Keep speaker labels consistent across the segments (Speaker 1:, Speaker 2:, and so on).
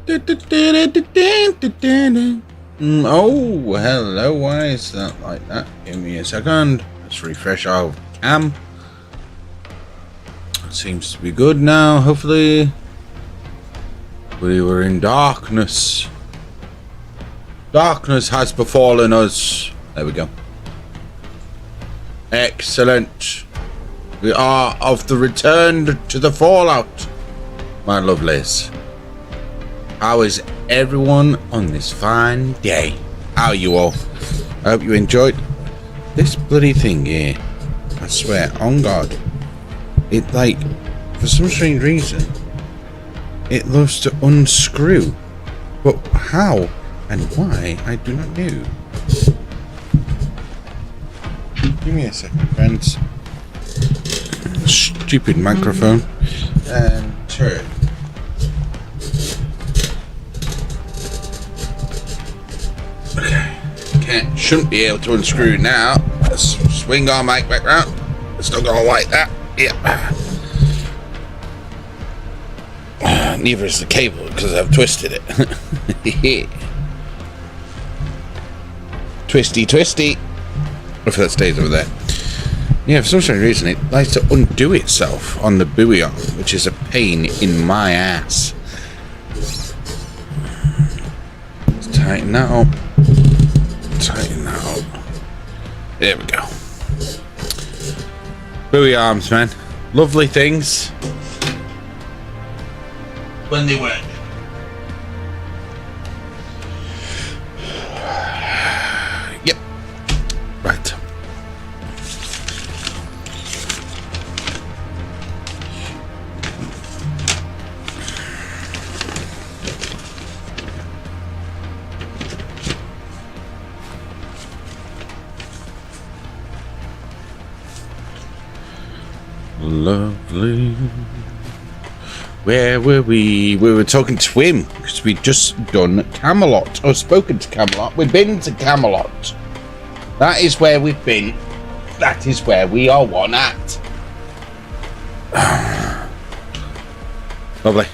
Speaker 1: Oh, hello. Why is that like that? Give me a second. Let's refresh our cam. Seems to be good now, hopefully. We were in darkness. Darkness has befallen us. There we go. Excellent. We are of the return to the fallout, my lovelies. How is everyone on this fine day? How are you all? I hope you enjoyed this bloody thing here. I swear, on God. It, like, for some strange reason, it loves to unscrew. But how and why, I do not know. Give me a second, friends. Stupid microphone. And turn. Okay. Shouldn't be able to unscrew now. Let's swing our mic back round. It's not going like that. Yep. Neither is the cable because I've twisted it. Twisty. If that stays over there. Yeah, for some strange reason it likes to undo itself on the buoy arm, which is a pain in my ass. Let's tighten that up. There we go. Buoy arms, man. Lovely things. When they work. Yep. Right. Lovely. Where were we? We were talking to him because we'd just done Camelot. Or spoken to Camelot. We've been to Camelot. That is where we've been. That is where we are one at. Lovely.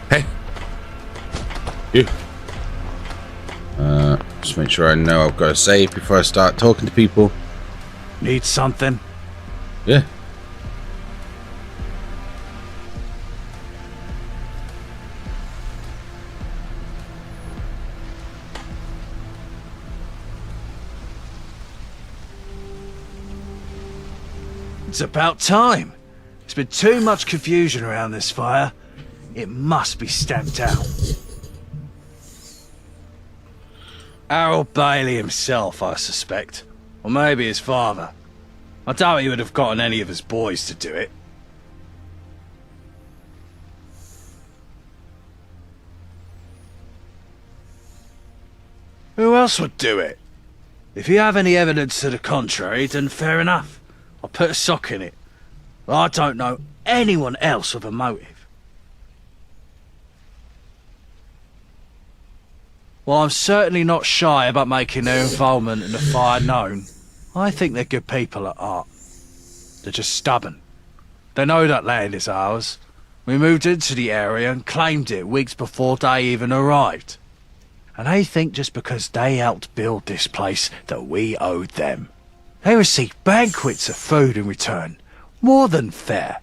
Speaker 1: Hey. You. Just make sure I know I've got to save before I start talking to people.
Speaker 2: Need something?
Speaker 1: Yeah.
Speaker 2: It's about time. There's been too much confusion around this fire. It must be stamped out. Harold Bailey himself, I suspect. Or maybe his father. I doubt he would have gotten any of his boys to do it. Who else would do it? If you have any evidence to the contrary, then fair enough. I'll put a sock in it. But I don't know anyone else with a motive. While I'm certainly not shy about making their involvement in the fire known, I think they're good people at heart. They're just stubborn. They know that land is ours. We moved into the area and claimed it weeks before they even arrived. And they think just because they helped build this place that we owed them. They received banquets of food in return. More than fair.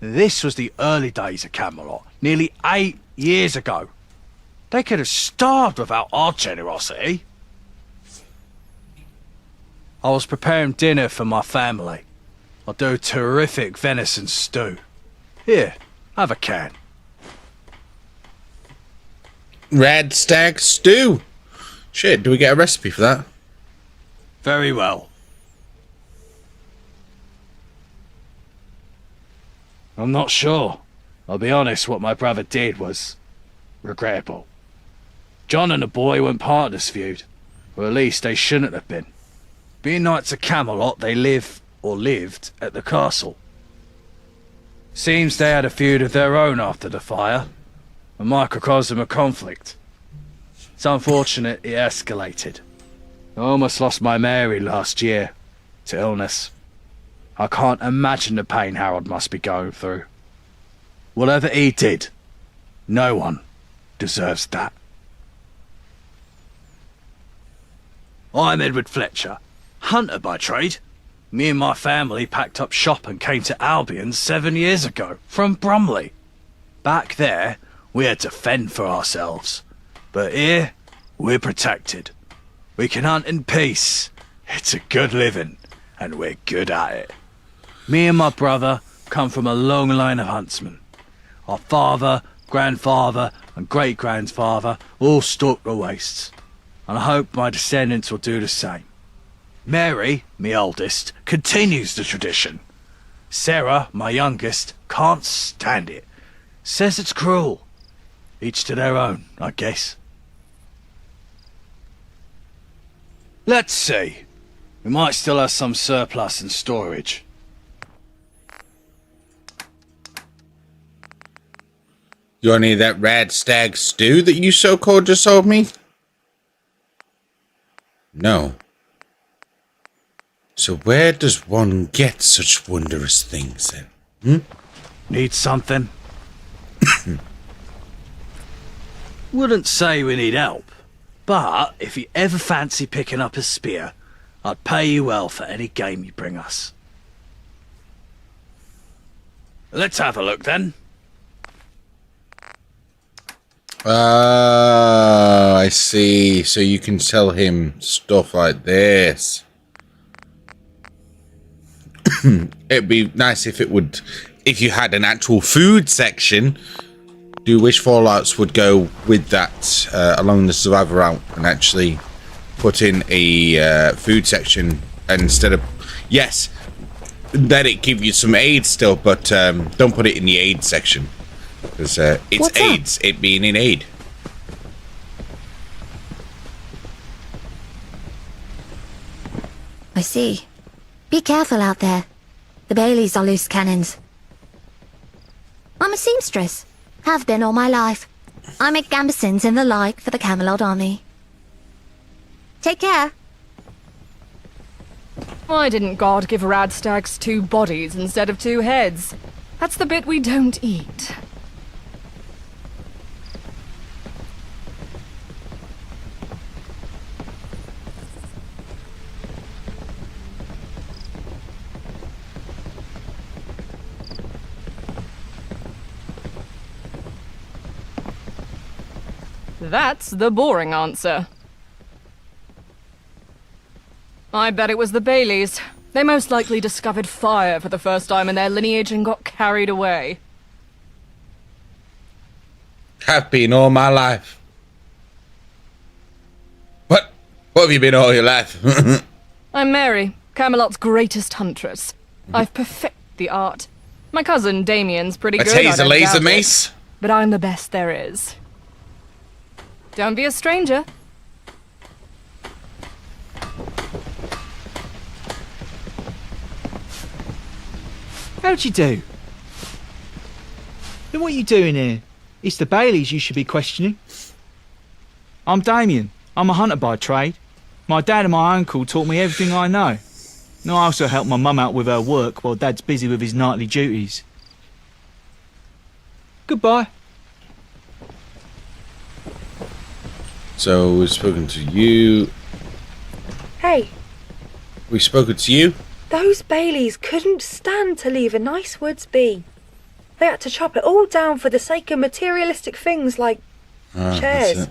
Speaker 2: This was the early days of Camelot, nearly 8 years ago. They could have starved without our generosity. I was preparing dinner for my family. I do terrific venison stew. Here, have a can.
Speaker 1: Red stag stew. Shit, do we get a recipe for that?
Speaker 2: Very well. I'm not sure. I'll be honest, what my brother did was regrettable. John and the boy weren't part of this feud, or at least they shouldn't have been. Being knights of Camelot, they lived at the castle. Seems they had a feud of their own after the fire, a microcosm of conflict. It's unfortunate it escalated. I almost lost my Mary last year to illness. I can't imagine the pain Harold must be going through. Whatever he did, no one deserves that. I'm Edward Fletcher, hunter by trade. Me and my family packed up shop and came to Albion 7 years ago, from Brumley. Back there, we had to fend for ourselves. But here, we're protected. We can hunt in peace. It's a good living, and we're good at it. Me and my brother come from a long line of huntsmen. Our father, grandfather, and great-grandfather all stalked the wastes, and I hope my descendants will do the same. Mary, me oldest, continues the tradition. Sarah, my youngest, can't stand it. Says it's cruel. Each to their own, I guess. Let's see. We might still have some surplus in storage.
Speaker 1: You want any of that rad stag stew that you so-called just sold me? No. So where does one get such wondrous things then?
Speaker 2: Need something? Wouldn't say we need help, but if you ever fancy picking up a spear, I'd pay you well for any game you bring us. Let's have a look then.
Speaker 1: I see. So you can tell him stuff like this. It'd be nice if you had an actual food section. Do wish Fallouts would go with that along the survivor route and actually put in a food section instead of, yes, let it give you some aid still, but don't put it in the aid section because it's
Speaker 3: What's
Speaker 1: AIDS, it being in aid.
Speaker 3: I see. Be careful out there. The Baileys are loose cannons. I'm a seamstress. Have been all my life. I make gambesons and the like for the Camelot army. Take care.
Speaker 4: Why didn't God give Radstags 2 bodies instead of 2 heads? That's the bit we don't eat. That's the boring answer. I bet it was the Baileys. They most likely discovered fire for the first time in their lineage and got carried away.
Speaker 1: Have been all my life. What have you been all your life?
Speaker 4: I'm Mary, Camelot's greatest huntress. I've perfected the art. My cousin Damien's pretty good.
Speaker 1: A taser laser
Speaker 4: doubt
Speaker 1: mace?
Speaker 4: it, but I'm the best there is. Don't be a stranger.
Speaker 5: How'd you do? Then what are you doing here? It's the Baileys you should be questioning. I'm Damien. I'm a hunter by trade. My dad and my uncle taught me everything I know. And I also help my mum out with her work while Dad's busy with his nightly duties. Goodbye.
Speaker 1: So we've spoken to you.
Speaker 6: Hey,
Speaker 1: We've spoken to you.
Speaker 6: those Baileys couldn't stand to leave a nice woods be. They had to chop it all down for the sake of materialistic things like
Speaker 1: That's
Speaker 6: chairs.
Speaker 1: it.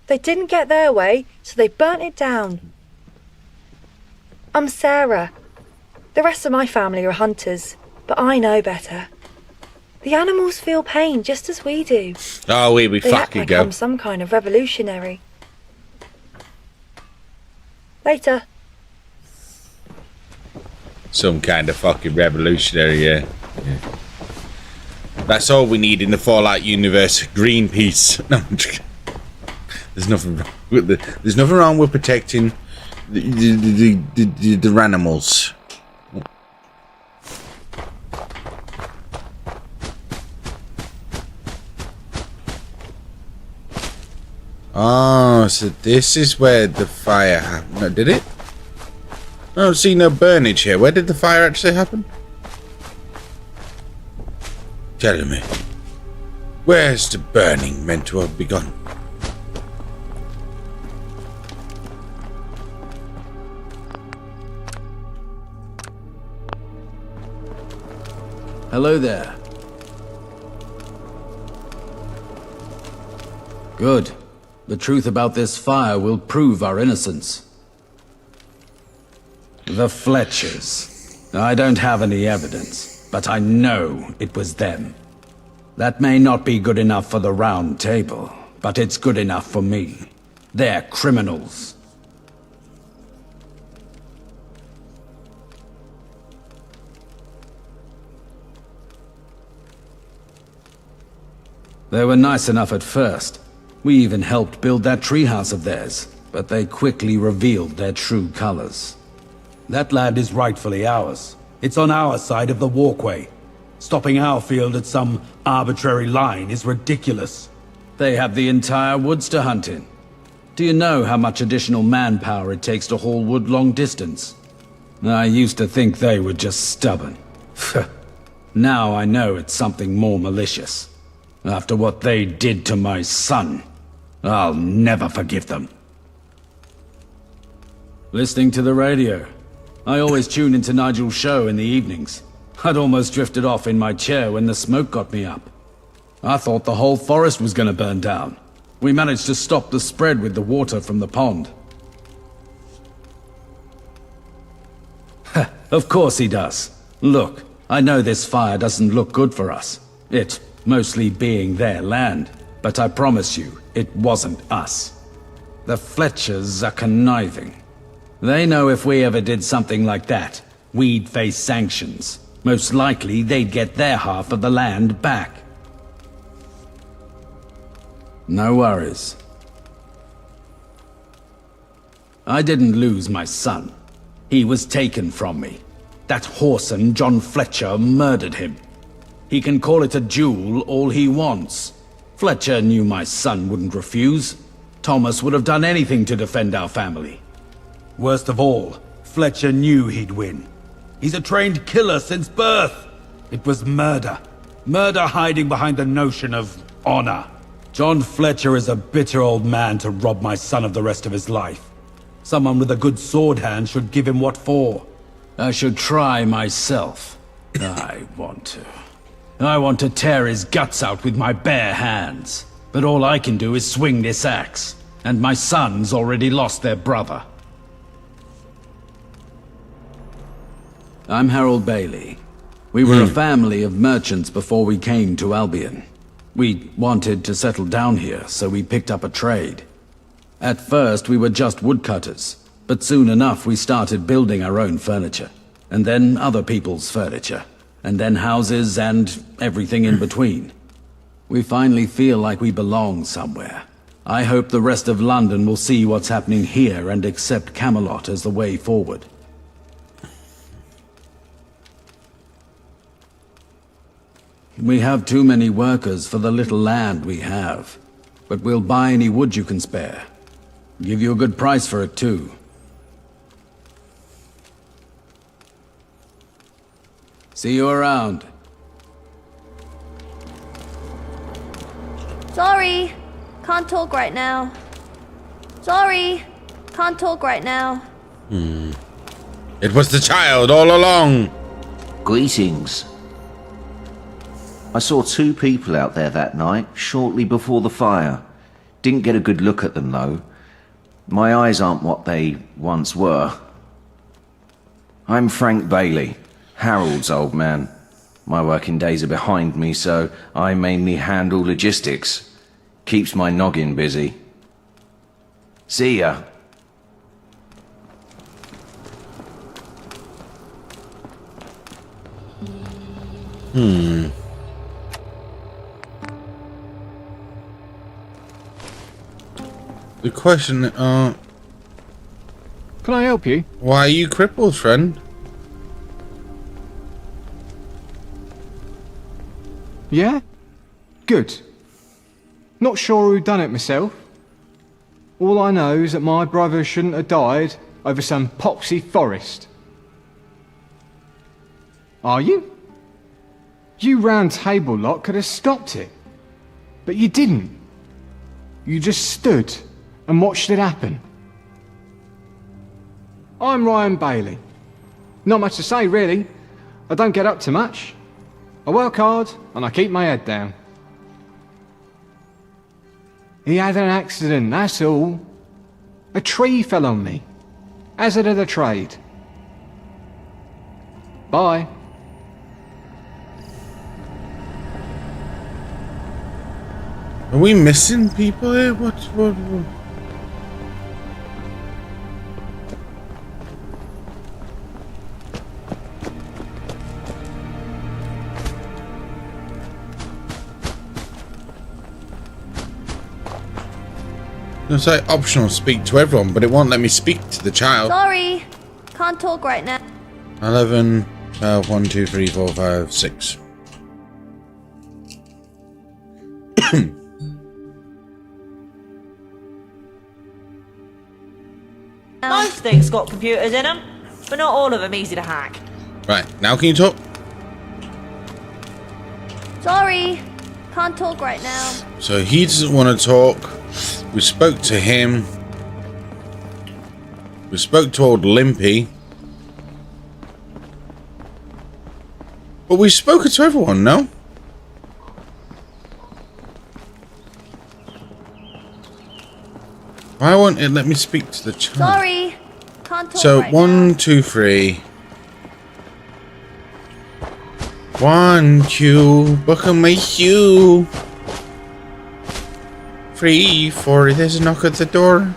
Speaker 6: They didn't get their way, so they burnt it down. I'm Sarah. The rest of my family are hunters, but I know better. The animals feel pain just as we do.
Speaker 1: Oh, we
Speaker 6: They act
Speaker 1: fucking
Speaker 6: like
Speaker 1: go.
Speaker 6: I'm some kind of revolutionary. Later.
Speaker 1: Some kind of fucking revolutionary, yeah. That's all we need in the Fallout universe. Greenpeace. No, I'm just kidding. There's nothing wrong with there's nothing wrong with protecting the animals. Oh, so this is where the fire happened. No, did it? I don't see no burnage here. Where did the fire actually happen? Tell me. Where's the burning meant to have begun?
Speaker 7: Hello there. Good. The truth about this fire will prove our innocence. The Fletchers. I don't have any evidence, but I know it was them. That may not be good enough for the Round Table, but it's good enough for me. They're criminals. They were nice enough at first. We even helped build that treehouse of theirs, but they quickly revealed their true colors. That land is rightfully ours. It's on our side of the walkway. Stopping our field at some arbitrary line is ridiculous. They have the entire woods to hunt in. Do you know how much additional manpower it takes to haul wood long distance? I used to think they were just stubborn. Now I know it's something more malicious. After what they did to my son, I'll never forgive them. Listening to the radio. I always tune into Nigel's show in the evenings. I'd almost drifted off in my chair when the smoke got me up. I thought the whole forest was gonna burn down. We managed to stop the spread with the water from the pond. Of course he does. Look, I know this fire doesn't look good for us. It mostly being their land, but I promise you, it wasn't us. The Fletchers are conniving. They know if we ever did something like that, we'd face sanctions. Most likely, they'd get their half of the land back. No worries. I didn't lose my son. He was taken from me. That whoreson, John Fletcher, murdered him. He can call it a duel all he wants. Fletcher knew my son wouldn't refuse. Thomas would have done anything to defend our family. Worst of all, Fletcher knew he'd win. He's a trained killer since birth. It was murder. Murder hiding behind the notion of honor. John Fletcher is a bitter old man to rob my son of the rest of his life. Someone with a good sword hand should give him what for. I should try myself. I want to tear his guts out with my bare hands. But all I can do is swing this axe. And my sons already lost their brother. I'm Harold Bailey. We were a family of merchants before we came to Albion. We wanted to settle down here, so we picked up a trade. At first, we were just woodcutters, but soon enough we started building our own furniture, and then other people's furniture, and then houses and everything in between. We finally feel like we belong somewhere. I hope the rest of London will see what's happening here and accept Camelot as the way forward. We have too many workers for the little land we have, but we'll buy any wood you can spare. Give you a good price for it too. See you around.
Speaker 8: Sorry, can't talk right now. Sorry, can't talk right now.
Speaker 1: It was the child all along.
Speaker 9: Greetings. I saw two people out there that night, shortly before the fire. Didn't get a good look at them, though. My eyes aren't what they once were. I'm Frank Bailey, Harold's old man. My working days are behind me, so I mainly handle logistics. Keeps my noggin busy. See ya.
Speaker 1: The question,
Speaker 10: Can I help you?
Speaker 1: why are you crippled, friend?
Speaker 10: Yeah? Good. Not sure who done it myself. All I know is that my brother shouldn't have died over some popsy forest. Are you? You round table lot could have stopped it. But you didn't. You just stood and watched it happen. I'm Ryan Bailey. Not much to say, really. I don't get up to much. I work hard and I keep my head down. He had an accident, that's all. A tree fell on me. Hazard of the trade. Bye.
Speaker 1: Are we missing people here? What? It's like optional speak to everyone, but it won't let me speak to the child.
Speaker 8: Sorry, can't talk right now.
Speaker 1: 11, 12, 1, 2, 3, 4, 5, 6.
Speaker 11: Most things got computers in them, but not all of them easy to hack.
Speaker 1: Right, now can you talk?
Speaker 8: Sorry, can't talk right now.
Speaker 1: So he doesn't want to talk. We spoke to him. We spoke to old Limpy. But we've spoken to everyone, no? Why won't it let me speak to the child?
Speaker 8: Sorry, can't talk
Speaker 1: So,
Speaker 8: right
Speaker 1: 1, 2, 3. 1, 2, buckle my shoe. 3, 4, there's a knock at the door.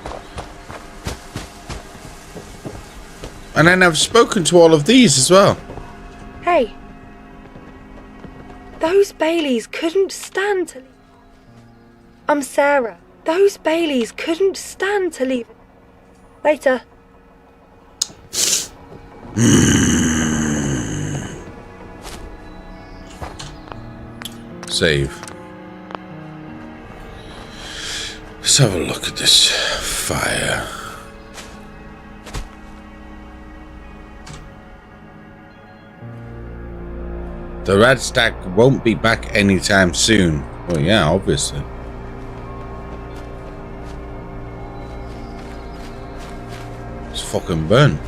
Speaker 1: And then I've spoken to all of these as well.
Speaker 6: Hey. Those Baileys couldn't stand to leave. I'm Sarah. Those Baileys couldn't stand to leave. Later.
Speaker 1: Save. Let's have a look at this fire. The red stack won't be back anytime soon. Well, yeah, obviously. It's fucking burn.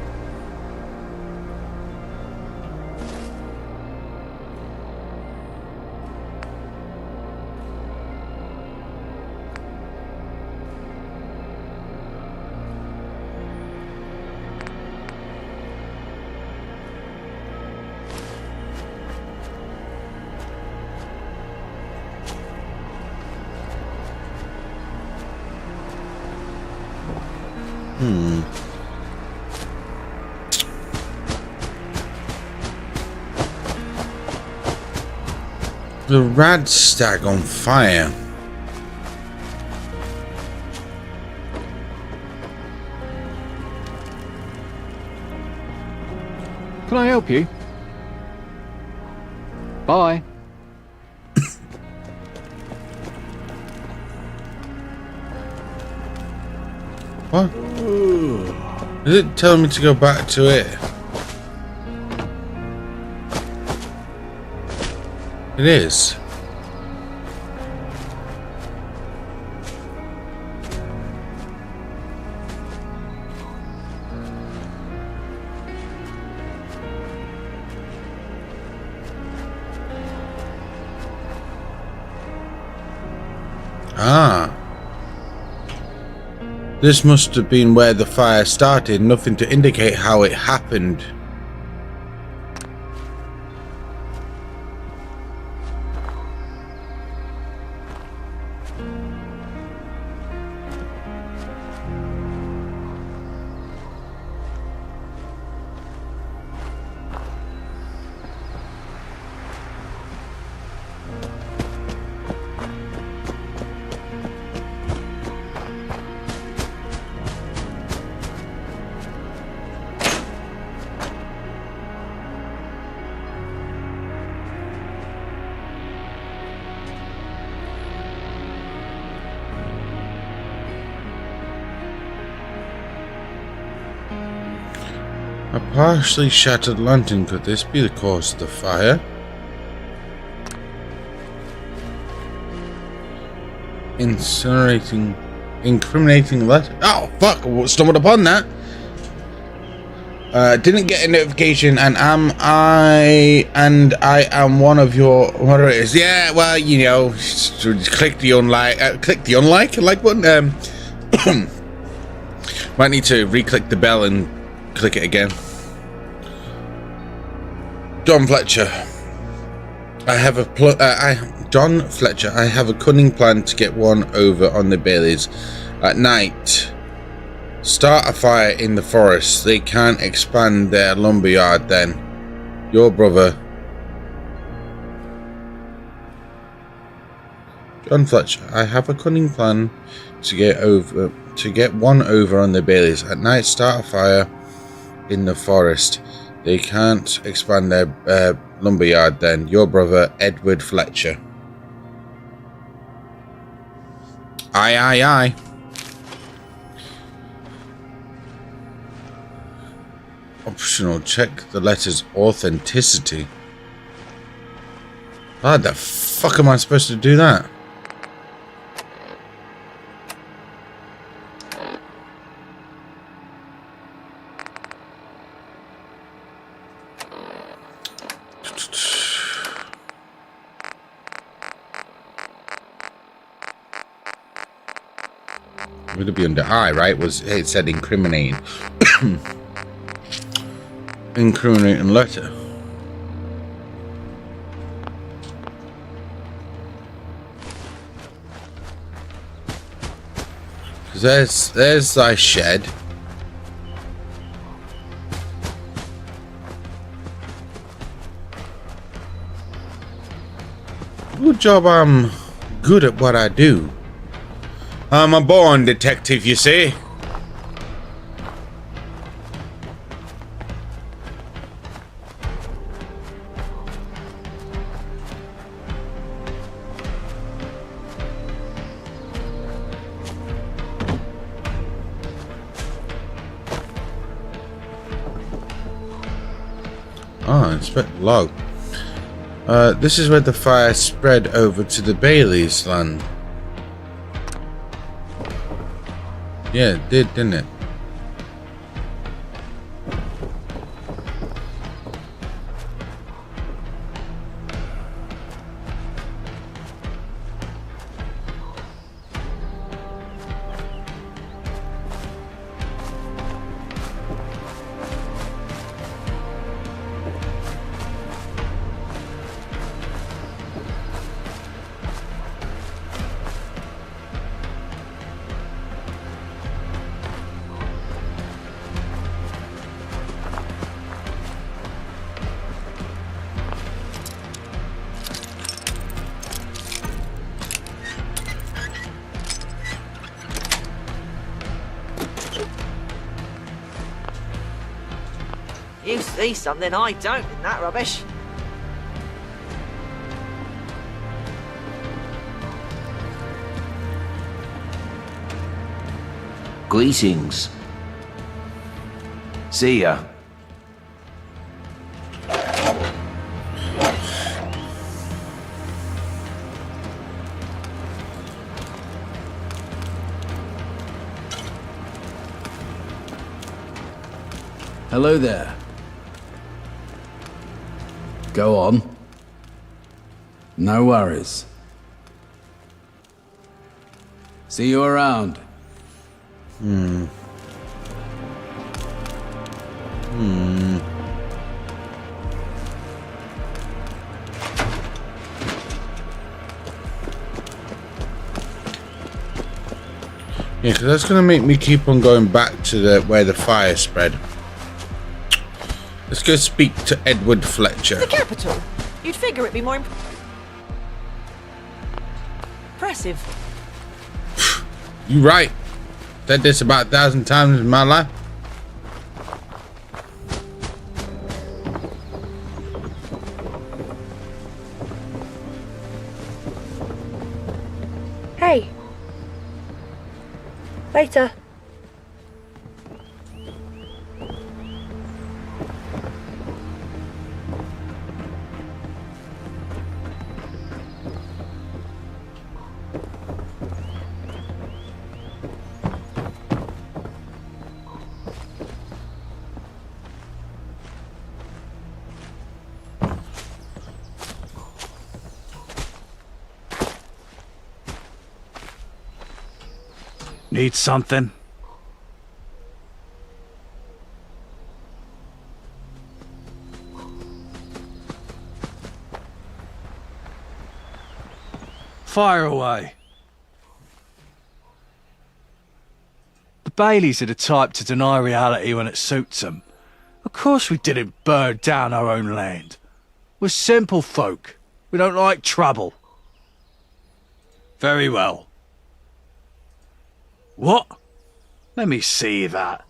Speaker 1: The rad stack on fire.
Speaker 10: Can I help you? Bye.
Speaker 1: What? Is it telling me to go back to it? It is. Ah. This must have been where the fire started, nothing to indicate how it happened. A partially shattered lantern, could this be the cause of the fire? incriminating letter. Oh fuck! Stumbled upon that. Didn't get a notification, and I am one of your moderators. Yeah, well, you know, click the unlike button. Might need to re-click the bell and click it again. John Fletcher, I have a John Fletcher. I have a cunning plan to get one over on the Baileys at night. Start a fire in the forest. They can't expand their lumberyard then. Your brother, John Fletcher. I have a cunning plan to get one over on the Baileys at night. Start a fire in the forest. They can't expand their lumberyard then. Your brother, Edward Fletcher. Aye, aye, aye. Optional, check the letter's authenticity. How the fuck am I supposed to do that? Would it be under I, right? It said incriminating. Incriminating letter. Because there's thy shed. Good job, I'm good at what I do. I'm a born detective, you see. Ah, inspect log. This is where the fire spread over to the Bailey's land. Yeah, it did, didn't it?
Speaker 11: You see something I don't in that rubbish.
Speaker 9: Greetings. See ya.
Speaker 7: Hello there. Go on. No worries. See you around.
Speaker 1: Yeah, because that's going to make me keep on going back to where the fire spread. Let's go speak to Edward Fletcher.
Speaker 11: The capital. You'd figure it'd be more impressive.
Speaker 1: You right. Said this about 1,000 times in my life.
Speaker 6: Hey. Later.
Speaker 2: Need something? Fire away. The Baileys are the type to deny reality when it suits them. Of course we didn't burn down our own land. We're simple folk. We don't like trouble. Very well. What? Let me see that.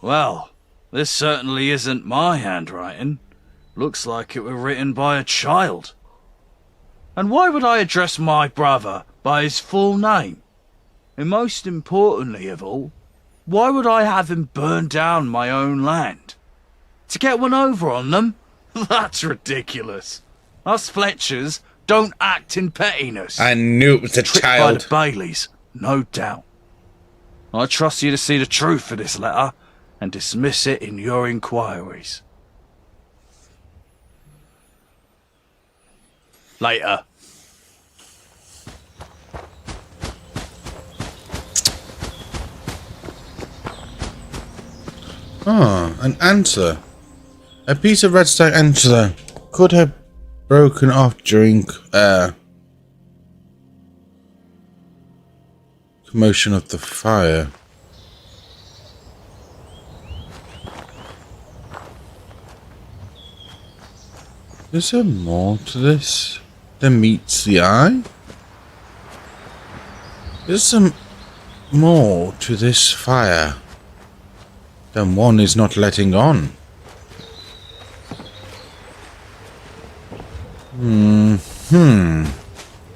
Speaker 2: Well, this certainly isn't my handwriting. Looks like it were written by a child. And why would I address my brother by his full name? And most importantly of all, why would I have him burn down my own land? To get one over on them? That's ridiculous. Us Fletchers don't act in pettiness.
Speaker 1: I knew it was a
Speaker 2: Tricked
Speaker 1: child.
Speaker 2: by the Baileys, no doubt. I trust you to see the truth of this letter and dismiss it in your inquiries. Later.
Speaker 1: Ah, an antler. A piece of redstone antler could have broken off during commotion of the fire. Is there more to this than meets the eye? Is there more to this fire than one is not letting on?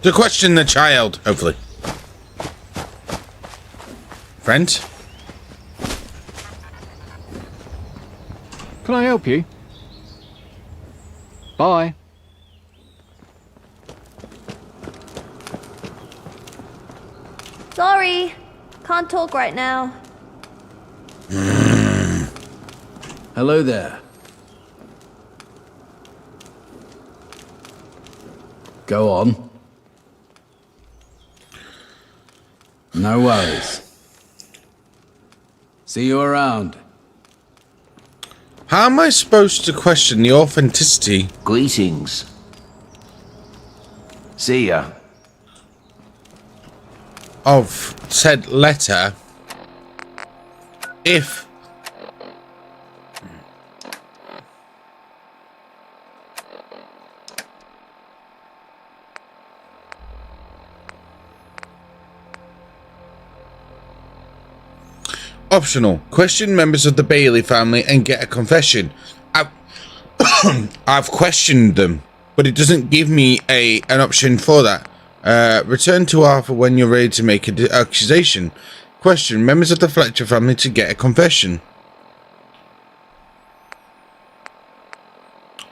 Speaker 1: To question the child, hopefully. Friend?
Speaker 10: Can I help you? Bye.
Speaker 8: Sorry. Can't talk right now.
Speaker 7: Hello there. Go on. No worries. See you around.
Speaker 1: How am I supposed to question the authenticity?
Speaker 9: Greetings. See ya.
Speaker 1: Of said letter if optional. Question members of the Bailey family and get a confession. I've questioned them, but it doesn't give me an option for that. Return to Arthur when you're ready to make an accusation. Question members of the Fletcher family to get a confession.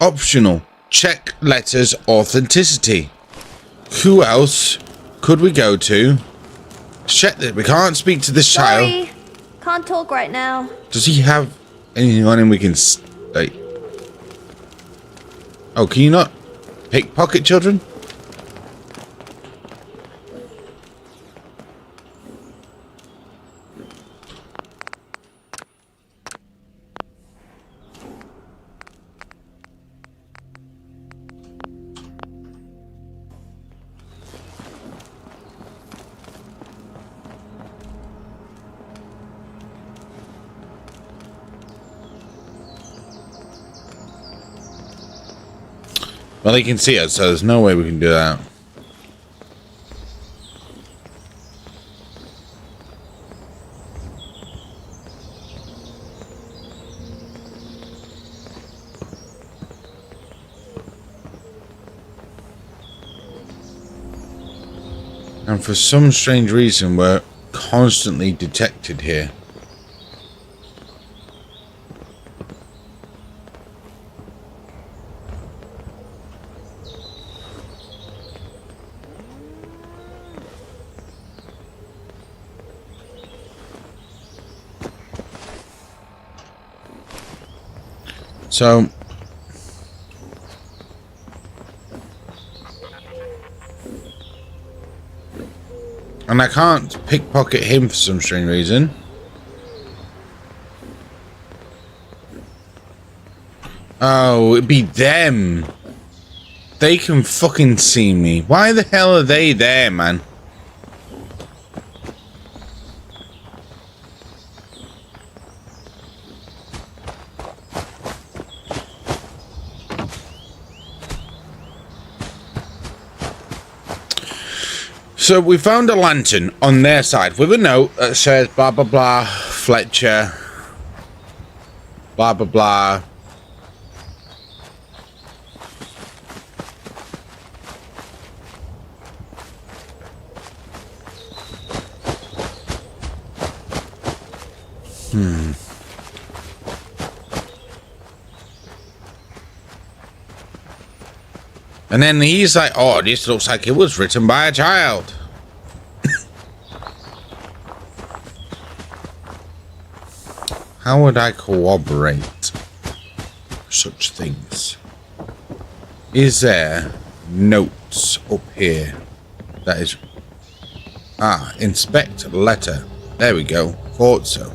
Speaker 1: Optional. Check letters authenticity. Who else could we go to? Check that we can't speak to this child.
Speaker 8: Sorry. Can't talk right now.
Speaker 1: Does he have anything on him we can like? Oh, can you not pickpocket children? Well, they can see us, so there's no way we can do that. And for some strange reason, we're constantly detected here. So And I can't pickpocket him for some strange reason. Oh, it'd be them. They can fucking see me. Why the hell are they there, man? So we found a lantern on their side with a note that says blah blah blah Fletcher blah blah blah. And then he's like, oh, this looks like it was written by a child. How would I corroborate such things? Is there notes up here? That is... Ah, inspect letter. There we go. Thought so.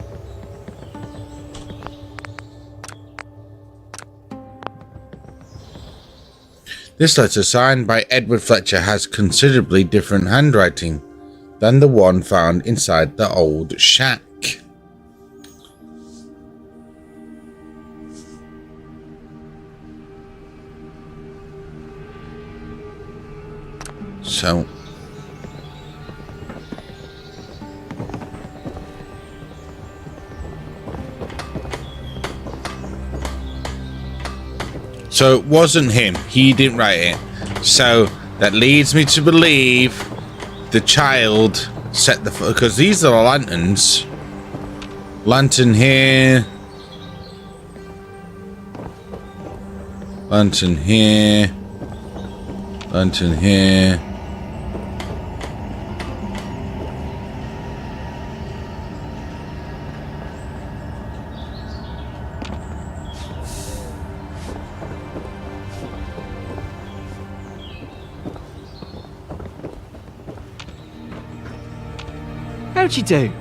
Speaker 1: This letter, signed by Edward Fletcher, has considerably different handwriting than the one found inside the old shack. So... So it wasn't him. He didn't write it. So that leads me to believe the child set the... Because these are the lanterns. Lantern here. Lantern here. Lantern here.
Speaker 5: How'd you do?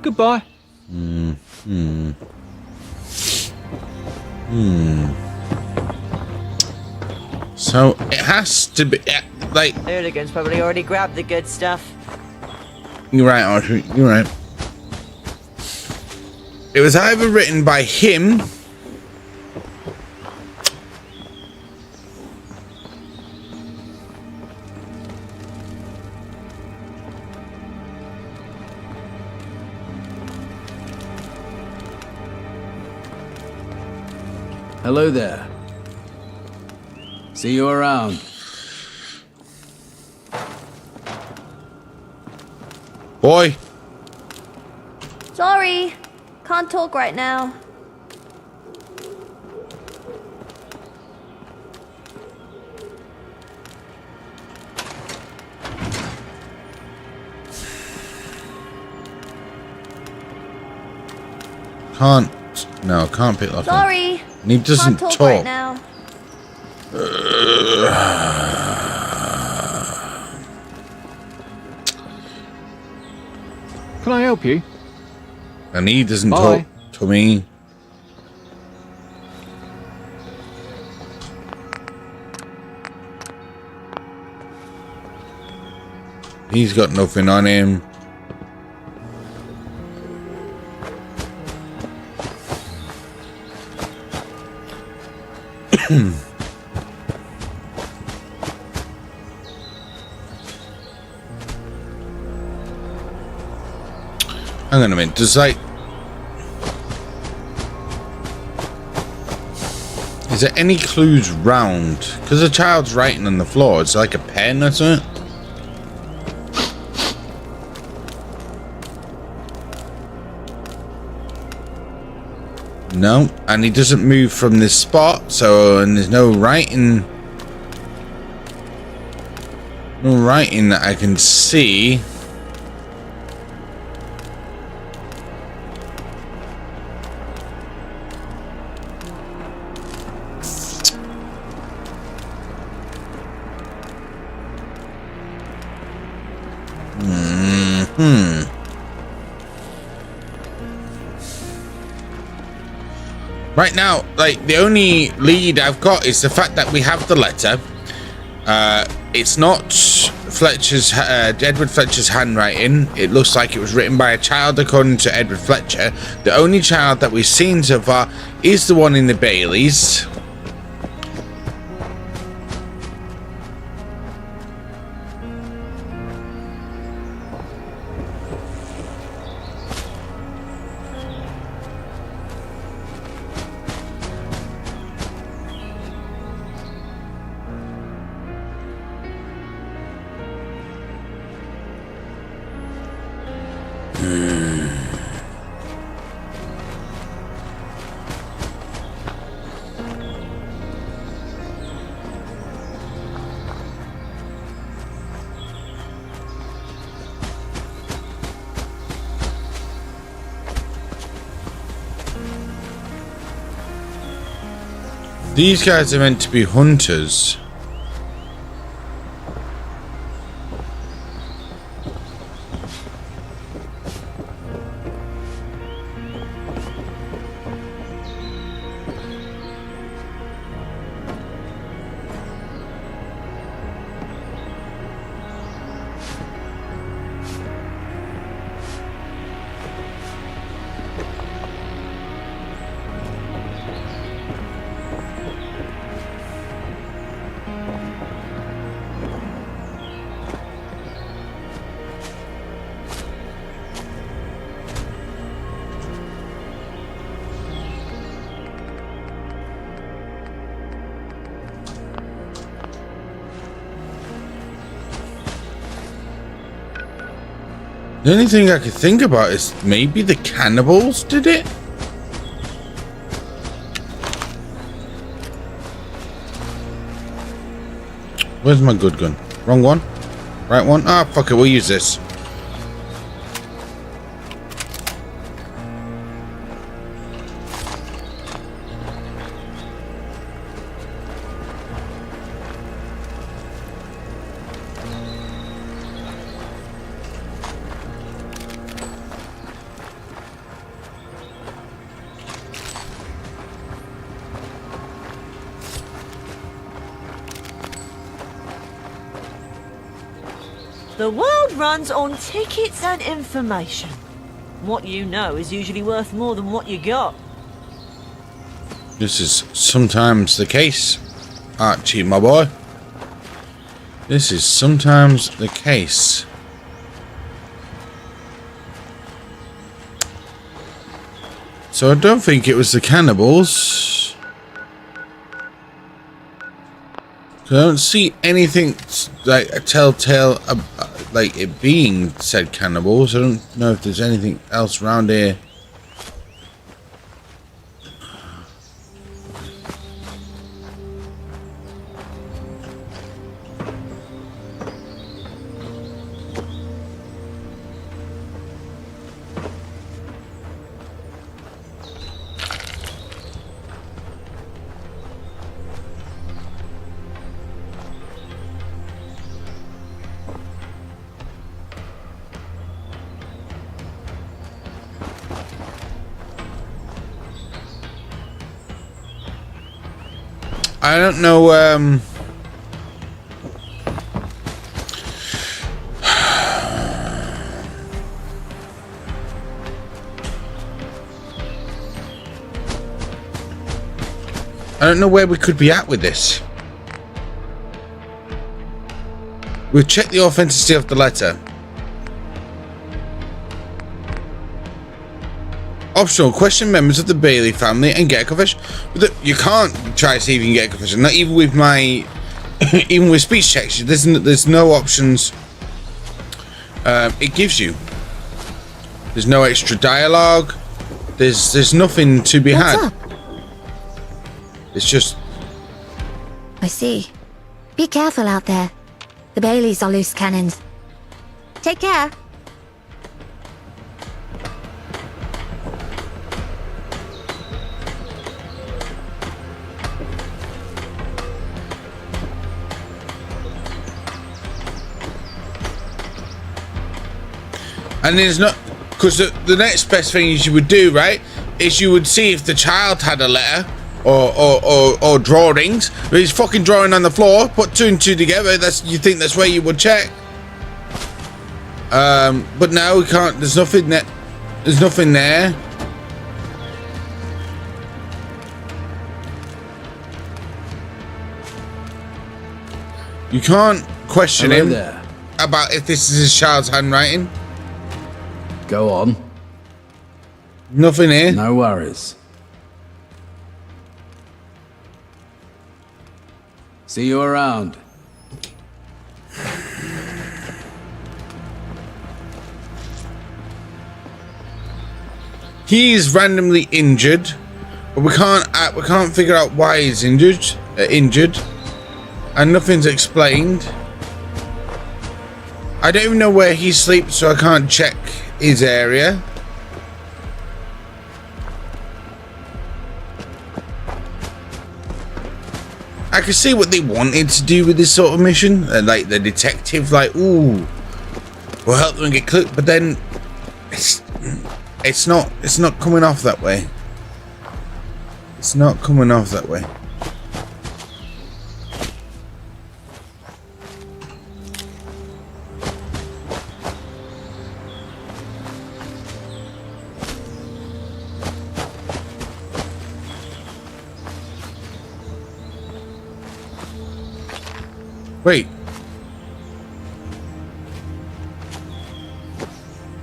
Speaker 5: Goodbye.
Speaker 1: So it has to be like...
Speaker 11: Hooligans probably already grabbed the good stuff.
Speaker 1: You're right, Arthur. You're right. It was either written by him...
Speaker 7: Hello there. See you around.
Speaker 1: Boy.
Speaker 8: Sorry. Can't talk right now.
Speaker 1: Can't. No, can't pick that up.
Speaker 8: Sorry.
Speaker 1: And he doesn't
Speaker 8: Can't
Speaker 1: talk.
Speaker 8: right now.
Speaker 10: Can I help you?
Speaker 1: And he doesn't
Speaker 10: Bye.
Speaker 1: talk to me. He's got nothing on him. Hang on a minute, does like... Is there any clues round? Because the child's writing on the floor, it's like a pen or something? No, and he doesn't move from this spot, so, and there's no writing... No writing that I can see. Right now, like, the only lead I've got is the fact that we have the letter. It's not Fletcher's, Edward Fletcher's handwriting. It looks like it was written by a child, according to Edward Fletcher. The only child that we've seen so far is the one in the Baileys. These guys are meant to be hunters. The only thing I could think about is maybe the cannibals did it? Where's my good gun? Wrong one? Right one? Ah, fuck it, we'll use this.
Speaker 11: The world runs on tickets and information. What you know is usually worth more than what you got.
Speaker 1: This is sometimes the case, Archie, my boy. This is sometimes the case. So I don't think it was the cannibals. I don't see anything like a telltale, like it being said cannibals. I don't know if there's anything else around here. I don't know, I don't know where we could be at with this. We've checked the authenticity of the letter. Optional, question members of the Bailey family and get a confession. You can't try to see if you can get a confession. Not even with my, even with speech checks. There's no options. It gives you. There's no extra dialogue. There's nothing to be had.
Speaker 3: What's up?
Speaker 1: It's just.
Speaker 3: I see. Be careful out there. The Baileys are loose cannons. Take care.
Speaker 1: And there's not, because the next best thing you would do, right, is you would see if the child had a letter or drawings. But he's fucking drawing on the floor. Put two and two together. You think that's where you would check. But now we can't. There's nothing there. There's nothing there. You can't question him about if this is his child's handwriting.
Speaker 7: Go on.
Speaker 1: Nothing here.
Speaker 7: No worries. See you around.
Speaker 1: He's randomly injured, but we can't figure out why he's injured, and nothing's explained. I don't even know where he sleeps, so I can't check his area. I can see what they wanted to do with this sort of mission, like the detective, like, ooh, we'll help them get clues, but then it's not coming off that way. It's not coming off that way. Wait.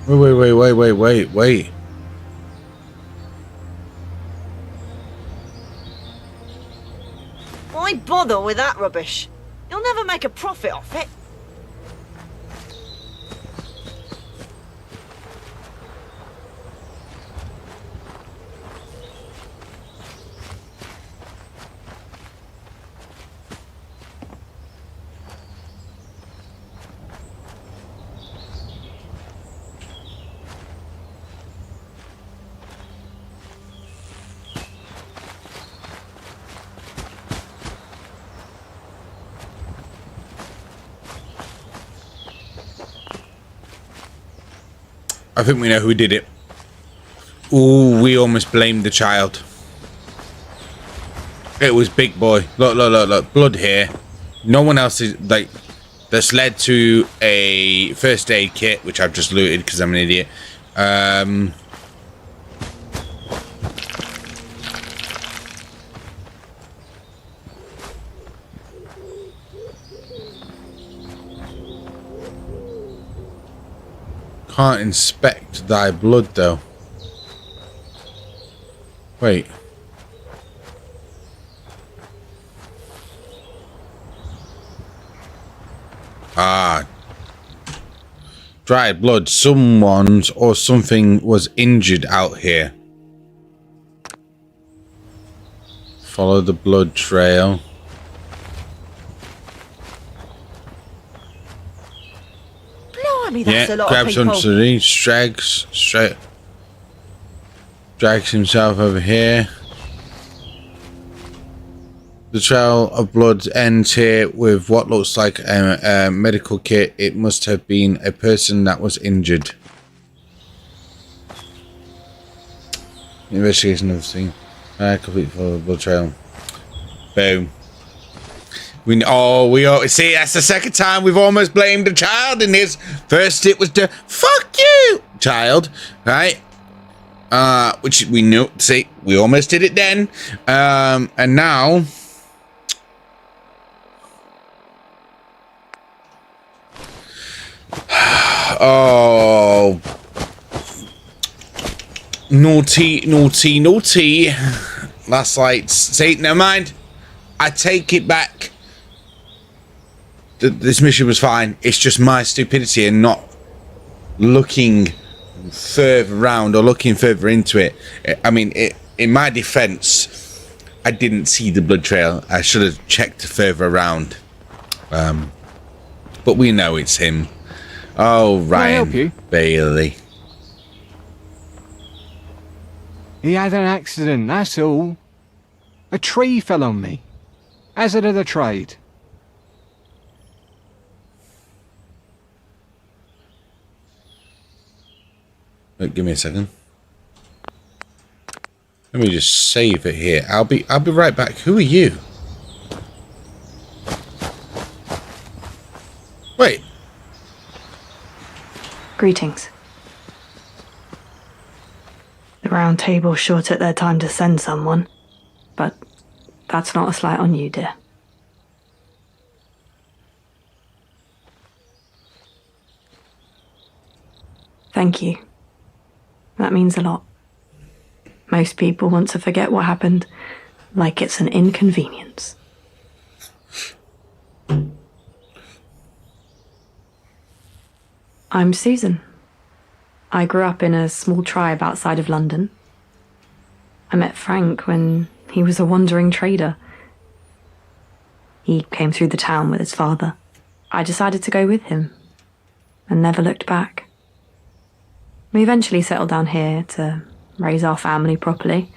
Speaker 1: Wait.
Speaker 11: Why bother with that rubbish? You'll never make a profit off it.
Speaker 1: I think we know who did it. Ooh, we almost blamed the child. It was Big Boy. Look. Blood here. No one else is, like, that's led to a first aid kit, which I've just looted because I'm an idiot. Can't inspect thy blood though. Wait. Ah. Dried blood. Someone's or something was injured out here. Follow the blood trail.
Speaker 11: That's a lot
Speaker 1: grabs
Speaker 11: of
Speaker 1: onto these, drags himself over here. The trail of blood ends here with what looks like a medical kit. It must have been a person that was injured. Investigation of the scene. Complete for the blood trail. Boom. We see, that's the second time we've almost blamed a child in this. First it was the fuck you child, right? Which we knew, see, we almost did it then. And now oh, naughty. Last lights. See, never mind. I take it back. This mission was fine. It's just my stupidity and not looking further around or looking further into it. I mean, in my defense, I didn't see the blood trail. I should have checked further around. But we know it's him. Oh, Ryan Bailey.
Speaker 10: He had an accident, that's all. A tree fell on me. Hazard of the trade.
Speaker 1: Wait, give me a second. Let me just save it here. I'll be right back. Who are you? Wait.
Speaker 12: Greetings. The Round Table sure took their time to send someone, but that's not a slight on you, dear. Thank you. That means a lot. Most people want to forget what happened, like it's an inconvenience. I'm Susan. I grew up in a small tribe outside of London. I met Frank when he was a wandering trader. He came through the town with his father. I decided to go with him and never looked back. We eventually settled down here to raise our family properly.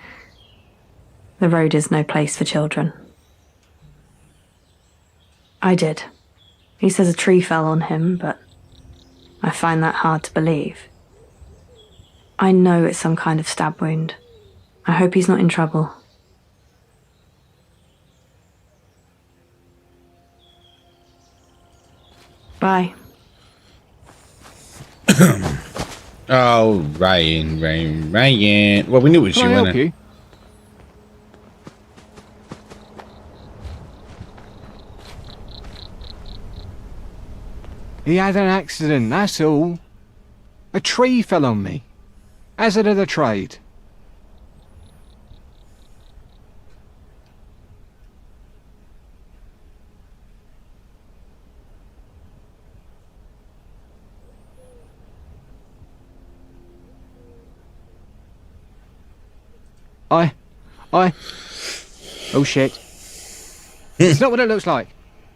Speaker 12: The road is no place for children. I did. He says a tree fell on him, but I find that hard to believe. I know it's some kind of stab wound. I hope he's not in trouble. Bye.
Speaker 1: Oh, Ryan. Well, we knew it was you,
Speaker 10: Can I help
Speaker 1: wasn't it?
Speaker 10: you? He had an accident, that's all. A tree fell on me. Hazard of the trade. Oh shit. It's not what it looks like.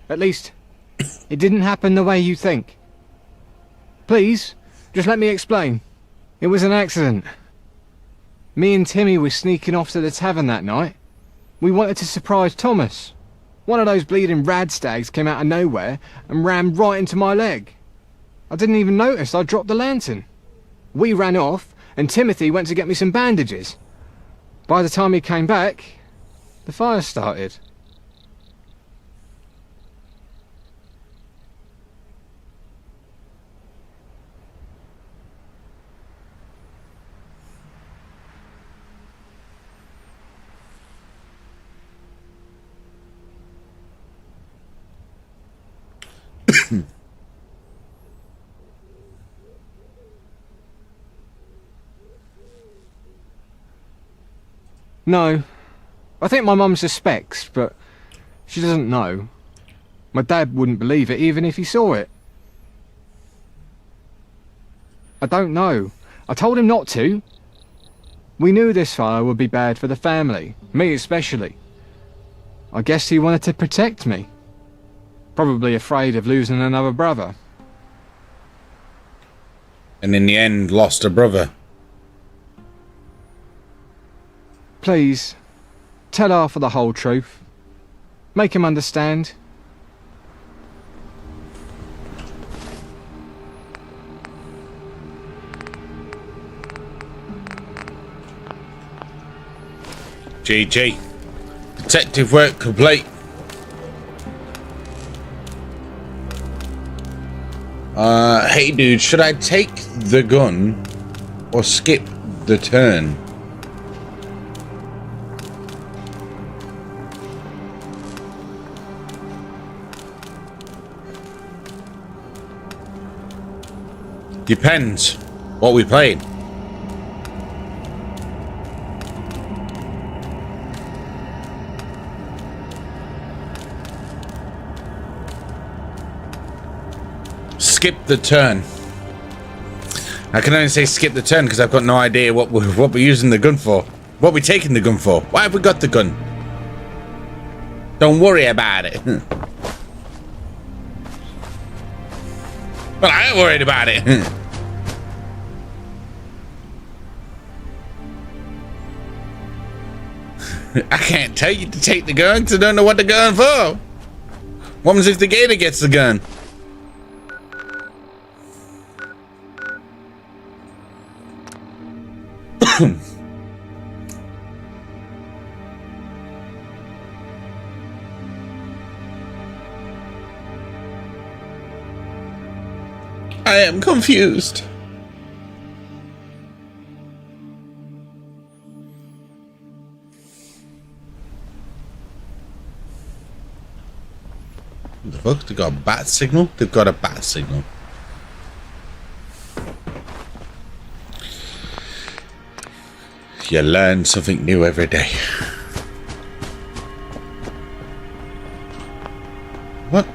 Speaker 10: At least, it didn't happen the way you think. Please, just let me explain. It was an accident. Me and Timmy were sneaking off to the tavern that night. We wanted to surprise Thomas. One of those bleeding radstags came out of nowhere and rammed right into my leg. I didn't even notice I dropped the lantern. We ran off, and Timothy went to get me some bandages. By the time he came back, the fire started. No. I think my mum suspects, but she doesn't know. My dad wouldn't believe it even if he saw it. I don't know. I told him not to. We knew this fire would be bad for the family, me especially. I guess he wanted to protect me. Probably afraid of losing another brother.
Speaker 1: And in the end, lost a brother.
Speaker 10: Please, tell Arthur the whole truth. Make him understand.
Speaker 1: GG. Detective work complete. Hey dude, should I take the gun or skip the turn? Depends what we played. Skip the turn. I can only say skip the turn because I've got no idea what we're using the gun for. What we're taking the gun for. Why have we got the gun? Don't worry about it. Well, I ain't worried about it. I can't tell you to take the gun because I don't know what the gun for. What happens if the gator gets the gun? I am confused. What the fuck? They got a bat signal? They've got a bat signal. You learn something new every day. What?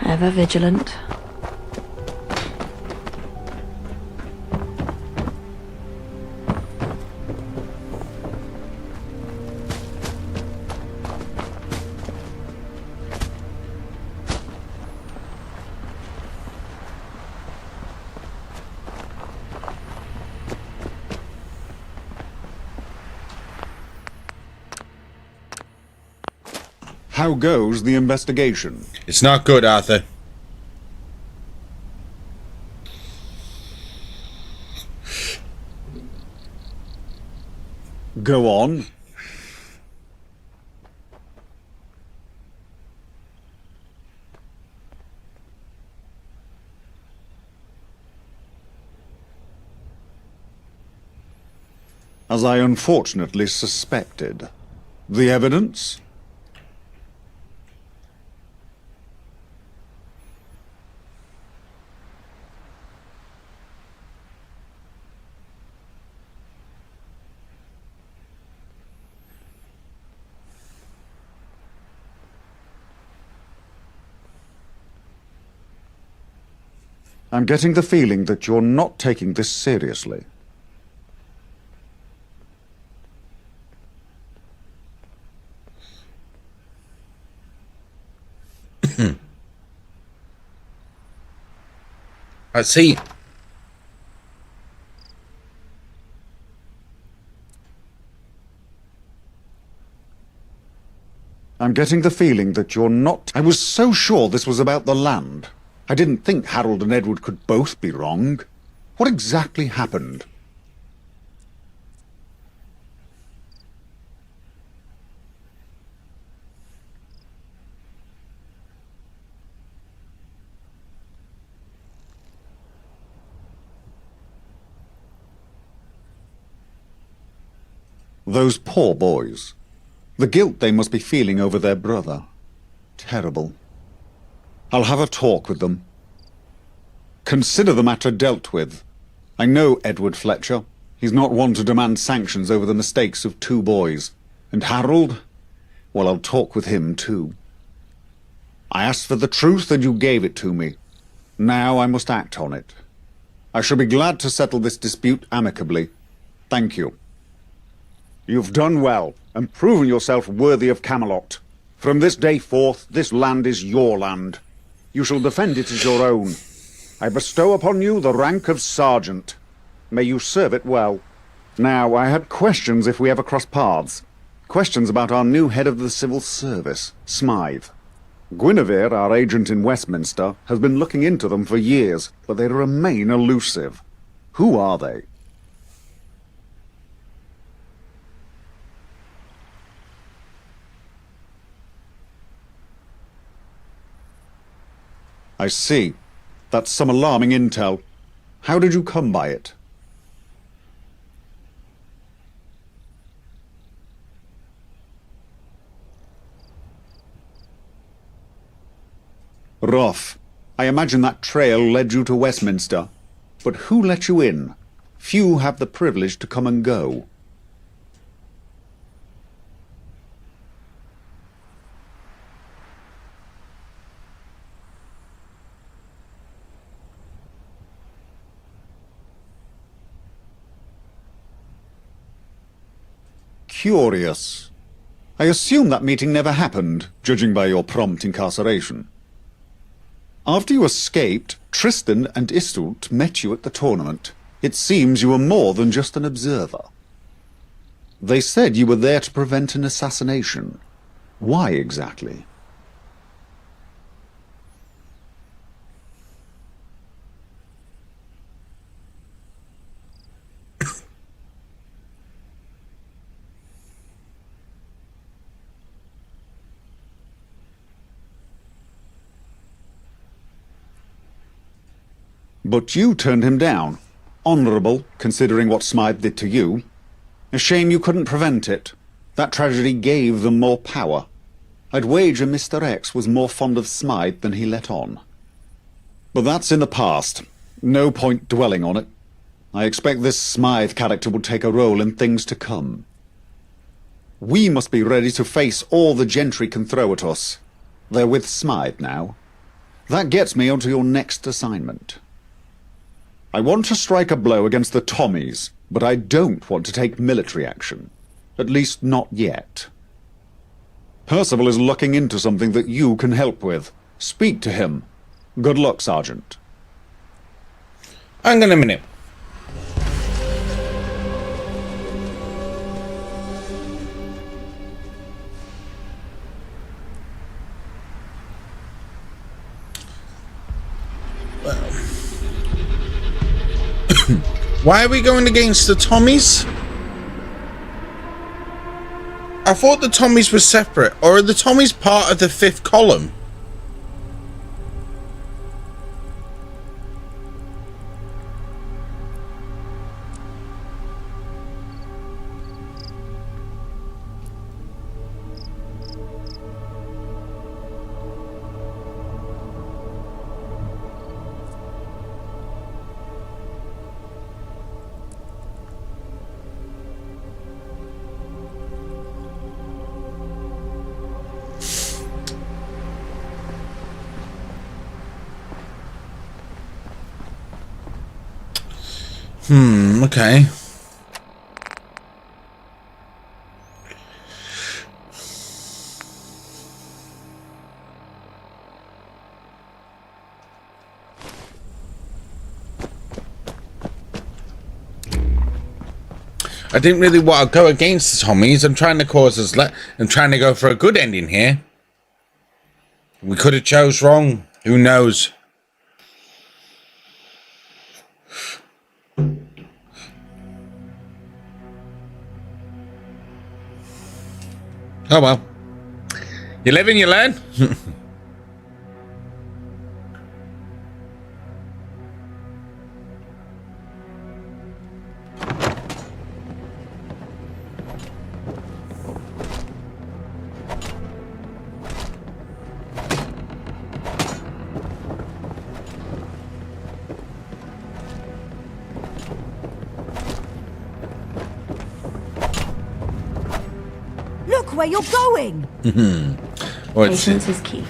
Speaker 12: Ever vigilant.
Speaker 13: How goes the investigation?
Speaker 1: It's not good, Arthur.
Speaker 13: Go on. As I unfortunately suspected. The evidence? I'm getting the feeling that you're not taking this seriously.
Speaker 1: I see.
Speaker 13: I'm getting the feeling that you're not... I was so sure this was about the land. I didn't think Harold and Edward could both be wrong. What exactly happened? Those poor boys. The guilt they must be feeling over their brother. Terrible. I'll have a talk with them. Consider the matter dealt with. I know Edward Fletcher. He's not one to demand sanctions over the mistakes of two boys. And Harold? Well, I'll talk with him too. I asked for the truth and you gave it to me. Now I must act on it. I shall be glad to settle this dispute amicably. Thank you. You've done well and proven yourself worthy of Camelot. From this day forth, this land is your land. You shall defend it as your own. I bestow upon you the rank of sergeant. May you serve it well. Now, I had questions if we ever cross paths. Questions about our new head of the civil service, Smythe. Guinevere, our agent in Westminster, has been looking into them for years, but they remain elusive. Who are they? I see. That's some alarming intel. How did you come by it? Rough. I imagine that trail led you to Westminster. But who let you in? Few have the privilege to come and go. Curious. I assume that meeting never happened, judging by your prompt incarceration. After you escaped, Tristan and Iseult met you at the tournament. It seems you were more than just an observer. They said you were there to prevent an assassination. Why exactly? But you turned him down. Honourable, considering what Smythe did to you. A shame you couldn't prevent it. That tragedy gave them more power. I'd wager Mr. X was more fond of Smythe than he let on. But that's in the past. No point dwelling on it. I expect this Smythe character will take a role in things to come. We must be ready to face all the gentry can throw at us. They're with Smythe now. That gets me onto your next assignment. I want to strike a blow against the Tommies, but I don't want to take military action. At least not yet. Percival is looking into something that you can help with. Speak to him. Good luck, Sergeant.
Speaker 1: Hang on a minute. Why are we going against the Tommies? I thought the Tommies were separate, or are the Tommies part of the fifth column? Okay. I didn't really want to go against the Tommies. I'm trying to cause us I'm trying to go for a good ending here. We could have chose wrong. Who knows? Oh well. You live and you learn.
Speaker 11: Look where you're going!
Speaker 12: Patience is key,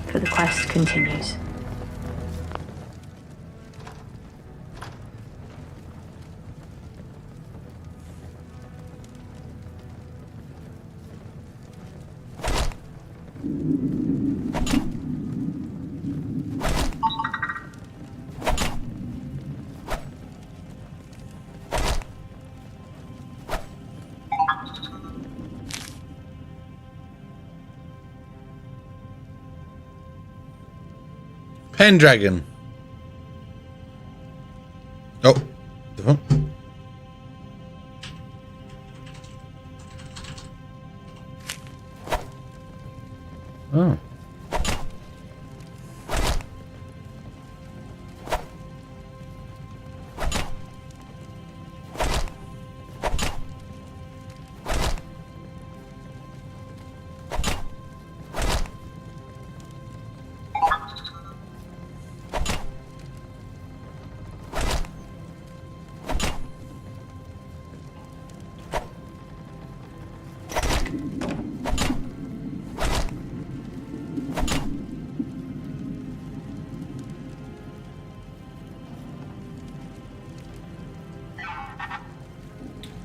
Speaker 12: for the quest continues.
Speaker 1: Pendragon. Oh. Oh.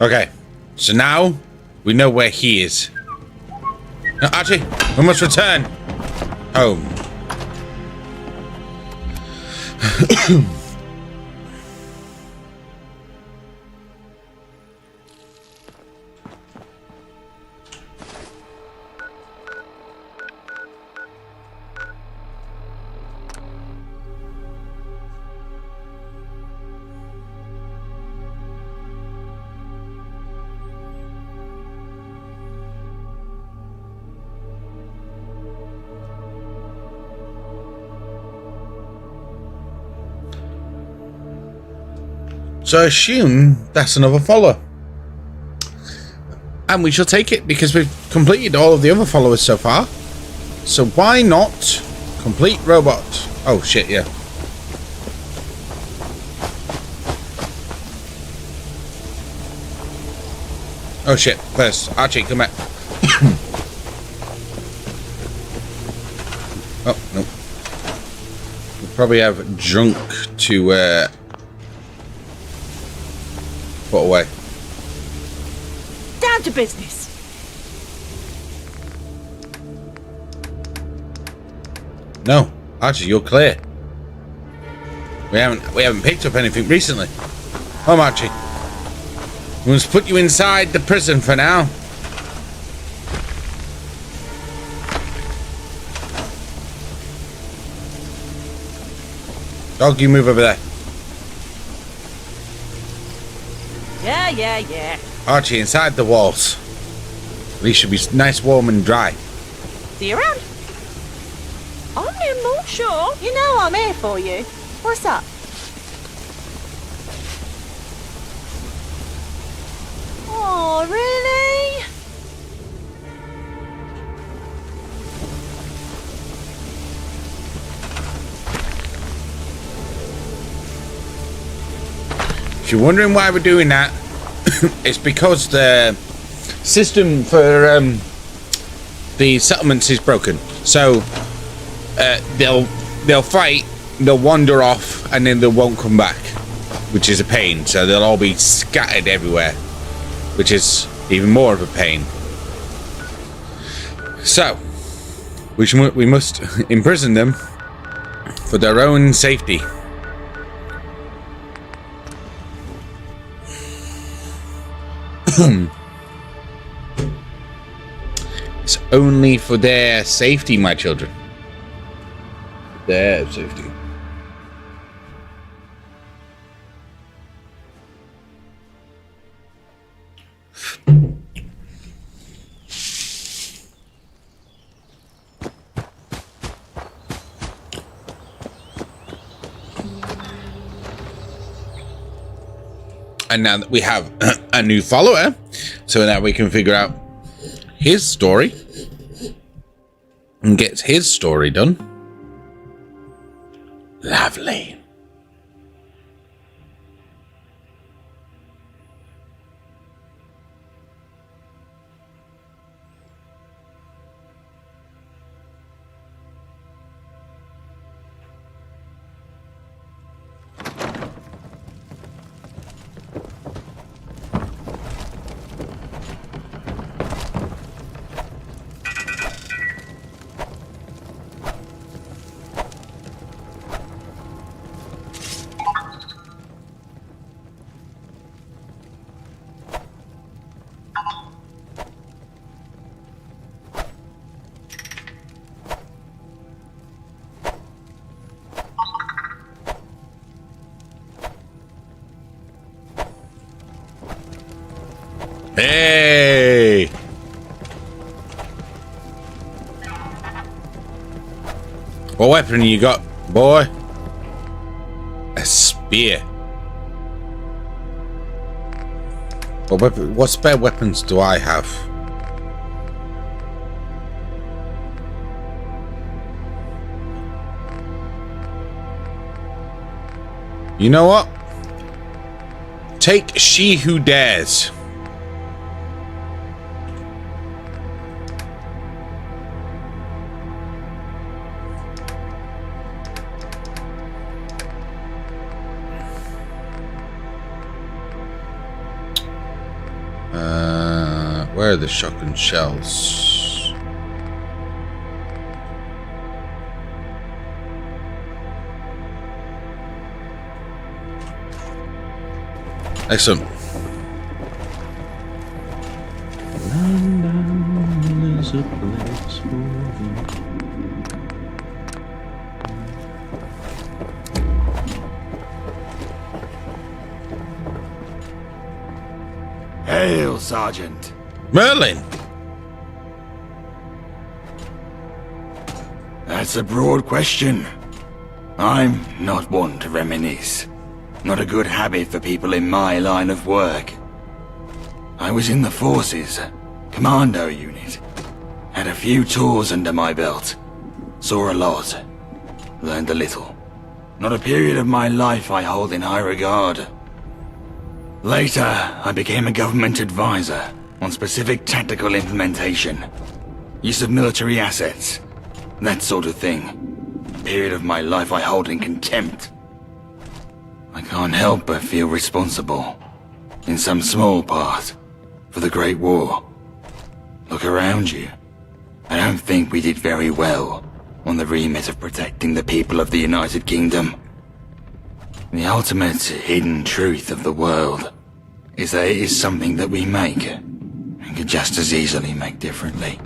Speaker 1: Okay, so now we know where he is. No, Archie, we must return home. So I assume that's another follower. And we shall take it because we've completed all of the other followers so far. So why not complete robot? Oh shit, yeah. Oh shit, first, Archie, come back. Oh, no. We probably have junk to put away.
Speaker 11: Down to business.
Speaker 1: No, Archie, you're clear. We haven't picked up anything recently. Oh, Archie. We must put you inside the prison for now. Dog, you move over there.
Speaker 11: Yeah.
Speaker 1: Archie, inside the walls. At least should be nice, warm and dry.
Speaker 11: See you around. I'm no more sure. You know I'm here for you. What's up? Oh, really?
Speaker 1: If you're wondering why we're doing that, it's because the system for the settlements is broken. So they'll fight, they'll wander off, and then they won't come back, which is a pain. So they'll all be scattered everywhere, which is even more of a pain. So we must imprison them for their own safety. It's only for their safety, my children. Their safety. And now that we have a new follower, so now we can figure out his story and get his story done. Lovely. Hey! What weapon you got, boy? A spear. What spare weapons do I have? You know what? Take She Who Dares. Where are the shotgun shells? Excellent. London is a place for you.
Speaker 14: Hail, Sergeant.
Speaker 1: Merlin!
Speaker 14: That's a broad question. I'm not one to reminisce. Not a good habit for people in my line of work. I was in the forces, commando unit. Had a few tours under my belt. Saw a lot. Learned a little. Not a period of my life I hold in high regard. Later, I became a government advisor on specific tactical implementation. Use of military assets. That sort of thing. A period of my life I hold in contempt. I can't help but feel responsible, in some small part, for the Great War. Look around you. I don't think we did very well on the remit of protecting the people of the United Kingdom. The ultimate hidden truth of the world is that it is something that we make, and could just as easily make differently.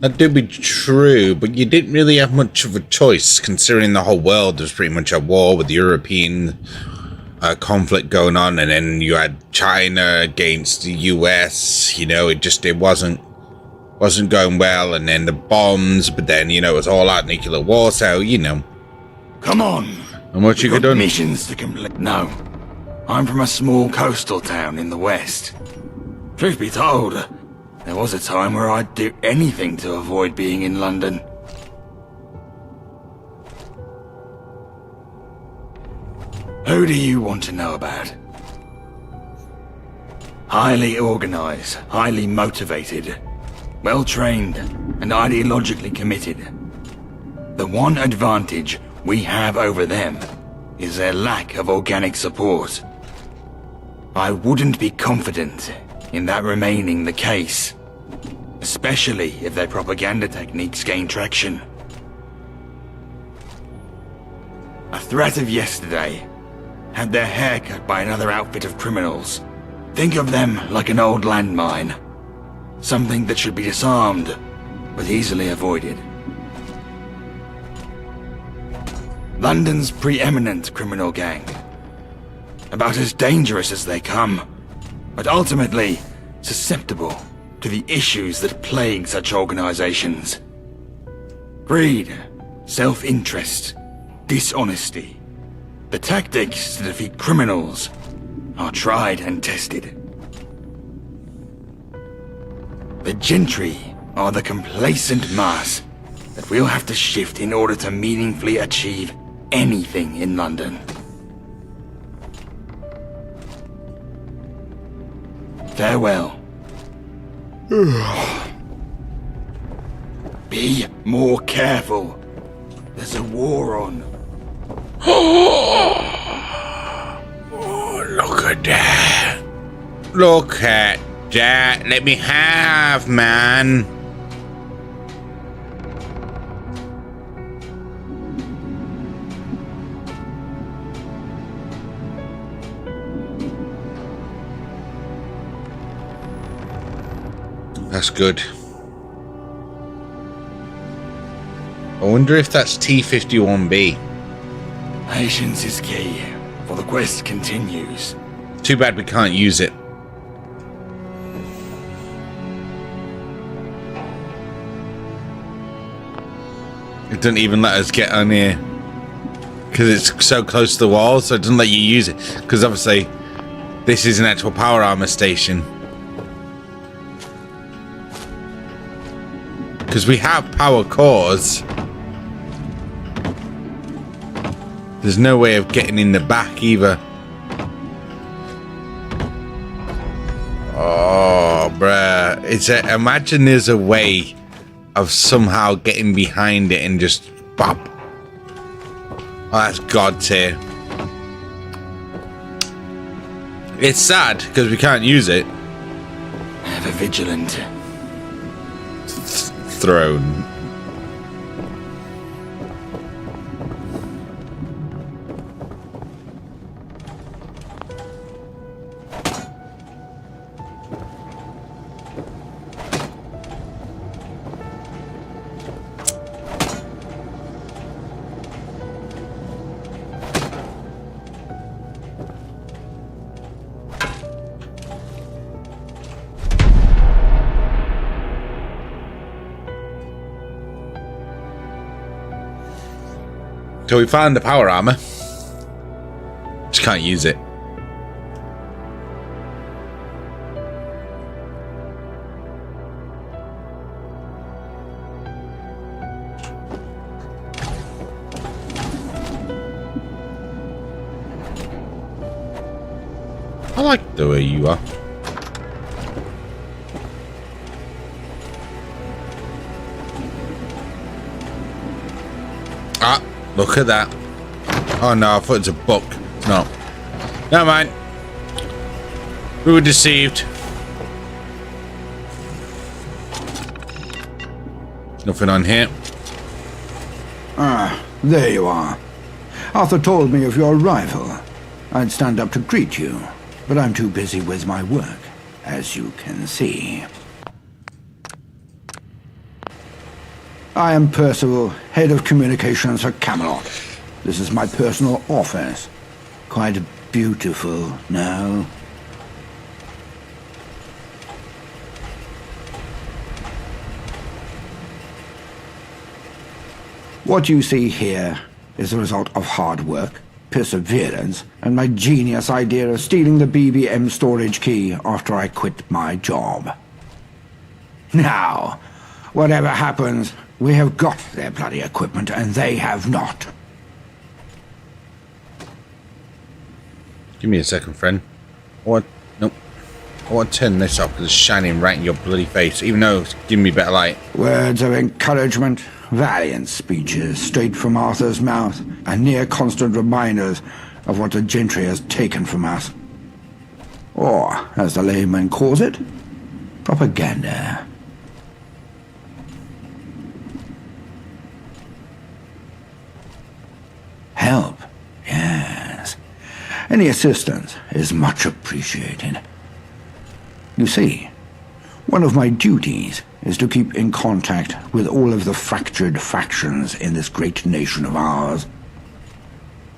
Speaker 1: That do be true, but you didn't really have much of a choice, considering the whole world was pretty much at war with the European conflict going on, and then you had China against the US. You know, it wasn't going well, and then the bombs, but then, you know, it was all out nuclear war, so, you know.
Speaker 14: Come on!
Speaker 1: And what you could do?
Speaker 14: Missions to complete. No. I'm from a small coastal town in the west. Truth be told, there was a time where I'd do anything to avoid being in London. Who do you want to know about? Highly organized, highly motivated, well-trained, and ideologically committed. The one advantage we have over them is their lack of organic support. I wouldn't be confident in that remaining the case, especially if their propaganda techniques gain traction. A threat of yesterday had their hair cut by another outfit of criminals. Think of them like an old landmine. Something that should be disarmed, but easily avoided. London's preeminent criminal gang. About as dangerous as they come, but ultimately susceptible to the issues that plague such organizations. Greed, self-interest, dishonesty. The tactics to defeat criminals are tried and tested. The gentry are the complacent mass that we'll have to shift in order to meaningfully achieve anything in London. Farewell. Be more careful. There's a war on.
Speaker 1: Oh, look at that. Look at that. Let me have, man. That's good. I wonder if that's T-51B.
Speaker 14: Patience is key, for the quest continues.
Speaker 1: Too bad we can't use it. It doesn't even let us get on here. Because it's so close to the wall, so it doesn't let you use it. Because obviously, this is an actual power armor station. Because we have power cores. There's no way of getting in the back either. Oh, bruh. Imagine there's a way of somehow getting behind it and just bop. Oh, that's God tier. It's sad because we can't use it.
Speaker 14: Ever vigilant.
Speaker 1: Throne. So we found the power armor. just can't use it. I like the way you are. Ah, look at that. Oh no, I thought it was a book. No. Never mind. We were deceived. Nothing on here.
Speaker 15: Ah, there you are. Arthur told me of your arrival. I'd stand up to greet you, but I'm too busy with my work, as you can see. I am Percival, Head of Communications for Camelot. This is my personal office. Quite beautiful, no? What you see here is the result of hard work, perseverance, and my genius idea of stealing the BBM storage key after I quit my job. Now, whatever happens, we have got their bloody equipment, and they have not.
Speaker 1: Give me a second, friend. What? Nope. I want to turn this off because it's shining right in your bloody face, even though it's giving me better light.
Speaker 15: Words of encouragement, valiant speeches straight from Arthur's mouth, and near constant reminders of what the gentry has taken from us. Or, as the layman calls it, propaganda. Help, yes. Any assistance is much appreciated. You see, one of my duties is to keep in contact with all of the fractured factions in this great nation of ours.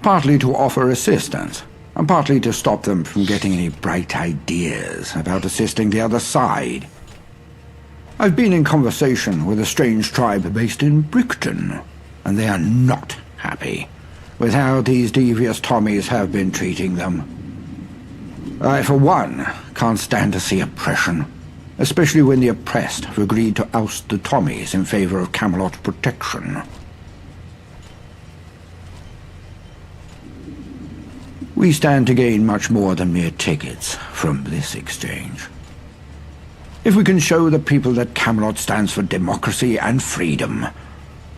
Speaker 15: Partly to offer assistance, and partly to stop them from getting any bright ideas about assisting the other side. I've been in conversation with a strange tribe based in Brickton, and they are not happy with how these devious Tommies have been treating them. I, for one, can't stand to see oppression, especially when the oppressed have agreed to oust the Tommies in favor of Camelot protection. We stand to gain much more than mere tickets from this exchange. If we can show the people that Camelot stands for democracy and freedom,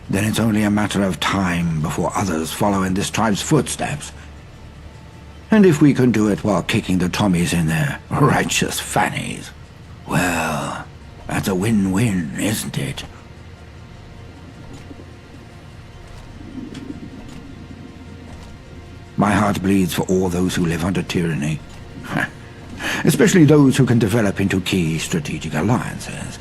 Speaker 15: then it's only a matter of time before others follow in this tribe's footsteps. And if we can do it while kicking the Tommies in their righteous fannies, well, that's a win-win, isn't it? My heart bleeds for all those who live under tyranny, especially those who can develop into key strategic alliances.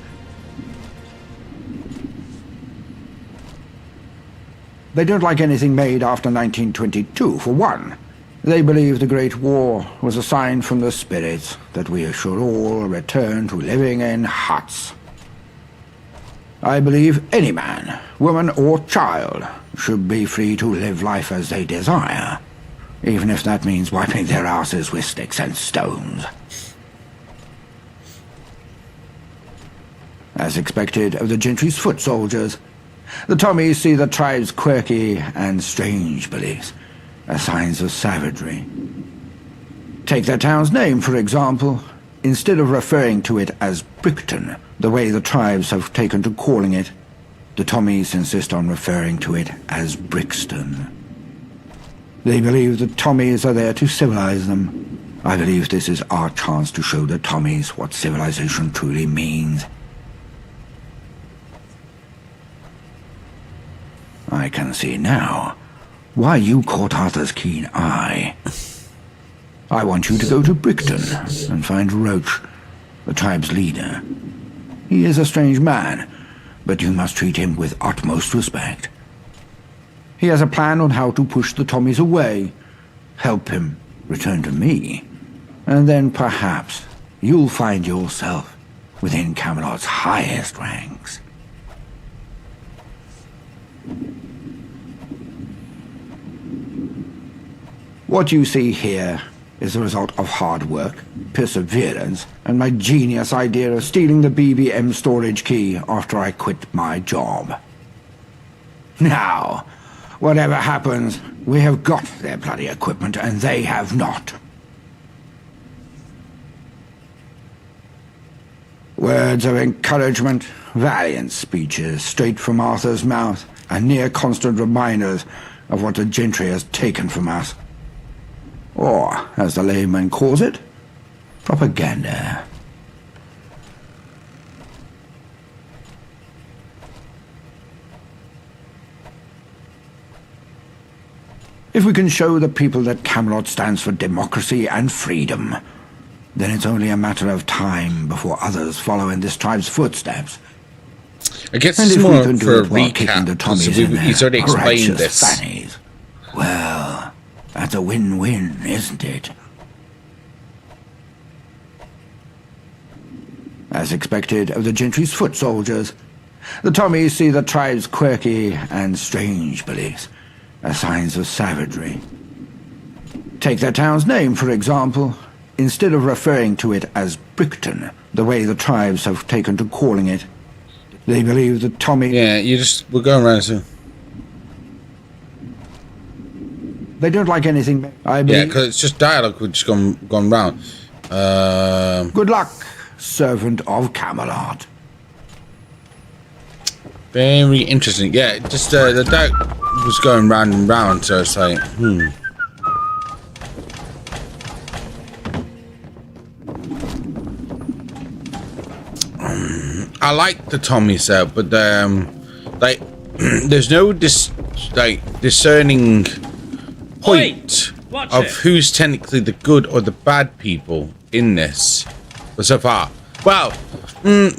Speaker 15: They don't like anything made after 1922, for one. They believe the Great War was a sign from the spirits that we should all return to living in huts. I believe any man, woman or child should be free to live life as they desire, even if that means wiping their asses with sticks and stones. As expected of the gentry's foot soldiers, the Tommies see the tribe's quirky and strange beliefs as signs of savagery. Take their town's name, for example. Instead of referring to it as Brickton, the way the tribes have taken to calling it, the Tommies insist on referring to it as Brixton. They believe the Tommies are there to civilize them. I believe this is our chance to show the Tommies what civilization truly means. I can see now why you caught Arthur's keen eye. I want you to go to Brickton and find Roach, the tribe's leader. He is a strange man, but you must treat him with utmost respect. He has a plan on how to push the Tommies away, help him return to me, and then perhaps you'll find yourself within Camelot's highest ranks. What you see here is the result of hard work, perseverance, and my genius idea of stealing the BBM storage key after I quit my job. Now, whatever happens, we have got their bloody equipment and they have not. Words of encouragement, valiant speeches straight from Arthur's mouth, and near constant reminders of what the gentry has taken from us. Or, as the layman calls it, propaganda. If we can show the people that Camelot stands for democracy and freedom, then it's only a matter of time before others follow in this tribe's footsteps.
Speaker 1: I guess it's more for a recap, because he's already explained this.
Speaker 15: Fannies. Well, that's a win-win, isn't it? As expected of the gentry's foot soldiers, the Tommies see the tribe's quirky and strange beliefs as signs of savagery. Take their town's name, for example. Instead of referring to it as Brickton, the way the tribes have taken to calling it, they believe that Tommy...
Speaker 1: Yeah, we're going around soon.
Speaker 15: They don't like anything.
Speaker 1: Yeah, because it's just dialogue which has gone round.
Speaker 15: Good luck, servant of Camelot.
Speaker 1: Very interesting. Yeah, just the dialogue was going round and round, so it's like, I like the Tommy set, but like there's no discerning point of who's technically the good or the bad people in this so far. Well,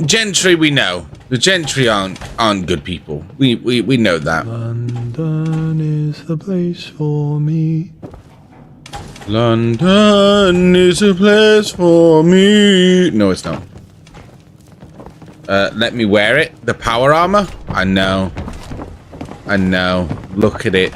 Speaker 1: gentry we know. The gentry aren't good people. We know that.
Speaker 16: London is the place for me.
Speaker 1: London is a place for me. No, it's not. Let me wear it. The power armor? I know. Look at it.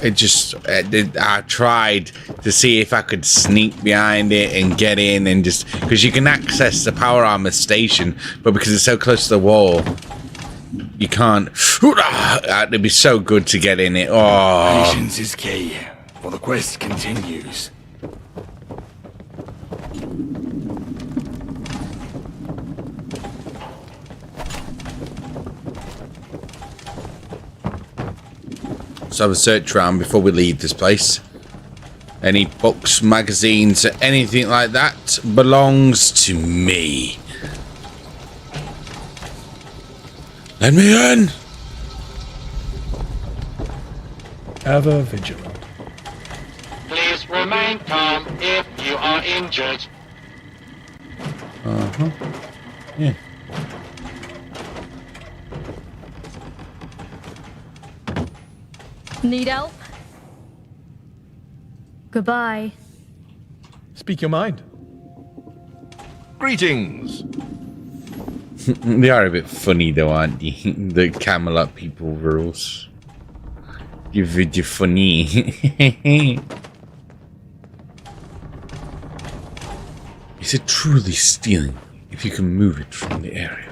Speaker 1: It just... I tried to see if I could sneak behind it and get in and just... Because you can access the power armor station, but because it's so close to the wall, you can't... It'd be so good to get in it. Oh.
Speaker 14: Patience is key, for the quest continues.
Speaker 1: Let's have a search around before we leave this place. Any books, magazines, anything like that belongs to me. Let me in!
Speaker 16: Ever vigilant.
Speaker 17: Please remain calm if you are injured.
Speaker 1: Yeah.
Speaker 4: Need help?
Speaker 18: Goodbye.
Speaker 16: Speak your mind.
Speaker 17: Greetings.
Speaker 1: They are a bit funny though, aren't they? The Camelot people rules. You're very funny. Is it truly stealing if you can move it from the area?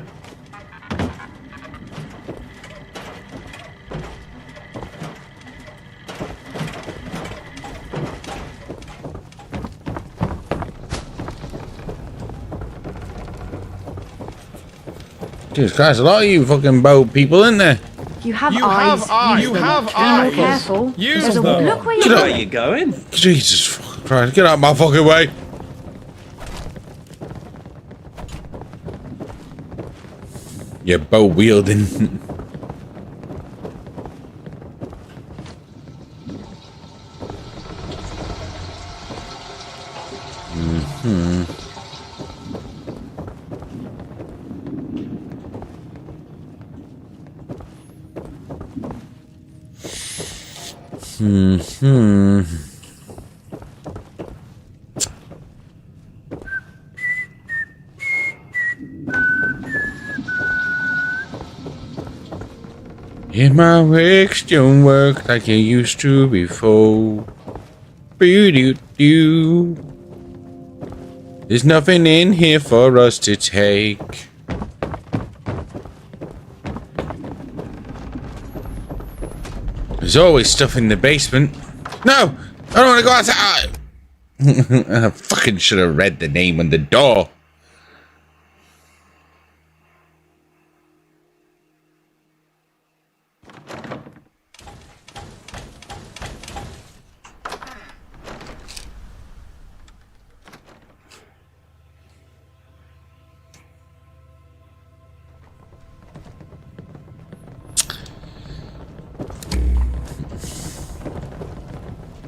Speaker 1: Jesus Christ, a lot of you fucking boat people in there.
Speaker 18: You have eyes.
Speaker 16: You have
Speaker 18: Be
Speaker 16: eyes.
Speaker 18: more careful.
Speaker 16: Use
Speaker 18: There's a
Speaker 16: them.
Speaker 18: look where
Speaker 1: Get
Speaker 18: you're
Speaker 1: up.
Speaker 18: going.
Speaker 19: you going?
Speaker 1: Jesus fucking Christ, get out my fucking way. You're bow wielding. In my works don't work like it used to before. Boo-doo-doo. There's nothing in here for us to take. There's always stuff in the basement. No! I don't want to go outside! I fucking should have read the name on the door.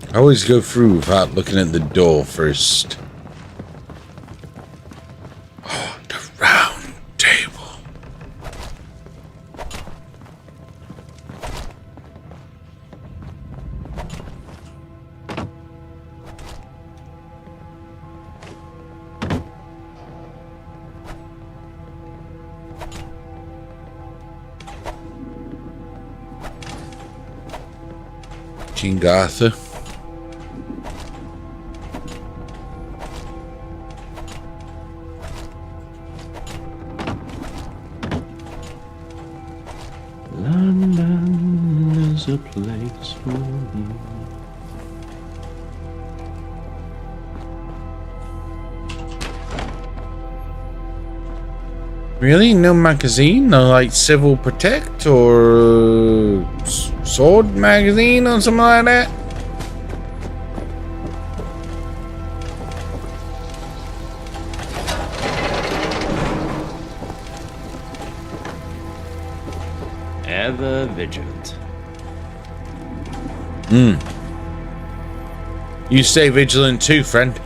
Speaker 1: I always go through without looking at the door first. Oh, the round table. King Arthur. London is a place for me. Really? No magazine? No, like Civil Protect or Sword magazine or something like that?
Speaker 19: Ever vigilant.
Speaker 1: You stay vigilant too, friend.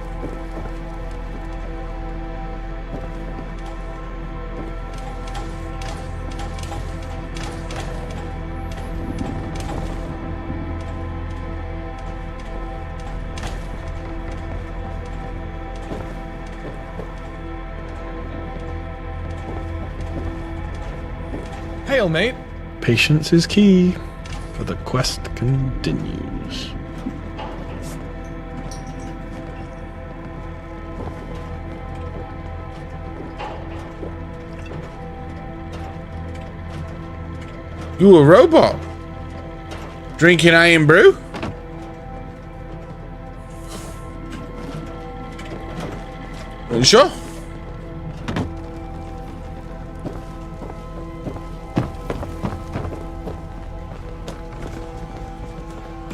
Speaker 16: Hail, mate. Patience is key, for the quest continues.
Speaker 1: You a robot? Drinking iron brew? Are you sure?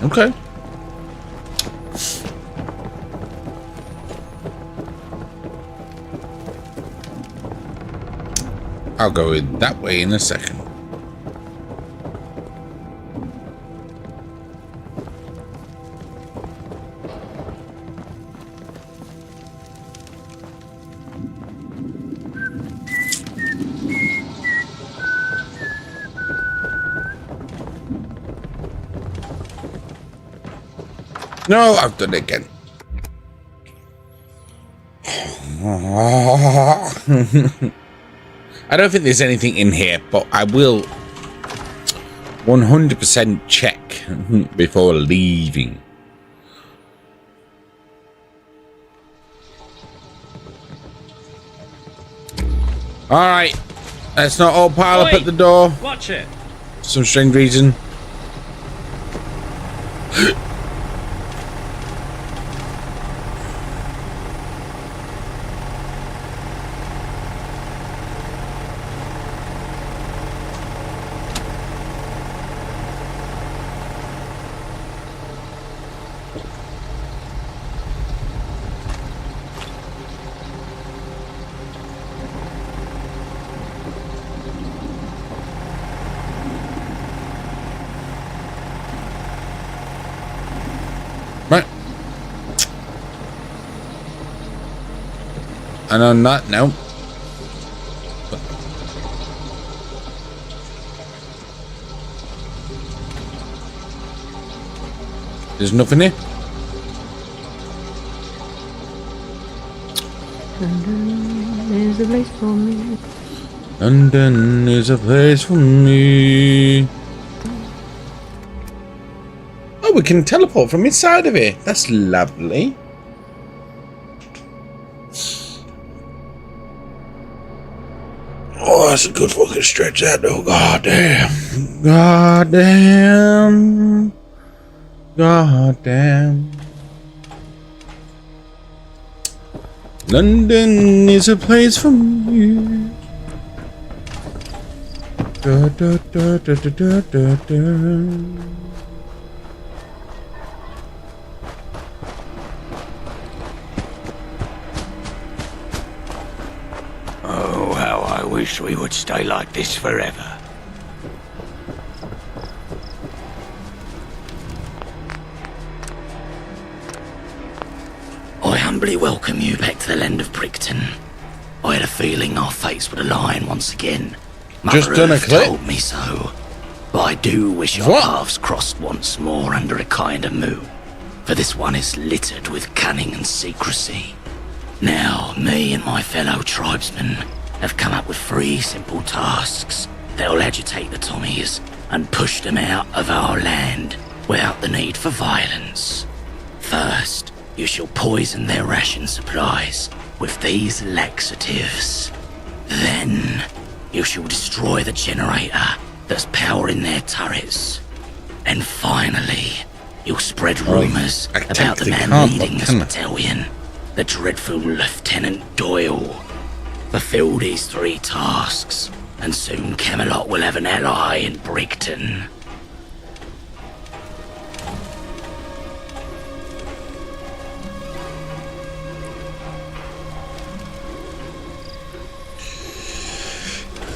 Speaker 1: Okay. I'll go in that way in a second. No, I've done it again. I don't think there's anything in here, but I will 100% check before leaving. Alright, let's not all pile up at the door.
Speaker 19: Watch it.
Speaker 1: Some strange reason. And on that note, there's nothing here.
Speaker 12: London is a place for me.
Speaker 1: London is a place for me. Oh, we can teleport from inside of it. That's lovely. Oh, that's a good fucking stretch that though. God damn. God damn. God damn. London is a place for me. Da, da, da, da, da, da, da.
Speaker 20: Oh, how I wish we would stay like this forever.
Speaker 21: I humbly welcome you back to the land of Brickton. I had a feeling our fates would align once again.
Speaker 1: Just
Speaker 21: Mother
Speaker 1: done a
Speaker 21: Earth
Speaker 1: clip.
Speaker 21: told me so. But I do wish our paths crossed once more under a kinder moon. For this one is littered with cunning and secrecy. Now, me and my fellow tribesmen have come up with 3 simple tasks that will agitate the Tommies and push them out of our land without the need for violence. First, you shall poison their ration supplies with these laxatives. Then, you shall destroy the generator that's powering their turrets. And finally, you'll spread rumours about the man leading this battalion, the dreadful Lieutenant Doyle. Fulfill these 3 tasks, and soon Camelot will have an ally in Brickton.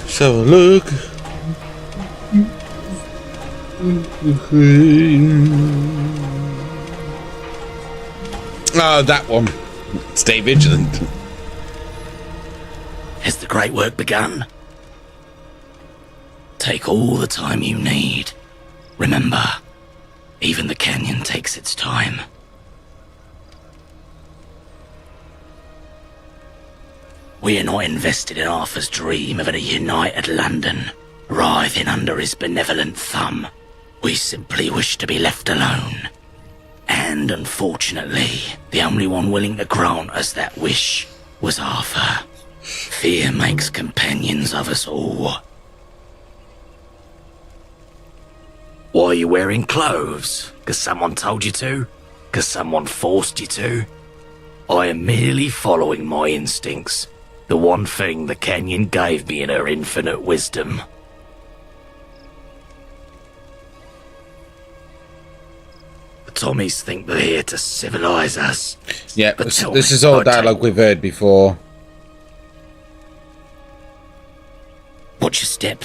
Speaker 1: Let's have a look. Oh, that one. Stay vigilant.
Speaker 21: Has the great work begun? Take all the time you need. Remember, even the canyon takes its time. We are not invested in Arthur's dream of a united London, writhing under his benevolent thumb. We simply wish to be left alone. And unfortunately, the only one willing to grant us that wish was Arthur. Fear makes companions of us all. Why are you wearing clothes? 'Cause someone told you to? 'Cause someone forced you to? I am merely following my instincts. The one thing the canyon gave me in her infinite wisdom. The Tommies think they're here to civilize us.
Speaker 1: Yeah,
Speaker 21: But tell
Speaker 1: this
Speaker 21: me,
Speaker 1: is all
Speaker 21: I take-
Speaker 1: dialogue we've heard before.
Speaker 21: Watch your step.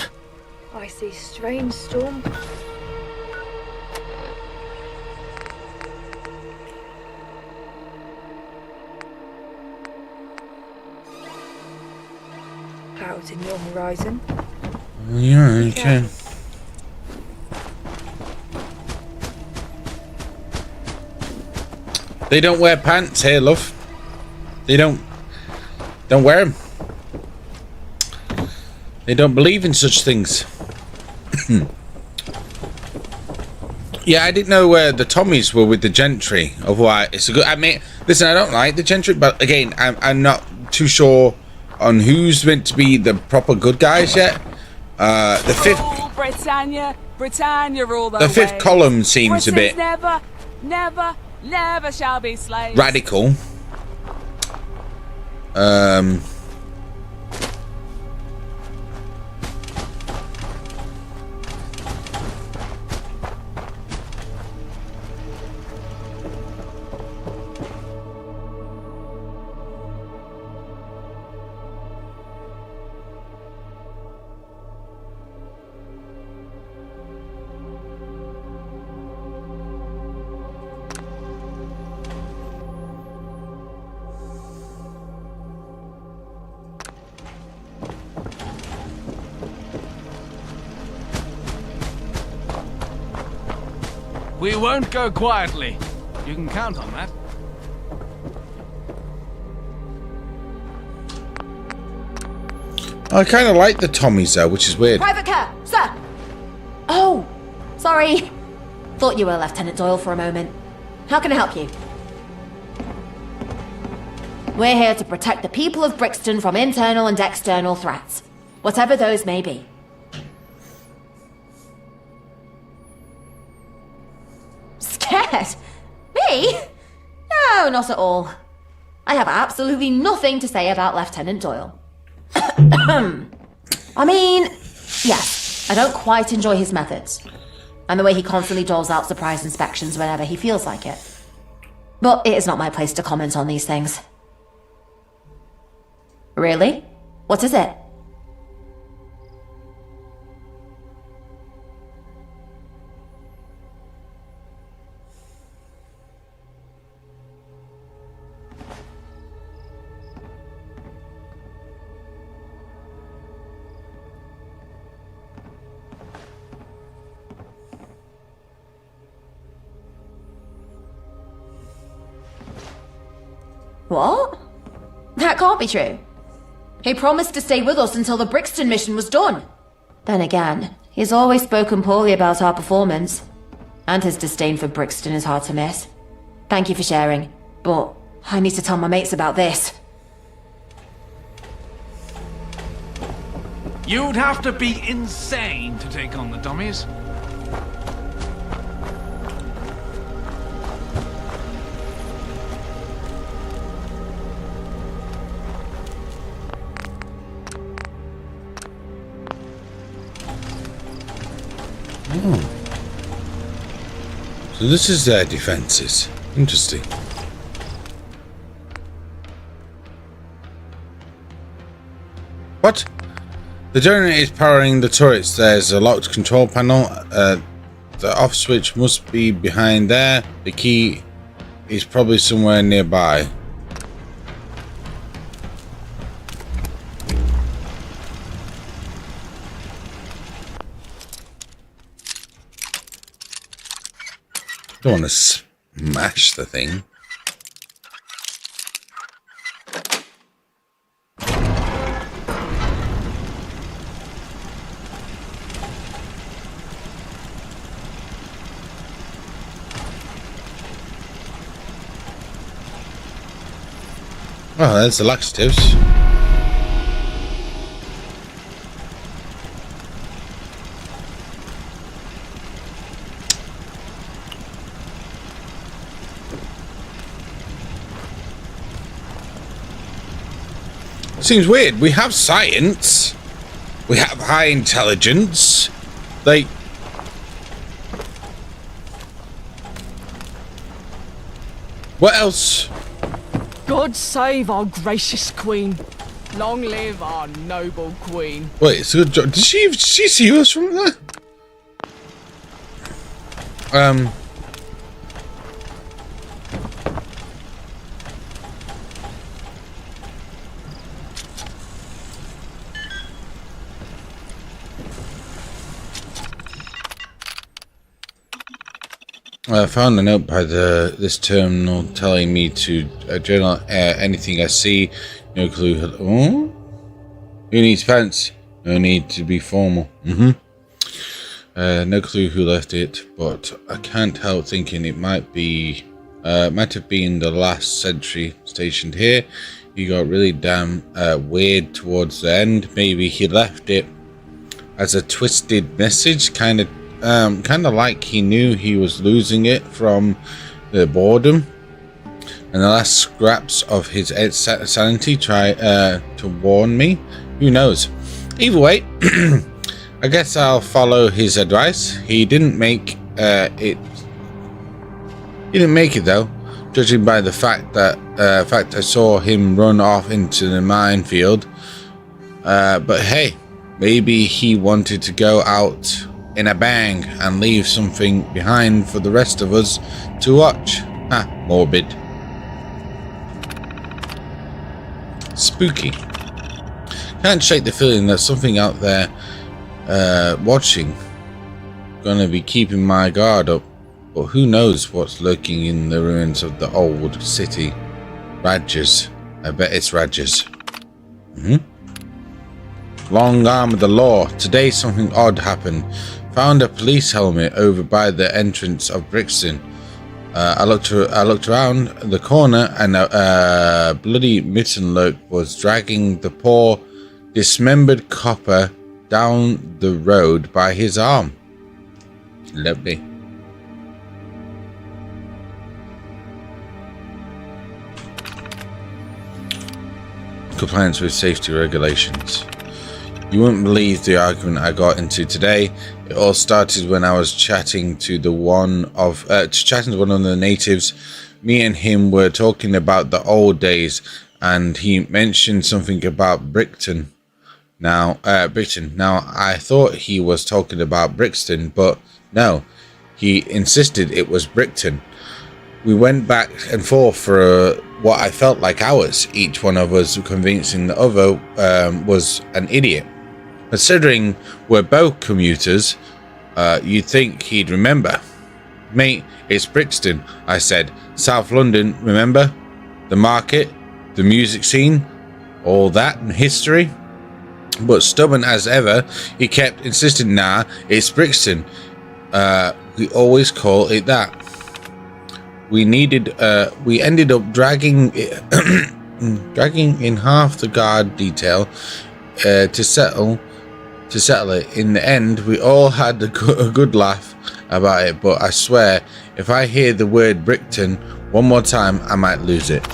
Speaker 6: I see strange storm. Clouds in your horizon.
Speaker 1: Yeah, you can. They don't wear pants here, love. They don't wear them. They don't believe in such things. Yeah, I didn't know where the Tommies were with the gentry. Otherwise, it's a good. I mean, listen, I don't like the gentry, but again, I'm not too sure on who's meant to be the proper good guys yet. The fifth,
Speaker 22: Britannia rule
Speaker 1: the fifth column seems a bit
Speaker 22: never shall be slaves.
Speaker 1: radical.
Speaker 2: We won't go quietly. You can count on that.
Speaker 1: I kind of like the Tommies though, which is weird.
Speaker 8: Private car, sir. Oh, sorry.
Speaker 9: Thought you were Lieutenant Doyle for a moment. How can I help you? We're here to protect the people of Brixton from internal and external threats, whatever those may be. Scared? Me? No, not at all. I have absolutely nothing to say about Lieutenant Doyle. I mean, yes, I don't quite enjoy his methods, and the way he constantly doles out surprise inspections whenever he feels like it. But it is not my place to comment on these things. Really? What is it? What? That can't be true. He promised to stay with us until the Brixton mission was done. Then again, he's always spoken poorly about our performance. And his disdain for Brixton is hard to miss. Thank you for sharing, but I need to tell my mates about this.
Speaker 2: You'd have to be insane to take on the dummies.
Speaker 1: Oh. So this is their defenses. Interesting. What? The generator is powering the turrets. There's a locked control panel. The off switch must be behind there. The key is probably somewhere nearby. Don't want to smash the thing. Oh, there's the laxatives. Seems weird. We have science. We have high intelligence. Like, what else?
Speaker 4: God save our gracious queen. Long live our noble queen.
Speaker 1: Wait, so did she see us from there? I found a note by this terminal telling me to journal anything I see. No clue. Oh? Who needs pants? No need to be formal. No clue who left it, but I can't help thinking it might have been the last sentry stationed here. He got really damn weird towards the end. Maybe he left it as a twisted message, kind of like he knew he was losing it from the boredom and the last scraps of his sanity try to warn me. Who knows? Either way, I guess I'll follow his advice. He didn't make it. He didn't make it though, judging by the fact that I saw him run off into the minefield. But hey, maybe he wanted to go out in a bang and leave something behind for the rest of us to watch. Morbid. Spooky. Can't shake the feeling that something out there watching. Gonna be keeping my guard up, but who knows what's lurking in the ruins of the old city. Radgers. I bet it's Radgers. Long arm of the law. Today something odd happened. Found a police helmet over by the entrance of Brixton. I looked around the corner, and a bloody Mittenlook was dragging the poor, dismembered copper down the road by his arm. Lovely. Compliance with safety regulations. You wouldn't believe the argument I got into today. It all started when I was chatting to one of the natives. Me and him were talking about the old days, and he mentioned something about Brixton. Now, I thought he was talking about Brixton, but no, he insisted it was Brixton. We went back and forth for what I felt like hours, each one of us convincing the other was an idiot. Considering we're both commuters, you'd think he'd remember. Mate, it's Brixton, I said. South London, remember? The market, the music scene, all that in history. But stubborn as ever, he kept insisting, nah, it's Brixton. We always call it that. We ended up dragging in half the guard detail to settle it. In the end, we all had a good laugh about it, but I swear, if I hear the word Brixton one more time, I might lose it.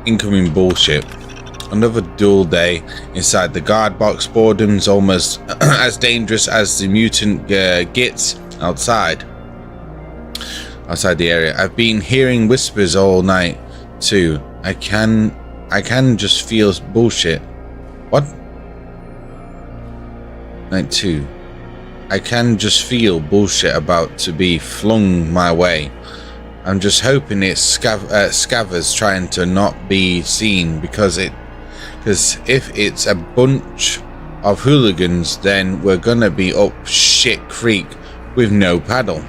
Speaker 1: Incoming bullshit. Another dull day inside the guard box. Boredom's almost as dangerous as the mutant gets outside the area. I've been hearing whispers all night too. I can just feel bullshit. What? Night 2. I can just feel bullshit about to be flung my way. I'm just hoping it's scavers trying to not be seen, because if it's a bunch of hooligans, then we're gonna be up shit creek with no paddle.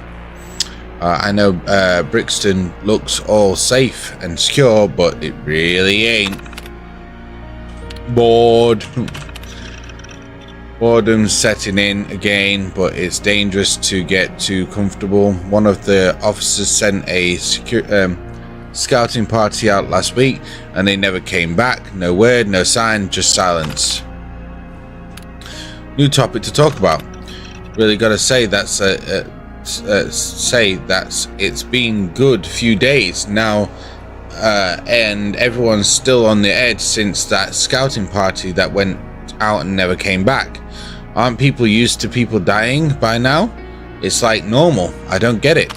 Speaker 1: I know Brixton looks all safe and secure, but it really ain't. Boredom's setting in again, but it's dangerous to get too comfortable. One of the officers sent a scouting party out last week, and they never came back. No word, no sign, just silence. New topic to talk about. Really gotta say that's it's been good few days now, and everyone's still on the edge since that scouting party that went out and never came back. Aren't people used to people dying by now? It's like normal. I don't get it.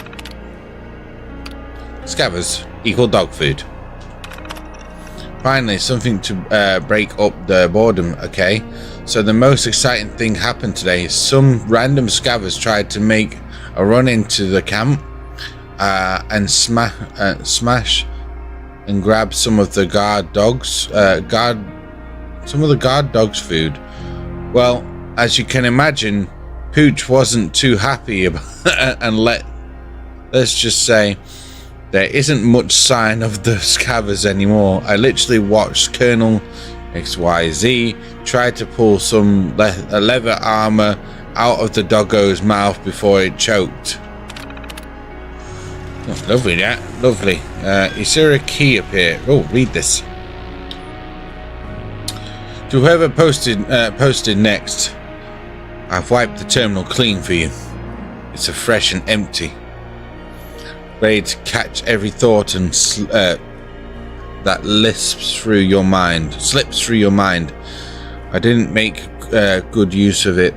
Speaker 1: Scavers equal dog food. Finally, something to break up the boredom, okay? So the most exciting thing happened today. Some random scavers tried to make a run into the camp and smash and grab some of the guard dogs' food. Well, as you can imagine, Pooch wasn't too happy about and let's just say there isn't much sign of the scavers anymore. I literally watched Colonel XYZ try to pull some leather armor out of the doggo's mouth before it choked. Oh, lovely, that. Lovely. Is there a key up here? Oh, read this. To whoever posted next, I've wiped the terminal clean for you. It's a fresh and empty. Ready to catch every thought and that slips through your mind. I didn't make good use of it.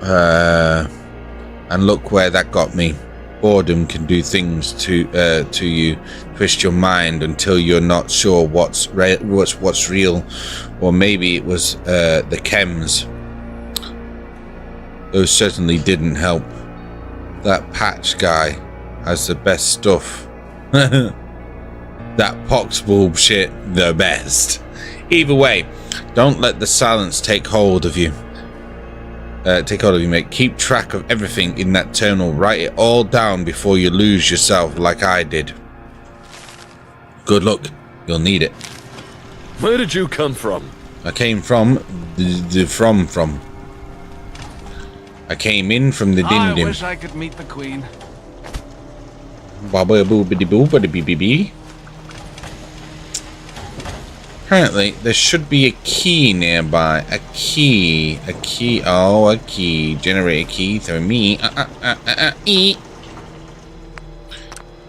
Speaker 1: And look where that got me. Boredom can do things to you, twist your mind until you're not sure what's real, or maybe it was the chems. Those certainly didn't help. That patch guy has the best stuff. That pox bullshit, the best. Either way, don't let the silence take hold of you. Mate. Keep track of everything in that terminal. Write it all down before you lose yourself like I did. Good luck. You'll need it.
Speaker 5: Where did you come from?
Speaker 1: I came from from. I came in from the dim dim.
Speaker 2: I wish I could meet the Queen.
Speaker 1: Baba boobity boobity bee bee bee. Apparently, there should be a key nearby. A key. A key. Oh, a key. Generate a key through me.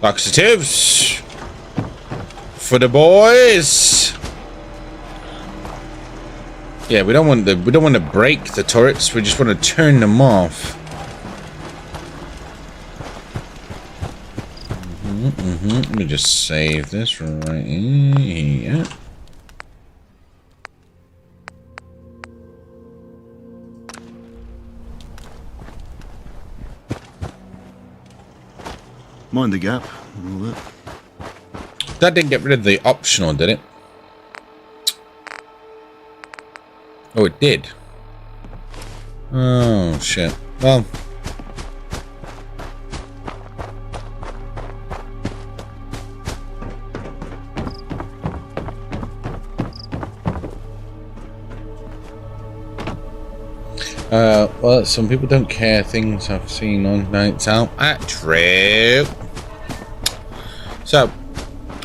Speaker 1: Laxatives. For the boys. Yeah, we don't want to break the turrets. We just want to turn them off. Let me just save this right here.
Speaker 5: Mind the gap.
Speaker 1: That didn't get rid of the optional, did it? Oh, it did. Oh, shit. Well. Well, some people don't care. Things I've seen on Nights Out. True. So,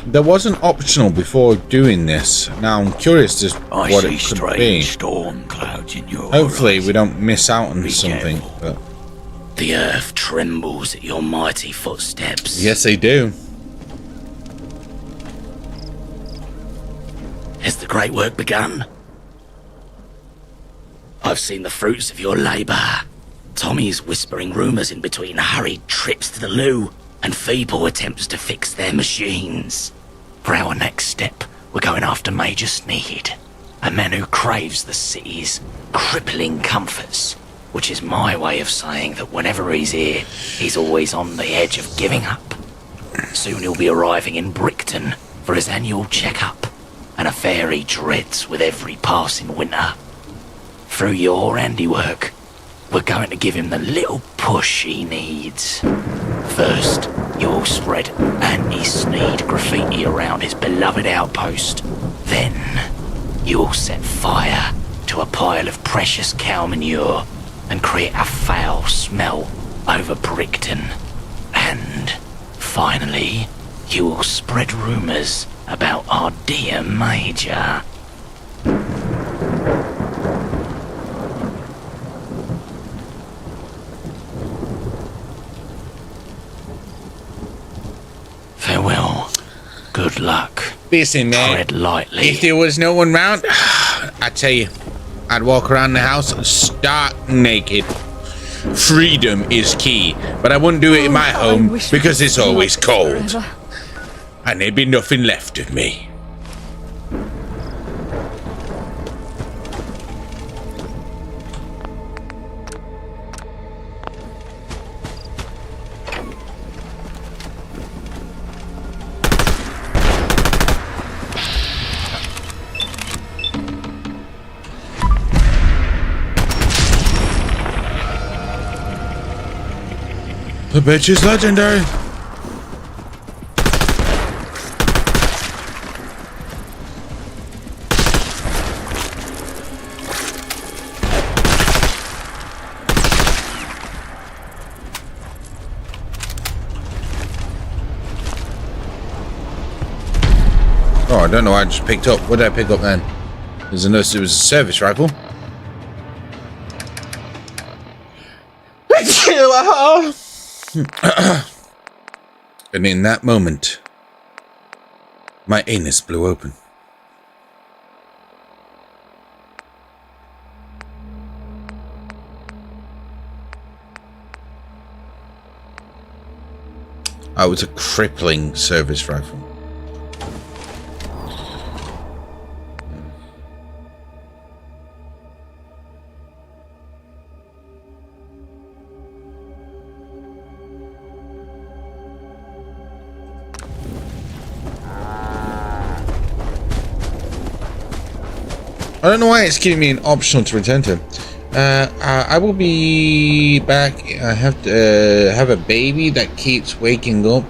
Speaker 1: there was an optional before doing this. Now, I'm curious as to what it could be.
Speaker 21: Storm clouds in your
Speaker 1: Hopefully, we don't miss out on something. But
Speaker 21: the earth trembles at your mighty footsteps.
Speaker 1: Yes, they do.
Speaker 21: Has the great work begun? I've seen the fruits of your labour. Tommy's whispering rumours in between hurried trips to the loo and feeble attempts to fix their machines. For our next step, we're going after Major Sneed, a man who craves the city's crippling comforts, which is my way of saying that whenever he's here, he's always on the edge of giving up. Soon he'll be arriving in Brickton for his annual checkup, an affair he dreads with every passing winter. Through your handiwork, we're going to give him the little push he needs. First, you'll spread anti-Sneed graffiti around his beloved outpost. Then, you'll set fire to a pile of precious cow manure and create a foul smell over Brickton. And, finally, you will spread rumours about our dear Major. Farewell. Good luck.
Speaker 1: Listen, man.
Speaker 21: Tread lightly.
Speaker 1: If there was no one round, I tell you, I'd walk around the house stark naked. Freedom is key, but I wouldn't do it in my home because it's always cold. Forever. And there'd be nothing left of me. The bitch is legendary. Oh, I don't know. I just picked up. What did I pick up then? It was a service rifle. And in that moment, my anus blew open. Oh, it was a crippling service rifle. I don't know why it's giving me an optional to return to. I will be back. I have to have a baby that keeps waking up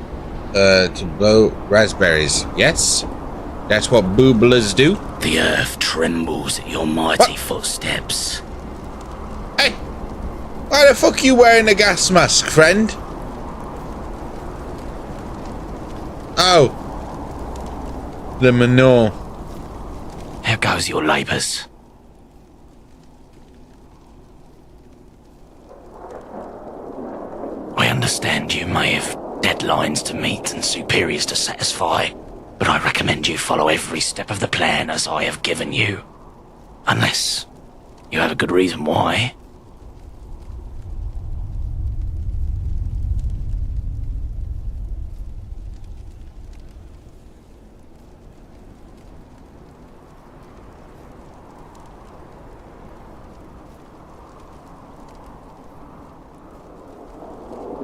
Speaker 1: to blow raspberries. Yes? That's what booblers do.
Speaker 21: The earth trembles at your mighty footsteps.
Speaker 1: Hey, why the fuck are you wearing a gas mask, friend? Oh, the manure.
Speaker 21: How goes your labours? I understand you may have deadlines to meet and superiors to satisfy, but I recommend you follow every step of the plan as I have given you. Unless you have a good reason why.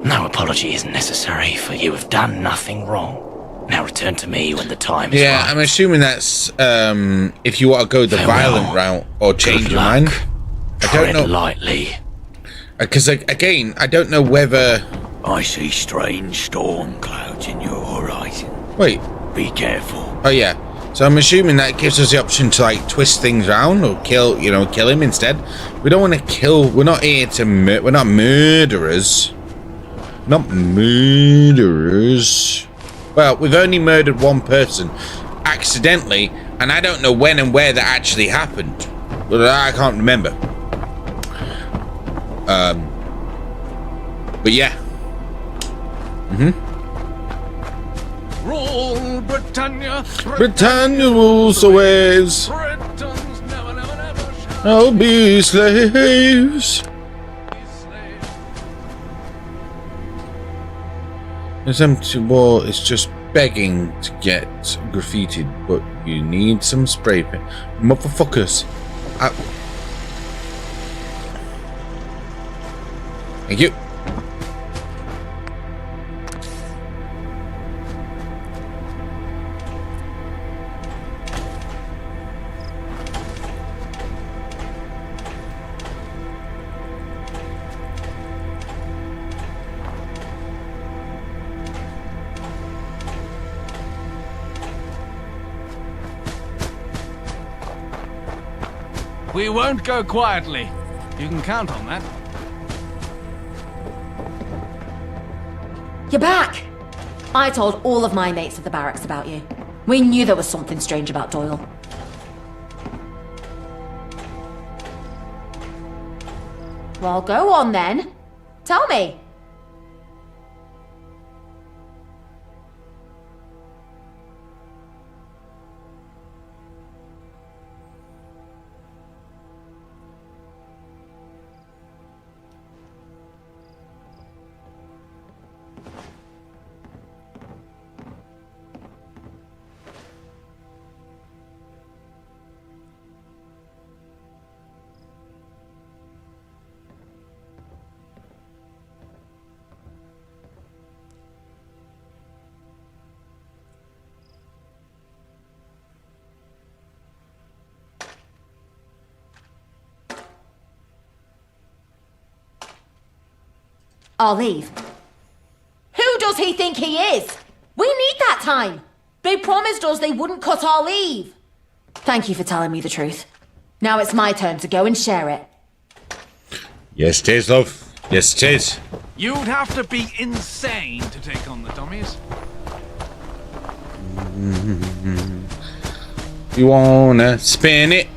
Speaker 21: No apology is necessary, for you have done nothing wrong. Now return to me when the time is right.
Speaker 1: Yeah, I'm assuming that's if you want to go the violent route or change your mind. I don't know.
Speaker 21: Lightly.
Speaker 1: Because again, I don't know whether.
Speaker 20: I see strange storm clouds in your horizon.
Speaker 1: Wait.
Speaker 20: Be careful.
Speaker 1: Oh yeah. So I'm assuming that gives us the option to like twist things around or kill him instead. We don't want to kill. We're not here to. We're not murderers. Not murderers. Well, we've only murdered one person accidentally, and I don't know when and where that actually happened. But I can't remember. But yeah.
Speaker 2: Rule Britannia.
Speaker 1: Britannia rules always. I'll be slaves. This empty wall is just begging to get graffitied, but you need some spray paint. Motherfuckers. Thank you.
Speaker 2: We won't go quietly. You can count on that.
Speaker 9: You're back! I told all of my mates at the barracks about you. We knew there was something strange about Doyle. Well, go on then. Tell me. I'll leave. Who does he think he is? We need that time. They promised us they wouldn't cut our leave. Thank you for telling me the truth. Now it's my turn to go and share it.
Speaker 1: Yes, it is, love. Yes, it is.
Speaker 2: You'd have to be insane to take on the dummies.
Speaker 1: You wanna spin it,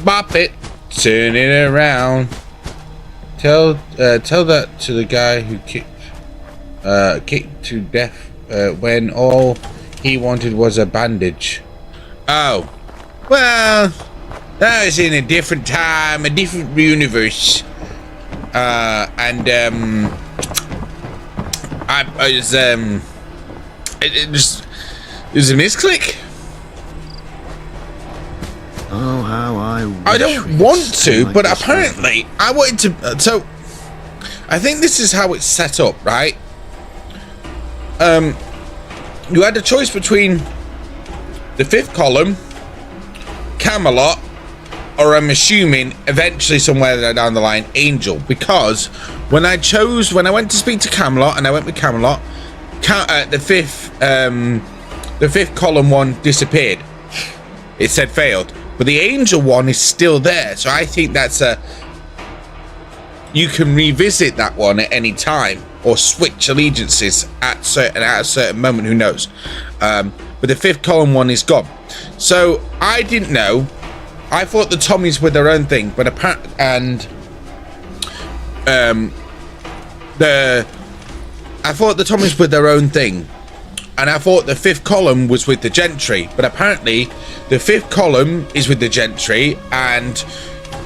Speaker 1: bop it, turn it around. Tell that to the guy who kicked to death when all he wanted was a bandage. Oh, well, that was in a different time, a different universe, and I was it was a misclick.
Speaker 15: Oh, how
Speaker 1: I don't want to, but apparently I wanted to. So I think this is how it's set up, right? You had a choice between the fifth column, Camelot, or I'm assuming eventually somewhere down the line, Angel, because when I went to speak to Camelot and I went with Camelot, the fifth column one disappeared. it said failed. But the angel one is still there, so I think that's you can revisit that one at any time, or switch allegiances at a certain moment. Who knows? But the fifth column one is gone. So I didn't know. I thought the Tommies were their own thing, but apparently, I thought the Tommies were their own thing. And I thought the fifth column was with the gentry, but apparently the fifth column is with the gentry, and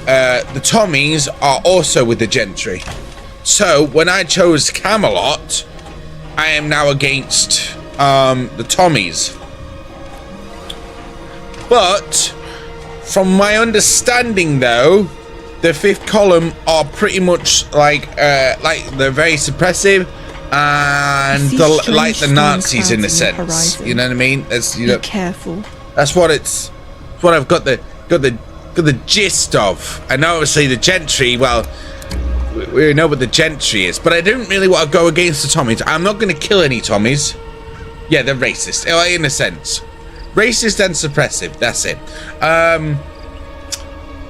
Speaker 1: the Tommies are also with the gentry. So when I chose Camelot, I am now against the Tommies. But from my understanding, though, the fifth column are pretty much like they're very suppressive. And like the Nazis in a sense, you know what I mean? That's, you know,
Speaker 5: be careful.
Speaker 1: That's what it's. What I've got the gist of. And obviously the gentry. Well, we know what the gentry is, but I didn't really want to go against the Tommies. I'm not going to kill any Tommies. Yeah, they're racist in a sense, racist and suppressive. That's it.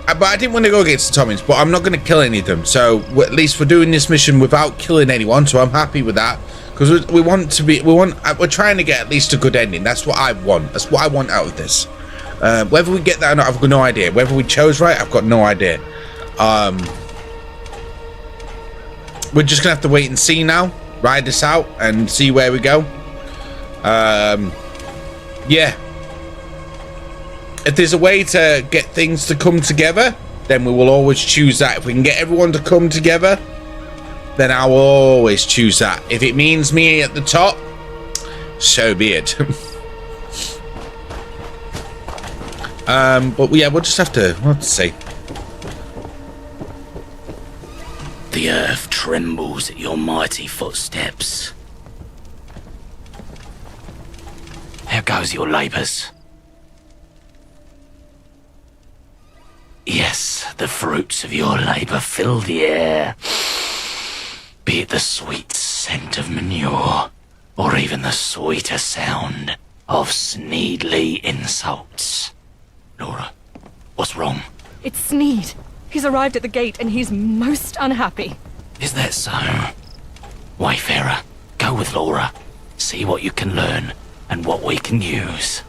Speaker 1: But I didn't want to go against the Tommies, but I'm not going to kill any of them. So at least we're doing this mission without killing anyone. So I'm happy with that, because we're trying to get at least a good ending. That's what I want. That's what I want out of this. Whether we get that or not, I've got no idea. Whether we chose right, I've got no idea. We're just gonna have to wait and see now. Ride this out and see where we go. Yeah. If there's a way to get things to come together, then we will always choose that. If we can get everyone to come together, then I will always choose that. If it means me at the top, so be it. But yeah, we'll just have to see.
Speaker 21: The earth trembles at your mighty footsteps. How goes your labours? Yes, the fruits of your labour fill the air. Be it the sweet scent of manure, or even the sweeter sound of Sneedly insults. Laura, what's wrong?
Speaker 4: It's Sneed. He's arrived at the gate and he's most unhappy.
Speaker 21: Is that so? Wayfarer, go with Laura. See what you can learn and what we can use.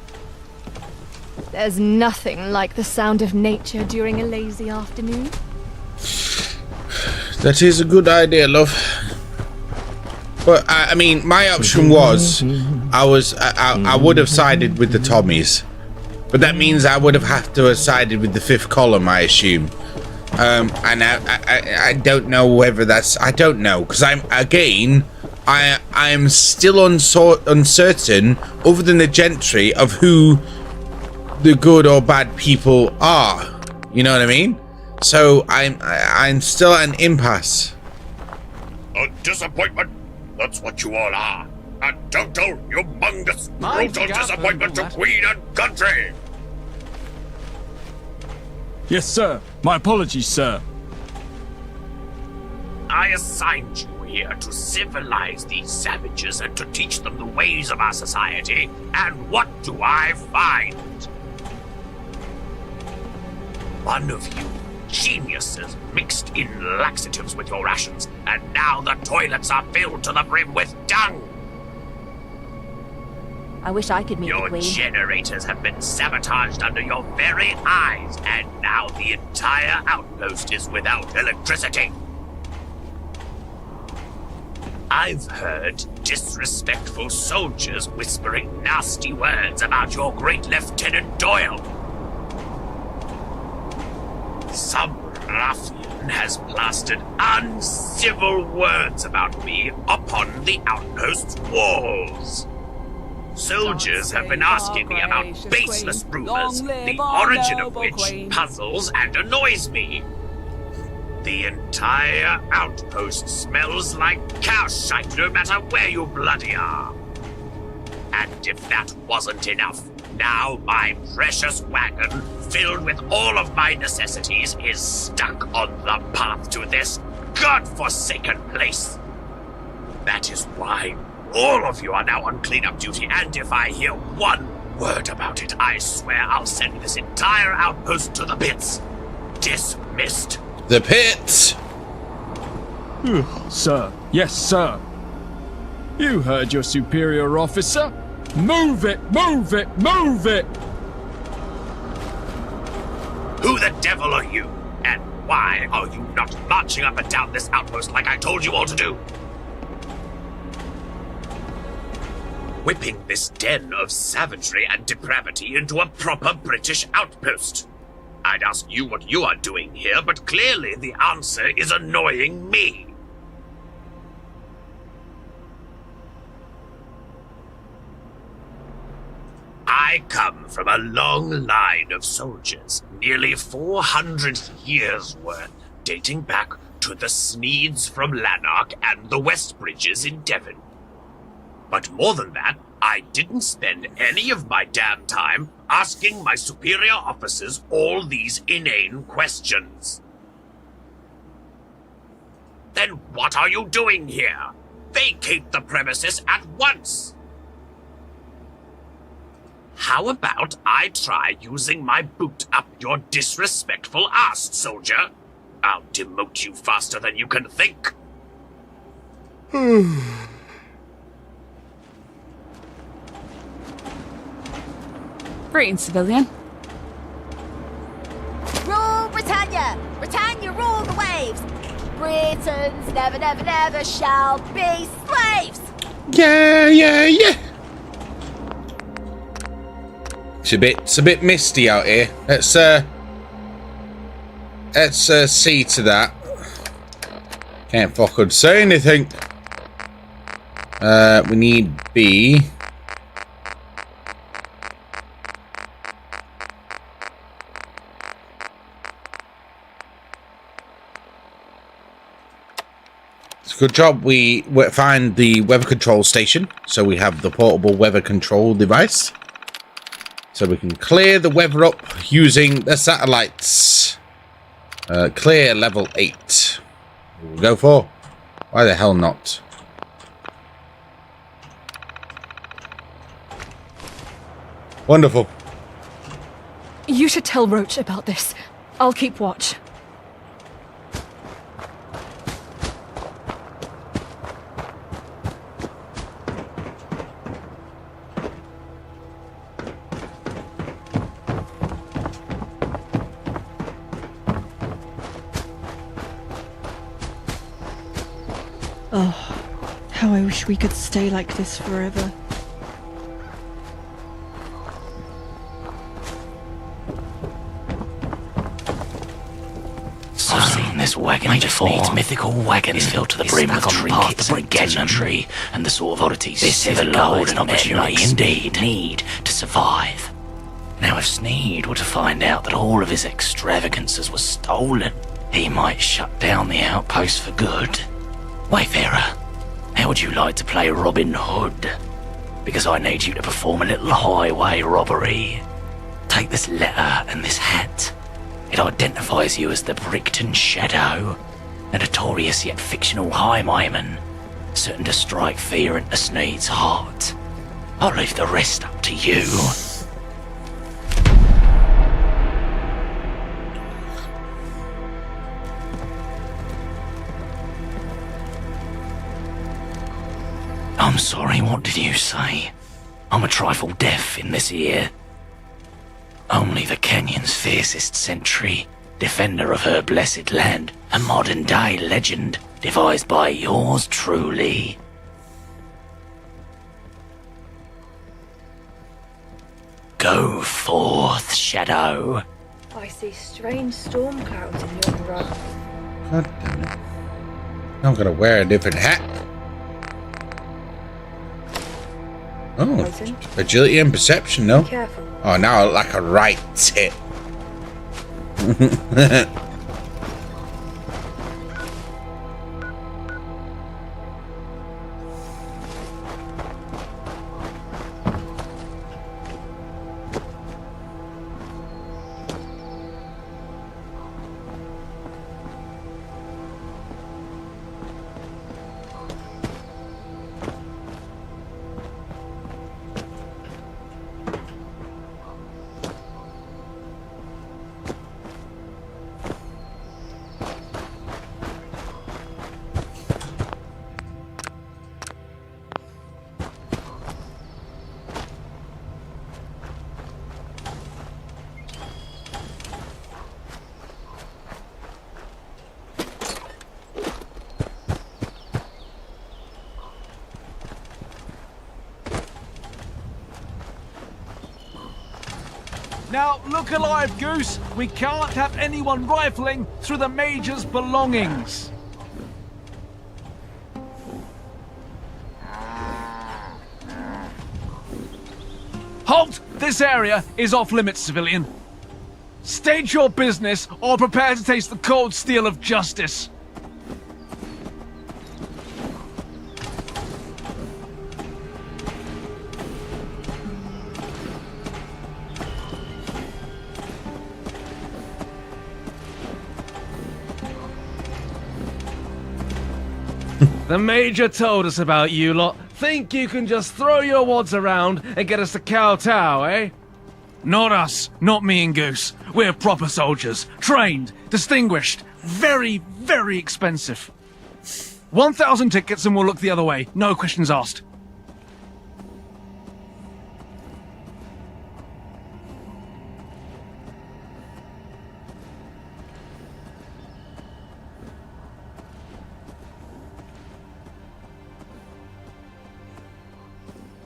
Speaker 4: There's nothing like the sound of nature during a lazy afternoon.
Speaker 1: That is a good idea, love. But I mean, my option was I would have sided with the Tommies, but that means I would have to have sided with the fifth column, I assume. And I don't know whether that's, I don't know, because I'm still uncertain, other than the gentry, of who the good or bad people are. You know what I mean? So I'm still at an impasse.
Speaker 22: A disappointment. That's what you all are. A total, humongous, brutal disappointment to Queen and country.
Speaker 23: Yes, sir. My apologies, sir.
Speaker 22: I assigned you here to civilize these savages and to teach them the ways of our society. And what do I find? One of you geniuses mixed in laxatives with your rations, and now the toilets are filled to the brim with dung.
Speaker 9: I wish I could meet the Queen.
Speaker 22: Your generators have been sabotaged under your very eyes, and now the entire outpost is without electricity. I've heard disrespectful soldiers whispering nasty words about your great Lieutenant Doyle. Some ruffian has plastered uncivil words about me upon the outpost's walls. Soldiers have been asking me about baseless rumors, the origin of which puzzles and annoys me. The entire outpost smells like cow shite no matter where you bloody are. And if that wasn't enough, now my precious wagon, filled with all of my necessities, is stuck on the path to this godforsaken place. That is why all of you are now on cleanup duty, and if I hear one word about it, I swear I'll send this entire outpost to the pits. Dismissed.
Speaker 1: The pits?
Speaker 23: Sir. Yes, sir. You heard your superior officer. Move it, move it, move it!
Speaker 22: Who the devil are you? And why are you not marching up and down this outpost like I told you all to do? Whipping this den of savagery and depravity into a proper British outpost. I'd ask you what you are doing here, but clearly the answer is annoying me. I come from a long line of soldiers, nearly 400 years' worth, dating back to the Sneeds from Lanark and the Westbridges in Devon. But more than that, I didn't spend any of my damn time asking my superior officers all these inane questions. Then what are you doing here? Vacate the premises at once! How about I try using my boot up your disrespectful ass, soldier? I'll demote you faster than you can think.
Speaker 3: Greetings, civilian.
Speaker 8: Rule Britannia! Britannia rule the waves! Britons never, never, never shall be slaves!
Speaker 1: Yeah. It's a bit misty out here. Let's see to that. Can't fucking say anything. We need B. It's a good job we find the weather control station, so we have the portable weather control device. So we can clear the weather up using the satellites. Clear level 8. We'll go for. Why the hell not? Wonderful.
Speaker 4: You should tell Roach about this. I'll keep watch.
Speaker 3: Oh, how I wish we could stay like this forever.
Speaker 21: I've seen this wagon before. Needs mythical wagon is filled to the brim with trinkets and gadgetry and the sort of oddities this is a golden opportunity indeed need to survive. Now if Sneed were to find out that all of his extravagances were stolen, he might shut down the outpost for good. Wayfarer, how would you like to play Robin Hood? Because I need you to perform a little highway robbery. Take this letter and this hat. It identifies you as the Brickton Shadow, a notorious yet fictional highwayman, certain to strike fear into Sneed's heart. I'll leave the rest up to you. I'm sorry, what did you say? I'm a trifle deaf in this ear. Only the canyon's fiercest sentry, defender of her blessed land, a modern-day legend devised by yours truly. Go forth, Shadow.
Speaker 6: I see strange storm clouds in your horizon.
Speaker 1: God damn it. I'm gonna wear a different hat. Oh, agility and perception, no?
Speaker 6: Careful.
Speaker 1: Oh, now I look like a right tit.
Speaker 2: Now, look alive, Goose. We can't have anyone rifling through the Major's belongings. Halt! This area is off limits, civilian. State your business or prepare to taste the cold steel of justice. The Major told us about you lot. Think you can just throw your wads around and get us to kowtow, eh? Not us. Not me and Goose. We're proper soldiers. Trained. Distinguished. Very, very expensive. 1,000 tickets and we'll look the other way. No questions asked.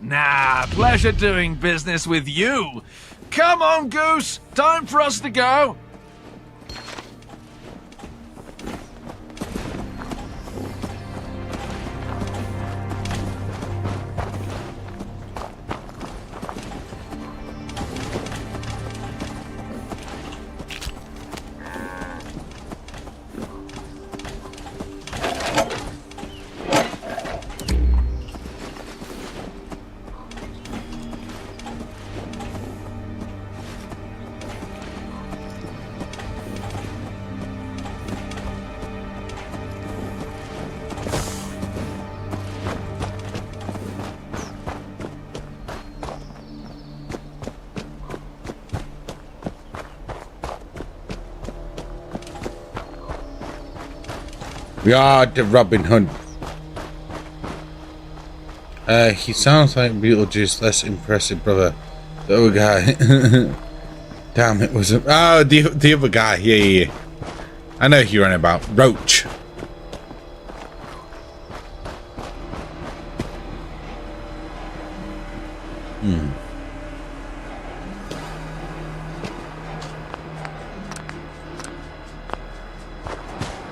Speaker 2: Nah, pleasure doing business with you. Come on, Goose. Time for us to go.
Speaker 1: We are the Robin Hood. He sounds like Beetlejuice, less impressive brother. The other guy. Damn, it was the other guy. Yeah. I know who you're on about. Roach.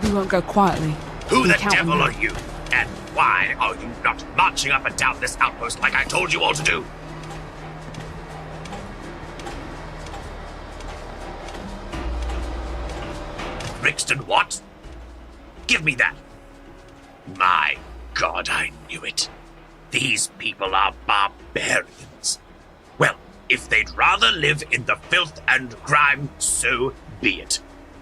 Speaker 5: We won't go quietly.
Speaker 22: Who the devil are you? And why are you not marching up and down this outpost like I told you all to do? Brixton what? Give me that. My God, I knew it. These people are barbarians. Well, if they'd rather live in the filth and grime, so be it.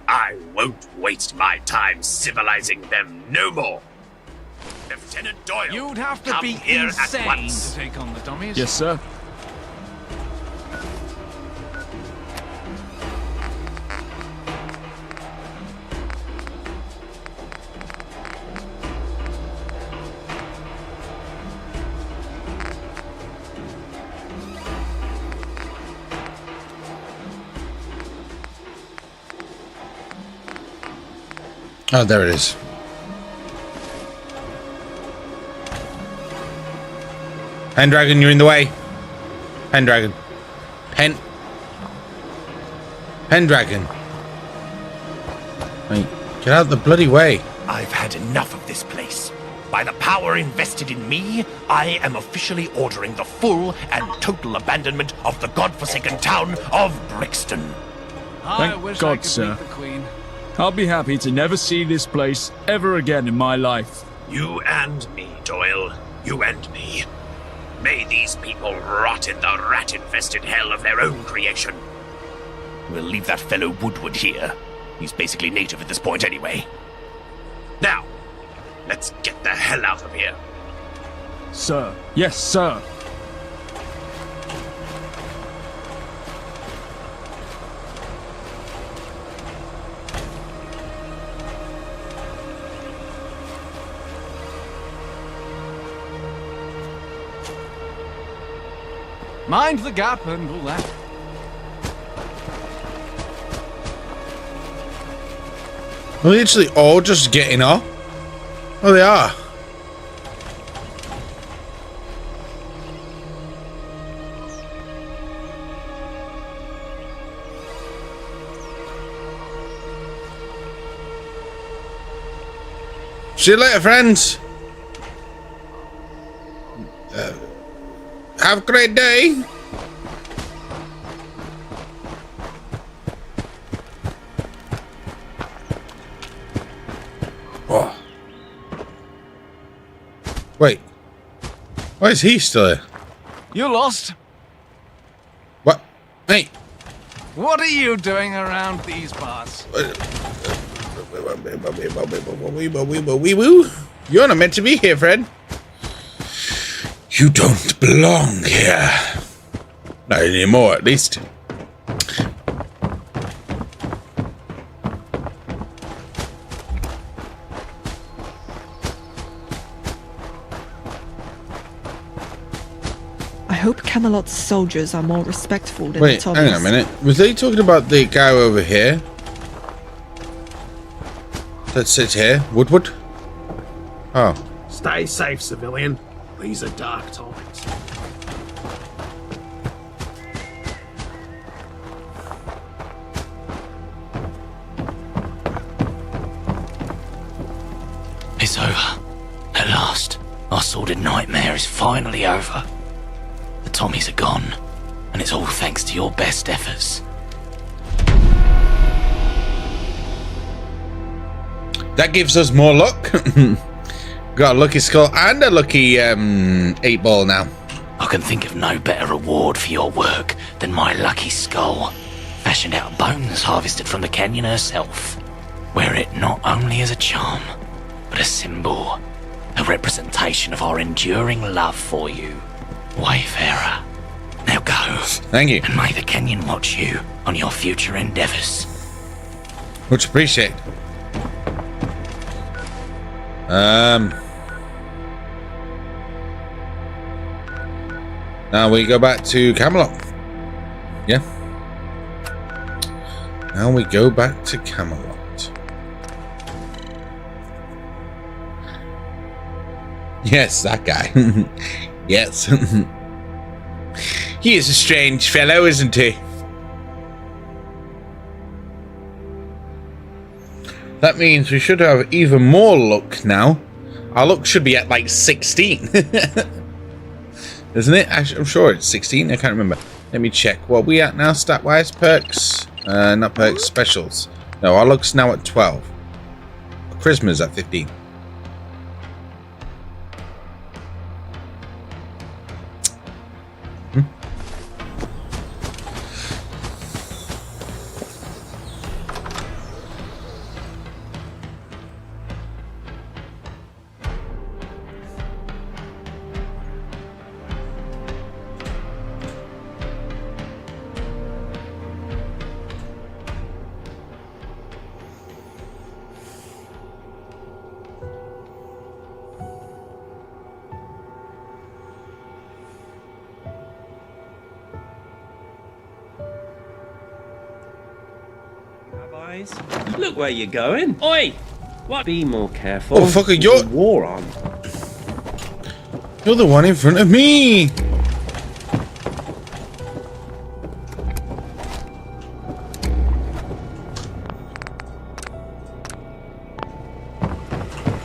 Speaker 22: I won't waste my time civilizing them no more. Lieutenant Doyle,
Speaker 2: you'd have to
Speaker 22: come
Speaker 2: be
Speaker 22: here
Speaker 2: insane
Speaker 22: at once.
Speaker 2: to take on the dummies.
Speaker 23: Yes, sir.
Speaker 1: Oh, there it is. Pendragon, you're in the way. Pendragon. Pendragon. Wait, get out of the bloody way.
Speaker 22: I've had enough of this place. By the power invested in me, I am officially ordering the full and total abandonment of the godforsaken town of Brixton.
Speaker 23: Thank God, sir. I'll be happy to never see this place ever again in my life.
Speaker 22: You and me, Doyle. You and me. May these people rot in the rat-infested hell of their own creation. We'll leave that fellow Woodward here. He's basically native at this point anyway. Now, let's get the hell out of here.
Speaker 23: Sir. Yes, sir.
Speaker 2: Mind the gap and all that.
Speaker 1: We're literally all just getting off. Oh, they are. See you later, friends. Have a great day. Oh. Wait. Why is he still here?
Speaker 2: You lost?
Speaker 1: What? Hey.
Speaker 2: What are you doing around these parts?
Speaker 1: You're not meant to be here, Fred. You don't belong here. Not anymore, at least.
Speaker 3: I hope Camelot's soldiers are more respectful than
Speaker 1: Wait,
Speaker 3: the Tommies.
Speaker 1: hang on a minute. Was they talking about the guy over here? That sits here? Woodward? Oh.
Speaker 7: Stay safe, civilian. These are dark times.
Speaker 21: It's over. At last. Our sordid nightmare is finally over. The Tommies are gone, and it's all thanks to your best efforts.
Speaker 1: That gives us more luck. Got a lucky skull and a lucky 8-ball now.
Speaker 21: I can think of no better reward for your work than my lucky skull, fashioned out of bones harvested from the canyon herself. Wear it not only as a charm, but a symbol, a representation of our enduring love for you, Wayfarer. Now go.
Speaker 1: Thank you.
Speaker 21: And may the canyon watch you on your future endeavors.
Speaker 1: Much appreciated. Now we go back to Camelot. Yeah. Now we go back to Camelot. Yes, that guy. Yes. He is a strange fellow, isn't he? That means we should have even more luck now. Our luck should be at like 16. Isn't it? Actually, I'm sure it's 16. I can't remember. Let me check. What are we at now, stat-wise? Perks? Not perks, specials. No, our luck's now at 12. Charisma's at 15.
Speaker 19: Look where you're going. Oi! What? Be more careful.
Speaker 1: Oh, fucker, you're...
Speaker 19: war on.
Speaker 1: You're the one in front of me!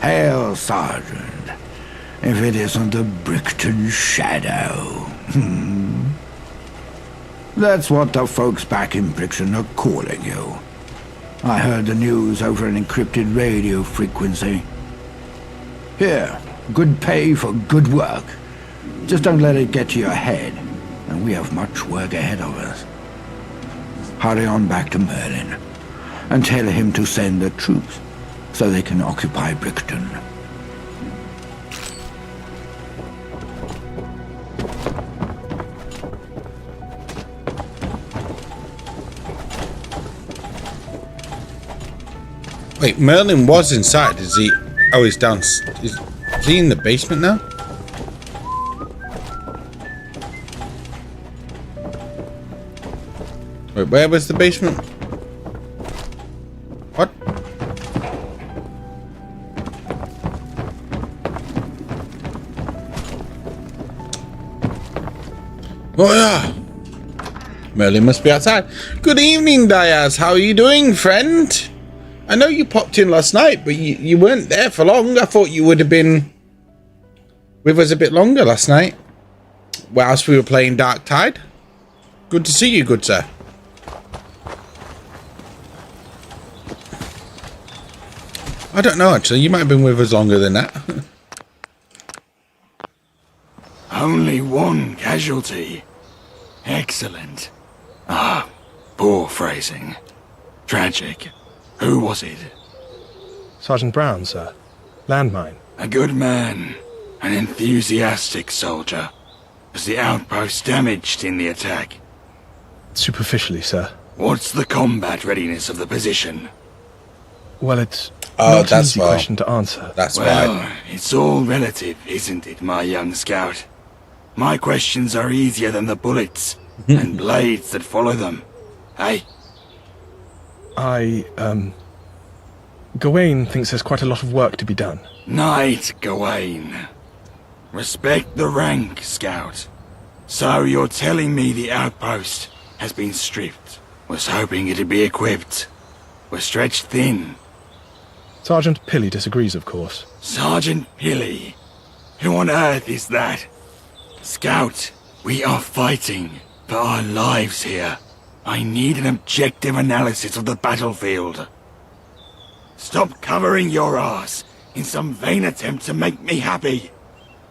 Speaker 15: Hail, Sergeant. If it isn't the Brixton Shadow. That's what the folks back in Brixton are calling you. I heard the news over an encrypted radio frequency. Here, good pay for good work. Just don't let it get to your head, and we have much work ahead of us. Hurry on back to Merlin, and tell him to send the troops, so they can occupy Brixton.
Speaker 1: Wait, Merlin was inside. Is he? Oh, he's down. Is he in the basement now? Wait, where was the basement? What? Oh yeah. Merlin must be outside. Good evening, Diaz. How are you doing, friend? I know you popped in last night, but you weren't there for long. I thought you would have been with us a bit longer last night, whilst we were playing Dark Tide. Good to see you, good sir. I don't know, actually. You might have been with us longer than that.
Speaker 14: Only one casualty. Excellent. Ah, poor phrasing. Tragic. Who was it?
Speaker 16: Sergeant Brown, sir. Landmine.
Speaker 14: A good man. An enthusiastic soldier. Was the outpost damaged in the attack?
Speaker 16: Superficially, sir.
Speaker 14: What's the combat readiness of the position?
Speaker 16: Well, it's not an easy question to answer.
Speaker 14: Well, it's all relative, isn't it, my young scout? My questions are easier than the bullets and blades that follow them. Hey?
Speaker 16: Gawain thinks there's quite a lot of work to be done.
Speaker 14: Knight Gawain. Respect the rank, Scout. So you're telling me the outpost has been stripped? Was hoping it'd be equipped. We're stretched thin.
Speaker 16: Sergeant Pilly disagrees, of course.
Speaker 14: Sergeant Pilly? Who on earth is that? Scout, we are fighting for our lives here. I need an objective analysis of the battlefield. Stop covering your ass in some vain attempt to make me happy.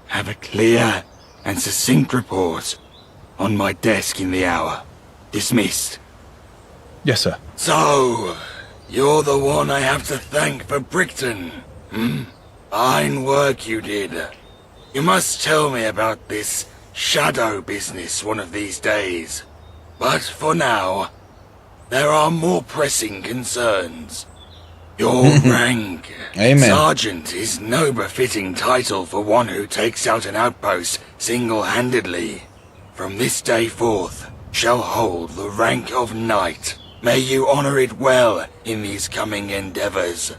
Speaker 14: Have a clear and succinct report on my desk in the hour. Dismissed.
Speaker 16: Yes, sir.
Speaker 14: So, you're the one I have to thank for Brickton. Fine work you did. You must tell me about this shadow business one of these days. But for now, there are more pressing concerns. Your rank,
Speaker 1: Amen.
Speaker 14: Sergeant, is no befitting title for one who takes out an outpost single-handedly. From this day forth, shall hold the rank of Knight. May you honor it well in these coming endeavors.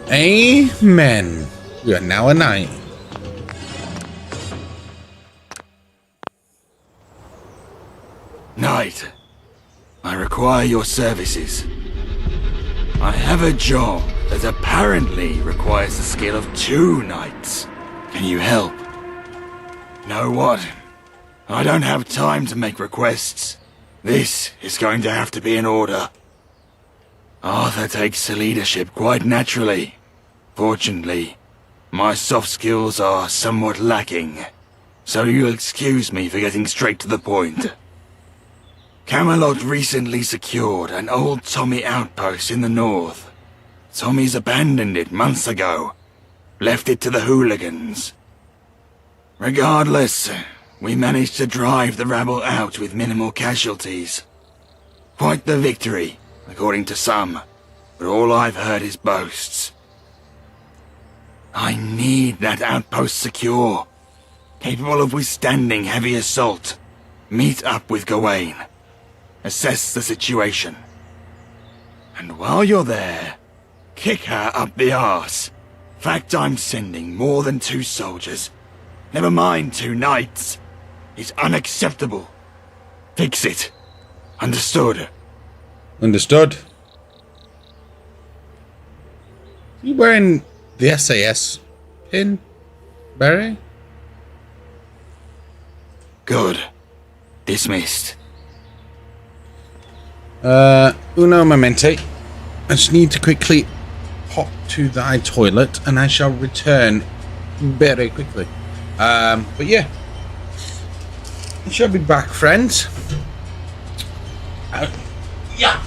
Speaker 1: Amen. We are now a knight.
Speaker 14: Knight, I require your services. I have a job that apparently requires the skill of 2 knights. Can you help? Know what? I don't have time to make requests. This is going to have to be an order. Arthur takes the leadership quite naturally. Fortunately, my soft skills are somewhat lacking, so you'll excuse me for getting straight to the point. Camelot recently secured an old Tommy outpost in the north. Tommy's abandoned it months ago, left it to the hooligans. Regardless, we managed to drive the rabble out with minimal casualties. Quite the victory, according to some, but all I've heard is boasts. I need that outpost secure, capable of withstanding heavy assault. Meet up with Gawain. Assess the situation. And while you're there, kick her up the arse. Fact I'm sending more than 2 soldiers. Never mind 2 knights. It's unacceptable. Fix it. Understood?
Speaker 1: Understood. You wearing the SAS pin, Barry?
Speaker 14: Good. Dismissed.
Speaker 1: Uno momente. I just need to quickly pop to thy toilet and I shall return very quickly. But yeah. I shall be back, friends. Yeah.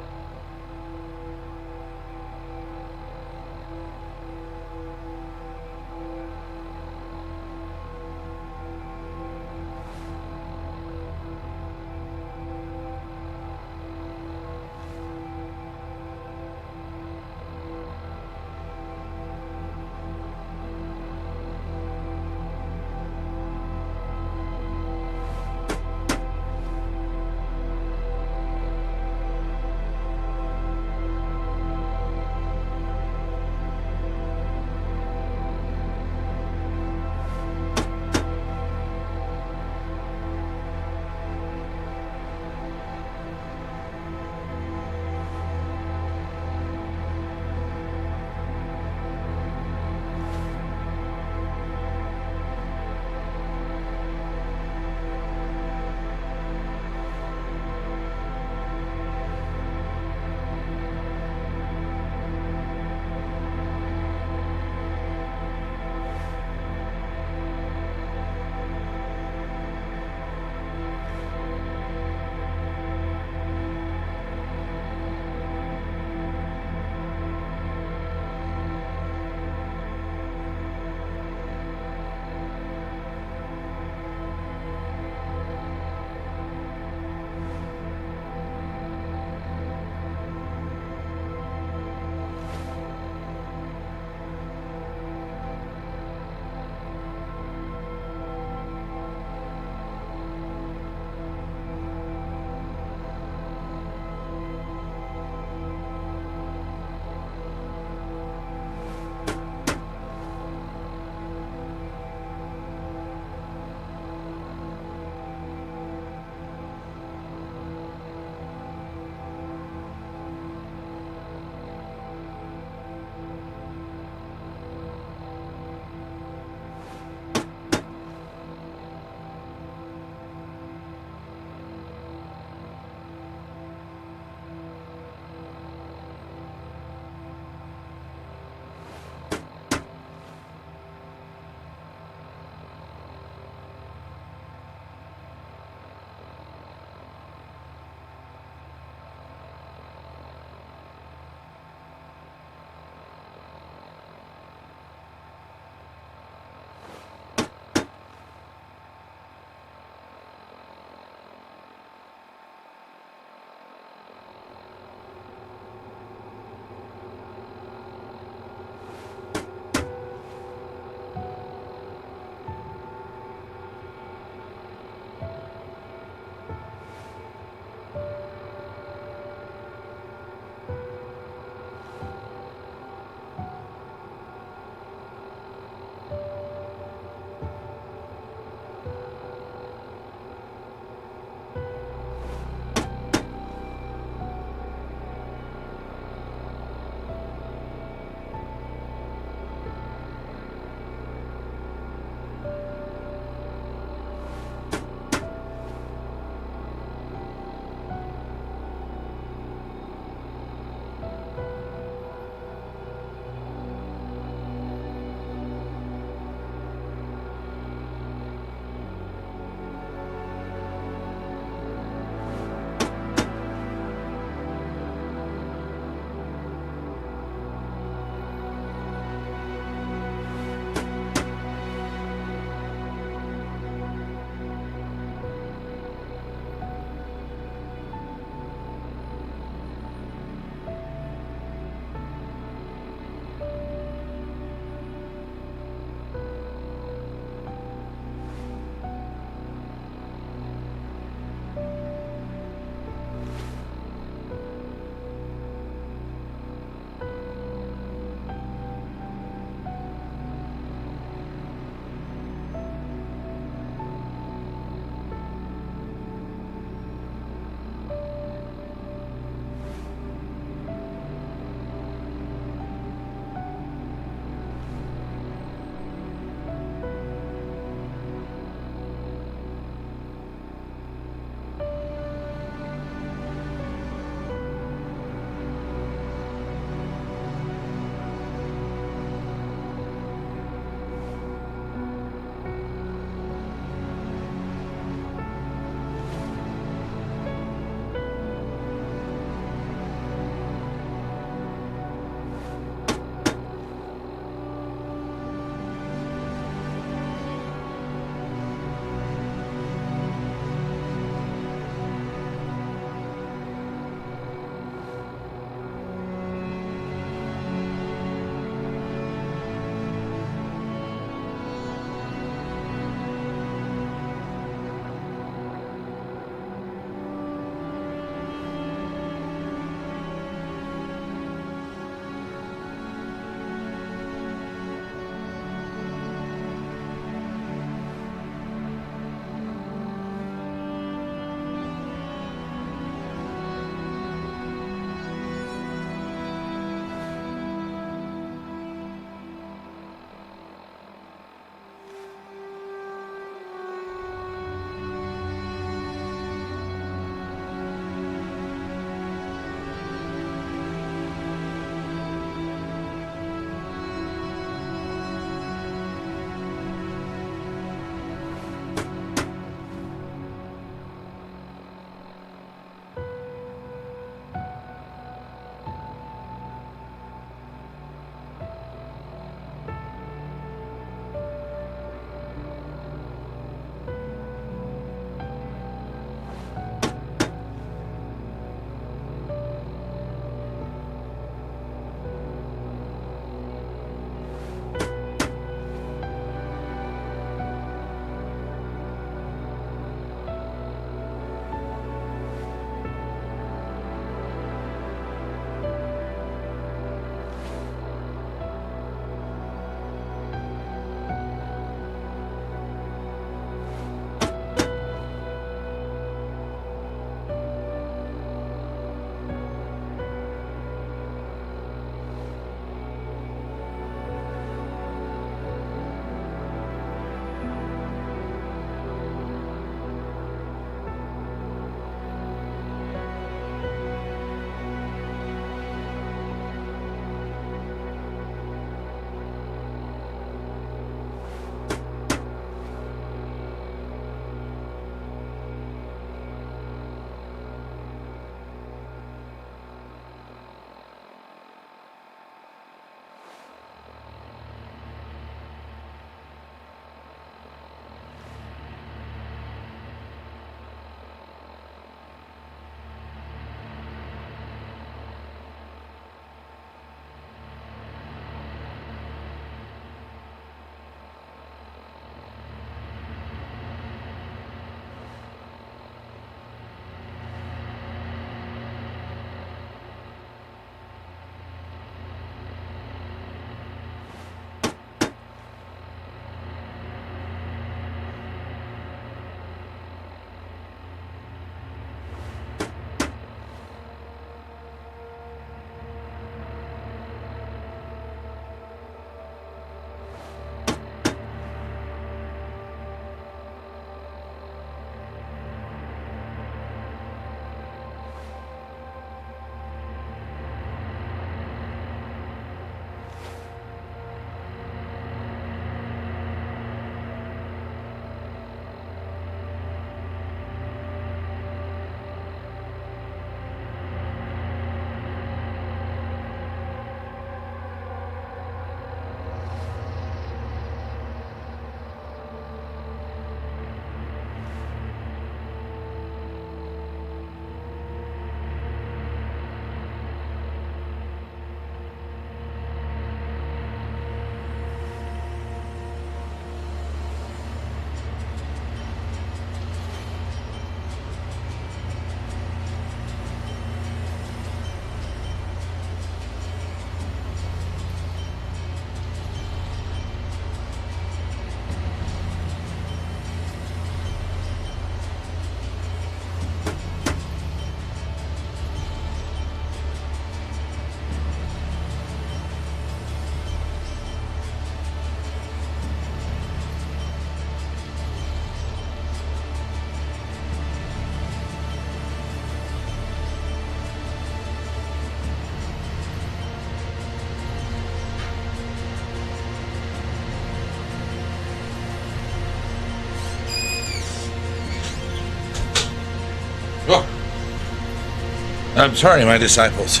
Speaker 1: I'm sorry, my disciples.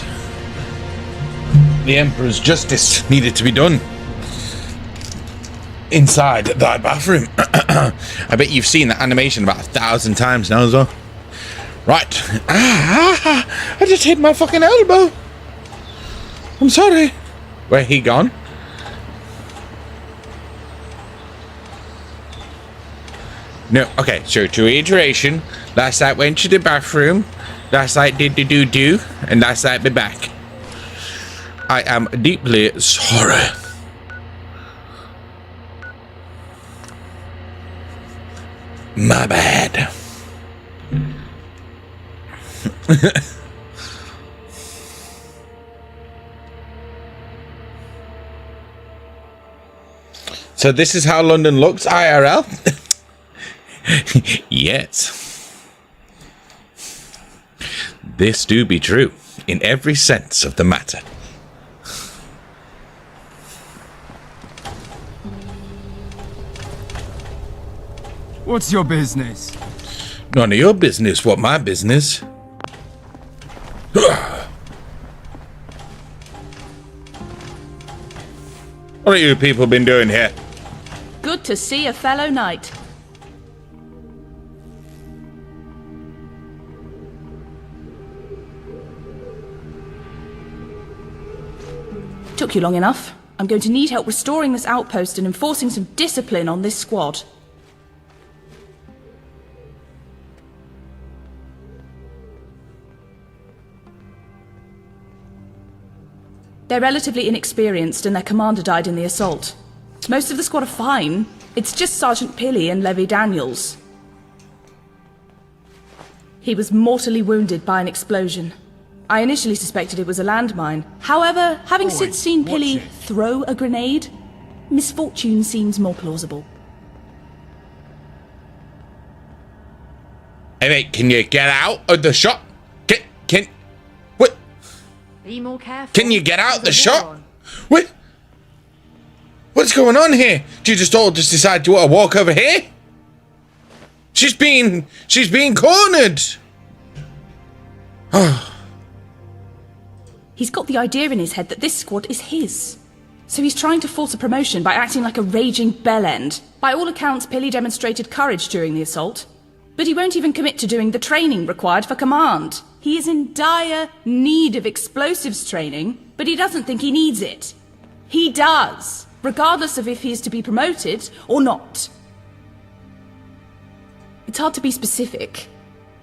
Speaker 1: The Emperor's justice needed to be done. Inside thy bathroom. I bet you've seen that animation about 1,000 times now as well. Right. I just hit my fucking elbow. I'm sorry. Where he gone? No, okay, so to reiteration, last night went to the bathroom, last night did the do-do, and last night be back. I am deeply sorry. My bad. So this is how London looks, IRL? Yes. This do be true, in every sense of the matter.
Speaker 23: What's your business?
Speaker 1: None of your business, what my business? What have you people been doing here?
Speaker 10: Good to see a fellow knight. Took you long enough. I'm going to need help restoring this outpost and enforcing some discipline on this squad. They're relatively inexperienced and their commander died in the assault. Most of the squad are fine. It's just Sergeant Pilly and Levy Daniels. He was mortally wounded by an explosion. I initially suspected it was a landmine. However, having since seen Pilly throw a grenade, misfortune seems more plausible.
Speaker 1: Hey mate, can you get out of the shop? What?
Speaker 12: Be more careful.
Speaker 1: Can you get out the shop? What? What's going on here? Do you just all decide to walk over here? She's being cornered. Oh.
Speaker 10: He's got the idea in his head that this squad is his. So he's trying to force a promotion by acting like a raging bellend. By all accounts, Pilly demonstrated courage during the assault. But he won't even commit to doing the training required for command. He is in dire need of explosives training, but he doesn't think he needs it. He does, regardless of if he is to be promoted or not. It's hard to be specific.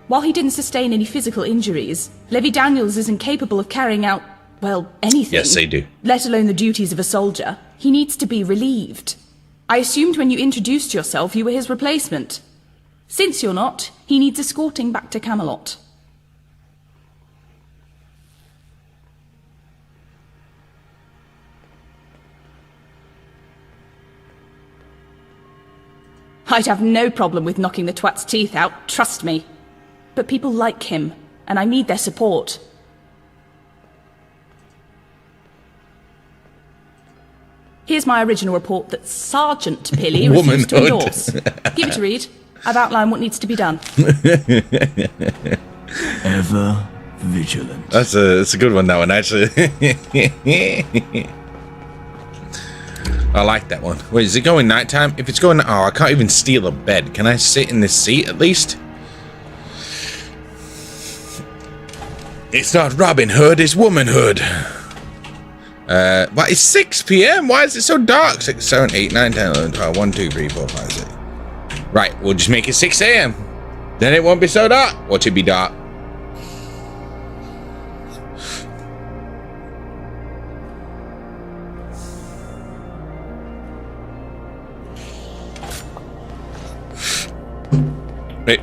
Speaker 10: While he didn't sustain any physical injuries, Levy Daniels isn't capable of carrying out, well, anything.
Speaker 1: Yes, they do.
Speaker 10: Let alone the duties of a soldier. He needs to be relieved. I assumed when you introduced yourself you were his replacement. Since you're not, he needs escorting back to Camelot. I'd have no problem with knocking the twat's teeth out, trust me. But people like him, and I need their support. Here's my original report that Sergeant Pilly refused to endorse. Give it a read. I've outlined what needs to be done.
Speaker 20: Ever vigilant.
Speaker 1: That's a good one, that one, actually. I like that one. Wait, is it going nighttime? If it's going... Oh, I can't even steal a bed. Can I sit in this seat, at least? It's not Robin Hood, it's womanhood. What, it's 6 p.m.? Why is it so dark? 6, 7, 8, 9, 10, 11, 12, 1, 2, 3, 4, 5, 6. Right, we'll just make it 6 a.m. Then it won't be so dark. Watch it be dark. Wait.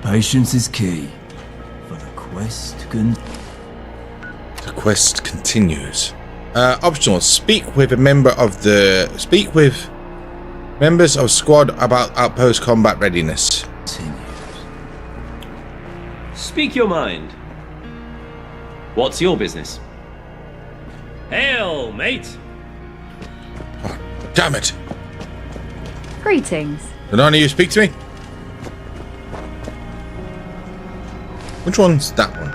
Speaker 20: Patience is key. For the quest can...
Speaker 1: The quest continues. Optional. Speak with members of squad about outpost combat readiness.
Speaker 19: Speak your mind. What's your business? Hail, mate!
Speaker 1: Oh, damn it!
Speaker 12: Greetings.
Speaker 1: Did none of you speak to me? Which one's that one?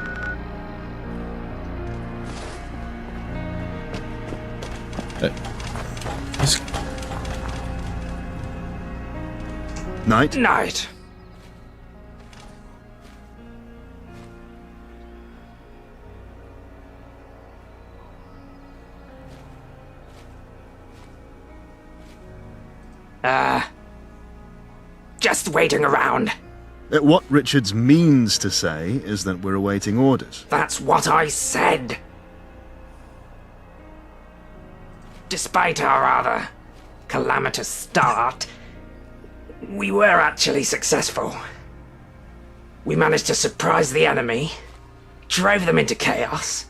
Speaker 11: Night?
Speaker 20: Night. Just waiting around.
Speaker 11: What Richards means to say is that we're awaiting orders.
Speaker 20: That's what I said. Despite our rather calamitous start, we were actually successful. We managed to surprise the enemy, drove them into chaos,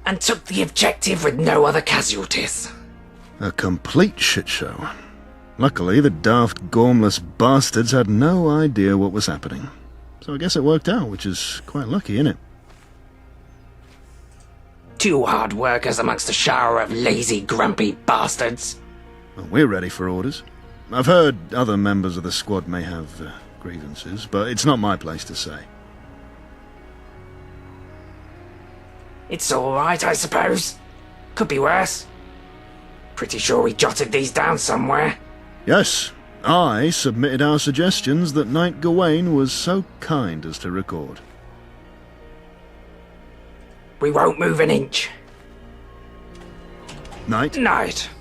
Speaker 20: and took the objective with no other casualties.
Speaker 11: A complete shit show. Luckily, the daft, gormless bastards had no idea what was happening. So I guess it worked out, which is quite lucky, isn't it?
Speaker 20: Two hard workers amongst a shower of lazy, grumpy bastards.
Speaker 11: Well, we're ready for orders. I've heard other members of the squad may have grievances, but it's not my place to say.
Speaker 20: It's alright, I suppose. Could be worse. Pretty sure we jotted these down somewhere.
Speaker 11: Yes, I submitted our suggestions that Knight Gawain was so kind as to record.
Speaker 20: We won't move an inch.
Speaker 11: Knight?
Speaker 20: Night.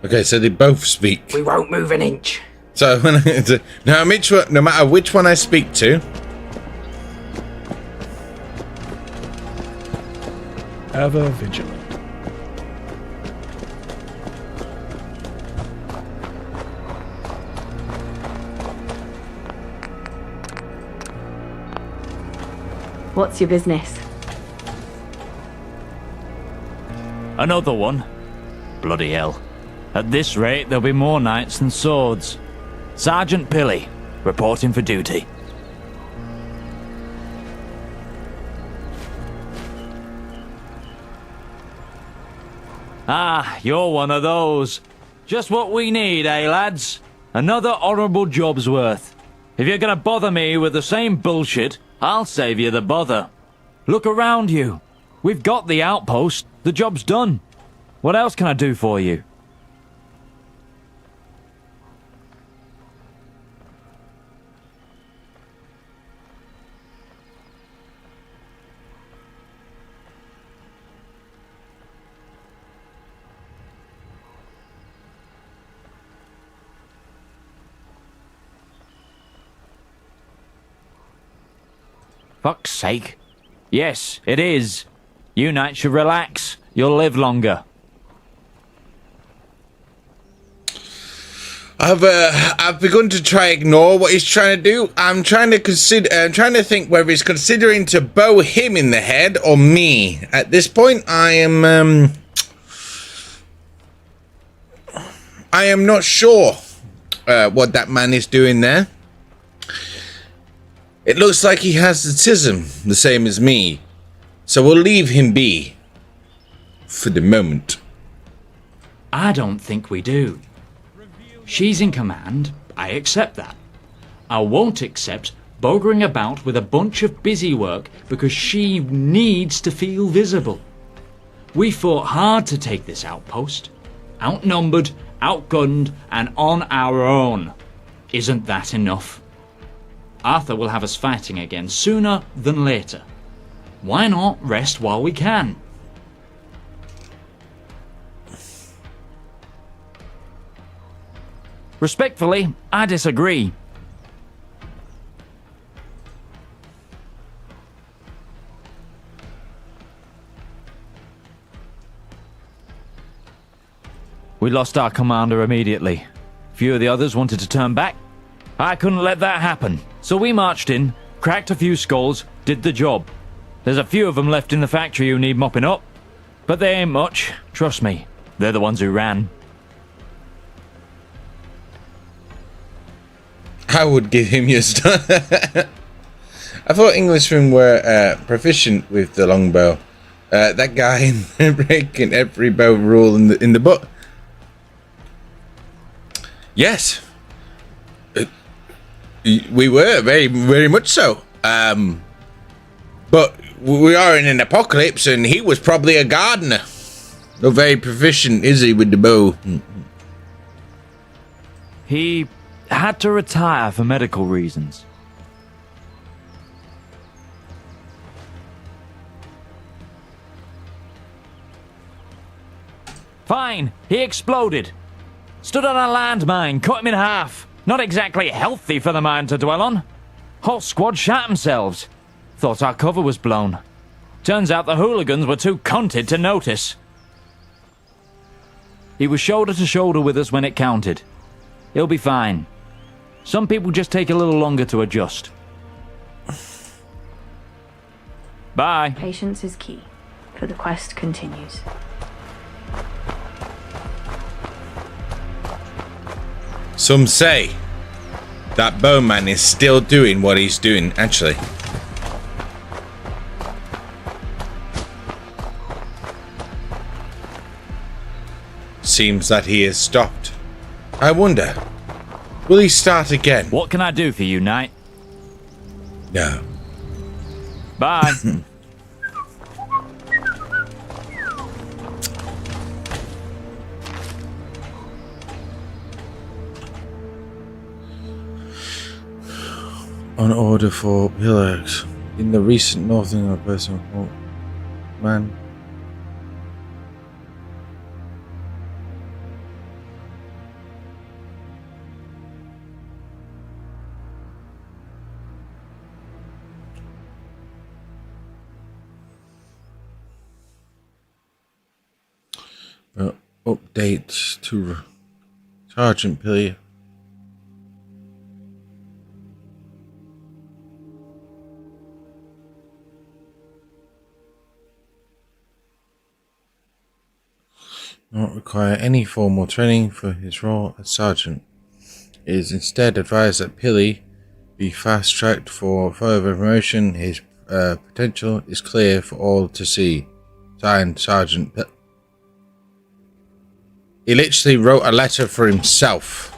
Speaker 1: Okay, so they both speak.
Speaker 20: We won't move an inch.
Speaker 1: So no matter which one I speak to.
Speaker 16: Ever vigilant.
Speaker 12: What's your business?
Speaker 13: Another one? Bloody hell. At this rate, there'll be more knights than swords. Sergeant Pilly, reporting for duty. Ah, you're one of those. Just what we need, eh, lads? Another honourable job's worth. If you're gonna bother me with the same bullshit, I'll save you the bother. Look around you. We've got the outpost. The job's done. What else can I do for you? Fuck's sake. Yes, it is. You knights should relax. You'll live longer.
Speaker 1: I've begun to try ignore what he's trying to do. I'm trying to think whether he's considering to bow him in the head or me. At this point, I am not sure what that man is doing there. It looks like he has autism, the same as me. So we'll leave him be. For the moment.
Speaker 13: I don't think we do. She's in command. I accept that. I won't accept bogering about with a bunch of busy work because she needs to feel visible. We fought hard to take this outpost. Outnumbered, outgunned, and on our own. Isn't that enough? Arthur will have us fighting again sooner than later. Why not rest while we can? Respectfully, I disagree. We lost our commander immediately. Few of the others wanted to turn back. I couldn't let that happen, so we marched in, cracked a few skulls, did the job. There's a few of them left in the factory who need mopping up, but they ain't much, trust me. They're the ones who ran.
Speaker 1: I would give him your stun. I thought Englishmen were proficient with the longbow. That guy breaking every bow rule in the book. Yes. We were, very, very much so. But we are in an apocalypse, and he was probably a gardener. Not very proficient, is he, with the bow?
Speaker 9: He had to retire for medical reasons. Fine, he exploded. Stood on a landmine, cut him in half. Not exactly healthy for the mine to dwell on. Whole squad shot themselves. Thought our cover was blown. Turns out the hooligans were too cunted to notice. He was shoulder to shoulder with us when it counted. He'll be fine. Some people just take a little longer to adjust. Bye.
Speaker 12: Patience is key, for the quest continues.
Speaker 1: Some say that Bowman is still doing what he's doing, actually. Seems that he has stopped. I wonder, will he start again?
Speaker 9: What can I do for you, Knight?
Speaker 1: No.
Speaker 9: Bye.
Speaker 1: On order for pillars in the recent northern person man. Updates to Sergeant Pilly. Not require any formal training for his role as sergeant. It is instead advised that Pilly be fast-tracked for further promotion. His potential is clear for all to see. Signed, Sergeant Pilly. He literally wrote a letter for himself.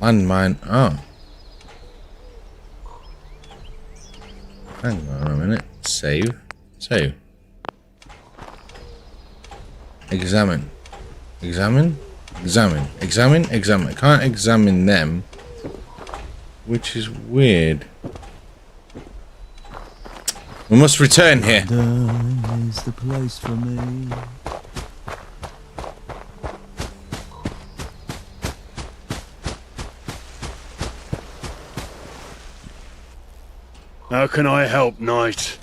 Speaker 1: Landmine. Oh. Hang on a minute. Save. Save. Examine. Examine. Examine. Examine. Examine. I can't examine them. Which is weird. We must return here.
Speaker 17: London is the place for me.
Speaker 7: How can I help, Knight?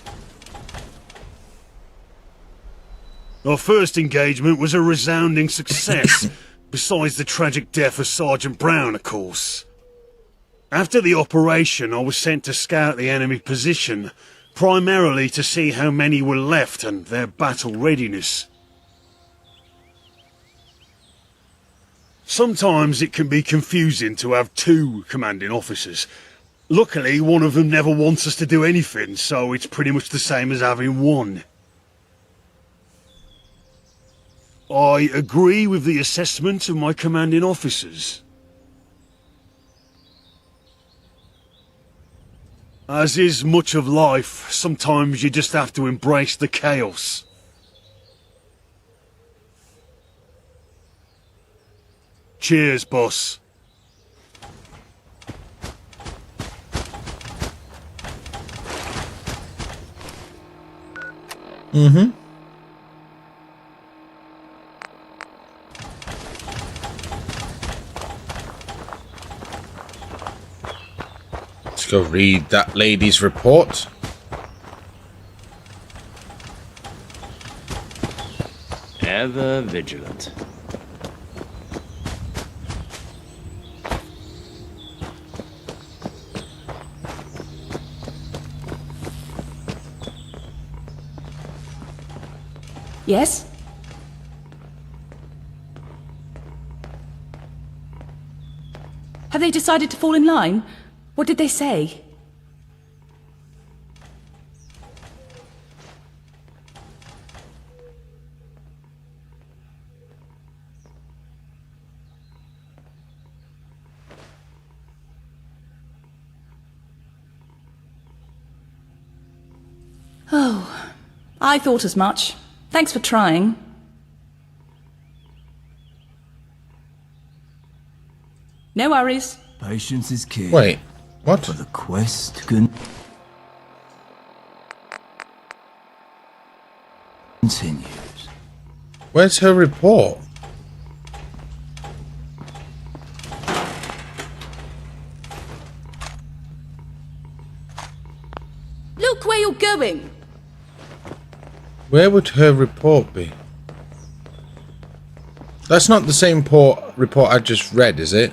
Speaker 7: Our first engagement was a resounding success, besides the tragic death of Sergeant Brown, of course. After the operation, I was sent to scout the enemy position, primarily to see how many were left and their battle readiness. Sometimes it can be confusing to have two commanding officers. Luckily, one of them never wants us to do anything, so it's pretty much the same as having one. I agree with the assessment of my commanding officers. As is much of life, sometimes you just have to embrace the chaos. Cheers, boss.
Speaker 1: Mm-hmm. Let's go read that lady's report.
Speaker 13: Ever vigilant.
Speaker 10: Yes? Have they decided to fall in line? What did they say? Oh, I thought as much. Thanks for trying. No worries.
Speaker 17: Patience is key.
Speaker 1: Wait, what?
Speaker 17: For the quest continues.
Speaker 1: Where's her report?
Speaker 10: Look where you're going.
Speaker 1: Where would her report be? That's not the same report I just read, is it?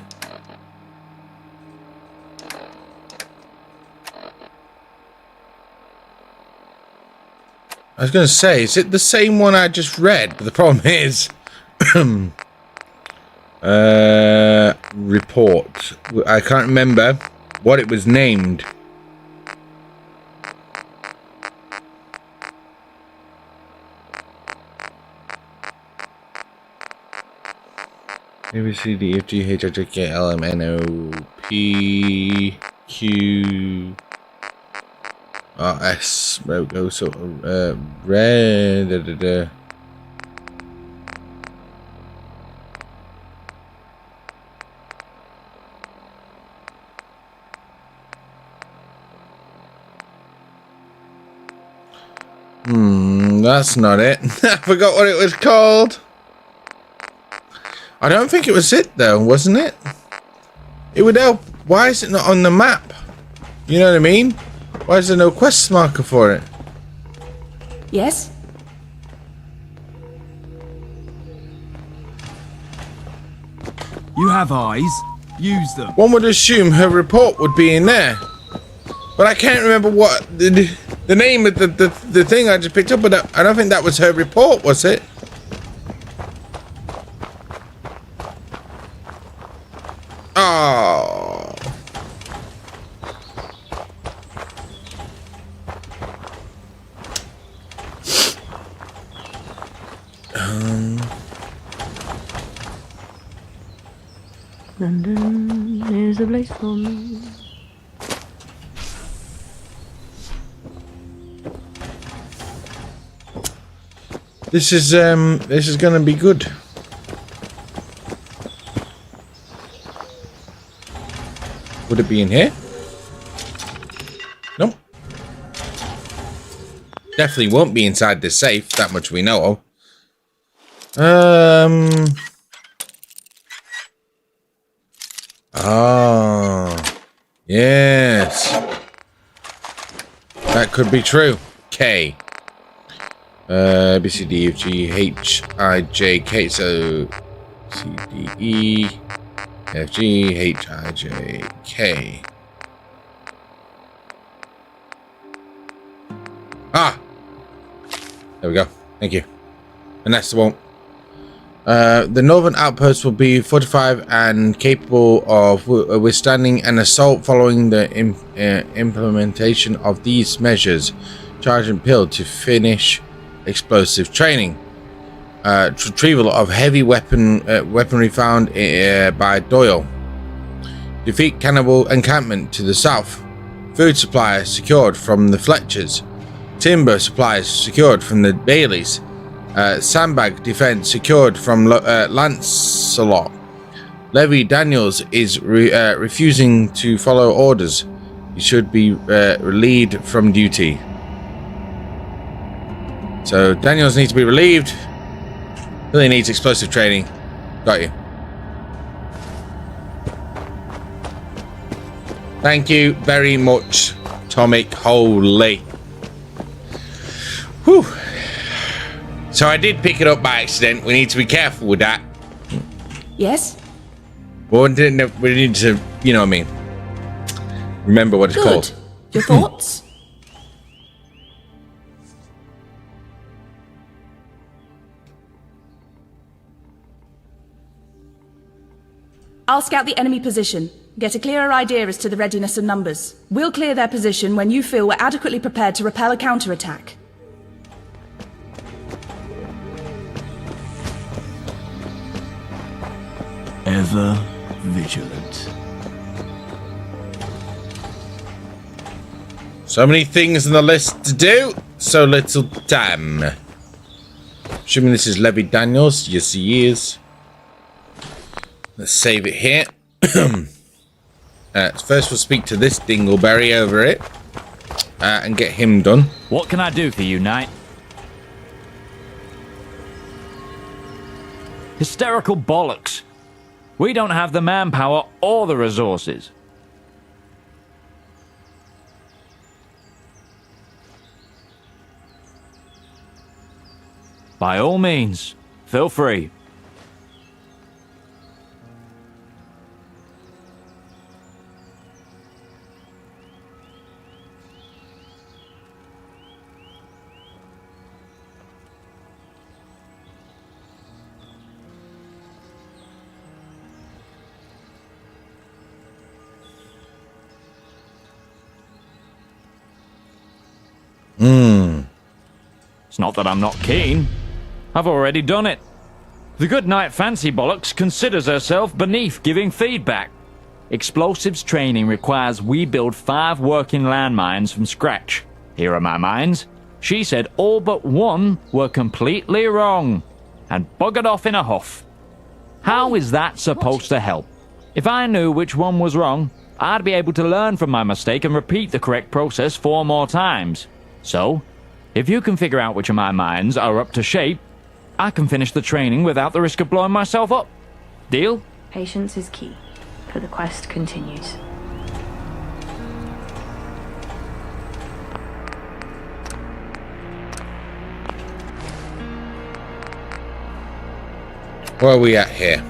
Speaker 1: I was going to say, is it the same one I just read? But the problem is... report. I can't remember what it was named. A, B, C, D, F, G, H, I, J, K, L, M, N, O, P, Q... S, go sort of red. That's not it. I forgot what it was called. I don't think it was it though, wasn't it? It would help. Why is it not on the map? You know what I mean? Why is there no quest marker for it?
Speaker 10: Yes?
Speaker 17: You have eyes. Use them.
Speaker 1: One would assume her report would be in there. But I can't remember what the name of the thing I just picked up, but I don't think that was her report, was it? Oh.
Speaker 12: London is a place for me.
Speaker 1: This is gonna be good. Would it be in here? Nope. Definitely won't be inside this safe, that much we know of. Yes. That could be true. K. B, C, D, F, G, H, I, J, K. So, C, D, E, F, G, H, I, J, K. Ah! There we go. Thank you. And that's the one. The northern outpost will be fortified and capable of withstanding an assault following the implementation of these measures. Sergeant Pill to finish explosive training. Retrieval of heavy weaponry found by Doyle. Defeat cannibal encampment to the south. Food supply secured from the Fletchers. Timber supplies secured from the Baileys. Sandbag defense secured from Lancelot. Levy Daniels is refusing to follow orders. He should be relieved from duty. So Daniels needs to be relieved. Really needs explosive training. Got you. Thank you very much, Tomic. Holy. Whew. So I did pick it up by accident. We need to be careful with that.
Speaker 10: Yes?
Speaker 1: Well, we need to, you know what I mean. Remember what it's called.
Speaker 10: Your thoughts? I'll scout the enemy position. Get a clearer idea as to the readiness and numbers. We'll clear their position when you feel we're adequately prepared to repel a counterattack.
Speaker 17: Ever vigilant.
Speaker 1: So many things on the list to do. so little time. Assuming this is Levy Daniels. Yes, he is. Let's save it here. First, we'll speak to this dingleberry over it and get him done.
Speaker 9: What can I do for you, Knight? Hysterical bollocks. We don't have the manpower or the resources. By all means, feel free. It's not that I'm not keen. I've already done it. The good Knight Fancy Bollocks considers herself beneath giving feedback. Explosives training requires we build 5 working landmines from scratch. Here are my mines. She said all but 1 were completely wrong and buggered off in a huff. How is that supposed to help? If I knew which one was wrong, I'd be able to learn from my mistake and repeat the correct process 4 more times. So, if you can figure out which of my mines are up to shape, I can finish the training without the risk of blowing myself up. Deal?
Speaker 12: Patience is key, but the quest continues.
Speaker 1: Where are we at here?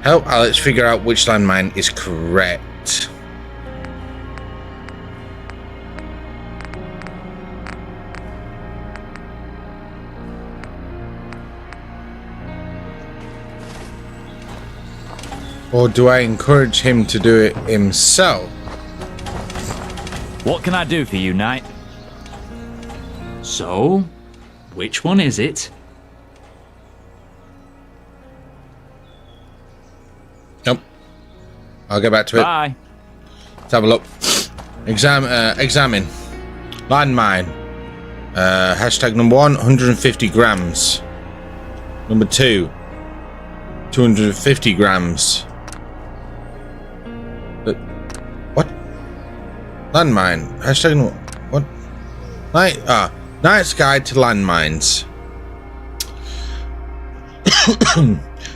Speaker 1: Help Alex figure out which landmine is correct. Or do I encourage him to do it himself?
Speaker 9: What can I do for you, Knight?
Speaker 13: So, which one is it?
Speaker 1: Nope. I'll get back to it.
Speaker 9: Bye.
Speaker 1: Let's have a look. Examine. Landmine. Hashtag number 1, 150 grams. Number 2, 250 grams. What? Landmine. Hashtag what? Knight's Guide to Landmines.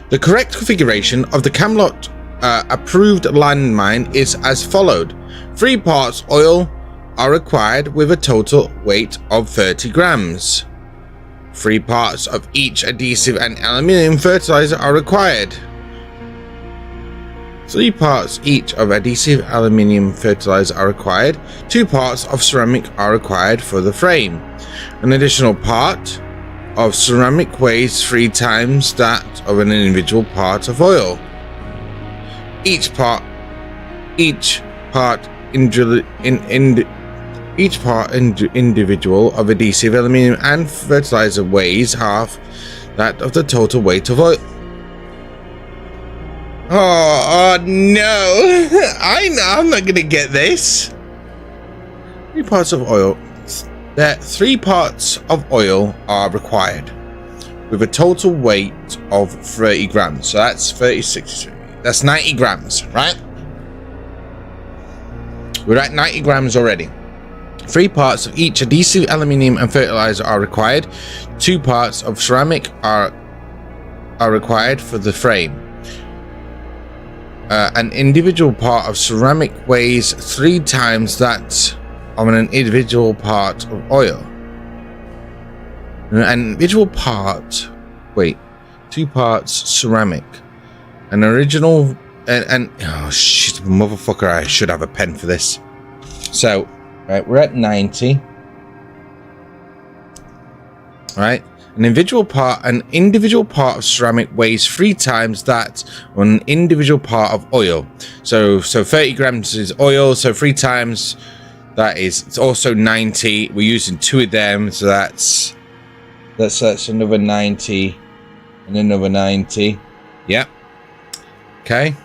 Speaker 1: The correct configuration of the Camelot approved landmine is as followed. 3 parts oil are required with a total weight of 30 grams. 3 parts of each adhesive and aluminium fertilizer are required. 3 parts each of adhesive aluminium fertilizer are required. 2 parts of ceramic are required for the frame. An additional part of ceramic weighs 3 times that of an individual part of oil. Each part individual of adhesive aluminium and fertilizer weighs half that of the total weight of oil. Oh no! I'm not gonna get this. 3 parts of oil. 3 parts of oil are required, with a total weight of 30 grams. So that's 36. That's 90 grams, right? We're at 90 grams already. 3 parts of each adhesive, aluminium, and fertilizer are required. 2 parts of ceramic are required for the frame. An individual part of ceramic weighs 3 times that of an individual part of oil. An individual part. Wait, 2 parts ceramic. An original and oh shit, motherfucker! I should have a pen for this. So, right, we're at 90. Right, an individual part of ceramic weighs 3 times that on an individual part of oil. So 30 grams is oil. So 3 times that is. It's also 90. We're using 2 of them, so that's another 90 and another 90. Yep. Okay.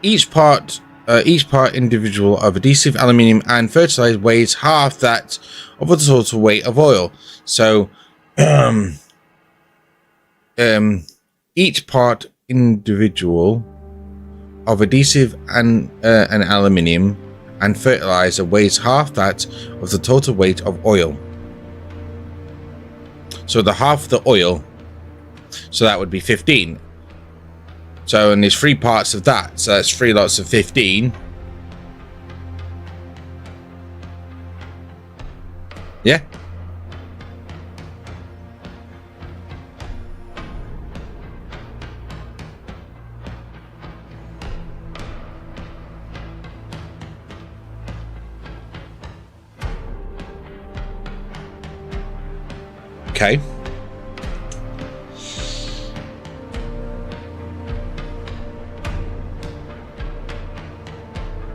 Speaker 1: Each part each part individual of adhesive, aluminium, and fertilizer weighs half that of the total weight of oil. So, each part individual of adhesive and aluminium and fertilizer weighs half that of the total weight of oil. So the half the oil, so that would be 15. So, and there's 3 parts of that, so that's 3 lots of 15. Yeah. Okay.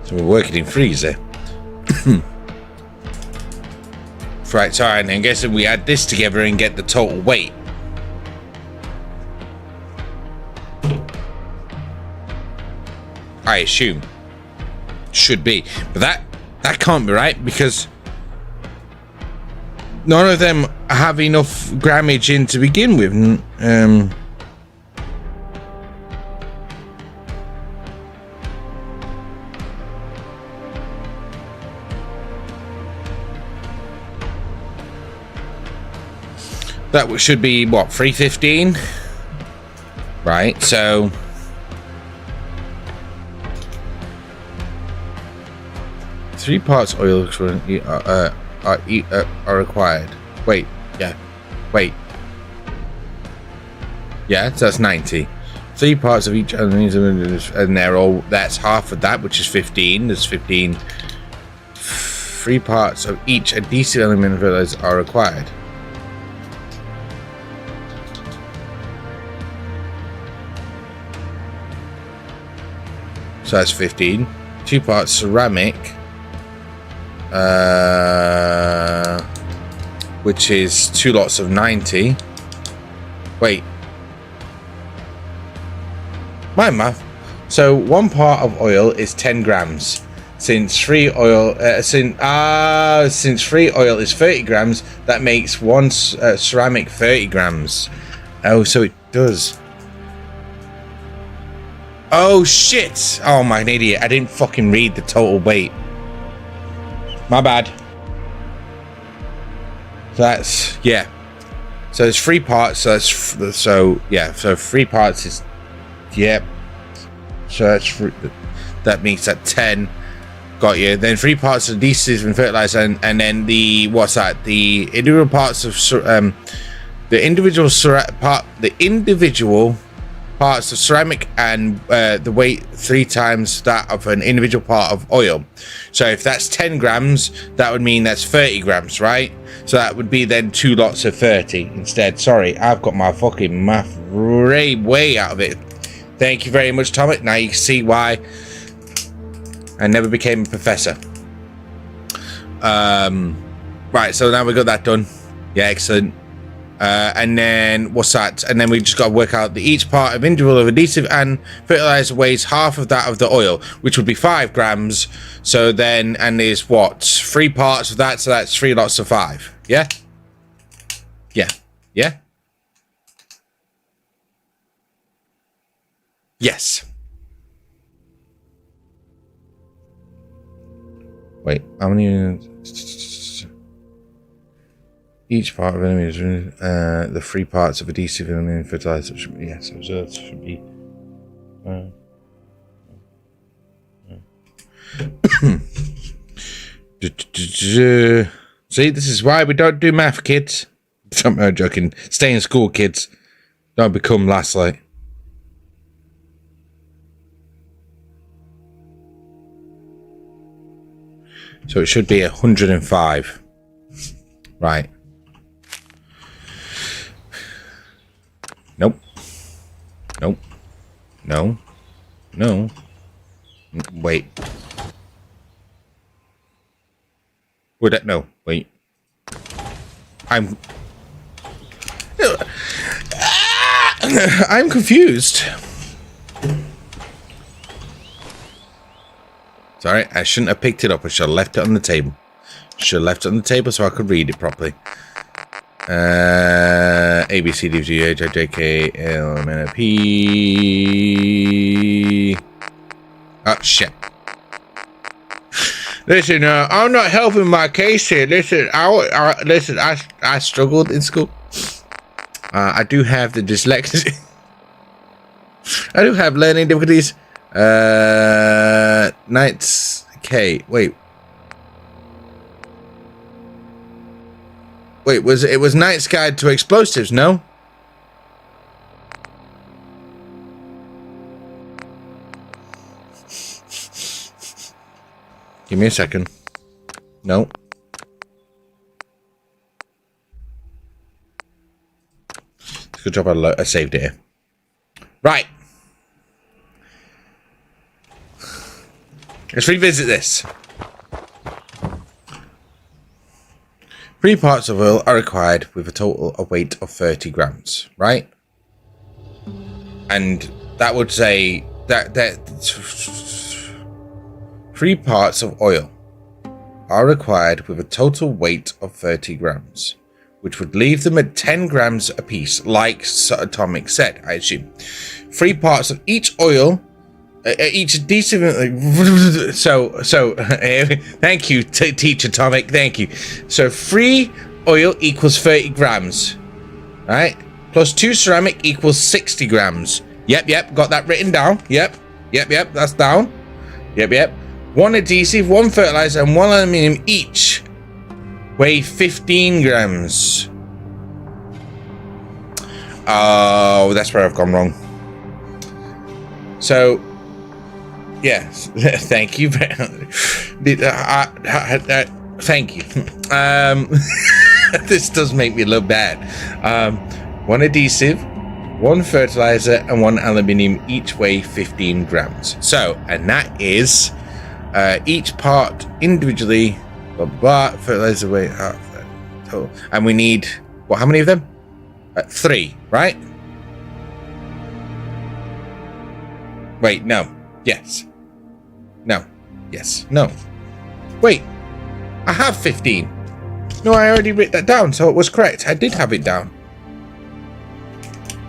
Speaker 1: So we're working in freezer. Right, sorry, and I'm guessing we add this together and get the total weight. I assume. Should be. But that can't be right, because none of them have enough grammage in to begin with. That should be, what, 315? Right, so... Three parts oil are required. Wait, yeah. Wait. Yeah, so that's 90. 3 parts of each, and they're all, that's half of that, which is 15. There's 15. 3 parts of each adhesive element are required. So that's 15. 2 parts ceramic, which is 2 lots of 90. Wait, my math. So 1 part of oil is 10 grams. Since 3 oil, since 3 oil is 30 grams, that makes 1 ceramic 30 grams. Oh, so it does. Oh shit! Oh, I'm an idiot. I didn't fucking read the total weight. My bad. That's, yeah. So there's 3 parts. So that's, so yeah. So 3 parts is, yep. So that's, that makes that 10. Got you. Then 3 parts of adhesive and fertilizer, and then the, what's that? The individual parts of the individual parts of ceramic, and the weight 3 times that of an individual part of oil. So if that's 10 grams, that would mean that's 30 grams, right? So that would be then 2 lots of 30 instead. Sorry, I've got my fucking math way out of it. Thank you very much, Tom. Now you can see why I never became a professor. Right, so now we got that done. Yeah, excellent. And then what's that? And then we just got to work out that each part of individual of adhesive and fertilizer weighs half of that of the oil, which would be 5 grams. So then, and there's what, 3 parts of that, so that's 3 lots of 5. Yeah? Yeah. Yeah? Yes. Wait, how many? Each part of enemy is the 3 parts of adhesive and fertilizer should be, yes, observed should be. See, this is why we don't do math, kids. I'm not joking. Stay in school, kids. Don't become LastLight. So it should be 105. Right. Nope. Nope. No. No. Wait. Would that? No. Wait. I'm confused. Sorry, I shouldn't have picked it up. I should have left it on the table. Should have left it on the table so I could read it properly. A, B, C, D, G, H, I, J, K, L, M, N, O, P. Oh, shit. Listen, I'm not helping my case here. Listen, I struggled in school. I do have the dyslexia. I do have learning difficulties. Knights. Okay, wait. Wait, it was Knight's Guide to Explosives, no? Give me a second. No. Good job I saved it here. Right. Let's revisit this. 3 parts of oil are required with a total weight of 30 grams, right? And that would say that 3 parts of oil are required with a total weight of 30 grams, which would leave them at 10 grams apiece, like Atomic said, I assume. 3 parts of each oil, each adhesive. So thank you, Teacher Atomic. Thank you. So 3 oil equals 30 grams, right? Plus 2 ceramic equals 60 grams. Yep. Got that written down. Yep. That's down. Yep. 1 adhesive, 1 fertilizer, and 1 aluminium each weigh 15 grams. Oh, that's where I've gone wrong. So, yes, thank you. Thank you. This does make me look bad. 1 adhesive, 1 fertilizer, and 1 aluminium each weigh 15 grams. So, and that is each part individually. Fertilizer weight total, and we need what? How many of them? 3, right? Wait, no. Yes. No. Yes. No. Wait. I have 15. No, I already wrote that down, so it was correct. I did have it down.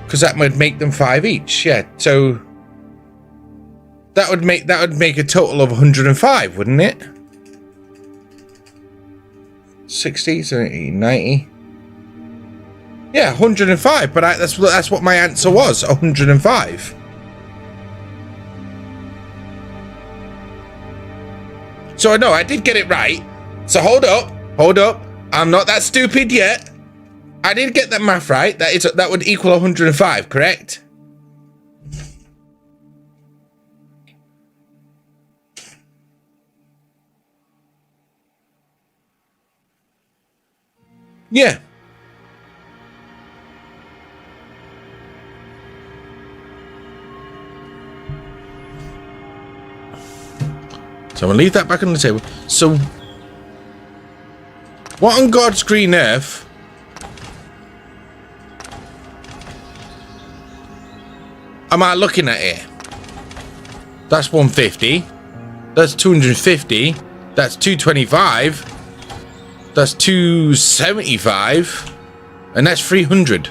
Speaker 1: Because that would make them 5 each. Yeah. So that would make a total of 105, wouldn't it? 60, 70, 90. Yeah, 105. But that's what my answer was. 105. So no, I did get it right. So hold up. I'm not that stupid yet. I did get that math right. That would equal 105, correct? Yeah. So I'm gonna leave that back on the table. So what on God's green earth am I looking at here? That's 150. That's 250. That's 225. That's 275. And that's 300.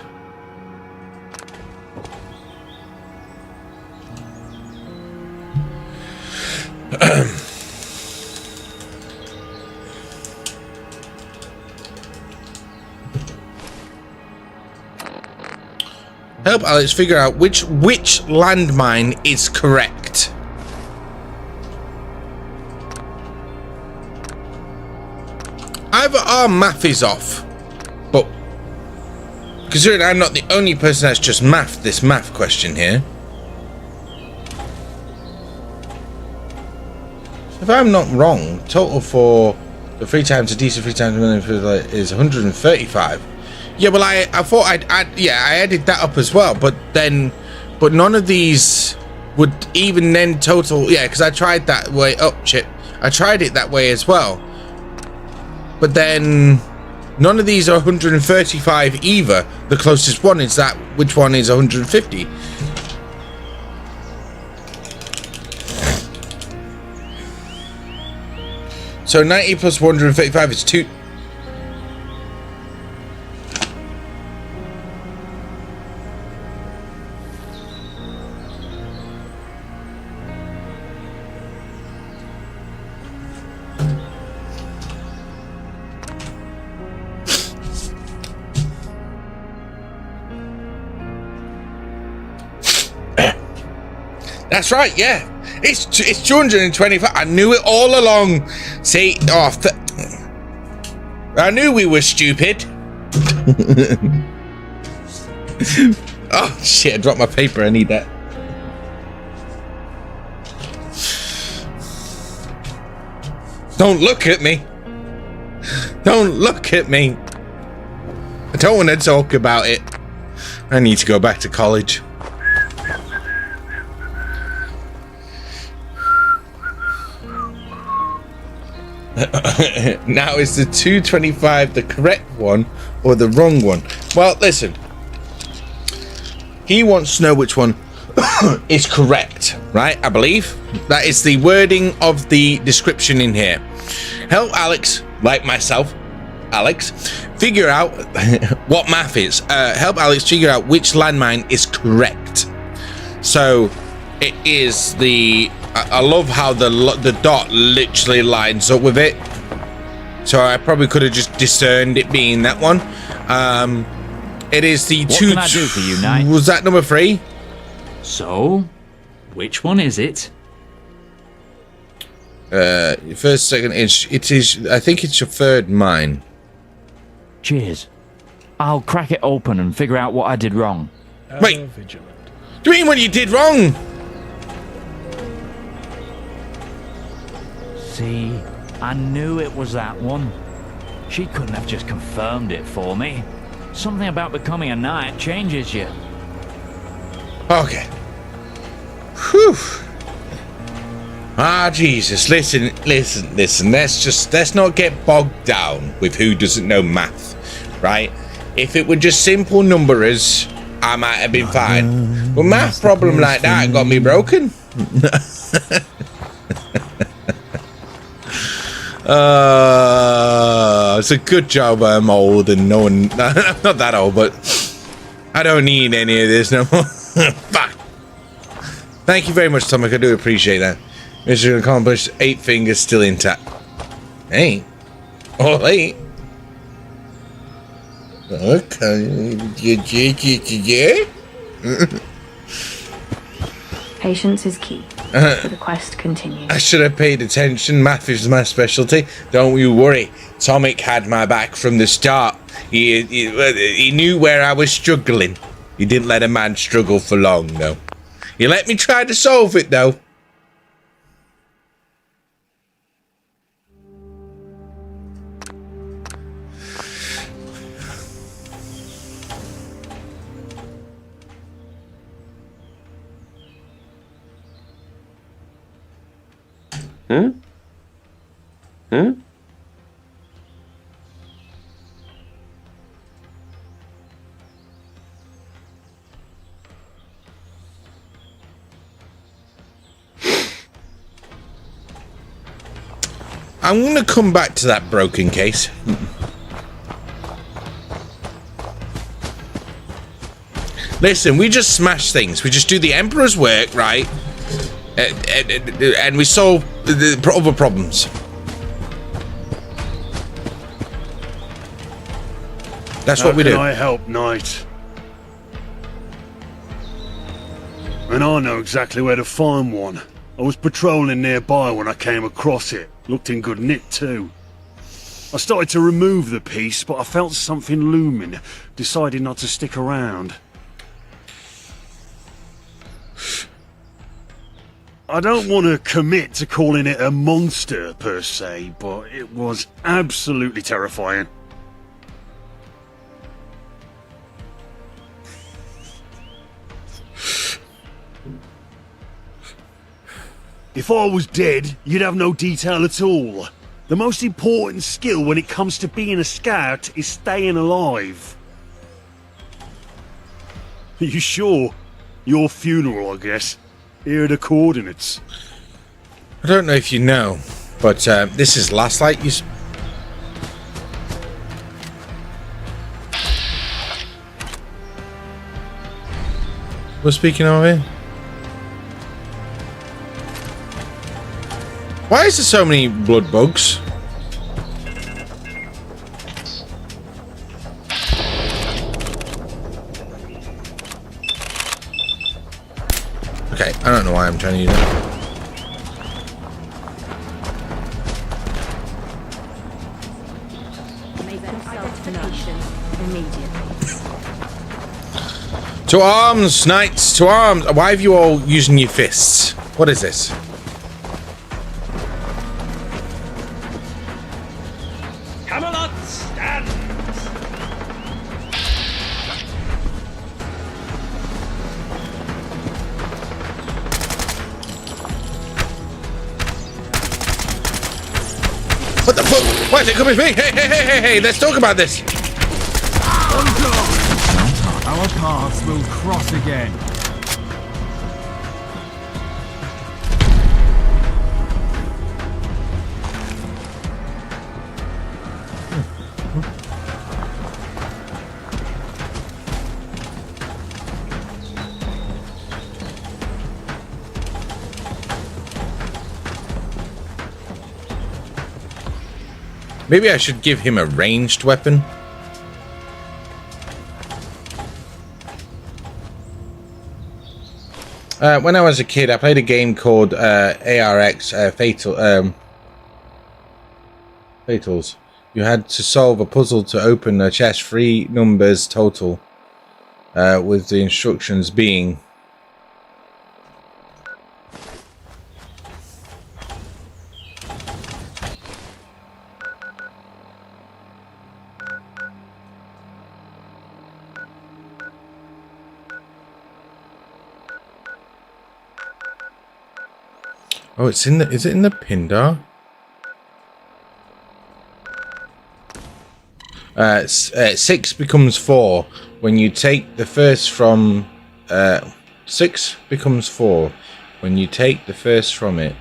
Speaker 1: Help Alex figure out which landmine is correct. Either our math is off, but considering I'm not the only person that's just mathed this math question here, if I'm not wrong, total for the 3 times a decent 3 times a million is 135. Yeah, well, I thought I added that up as well, but none of these would even then total. Yeah, because I tried that way. Oh shit, I tried it that way as well, but then none of these are 135 either. The closest one is that. Which one is 150? So 90 plus 135 is 2. That's right, yeah. It's 225. I knew it all along. See, I knew we were stupid. Oh shit! I dropped my paper. I need that. Don't look at me. Don't look at me. I don't want to talk about it. I need to go back to college. Now, is the 225 the correct one or the wrong one? Well, listen. He wants to know which one is correct, right? I believe that is the wording of the description in here. Help Alex, like myself, Alex, figure out what math is. Help Alex figure out which landmine is correct. So it is the... I love how the dot literally lines up with it. So I probably could have just discerned it being that one. It is the
Speaker 13: What can I do for you, Knight?
Speaker 1: Was that number 3?
Speaker 13: So, which one is it?
Speaker 1: First, second inch. It is. I think it's your third mine.
Speaker 13: Cheers. I'll crack it open and figure out what I did wrong.
Speaker 1: Wait. Do you mean what you did wrong?
Speaker 13: See, I knew it was that one. She couldn't have just confirmed it for me. Something about becoming a knight changes you.
Speaker 1: Okay. Whew. Ah, Jesus. Listen. Let's not get bogged down with who doesn't know math, right? If it were just simple numbers, I might have been fine. But math problem like that got me broken. It's a good job I'm old and no one... I'm not that old, but I don't need any of this no more. Fuck. Thank you very much, Tomic. I do appreciate that. Mission accomplished. 8 fingers still intact. Hey. All 8. Okay.
Speaker 12: Patience is key. So the quest continues.
Speaker 1: I should have paid attention. Math is my specialty. Don't you worry. Tomic had my back from the start. He knew where I was struggling. He didn't let a man struggle for long, though. He let me try to solve it, though.
Speaker 19: Huh? Huh?
Speaker 1: I'm going to come back to that broken case. Listen, we just smash things. We just do the Emperor's work, right? And we solve the other problems. That's what we do.
Speaker 7: How can I help, Knight? And I know exactly where to find one. I was patrolling nearby when I came across it. Looked in good nick too. I started to remove the piece, but I felt something looming. Decided not to stick around. I don't want to commit to calling it a monster per se, but it was absolutely terrifying. If I was dead, you'd have no detail at all. The most important skill when it comes to being a scout is staying alive. Are you sure? Your funeral, I guess. Here are the coordinates.
Speaker 1: I don't know if you know, But this is Last Light. We're speaking over here. Why is there so many blood bugs? Okay, I don't know why I'm trying to use it. To arms, knights, to arms. Why have you all using your fists? What is this?
Speaker 19: Camelot stands!
Speaker 1: What the fuck? Why is it coming to me? Hey, let's talk about this.
Speaker 17: Our paths will cross again.
Speaker 1: Maybe I should give him a ranged weapon. When I was a kid, I played a game called ARX Fatals. You had to solve a puzzle to open a chest, 3 numbers total, with the instructions being... Oh, it's in the... Is it in the Pindar? 6 becomes 4 when you take the first from... 6 becomes 4 when you take the first from it.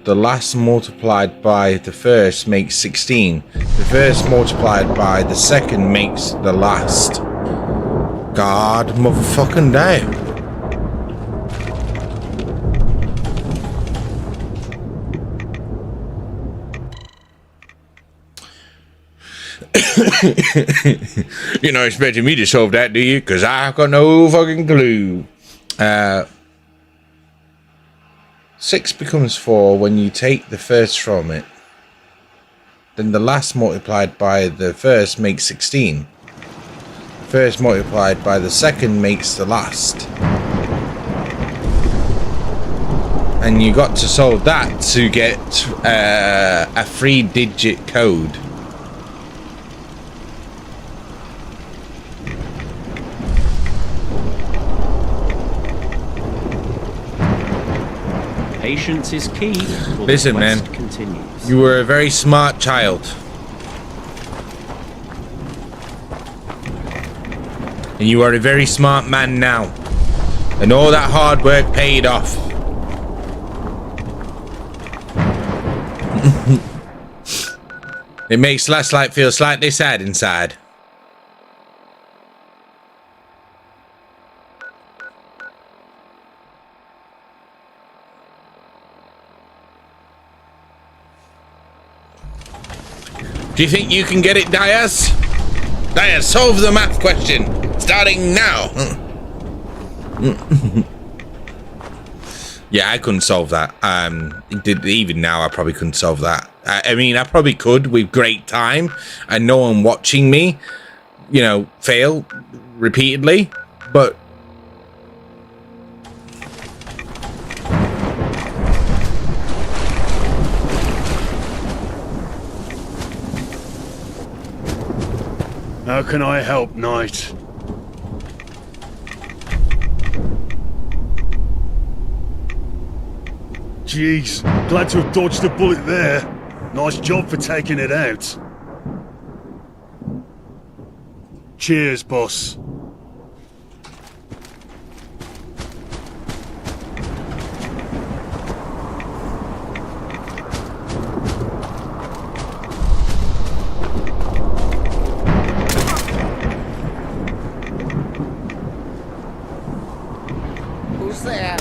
Speaker 1: The last multiplied by the first makes 16. The first multiplied by the second makes the last. God motherfucking damn. You're not expecting me to solve that, do you? Because I've got no fucking clue. 6 becomes 4 when you take the first from it. Then the last multiplied by the first makes 16. First multiplied by the second makes the last. And you got to solve that to get a 3-digit code.
Speaker 19: Patience is key.
Speaker 1: Listen, man.
Speaker 19: Continues.
Speaker 1: You were a very smart child. And you are a very smart man now. And all that hard work paid off. It makes Last Light feel slightly sad inside. Do you think you can get it, Diaz? Diaz, solve the math question. Starting now. Yeah, I couldn't solve that. Even now, I probably couldn't solve that. I mean, I probably could with great time and no one watching me, you know, fail repeatedly. But
Speaker 7: how can I help, Knight? Jeez, glad to have dodged a bullet there. Nice job for taking it out. Cheers, boss.
Speaker 1: Who's there?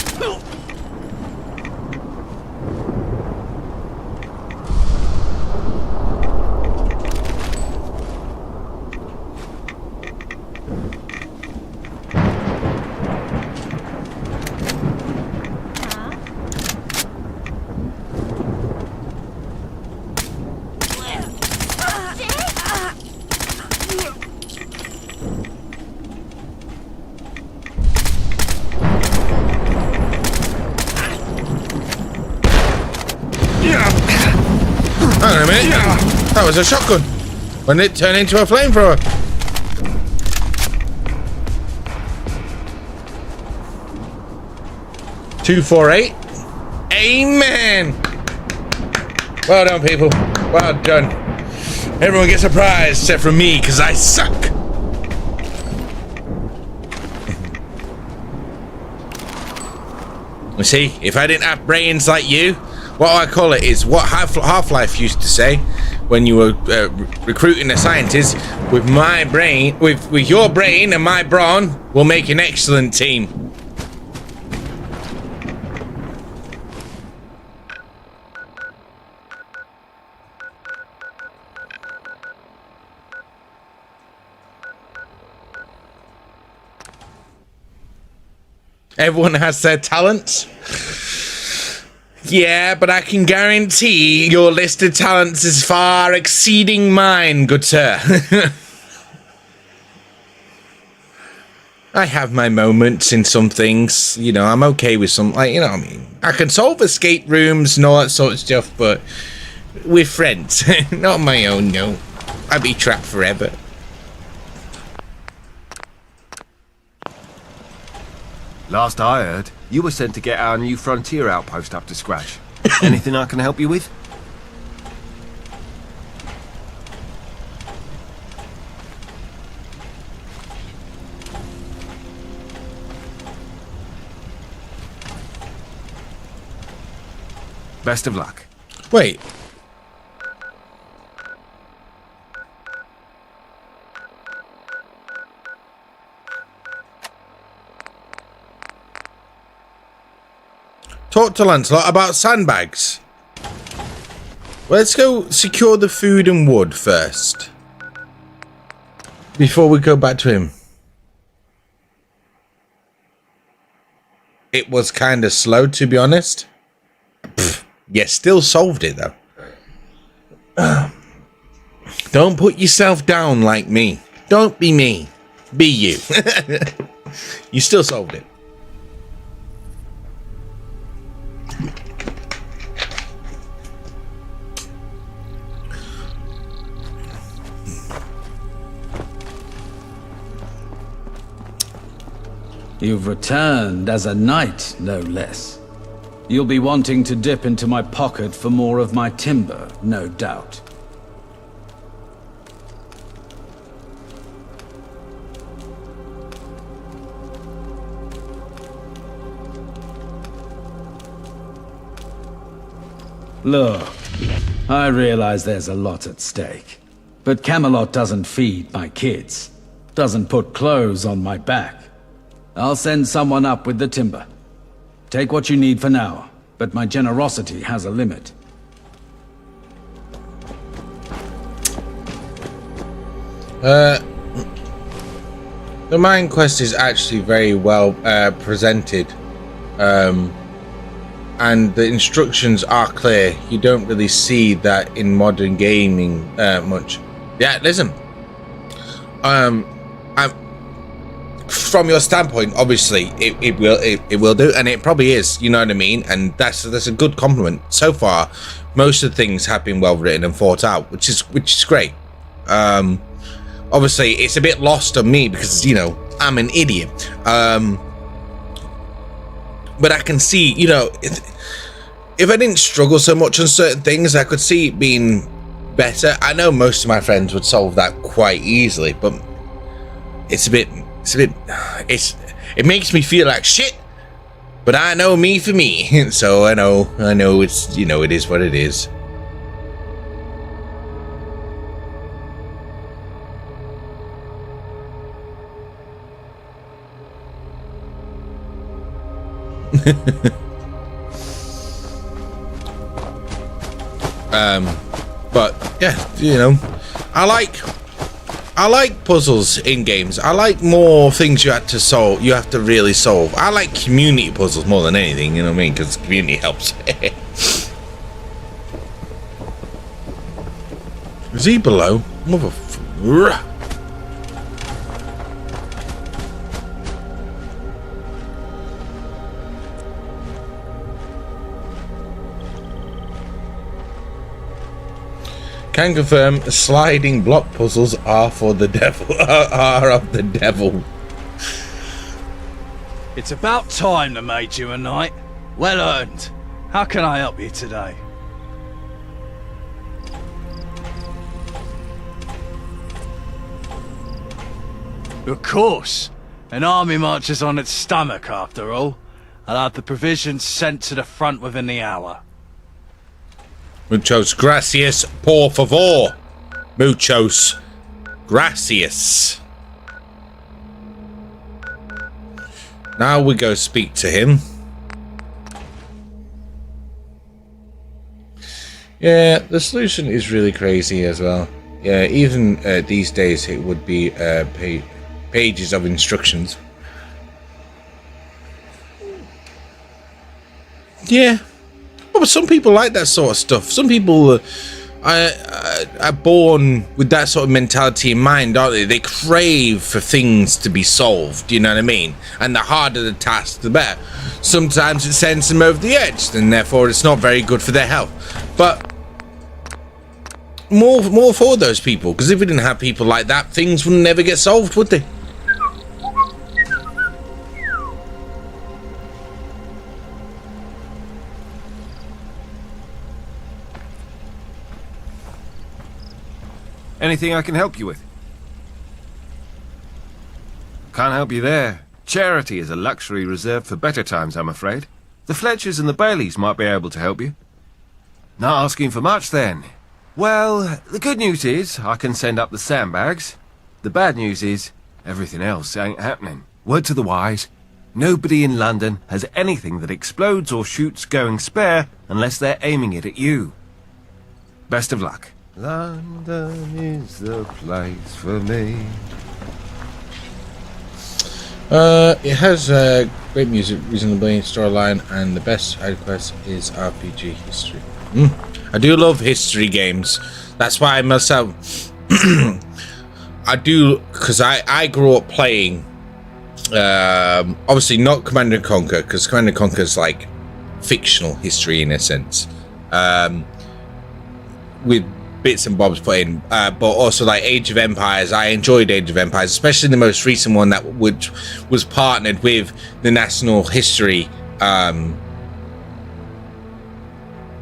Speaker 1: Hang on a minute. That was a shotgun. When did it turn into a flamethrower? $248. Amen. Well done, people. Well done. Everyone gets a prize except for me, because I suck. You see, if I didn't have brains like you, what I call it is what Half-Life used to say when you were recruiting a scientist. With my brain, with your brain and my brawn, we'll make an excellent team. Everyone has their talents. Yeah, but I can guarantee your list of talents is far exceeding mine, good sir. I have my moments in some things. You know, I'm okay with some, like, you know what I mean? I can solve escape rooms and all that sort of stuff, but with friends. Not on my own, no. I'd be trapped forever.
Speaker 4: Last I heard, you were sent to get our new frontier outpost up to scratch. Anything I can help you with? Best of luck.
Speaker 1: Wait. Talk to Lancelot about sandbags. Well, let's go secure the food and wood first. Before we go back to him. It was kind of slow, to be honest. Yeah, still solved it, though. Don't put yourself down like me. Don't be me. Be you. You still solved it.
Speaker 2: You've returned as a knight, no less. You'll be wanting to dip into my pocket for more of my timber, no doubt. Look, I realize there's a lot at stake. But Camelot doesn't feed my kids, doesn't put clothes on my back. I'll send someone up with the timber. Take what you need for now, but my generosity has a limit.
Speaker 1: The mine quest is actually very well presented. And the instructions are clear. You don't really see that in modern gaming much. Yeah, listen. From your standpoint, obviously, it will do, and it probably is. You know what I mean? And that's a good compliment. So far, most of the things have been well written and thought out, which is great. Obviously, it's a bit lost on me because, you know, I'm an idiot. But I can see, you know, if I didn't struggle so much on certain things, I could see it being better. I know most of my friends would solve that quite easily, but it makes me feel like shit. But I know me for me, so I know it's, you know, it is what it is. But yeah, you know, I like puzzles in games. I like more things you have to solve. You have to really solve. I like community puzzles more than anything. You know what I mean? Because community helps. Is he below? Motherfucker. Can confirm sliding block puzzles are for the devil. Are of the devil.
Speaker 2: It's about time they made you a knight. Well earned. How can I help you today? Of course. An army marches on its stomach, after all. I'll have the provisions sent to the front within the hour.
Speaker 1: Muchos gracias, por favor. Muchos gracias. Now we go speak to him. Yeah, the solution is really crazy as well. Yeah, even these days it would be pages of instructions. Yeah. But some people like that sort of stuff. Some people are born with that sort of mentality in mind, aren't they? They crave for things to be solved, you know what I mean? And the harder the task, the better. Sometimes it sends them over the edge, and therefore it's not very good for their health. But more for those people, because if we didn't have people like that, things would never get solved, would they?
Speaker 4: Anything I can help you with? Can't help you there. Charity is a luxury reserved for better times, I'm afraid. The Fletchers and the Baileys might be able to help you. Not asking for much, then. Well, the good news is I can send up the sandbags. The bad news is everything else ain't happening. Word to the wise, nobody in London has anything that explodes or shoots going spare unless they're aiming it at you. Best of luck. London is the place for me.
Speaker 1: It has great music, reasonably storyline, and the best side quest is RPG history. I do love history games. That's why I myself I do, because I grew up playing obviously not Command and Conquer, because Command and Conquer is like fictional history in a sense, with bits and bobs put in, but also like Age of Empires. I enjoyed Age of Empires, especially the most recent one that was partnered with the National History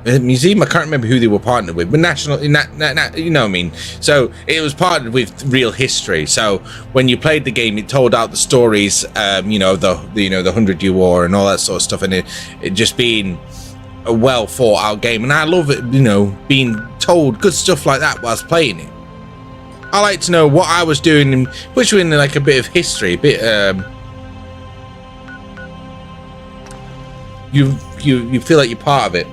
Speaker 1: Museum. I can't remember who they were partnered with, but national, you know what I mean. So it was partnered with real history. So when you played the game, it told out the stories, you know, the 100-Year War and all that sort of stuff, and it just being a well thought out game. And I love it, you know, being told good stuff like that whilst playing it. I like to know what I was doing and put you in like a bit of history, a bit you feel like you're part of it.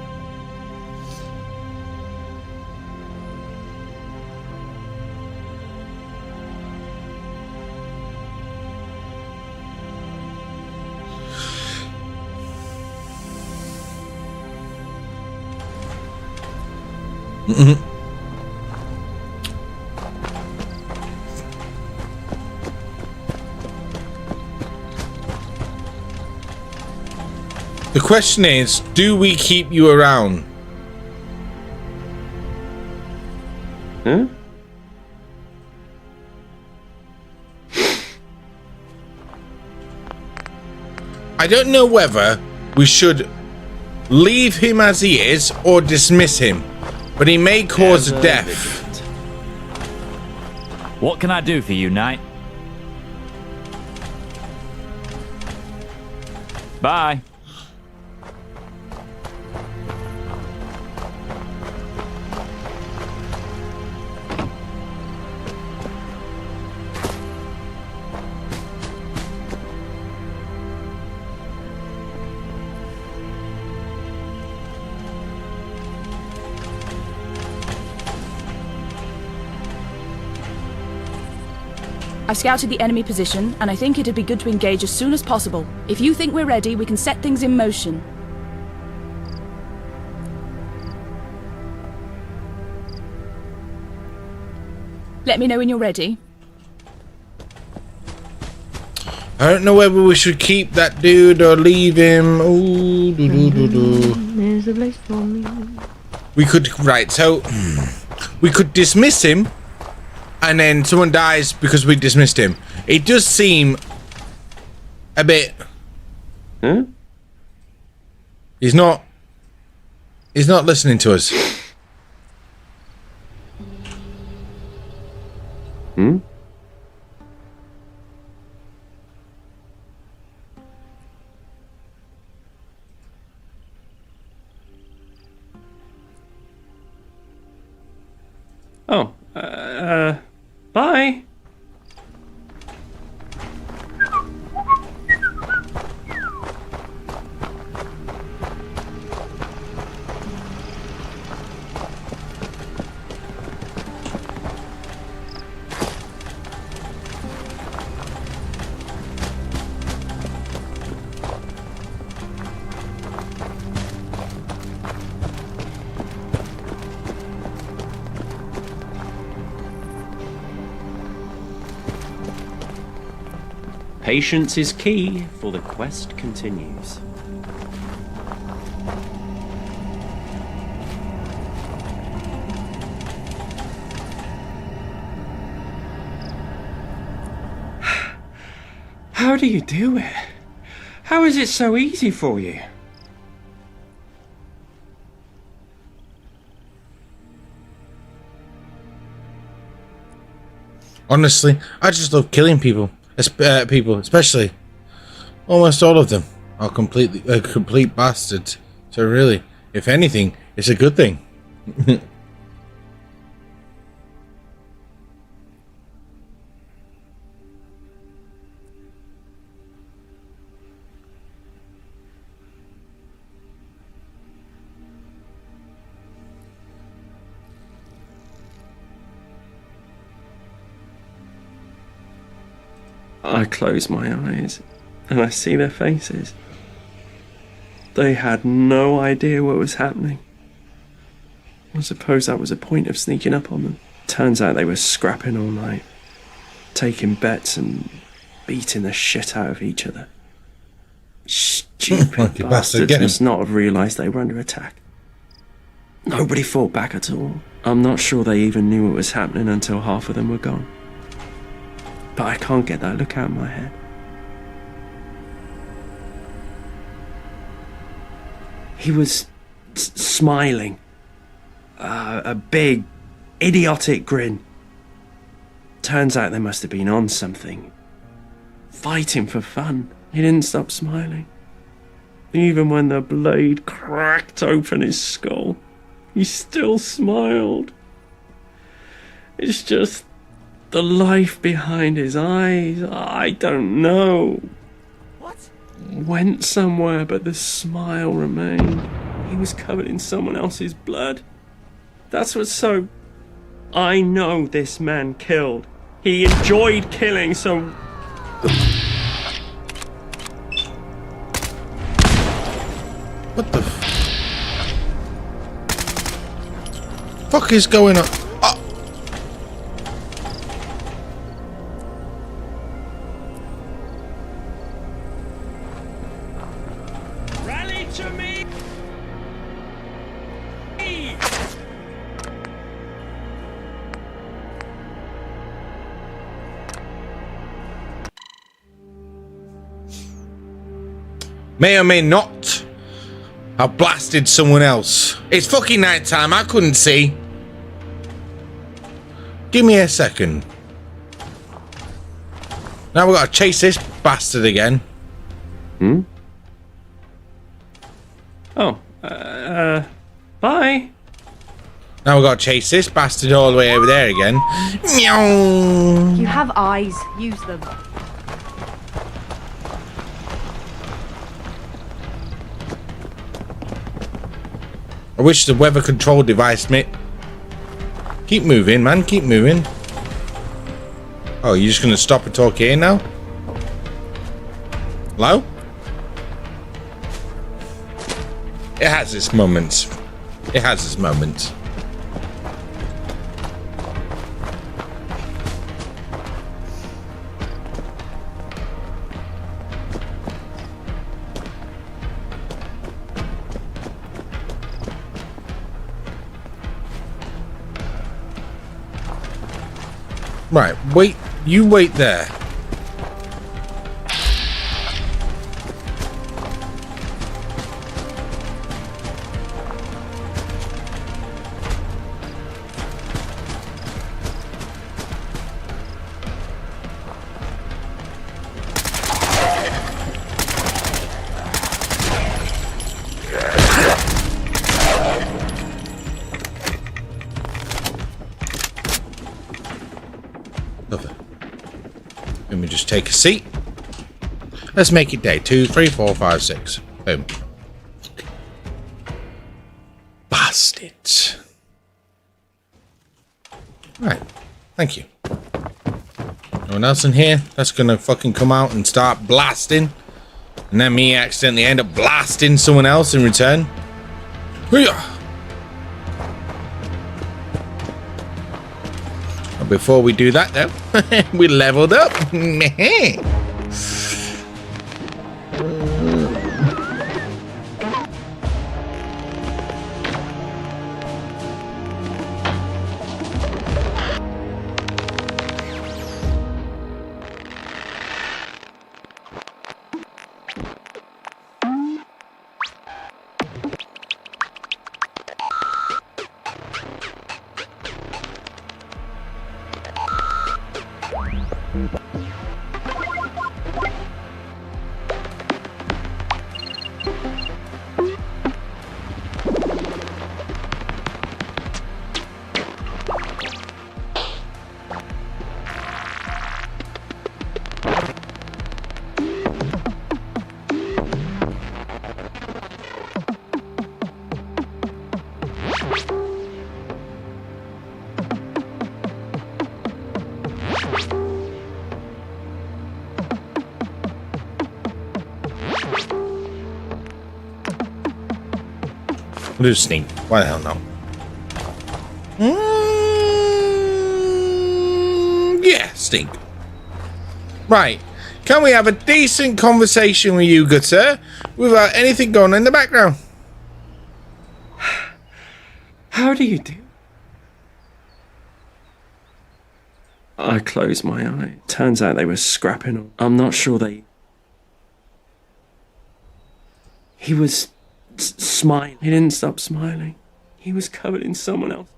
Speaker 1: The question is, do we keep you around? I don't know whether we should leave him as he is or dismiss him, but he may cause a death.
Speaker 9: What can I do for you, Knight? Bye.
Speaker 10: I've scouted the enemy position, and I think it'd be good to engage as soon as possible. If you think we're ready, we can set things in motion. Let me know when you're ready.
Speaker 1: I don't know whether we should keep that dude or leave him. Ooh, do.
Speaker 12: There's a place for me.
Speaker 1: We could, right, so we could dismiss him and then someone dies because we dismissed him. It does seem a bit...
Speaker 19: Huh?
Speaker 1: He's not listening to us.
Speaker 19: Hmm? Oh, bye. Patience is key, for the quest continues. How do you do it? How is it so easy for you?
Speaker 1: Honestly, I just love killing people. People, especially almost all of them are complete bastards. So really, if anything, it's a good thing.
Speaker 19: I close my eyes and I see their faces. They had no idea what was happening. I suppose that was the point of sneaking up on them. Turns out they were scrapping all night, taking bets and beating the shit out of each other. Stupid bastards must not have realised they were under attack. Nobody fought back at all. I'm not sure they even knew what was happening until half of them were gone. But I can't get that look out of my head. He was smiling. A big, idiotic grin. Turns out they must have been on something. Fighting for fun. He didn't stop smiling. Even when the blade cracked open his skull, he still smiled. It's just the life behind his eyes. I don't know. What? Went somewhere, but the smile remained. He was covered in someone else's blood. That's what's so... I know this man killed. He enjoyed killing, so...
Speaker 1: What the fuck is going on?
Speaker 19: Rally to me!
Speaker 1: May or may not have blasted someone else. It's fucking night time. I couldn't see. Give me a second. Now we gotta chase this bastard again.
Speaker 19: Hmm? Oh, bye.
Speaker 1: Now we gotta chase this bastard all the way over there again. Meow.
Speaker 12: You have eyes. Use them.
Speaker 1: I wish the weather control device, mate. Keep moving, man. Keep moving. Oh, you're just gonna stop and talk here now? Hello? It has its moments. It has its moments. Right, wait, you wait there. Let me just take a seat. Let's make it day 2, 3, 4, 5, 6. Boom. Bastards. Right. Thank you. No one else in here that's gonna fucking come out and start blasting, and then me accidentally end up blasting someone else in return. Hoo-yah! Before we do that, though, we leveled up. Loosening. Why the hell no? Yeah, stink. Right. Can we have a decent conversation with you, good sir, without anything going on in the background?
Speaker 19: How do you do? I closed my eye. Turns out they were scrapping. I'm not sure they... He was smiling. He didn't stop smiling. He was covered in someone else.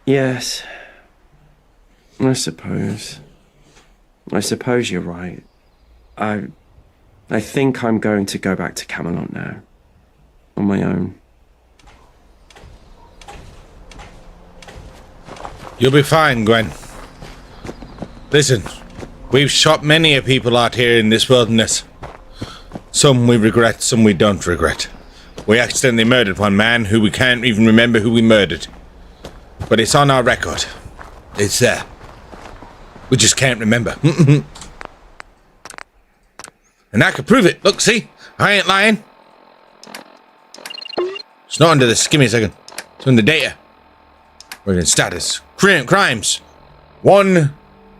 Speaker 19: Yes. I suppose you're right. I think I'm going to go back to Camelot now. On my own.
Speaker 1: You'll be fine, Gwen. Listen, we've shot many a people out here in this wilderness. Some we regret, some we don't regret. We accidentally murdered one man who we can't even remember who we murdered. But it's on our record. It's there. We just can't remember. And I can prove it. Look, see? I ain't lying. It's not under the skim a second. It's in the data. We're in status. Crimes. 1.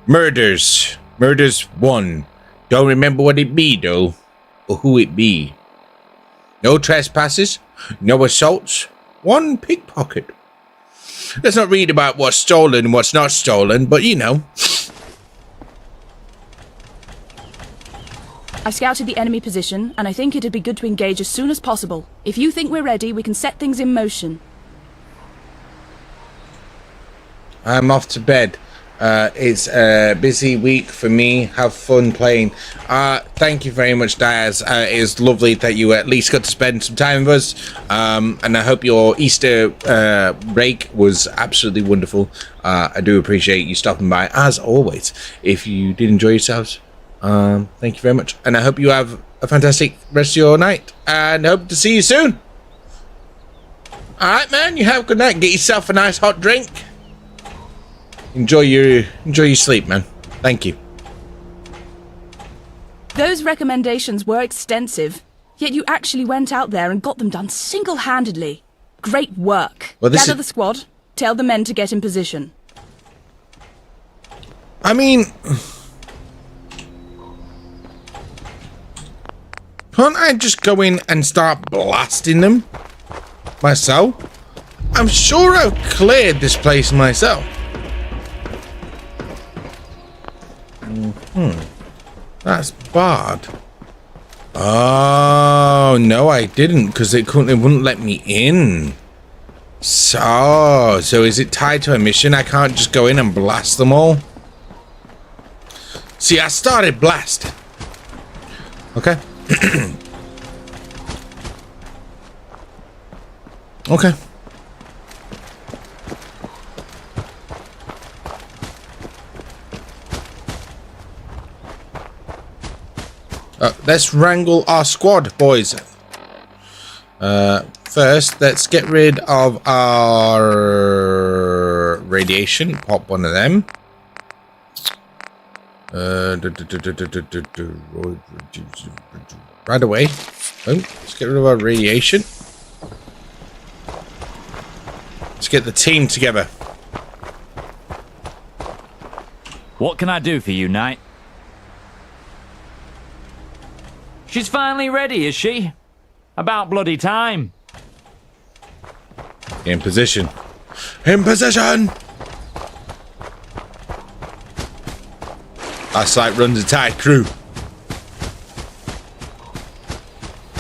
Speaker 1: Murders. Murders 1. Don't remember what it be, though. Or who it be. No trespasses. No assaults. 1 pickpocket. Let's not read about what's stolen and what's not stolen, but you know.
Speaker 10: I've scouted the enemy position, and I think it'd be good to engage as soon as possible. If you think we're ready, we can set things in motion.
Speaker 1: I'm off to bed. It's a busy week for me. Have fun playing. Thank you very much, Diaz. It's lovely that you at least got to spend some time with us. And I hope your Easter break was absolutely wonderful. I do appreciate you stopping by, as always. If you did enjoy yourselves, thank you very much. And I hope you have a fantastic rest of your night. And hope to see you soon. Alright, man. You have a good night. Get yourself a nice hot drink. Enjoy your sleep, man. Thank you.
Speaker 10: Those recommendations were extensive, yet you actually went out there and got them done single-handedly. Great work.
Speaker 1: Well,
Speaker 10: Gather the squad. Tell the men to get in position.
Speaker 1: I mean, can't I just go in and start blasting them myself? I'm sure I've cleared this place myself. That's bad. Oh no, I didn't, because it wouldn't let me in. So is it tied to a mission? I can't just go in and blast them all. See, I started blasting. Okay. Okay. Let's wrangle our squad, boys. First, let's get rid of our radiation. Pop one of them. Right away. Let's get rid of our radiation. Let's get the team together.
Speaker 9: What can I do for you, Knight? She's finally ready, is she? About bloody time.
Speaker 1: In position. In position! LastLight runs a tight crew.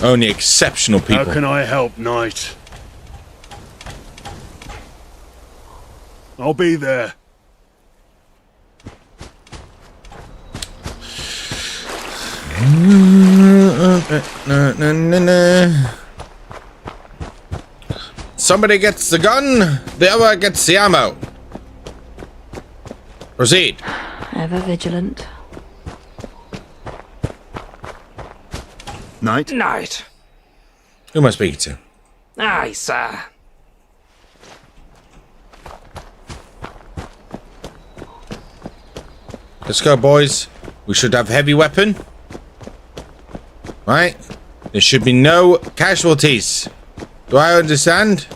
Speaker 1: Only exceptional people.
Speaker 7: How can I help, Knight? I'll be there.
Speaker 1: Somebody gets the gun, the other gets the ammo. Proceed.
Speaker 12: Ever vigilant.
Speaker 11: Knight?
Speaker 20: Knight.
Speaker 1: Who am I speaking to?
Speaker 20: Aye, sir.
Speaker 1: Let's go, boys. We should have heavy weapon. Right? There should be no casualties. Do I understand?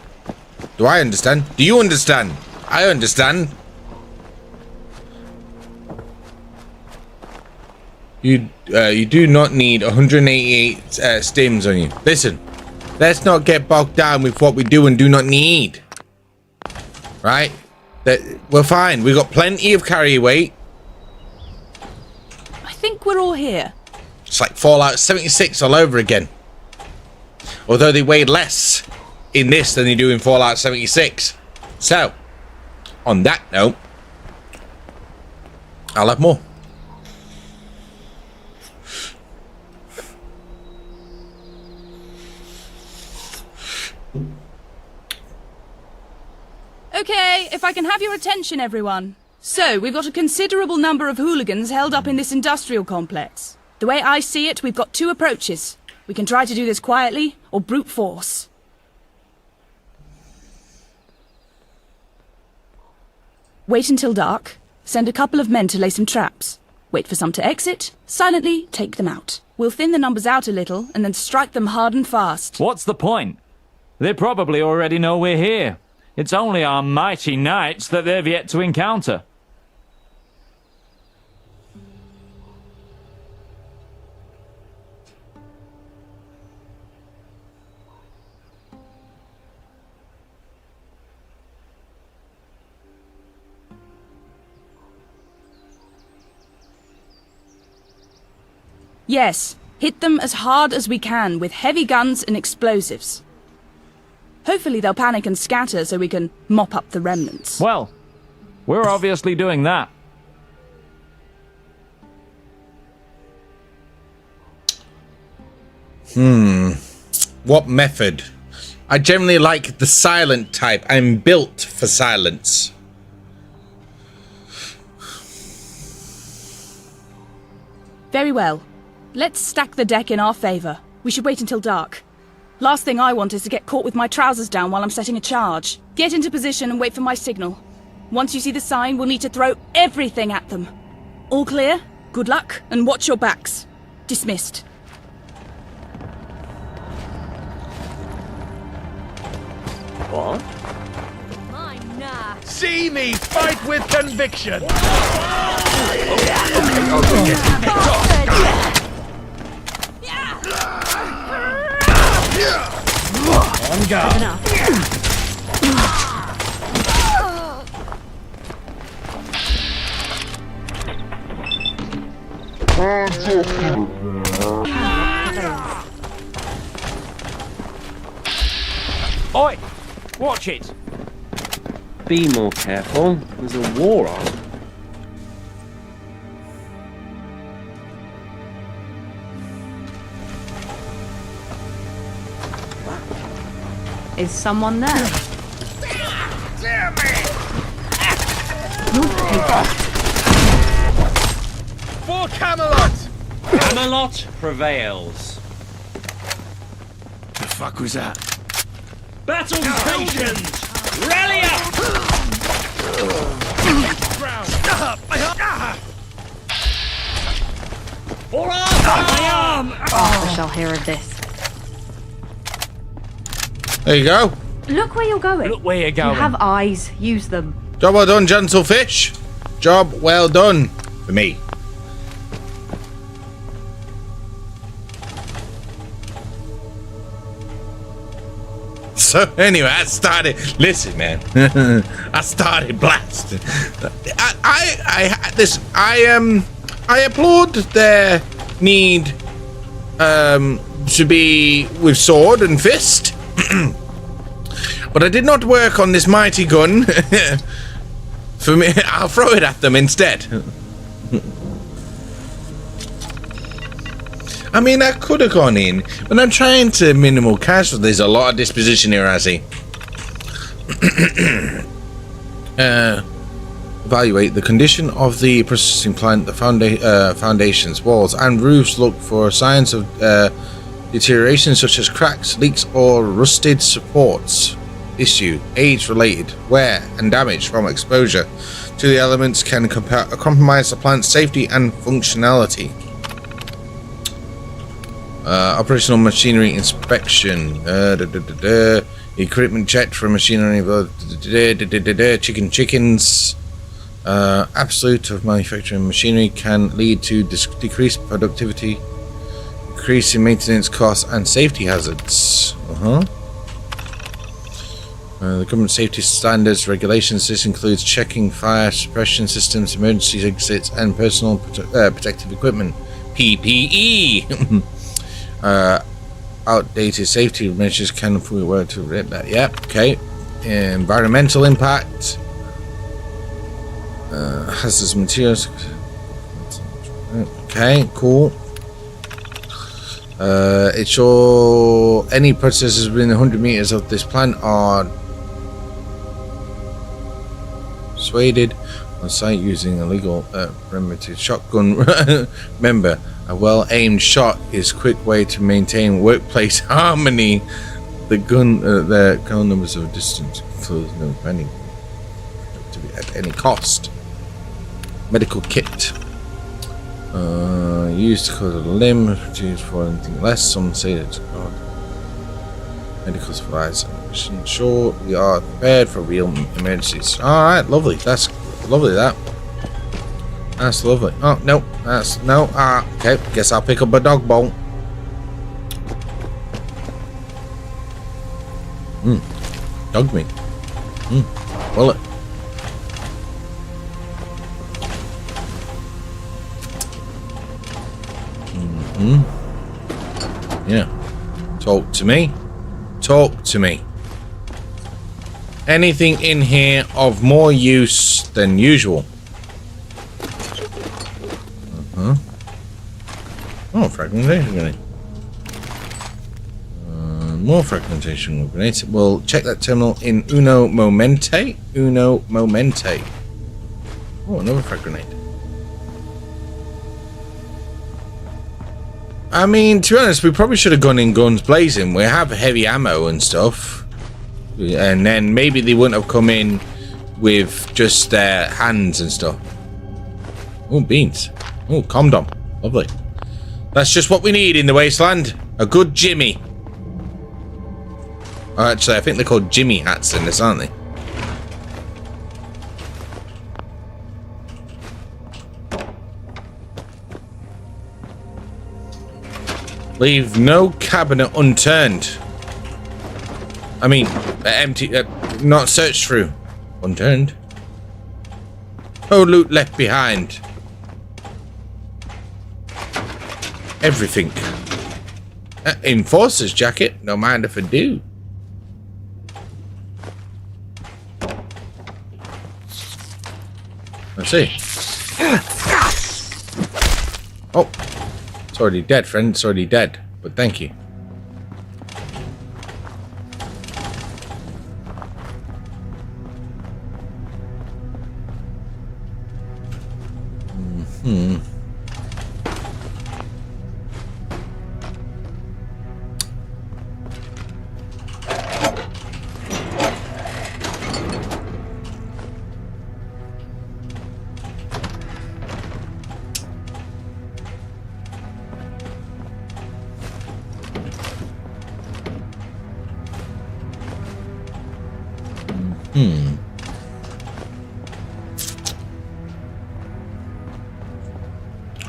Speaker 1: Do I understand? Do you understand? I understand. You do not need 188 stims on you. Listen, let's not get bogged down with what we do and do not need. Right? We're fine. We've got plenty of carry weight.
Speaker 10: I think we're all here.
Speaker 1: It's like Fallout 76 all over again. Although they weighed less in this than they do in Fallout 76. So, on that note, I'll have more.
Speaker 10: Okay, if I can have your attention, everyone. So, we've got a considerable number of hooligans held up in this industrial complex. The way I see it, we've got two approaches. We can try to do this quietly, or brute force. Wait until dark. Send a couple of men to lay some traps. Wait for some to exit. Silently take them out. We'll thin the numbers out a little, and then strike them hard and fast.
Speaker 9: What's the point? They probably already know we're here. It's only our mighty knights that they've yet to encounter.
Speaker 10: Yes, hit them as hard as we can with heavy guns and explosives. Hopefully they'll panic and scatter so we can mop up the remnants.
Speaker 9: Well, we're obviously doing that.
Speaker 1: What method? I generally like the silent type. I'm built for silence.
Speaker 10: Very well. Let's stack the deck in our favour. We should wait until dark. Last thing I want is to get caught with my trousers down while I'm setting a charge. Get into position and wait for my signal. Once you see the sign, we'll need to throw everything at them. All clear? Good luck, and watch your backs. Dismissed.
Speaker 19: What?
Speaker 17: See me fight with conviction. On guard.
Speaker 9: Oi! Watch it!
Speaker 19: Be more careful. There's a war on.
Speaker 12: Is someone there?
Speaker 17: For Camelot!
Speaker 19: Camelot prevails.
Speaker 14: The fuck was that?
Speaker 19: Battle stations! Rally up! For my arm!
Speaker 12: I shall hear of this.
Speaker 1: There you go.
Speaker 12: Look where you're going.
Speaker 9: Look where you're going.
Speaker 12: You have eyes. Use them.
Speaker 1: Job well done, gentle fish. Job well done for me. So anyway, I started. Listen, man. I started blasting. I applaud their need to be with sword and fist, but I did not work on this mighty gun. For me, I'll throw it at them instead. I mean, I could have gone in, but I'm trying to minimal casual. There's a lot of disposition here, I see. Evaluate the condition of the processing plant, the foundations, walls, and roofs. Look for signs of deterioration, such as cracks, leaks, or rusted supports. Issue: age-related wear and damage from exposure to the elements can compromise the plant's safety and functionality. Operational machinery inspection. Equipment checked for machinery. Chickens. Absolute of manufacturing machinery can lead to decreased productivity, increase in maintenance costs, and safety hazards. The government safety standards regulations. This includes checking fire suppression systems, emergency exits, and personal protective equipment. PPE. Outdated safety measures can work to rip that. Yep. Okay. Environmental impact. Hazardous materials. Okay. Cool. It's sure any processes within 100 meters of this plant are dissuaded on site using a legal perimeter shotgun. Remember, a well-aimed shot is a quick way to maintain workplace harmony. The gun numbers of distance close no pending to be at any cost. Medical kit. Used to cause a limb, used for anything less. Some say that medical supplies. Sure, we are prepared for real emergencies. Alright, lovely. That's lovely, that. That's lovely. Oh, no. That's... No. Okay. Guess I'll pick up a dog bowl. Dog meat. Bullet. Yeah. Talk to me. Talk to me. Anything in here of more use than usual? Oh, fragmentation. More fragmentation grenades. We'll check that terminal in uno momente. Uno momente. Oh, another frag grenade. I mean, to be honest, we probably should have gone in guns blazing. We have heavy ammo and stuff. And then maybe they wouldn't have come in with just their hands and stuff. Oh, beans. Oh, condom. Lovely. That's just what we need in the wasteland. A good Jimmy. Oh, actually, I think they're called Jimmy hats in this, aren't they? Leave no cabinet unturned. I mean, empty, not searched through. Unturned. No loot left behind. Everything. Enforcer's jacket. No mind if I do. Let's see. Oh. It's already dead, friend. It's already dead. But thank you.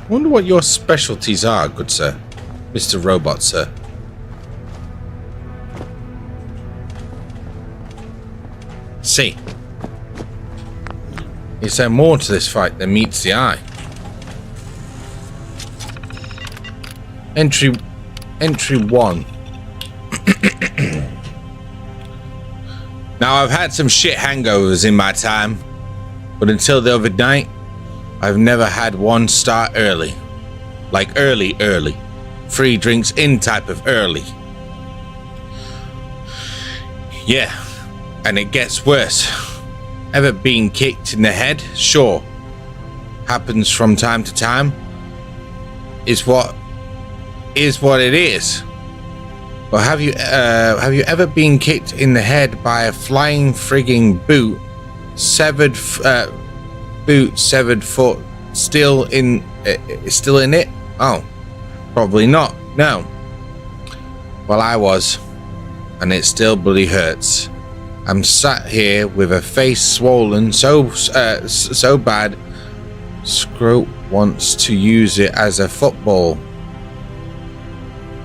Speaker 1: Wonder what your specialties are, good sir. Mr. Robot, sir. See. Is there more to this fight than meets the eye? Entry 1. Now, I've had some shit hangovers in my time, but until the other night, I've never had one start early. Like early. 3 drinks in type of early. Yeah, and it gets worse. Ever been kicked in the head? Sure. Happens from time to time. Is what it is. But have you ever been kicked in the head by a flying frigging boot, severed foot, still in it? Oh, probably not. No. Well, I was, and it still bloody hurts. I'm sat here with a face swollen so bad. Scroat wants to use it as a football.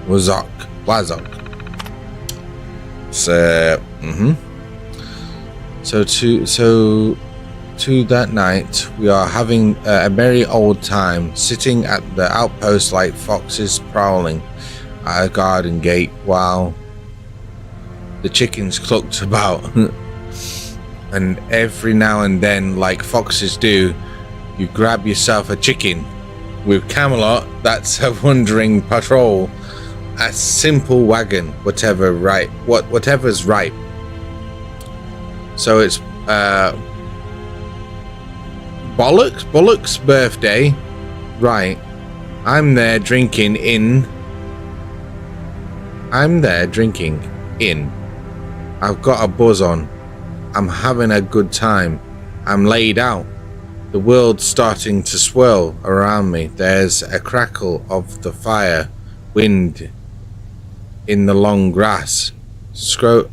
Speaker 1: Wazok. So, To that night, we are having a merry old time, sitting at the outpost like foxes prowling at a garden gate while the chickens clucked about. And every now and then, like foxes do, you grab yourself a chicken. With Camelot, that's a wandering patrol, a simple wagon, whatever's right. So it's Bollock's birthday. Right. I'm there drinking in. I've got a buzz on. I'm having a good time. I'm laid out. The world's starting to swirl around me. There's a crackle of the fire. Wind in the long grass. Scroty.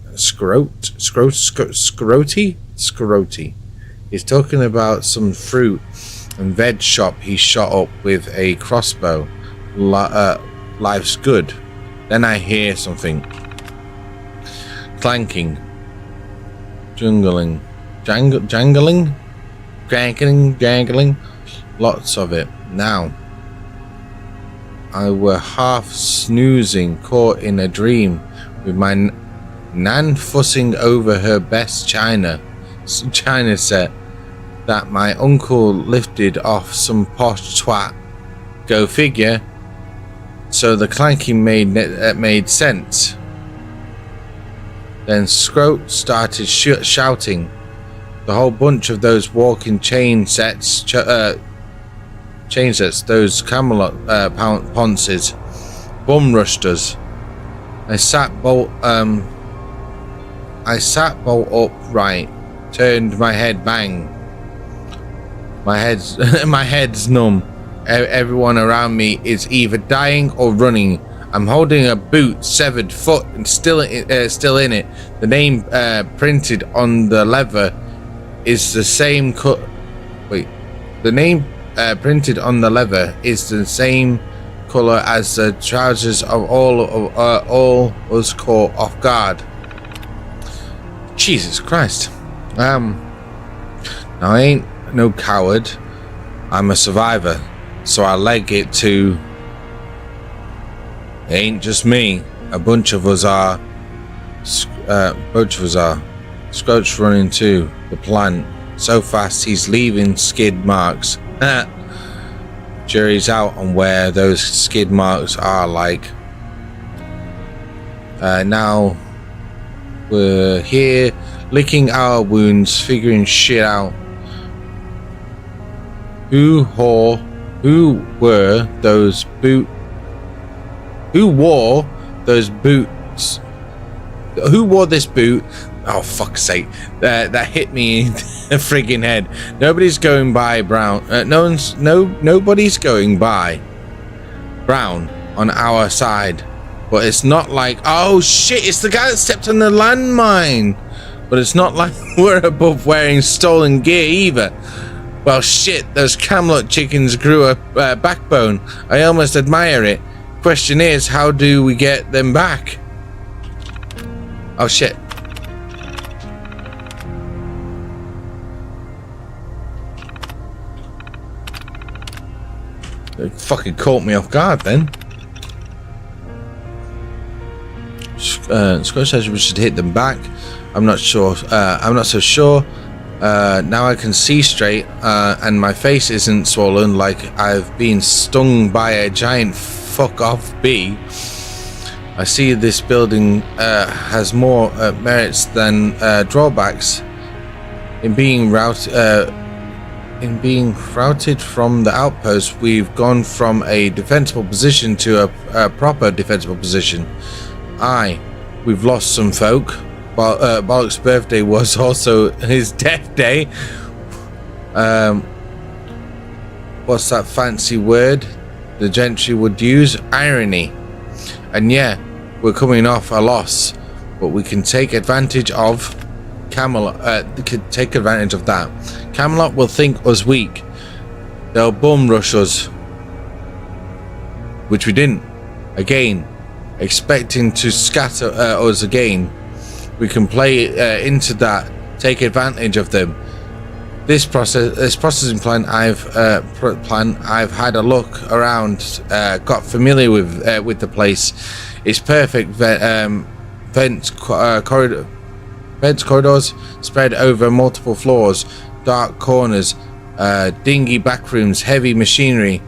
Speaker 1: He's talking about some fruit and veg shop he shot up with a crossbow. Life's good. Then I hear something. Clanking. Jangling. Lots of it. Now. I were half snoozing, caught in a dream, with my nan fussing over her best china set that my uncle lifted off some posh twat. Go figure. So the clanking made sense. Then Scroat started shouting. The whole bunch of those walking chain sets, those Camelot ponces, bum rushed us. I sat bolt upright, turned my head bang. My head's numb. Everyone around me is either dying or running. I'm holding a boot, severed foot, and still in it. The name printed on the leather is the same The name printed on the leather is the same color as the trousers of all us caught off guard. Jesus Christ. Now I ain't no coward. I'm a survivor. So I leg it to. It ain't just me. A bunch of us are. Scroat's running to the plant so fast he's leaving skid marks. Jury's out on where those skid marks are like. Now we're here licking our wounds, figuring shit out. Who wore those boots? Who wore this boot? Oh, fuck's sake. That hit me in the friggin' head. Nobody's going by Brown. Nobody's going by Brown on our side. But it's not like, oh shit, it's the guy that stepped on the landmine. But it's not like we're above wearing stolen gear either. Well, shit, those Camelot chickens grew a backbone. I almost admire it. Question is, how do we get them back? Oh, shit. They fucking caught me off guard then. Scott says we should hit them back. I'm not sure. I'm not so sure. Now I can see straight, and my face isn't swollen like I've been stung by a giant fuck-off bee. I see this building has more merits than drawbacks. In being routed from the outpost, we've gone from a defensible position to a proper defensible position. We've lost some folk. Bollock's birthday was also his death day. What's that fancy word the gentry would use? Irony. And yeah, we're coming off a loss, but we can take advantage of Camelot. Take advantage of that. Camelot will think us weak. They'll bum rush us, which we didn't. Again, expecting to scatter us again. We can play into that, take advantage of them. This processing plant I've had a look around, got familiar with the place. It's perfect. Vents corridors spread over multiple floors, dark corners, dingy backrooms, heavy machinery.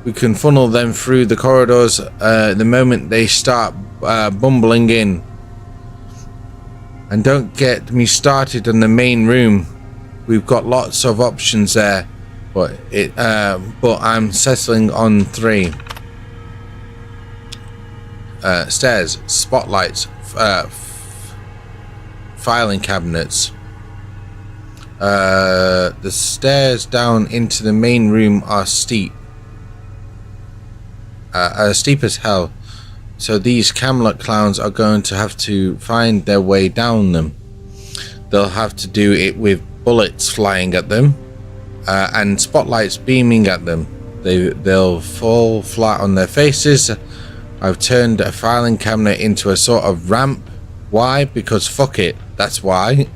Speaker 1: We can funnel them through the corridors the moment they start bumbling in. And don't get me started on the main room. We've got lots of options there, but I'm settling on 3. Stairs, spotlights, filing cabinets. The stairs down into the main room are steep. Steep as hell. So these Camelot clowns are going to have to find their way down them. They'll have to do it with bullets flying at them and spotlights beaming at them. They'll fall flat on their faces. I've turned a filing cabinet into a sort of ramp. Why? Because fuck it. That's why.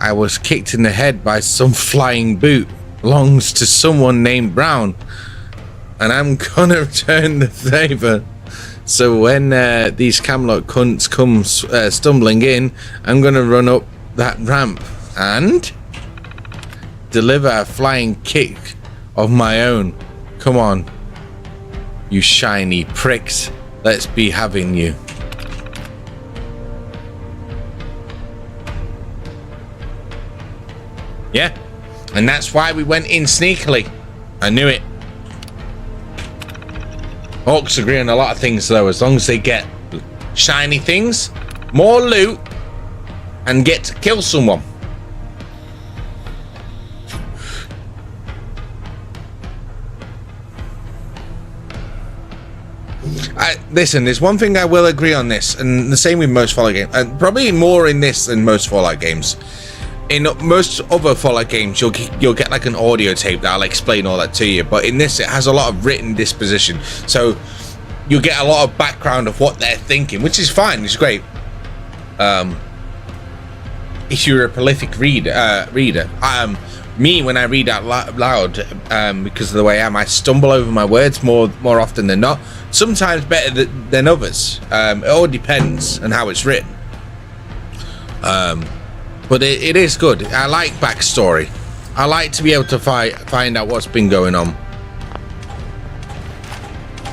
Speaker 1: I was kicked in the head by some flying boot. Belongs to someone named Brown. And I'm gonna return the favour. So when these Camelot cunts come stumbling in, I'm gonna run up that ramp and deliver a flying kick of my own. Come on, you shiny pricks. Let's be having you. Yeah, and that's why we went in sneakily. I knew it. Orcs agree on a lot of things though, as long as they get shiny things, more loot, and get to kill someone. Listen, there's one thing I will agree on this, and the same with most Fallout games, and probably more in this than most Fallout games. In most other Fallout games, you'll get like an audio tape that'll explain all that to you, but in this, it has a lot of written disposition, so you'll get a lot of background of what they're thinking, which is fine. It's great. If you're a prolific reader, me, when I read out loud, because of the way I am, I stumble over my words more often than not. Sometimes better than others. It all depends on how it's written. But it is good. I like backstory. I like to be able to find out what's been going on.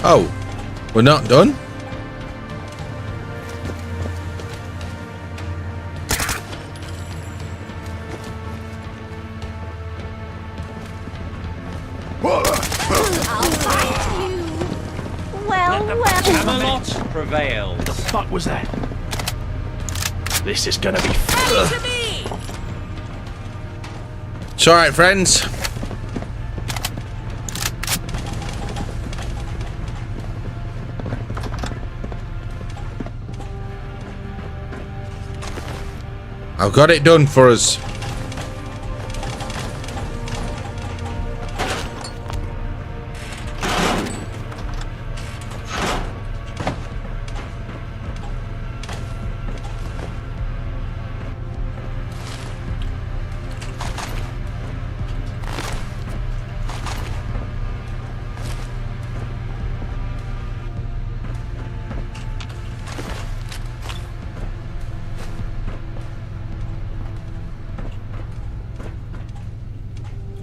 Speaker 1: Oh, we're not done?
Speaker 2: Camelot prevailed. The fuck was that? This is gonna be fun.
Speaker 1: It's alright, friends. I've got it done for us.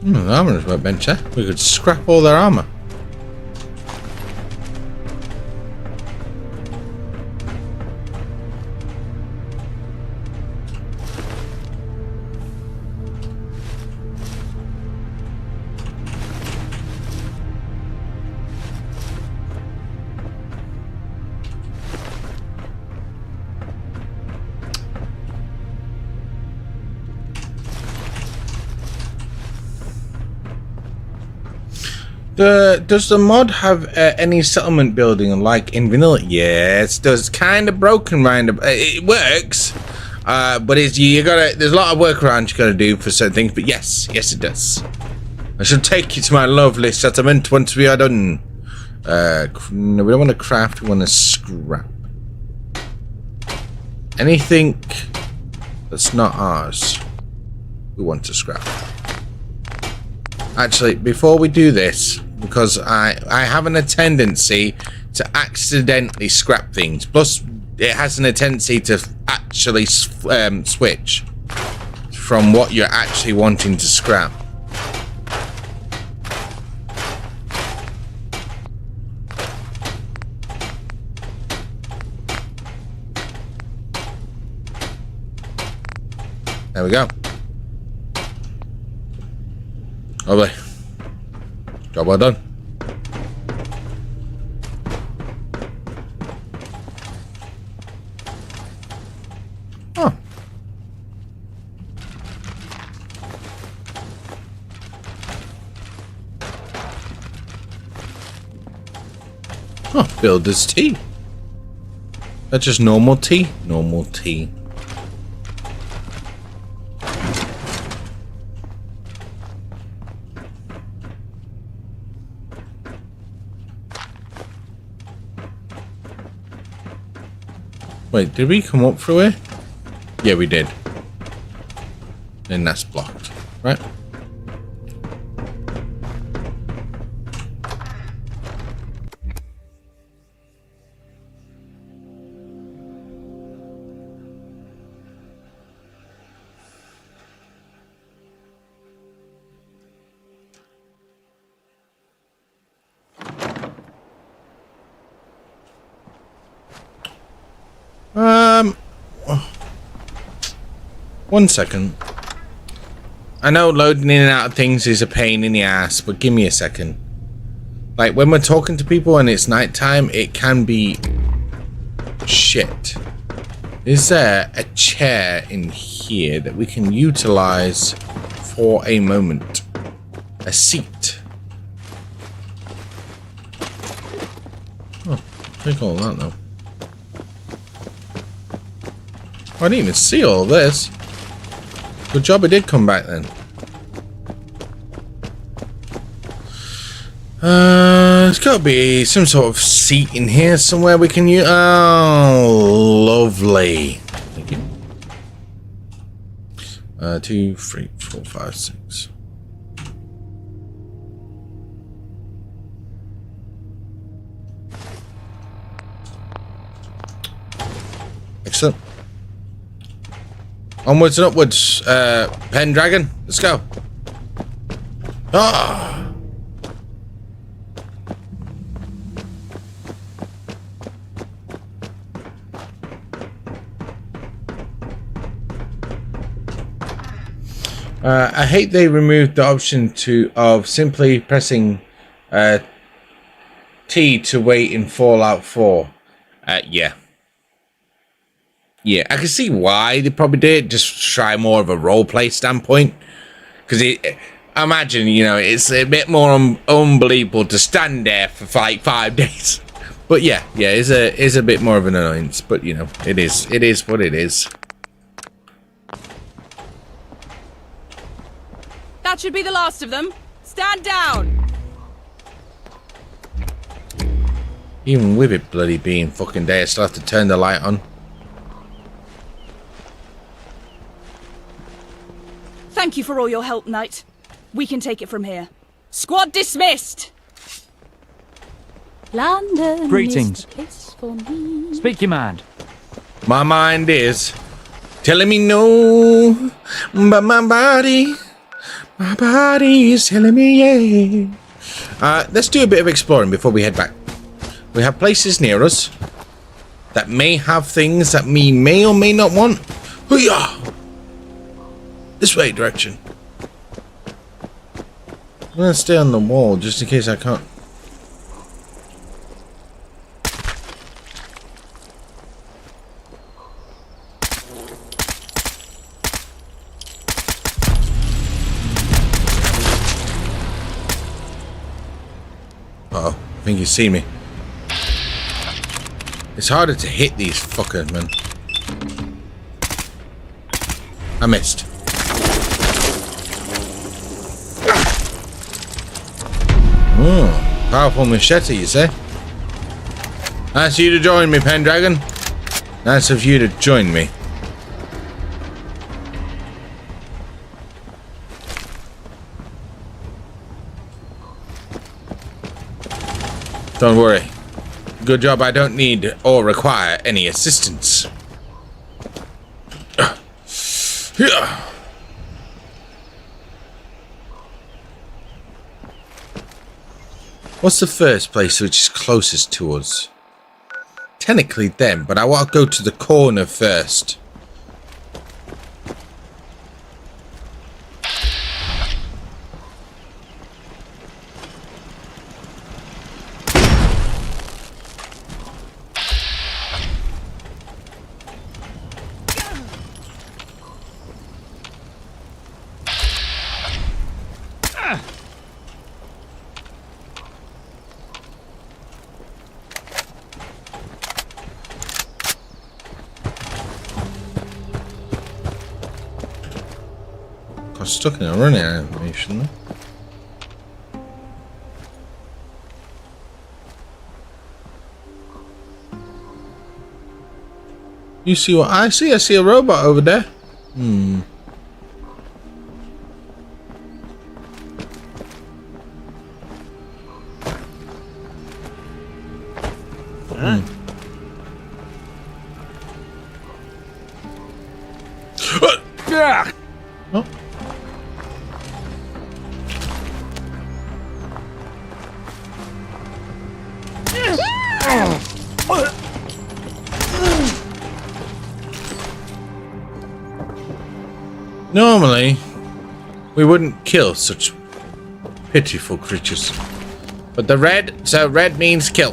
Speaker 1: Armorer's workbench, eh? We could scrap all their armor. Does the mod have any settlement building like in vanilla? Yes, does. Kind of broken round. It works, but there's a lot of workarounds you gotta do for certain things. But yes, it does. I shall take you to my lovely settlement once we are done. No, we don't want to craft. We want to scrap. Anything that's not ours, we want to scrap. Actually, before we do this, because I have a tendency to accidentally scrap things. Plus, it has a tendency to actually switch from what you're actually wanting to scrap. There we go. Lovely. Job well done. Oh. Oh, builder's tea. That's just normal tea? Normal tea. Wait, did we come up through here? Yeah, we did. Then that's blocked, right? One second. I know loading in and out of things is a pain in the ass, but give me a second. Like, when we're talking to people and it's nighttime, it can be shit. Is there a chair in here that we can utilize for a moment? A seat. Oh, take all that though. I didn't even see all of this. Good job it did come back then. There's got to be some sort of seat in here somewhere we can use. Oh, lovely. Thank you. 2, 3, 4, 5, 6. Excellent. Onwards and upwards, Pendragon. Let's go. Ah. I hate they removed the option of simply pressing T to wait in Fallout 4. Yeah. Yeah, I can see why they probably did. Just try more of a roleplay standpoint. Because I imagine, you know, it's a bit more unbelievable to stand there for like 5 days. But yeah, it's a bit more of an annoyance. But, you know, it is what it is.
Speaker 10: That should be the last of them. Stand down!
Speaker 1: Even with it bloody being fucking day, I still have to turn the light on.
Speaker 10: Thank you for all your help, Knight. We can take it from here. Squad dismissed! London
Speaker 9: Greetings.
Speaker 10: is the place for me.
Speaker 9: Speak your mind.
Speaker 1: My mind is telling me no, but my body is telling me yeah. Let's do a bit of exploring before we head back. We have places near us that may have things that we may or may not want. Hoo-yah! This way, direction. I'm gonna stay on the wall just in case I can't. Uh-oh, I think he's seen me. It's harder to hit these fuckers, man. I missed. Powerful machete, you say? Nice of you to join me, Pendragon. Nice of you to join me. Don't worry. Good job I don't need or require any assistance. What's the first place which is closest to us? Technically them, but I want to go to the corner first. I'm stuck in a running animation though. You see what I see? I see a robot over there. Hmm. Oh. Normally, we wouldn't kill such pitiful creatures. But the red, so red means kill.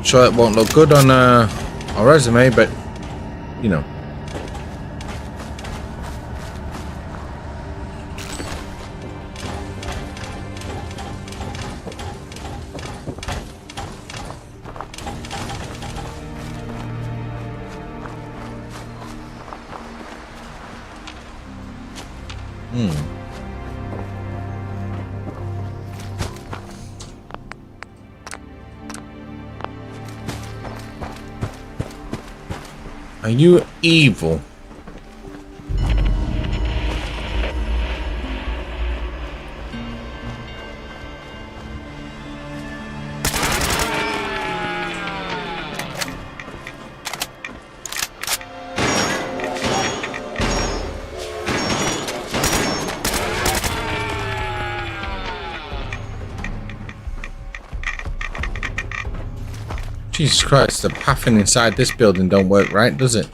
Speaker 1: Sure, it won't look good on our resume, but you know. Are you evil? Jesus Christ, the pathing inside this building don't work right, does it?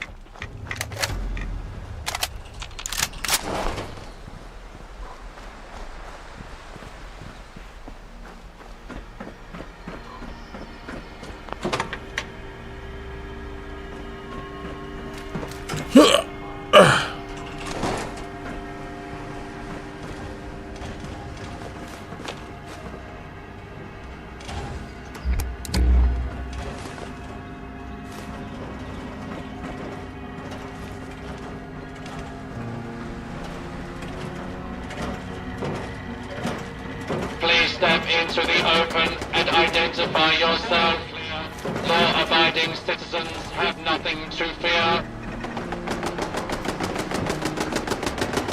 Speaker 6: Please step into the open and identify yourself. Law-abiding citizens have nothing to fear.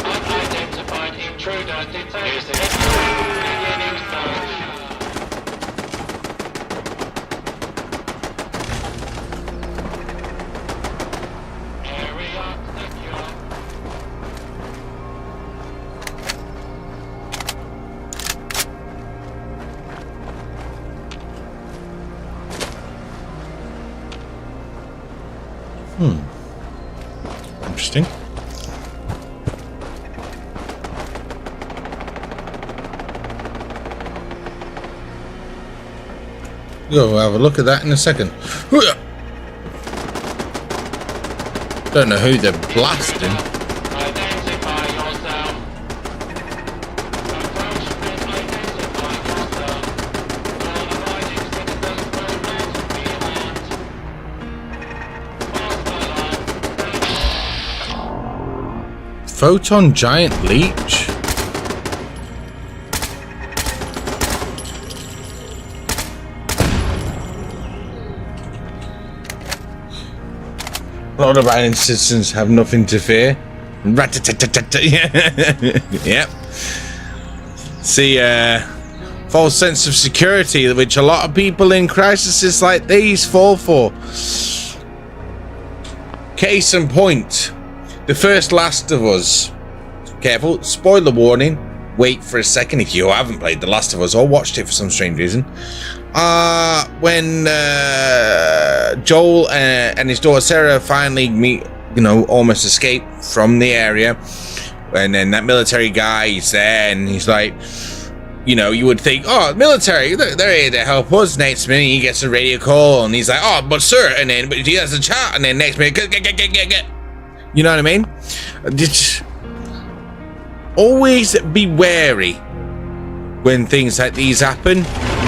Speaker 6: Unidentified intruder detected. Beginning search. Area secure.
Speaker 1: Interesting. Go have a look at that in a second. Don't know who they're blasting.
Speaker 6: Identify yourself. Approach and identify yourself. Law-abiding citizens will not be harmed.
Speaker 1: Photon giant leech? A lot of island citizens have nothing to fear. Yep. See, false sense of security, which a lot of people in crises like these fall for. Case in point, the first Last of Us. Careful, spoiler warning. Wait for a second if you haven't played The Last of Us or watched it for some strange reason. When Joel and his daughter Sarah finally meet, almost escape from the area, and then that military guy is there, and he's like, you would think, oh, military, they're here to help us. Next minute, he gets a radio call, and he's like, oh, but sir, and then he has a chat, and then next minute, get. You know what I mean? Just always be wary when things like these happen,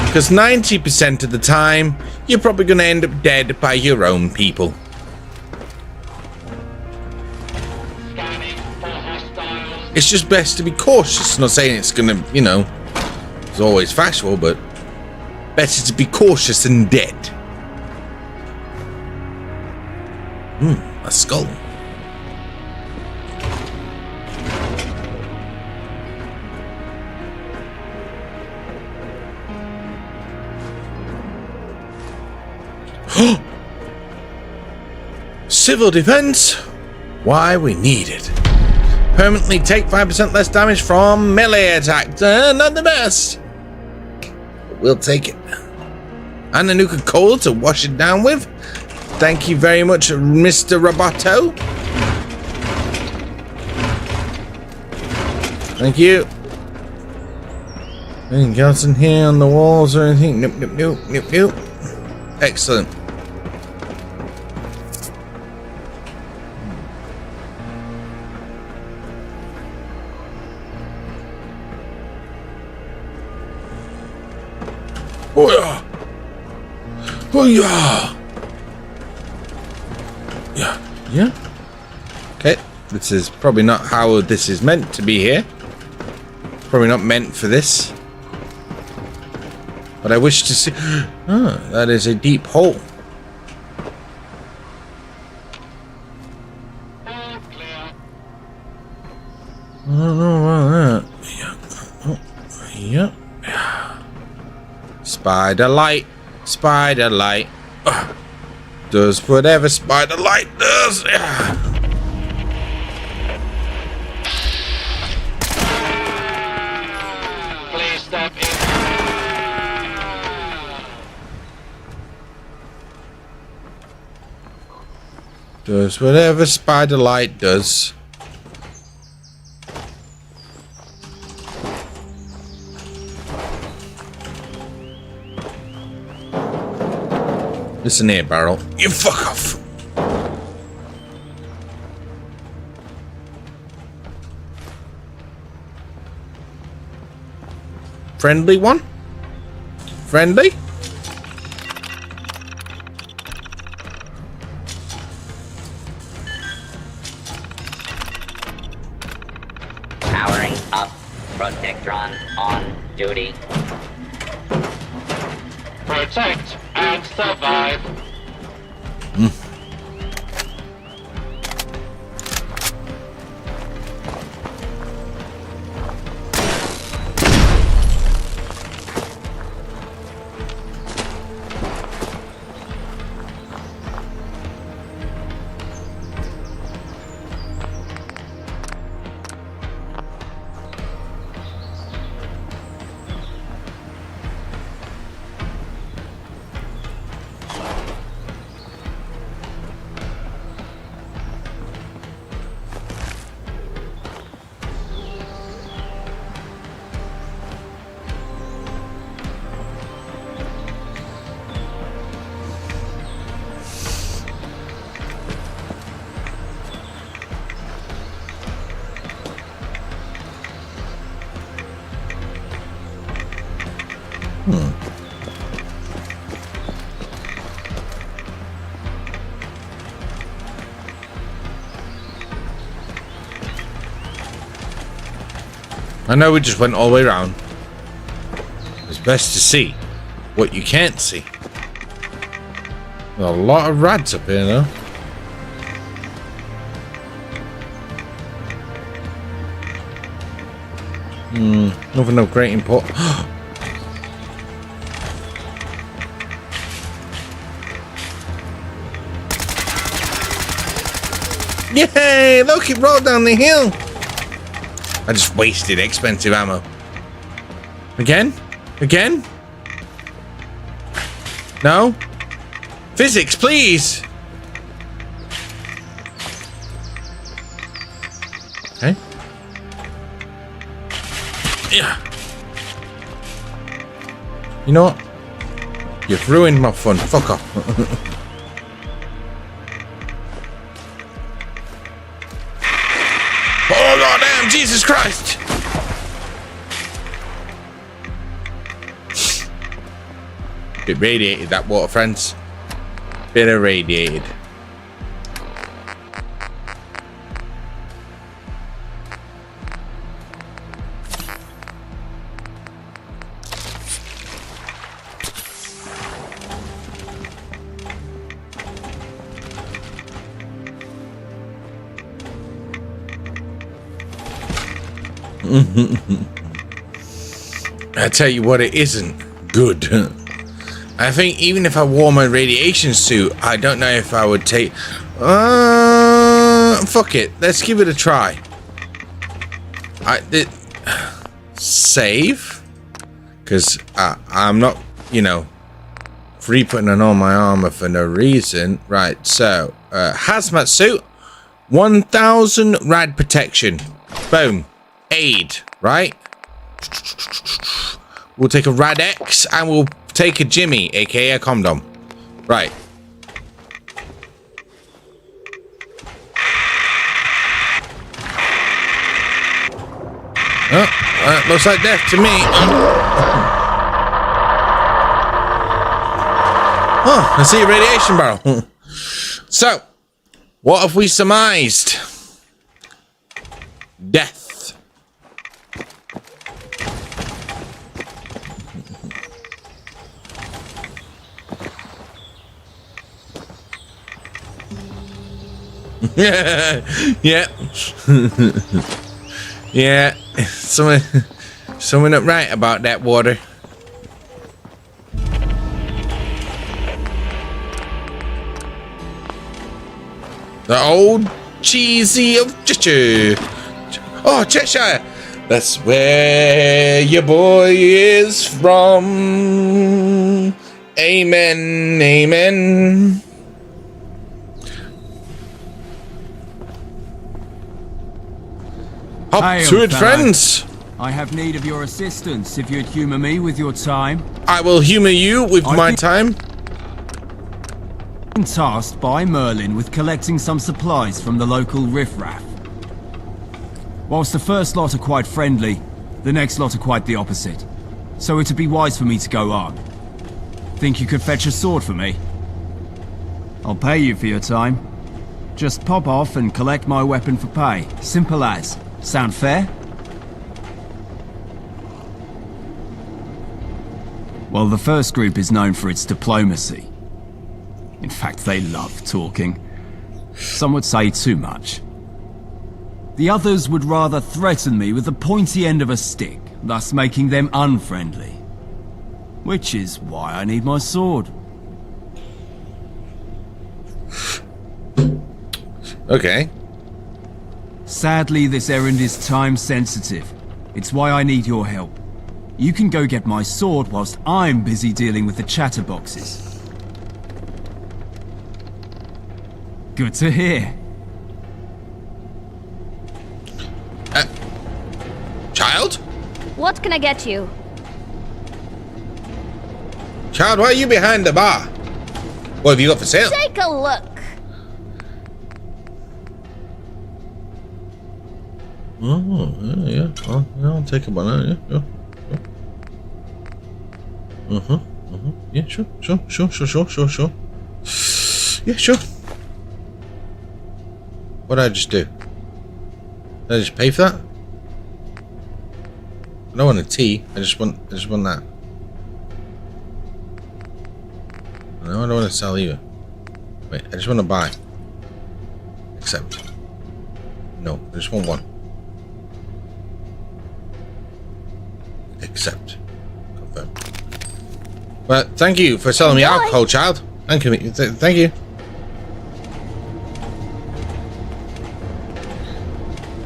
Speaker 1: because 90% of the time, you're probably going to end up dead by your own people. It's just best to be cautious. Not saying it's going to, it's always factual, but better to be cautious than dead. A skull. Civil defense? Why we need it. Permanently take 5% less damage from melee attack. Not the best. But we'll take it. And a nuke of coal to wash it down with. Thank you very much, Mr. Roboto. Thank you. Anything else in here on the walls or anything? Nope, nope, nope, nope, nope. Excellent. Oh yeah. Oh yeah. Yeah. Yeah. Okay. This is probably not how this is meant to be here. Probably not meant for this. But I wish to see... Oh, that is a deep hole. I don't know about that. Yeah. Oh, yeah. Spider light. Spider light. Does whatever spider light does.
Speaker 6: Please step in.
Speaker 1: Does whatever spider light does. Listen here, Barrel. You fuck off. Friendly one? Friendly?
Speaker 5: Powering up. Protectron on duty.
Speaker 6: Protect and survive.
Speaker 1: I know we just went all the way around. It's best to see what you can't see. There's a lot of rads up here, though. Nothing of great import. Yay! Look, it rolled down the hill. I just wasted expensive ammo. Again? Again? No? Physics, please! Okay. Yeah. You know what? You've ruined my fun. Fuck off. Oh, goddamn, Jesus Christ! Bit radiated, that water, friends. Bit irradiated. I tell you what, it isn't good. I think even if I wore my radiation suit, I don't know if I would take... fuck it. Let's give it a try. Save? Because I'm not, you know, re-putting on all my armor for no reason. Right, so, hazmat suit. 1000 rad protection. Boom. aid, right? We'll take a Rad-X and we'll take a Jimmy, aka a condom. Right. Oh, looks like death to me. Oh, I see a radiation barrel. So, what have we surmised? Death. Yeah. Yeah. Someone not right about that water. The old cheesy of Cheshire. Oh, Cheshire. That's where your boy is from. Amen. Amen. Hop to it, friends.
Speaker 8: I have need of your assistance if you'd humour me with your time.
Speaker 1: I will humour you with my time.
Speaker 8: I'm tasked by Merlin with collecting some supplies from the local riffraff. Whilst the first lot are quite friendly, the next lot are quite the opposite. So it'd be wise for me to go armed. Think you could fetch a sword for me? I'll pay you for your time. Just pop off and collect my weapon for pay. Simple as. Sound fair? Well, the first group is known for its diplomacy. In fact, they love talking. Some would say too much. The others would rather threaten me with the pointy end of a stick, thus making them unfriendly. Which is why I need my sword.
Speaker 1: Okay.
Speaker 8: Sadly, this errand is time sensitive. It's why I need your help. You can go get my sword whilst I'm busy dealing with the chatterboxes. Good to hear.
Speaker 1: Child?
Speaker 18: What can I get you?
Speaker 1: Child, why are you behind the bar? What have you got for sale?
Speaker 18: Take a look.
Speaker 1: Oh, yeah. Oh, yeah, I'll take a banana. Yeah. Yeah, sure. Yeah, sure. What did I just do? Did I just pay for that? I don't want a tea. I just want that. No, I don't want to sell either. Wait, I just want to buy. Accept. No, I just want one. Accept. Confirm. Well, thank you for selling me alcohol, child. Thank you. Thank you.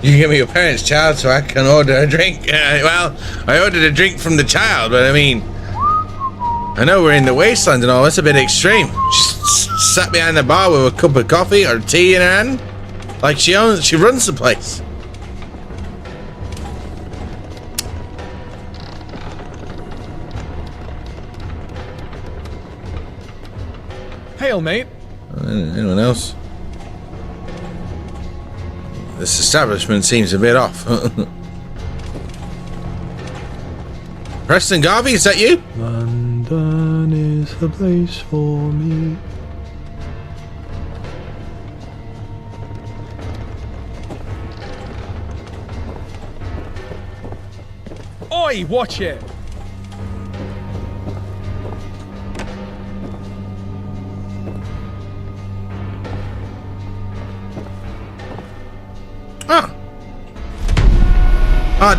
Speaker 1: You can give me your parents' child so I can order a drink. Well, I ordered a drink from the child, but I mean, I know we're in the wasteland and all. That's a bit extreme. She sat behind the bar with a cup of coffee or tea in her hand, like she runs the place.
Speaker 17: Hail, mate.
Speaker 1: Anyone else? This establishment seems a bit off. Preston Garvey, is that you?
Speaker 16: London is the place for me.
Speaker 17: Oi, watch it.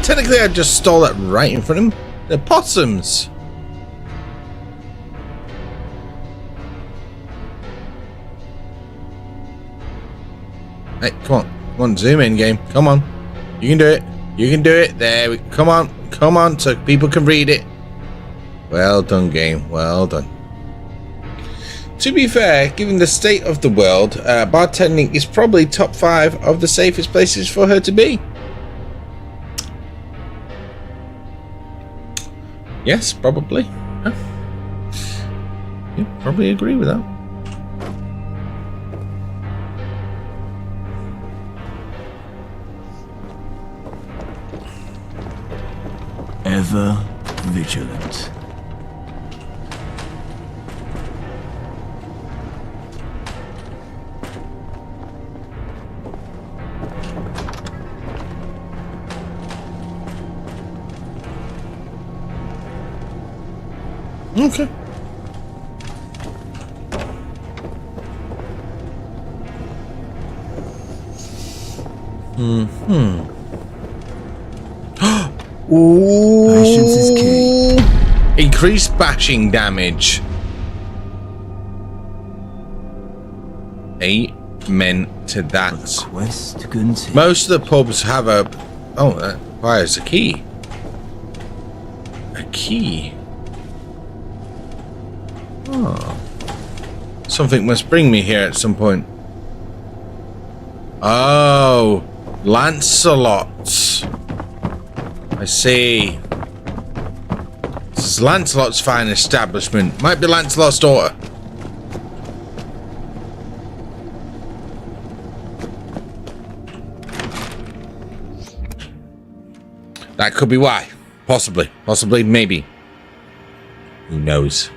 Speaker 1: Technically I just stole that right in front of him. They're possums. Hey, come on, zoom in, game. Come on, you can do it. You can do it. There, come on, so people can read it. Well done, game. Well done. To be fair, given the state of the world, bartending is probably top 5 of the safest places for her to be. Yes, probably. Yeah. Probably agree with that.
Speaker 8: Ever vigilant.
Speaker 1: Okay. Ooh.
Speaker 8: Patience is key.
Speaker 1: Increased bashing damage. Amen to that.
Speaker 8: Quest continue.
Speaker 1: Most of the pubs have a... Oh, that requires a key. A key. Oh. Something must bring me here at some point. Oh. Lancelot's. I see. This is Lancelot's fine establishment. Might be Lancelot's daughter. That could be why. Possibly. Possibly. Maybe. Who knows?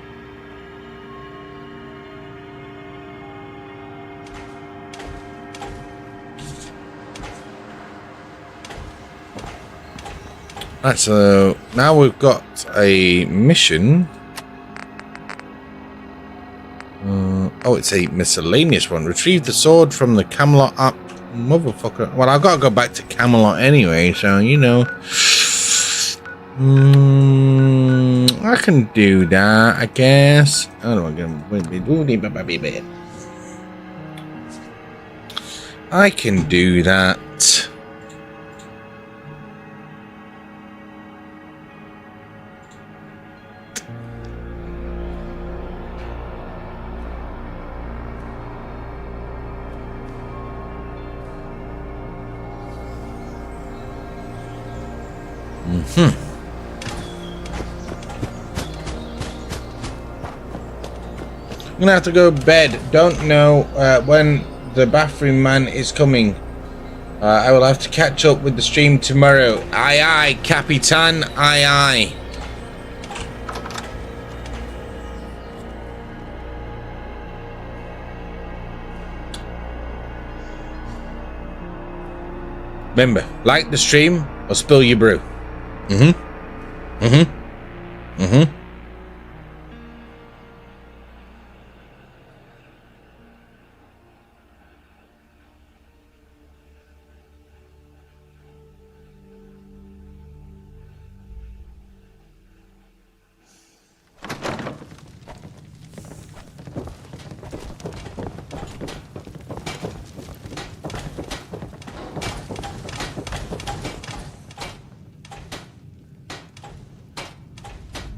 Speaker 1: Right, so now we've got a mission. Oh, it's a miscellaneous one. Retrieve the sword from the Camelot app. Motherfucker. Well, I've got to go back to Camelot anyway, so, you know. I can do that, I guess. How do I get him? I can do that. I'm gonna have to go to bed. Don't know when the bathroom man is coming. I will have to catch up with the stream tomorrow. Aye aye, Capitan. Aye aye. Remember, like the stream or spill your brew.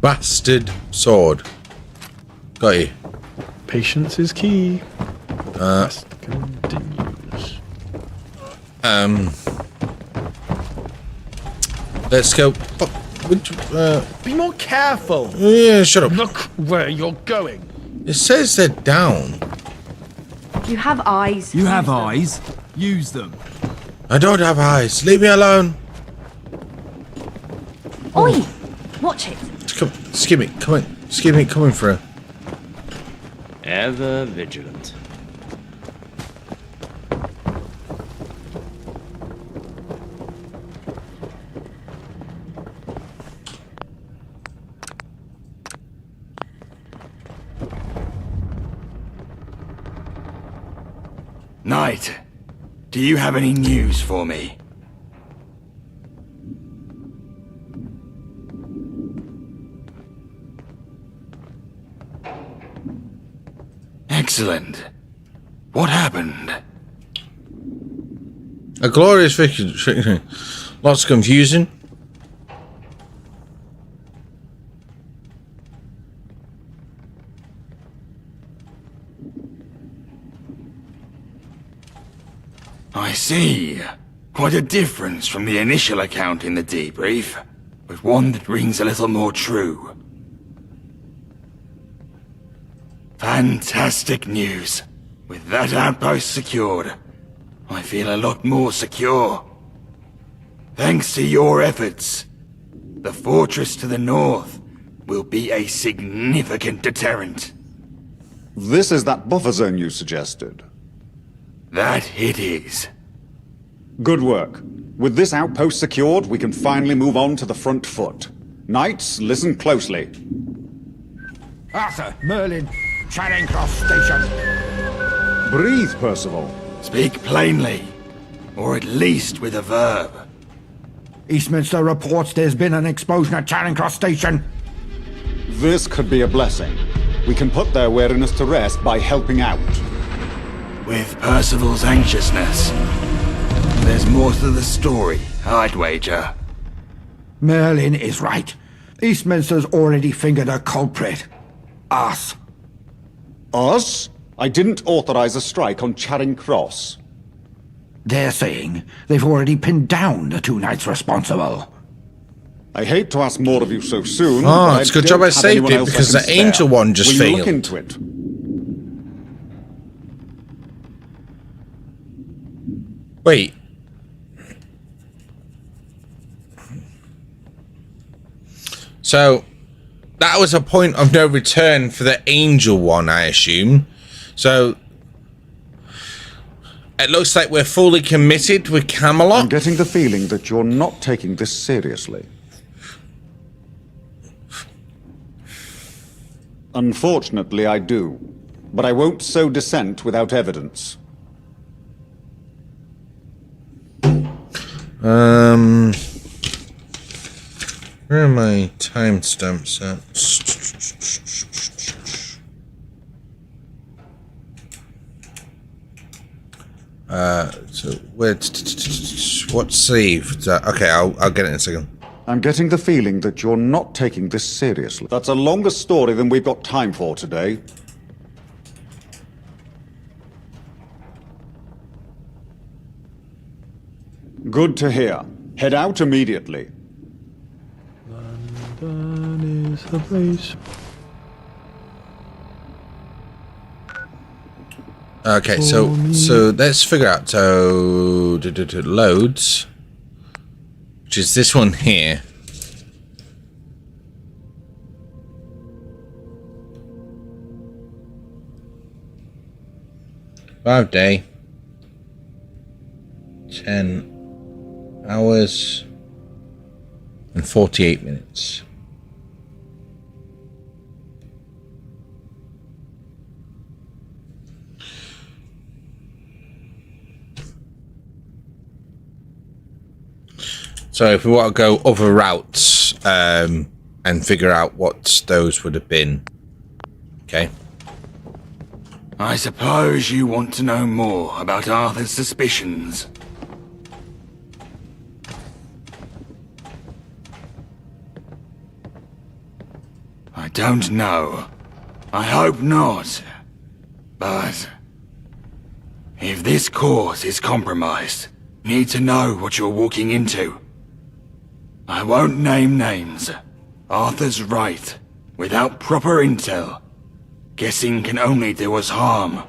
Speaker 1: Bastard sword. Got you.
Speaker 16: Patience is key. Quest continues.
Speaker 1: Let's go.
Speaker 17: Be more careful.
Speaker 1: Yeah, shut up.
Speaker 17: Look where you're going.
Speaker 1: It says they're down.
Speaker 12: You have eyes.
Speaker 8: You have eyes. Use them.
Speaker 1: I don't have eyes. Leave me alone.
Speaker 12: Oi! Watch it.
Speaker 1: Come, skip it. Come on. Skip it. Coming through.
Speaker 13: Ever vigilant.
Speaker 14: Knight, do you have any news for me? Excellent. What happened?
Speaker 1: A glorious victory. Lots of confusion.
Speaker 14: I see. Quite a difference from the initial account in the debrief. but one that rings a little more true. Fantastic news. With that outpost secured, I feel a lot more secure. Thanks to your efforts, the fortress to the north will be a significant deterrent.
Speaker 3: This is that buffer zone you suggested.
Speaker 14: That it is.
Speaker 3: Good work. With this outpost secured, we can finally move on to the front foot. Knights, listen closely.
Speaker 15: Arthur, Merlin, Charing Cross Station.
Speaker 3: Breathe, Percival.
Speaker 14: Speak plainly, or at least with a verb.
Speaker 15: Eastminster reports there's been an explosion at Charing Cross Station.
Speaker 3: This could be a blessing. We can put their weariness to rest by helping out.
Speaker 14: With Percival's anxiousness, there's more to the story, I'd wager.
Speaker 15: Merlin is right. Eastminster's already fingered a culprit. Us.
Speaker 3: Us? I didn't authorize a strike on Charing Cross.
Speaker 15: They're saying they've already pinned down the two knights responsible.
Speaker 3: I hate to ask more of you so soon.
Speaker 1: Oh, it's a good job I saved it because the angel one just failed.
Speaker 3: Will you look into it?
Speaker 1: Wait. So, that was a point of no return for the angel one, I assume. So, it looks like we're fully committed with Camelot.
Speaker 3: I'm getting the feeling that you're not taking this seriously. Unfortunately, I do. But I won't sow dissent without evidence.
Speaker 1: Where are my timestamps at? So what's saved? Okay, I'll get it in a second.
Speaker 3: I'm getting the feeling that you're not taking this seriously. That's a longer story than we've got time for today. Good to hear. Head out immediately.
Speaker 16: London is the place.
Speaker 1: Okay, so let's figure out. So loads, which is this one here. Day. 10 hours and 48 minutes. So if we want to go other routes and figure out what those would have been. Okay.
Speaker 14: I suppose you want to know more about Arthur's suspicions. I don't know. I hope not. But if this cause is compromised, you need to know what you're walking into. I won't name names. Arthur's right. Without proper intel, guessing can only do us harm.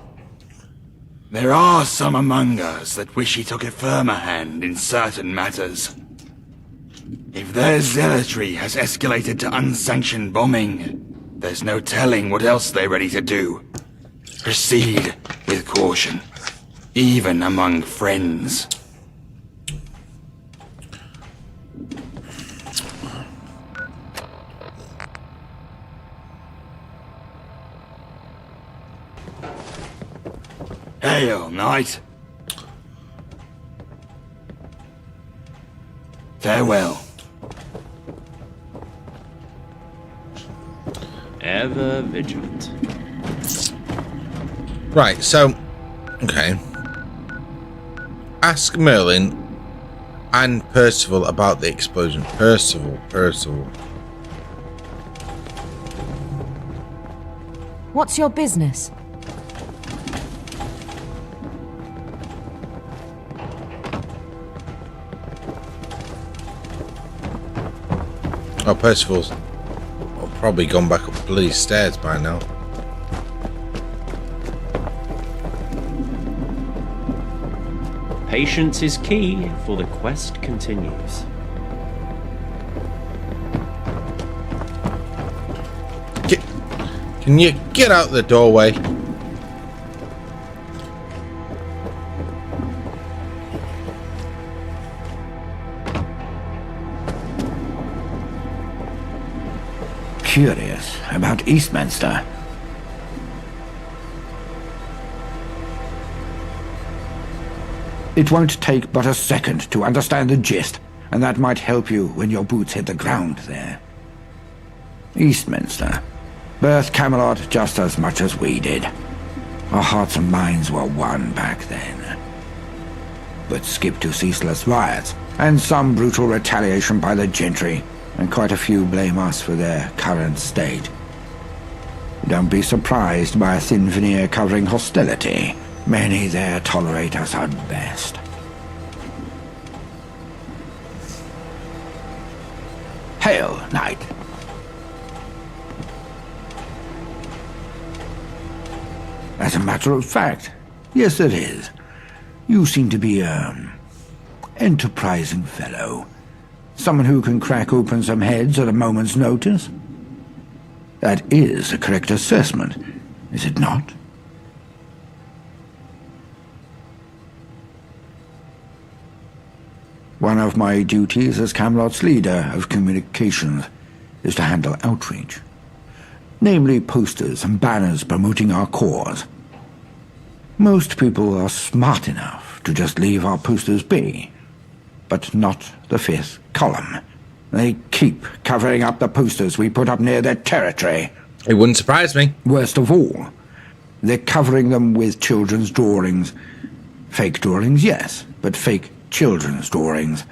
Speaker 14: There are some among us that wish he took a firmer hand in certain matters. If their zealotry has escalated to unsanctioned bombing, there's no telling what else they're ready to do. Proceed with caution, even among friends. Hail, knight. Farewell.
Speaker 13: Ever vigilant.
Speaker 1: Right, so okay. Ask Merlin and Percival about the explosion. Percival.
Speaker 21: What's your business?
Speaker 1: Oh, Percival's probably gone back up the bloody stairs by now.
Speaker 19: Patience is key, for the quest continues.
Speaker 1: Can you get out the doorway?
Speaker 15: Curious about Eastminster. It won't take but a second to understand the gist, and that might help you when your boots hit the ground there. Eastminster birthed Camelot just as much as we did. Our hearts and minds were one back then. But skip to ceaseless riots, and some brutal retaliation by the gentry, and quite a few blame us for their current state. Don't be surprised by a thin veneer covering hostility. Many there tolerate us at best. Hail, knight. As a matter of fact, yes it is. You seem to be enterprising fellow. Someone who can crack open some heads at a moment's notice. That is a correct assessment, is it not? One of my duties as Camelot's leader of communications is to handle outreach. Namely posters and banners promoting our cause. Most people are smart enough to just leave our posters be, but not the fifth column. They keep covering up the posters we put up near their territory.
Speaker 1: It wouldn't surprise me.
Speaker 15: Worst of all, they're covering them with children's drawings. Fake drawings, yes, but fake children's drawings.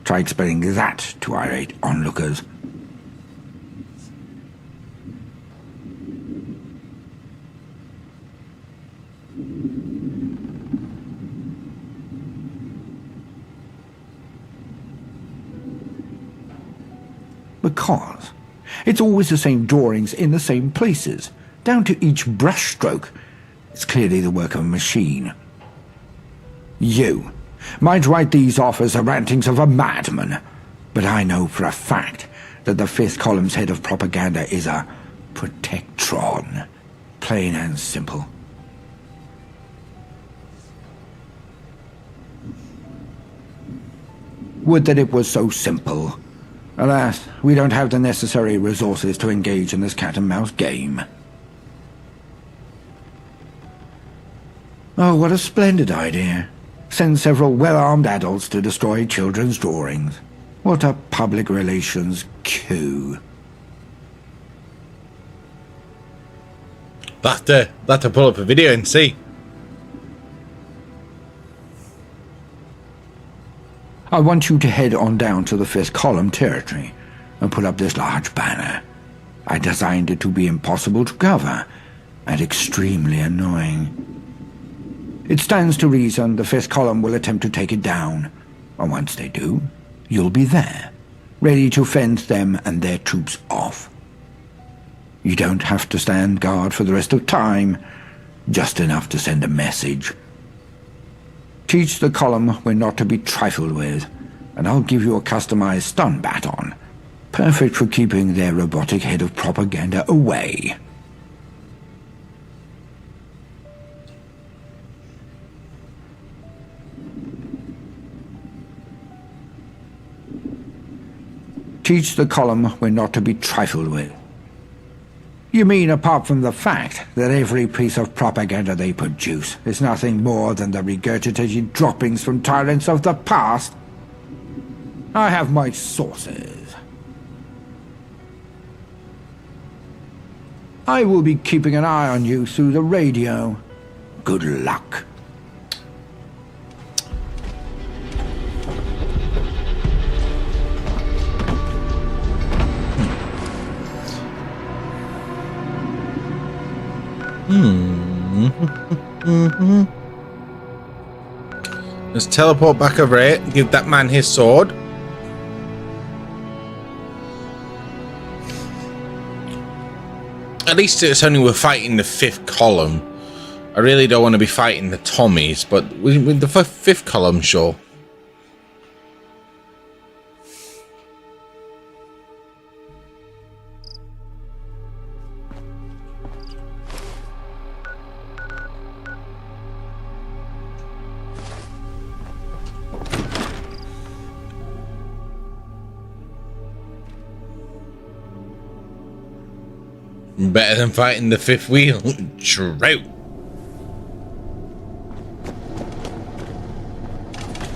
Speaker 15: Try explaining that to irate onlookers. Because it's always the same drawings in the same places, down to each brushstroke. It's clearly the work of a machine. You might write these off as the rantings of a madman, but I know for a fact that the fifth column's head of propaganda is a protectron. Plain and simple. Would that it was so simple. Alas, we don't have the necessary resources to engage in this cat-and-mouse game. Oh, what a splendid idea. Send several well-armed adults to destroy children's drawings. What a public relations coup.
Speaker 1: That to pull up a video and see.
Speaker 15: I want you to head on down to the fifth column territory and put up this large banner. I designed it to be impossible to cover and extremely annoying. It stands to reason the fifth column will attempt to take it down, and once they do, you'll be there, ready to fend them and their troops off. You don't have to stand guard for the rest of time, just enough to send a message. Teach the column we're not to be trifled with, and I'll give you a customized stun baton, perfect for keeping their robotic head of propaganda away. Teach the column we're not to be trifled with. You mean apart from the fact that every piece of propaganda they produce is nothing more than the regurgitated droppings from tyrants of the past? I have my sources. I will be keeping an eye on you through the radio. Good luck.
Speaker 1: Let's teleport back over here, give that man his sword. at least it's only we're fighting the 5th column. I really don't want to be fighting the Tommies, but with the 5th column, sure. Better than fighting the 5th wheel. True.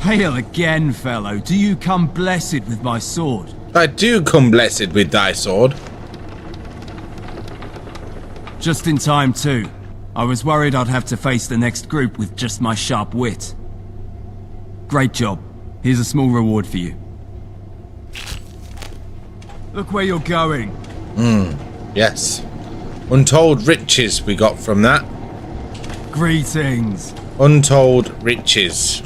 Speaker 8: Hail again, fellow. Do you come blessed with my sword?
Speaker 1: I do come blessed with thy sword.
Speaker 8: Just in time, too. I was worried I'd have to face the next group with just my sharp wit. Great job. Here's a small reward for you. Look where you're going.
Speaker 1: Yes. Untold riches we got from that.
Speaker 8: Greetings.
Speaker 1: Untold riches.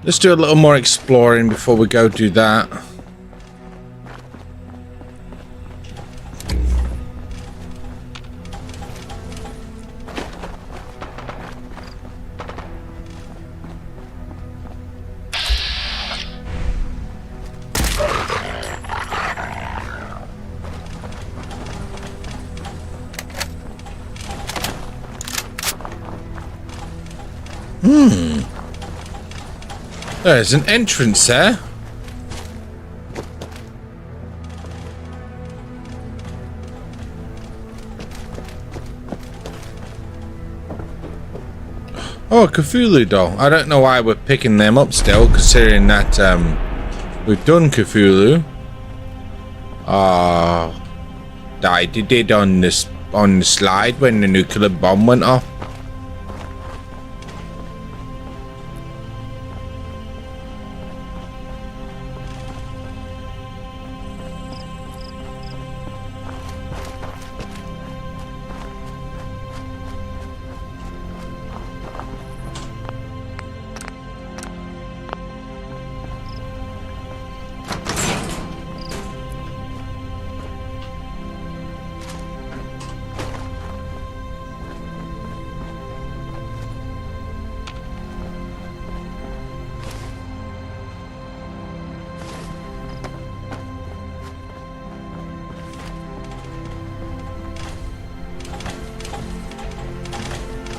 Speaker 1: Let's do a little more exploring before we go do that. There's an entrance there. Oh, a Cthulhu doll. I don't know why we're picking them up still, considering that we've done Cthulhu. I did it on the slide when the nuclear bomb went off.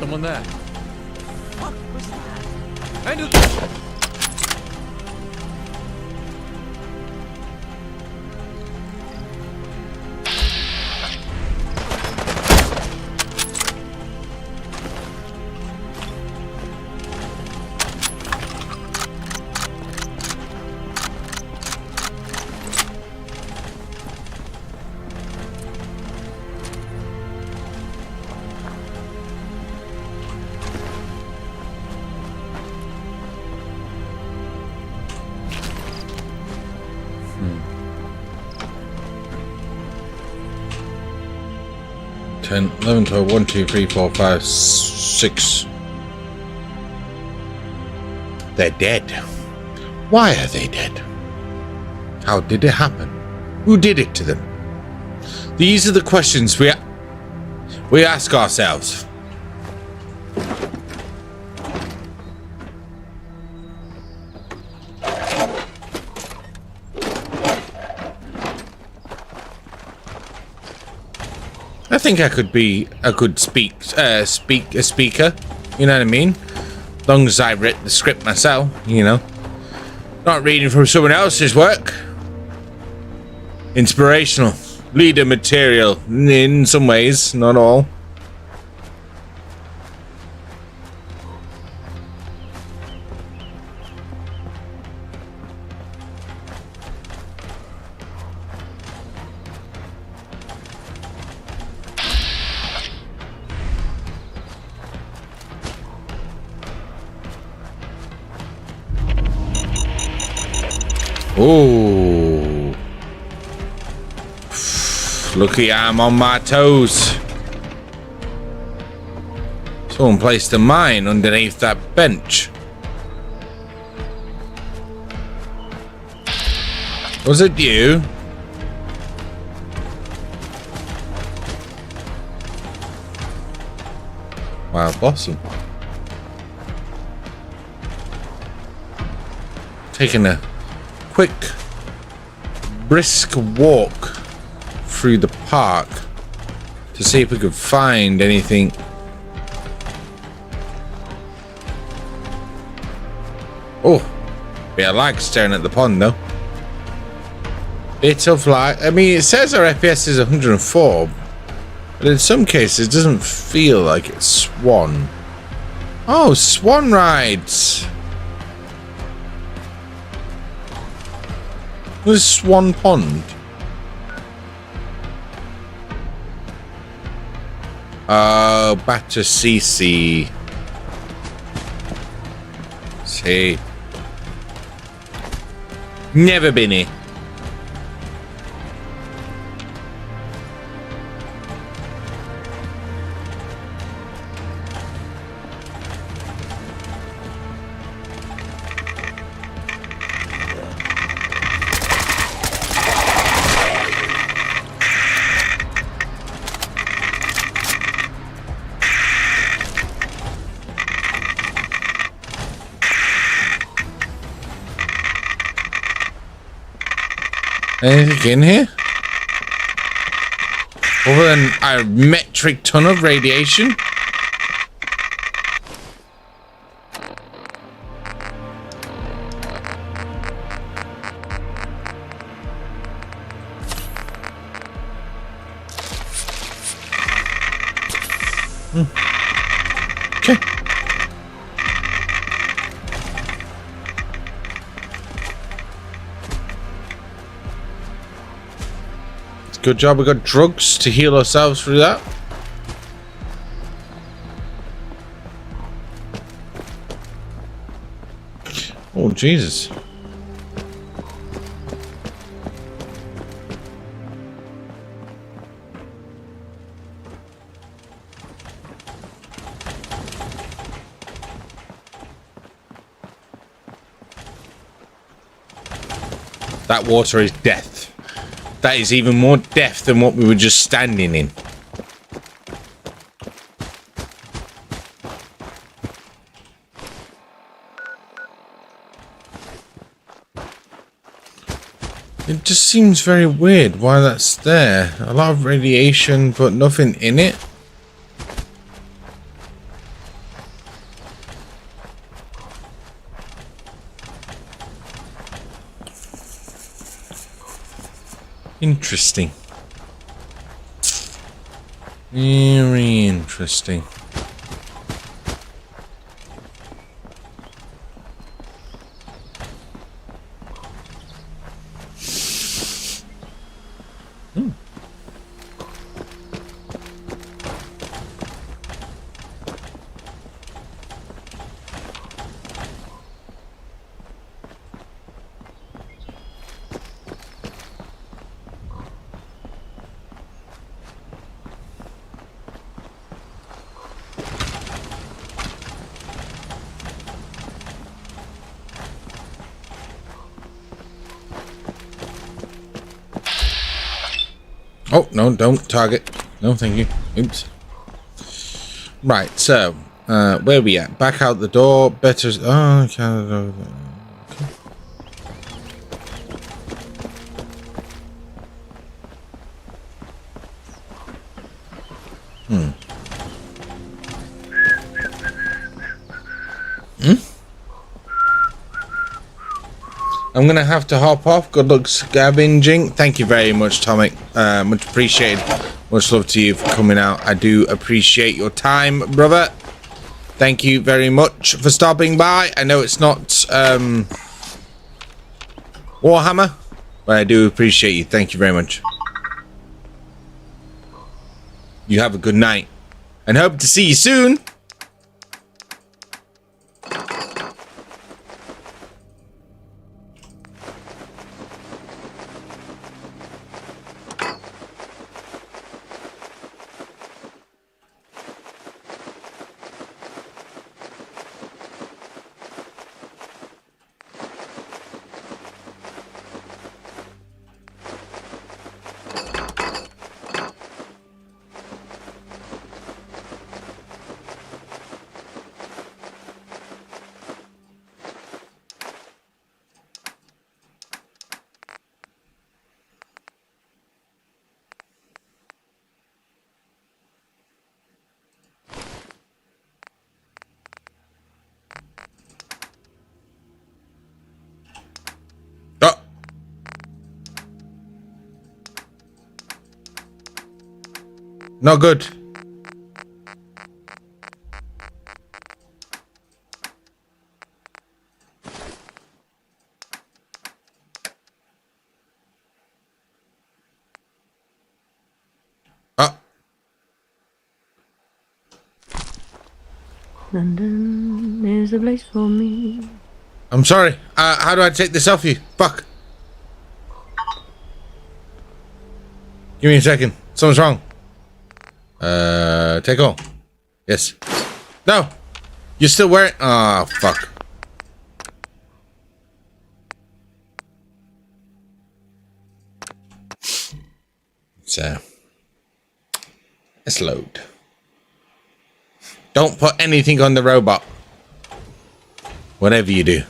Speaker 17: Someone there. What was that?
Speaker 1: Ten, 11, 12, 1, 2, 3, 4, 5, 6. They're dead. Why are they dead? How did it happen? Who did it to them? These are the questions we ask ourselves. I think I could be a good speaker. You know what I mean? As long as I read the script myself, you know. Not reading from someone else's work. Inspirational. Leader material in some ways, not all. Oh, Lucky I'm on my toes. Someone placed a mine underneath that bench. Was it you? Wild Blossom. Taking a quick, brisk walk through the park to see if we could find anything. Oh, bit of lag staring at the pond though. Bit of lag. I mean, it says our FPS is 104, but in some cases it doesn't feel like it's Swan. Oh, Swan rides. Where's Swan Pond? Oh, Battersea. See. Never been here. Anything in here? Other than a metric ton of radiation? Okay. Good job we got drugs to heal ourselves through that. Oh, Jesus. That water is death. That is even more death than what we were just standing in. It just seems very weird why that's there. A lot of radiation, but nothing in it. Interesting. Very interesting. Oh, no, don't target. No, thank you. Oops. Right, so, where are we at? Back out the door. Better... Oh, okay. I'm gonna have to hop off. Good luck scavenging. Thank you very much, Tomic. Much appreciated. Much love to you for coming out. I do appreciate your time, brother. Thank you very much for stopping by. I know it's not Warhammer, but I do appreciate you. Thank you very much. You have a good night, and hope to see you soon. Not good.
Speaker 12: London is the place for me.
Speaker 1: I'm sorry. How do I take this off you? Fuck. Give me a second. Something's wrong. Take all. Yes. No. You're still wearing. Oh, fuck. So. Let's load. Don't put anything on the robot. Whatever you do.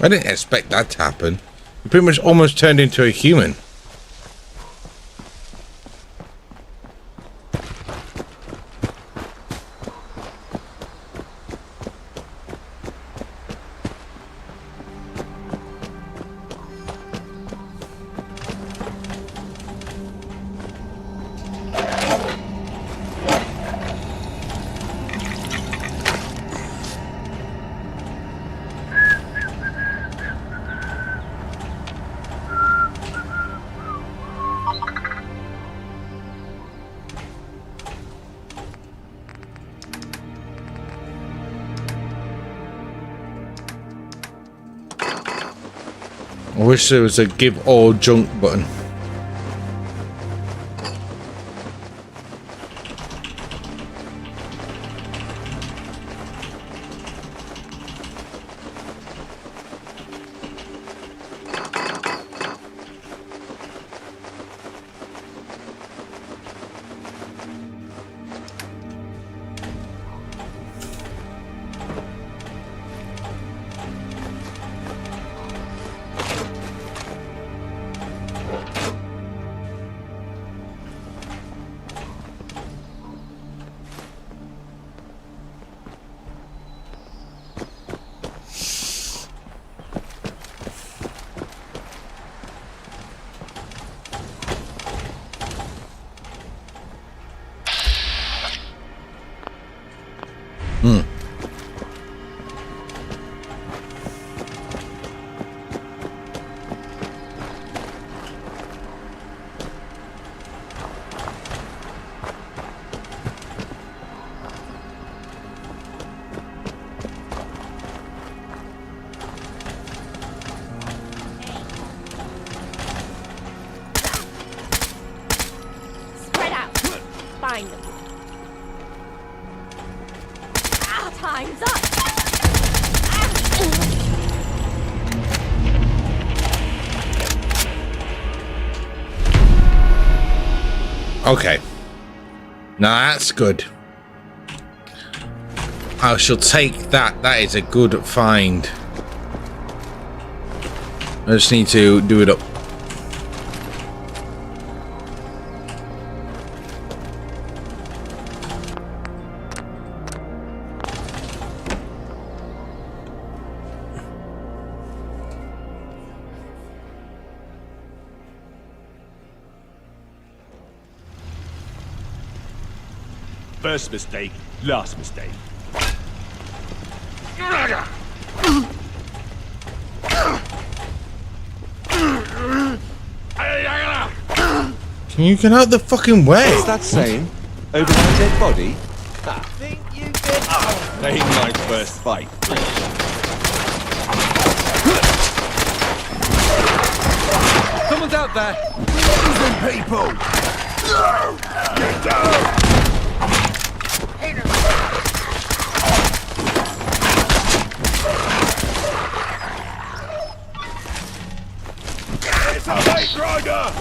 Speaker 1: I didn't expect that to happen. He pretty much almost turned into a human. I wish there was a give all junk button.
Speaker 4: Find them. Our time's up.
Speaker 1: Okay. Now that's good. I shall take that. That is a good find. I just need to do it up.
Speaker 22: First mistake, last mistake.
Speaker 1: Can you get out the fucking way?
Speaker 22: What's that saying? Over my dead body? I think you did. Ain't my first fight. Someone's out there. Losing people. Get down.
Speaker 7: It's a bait rider!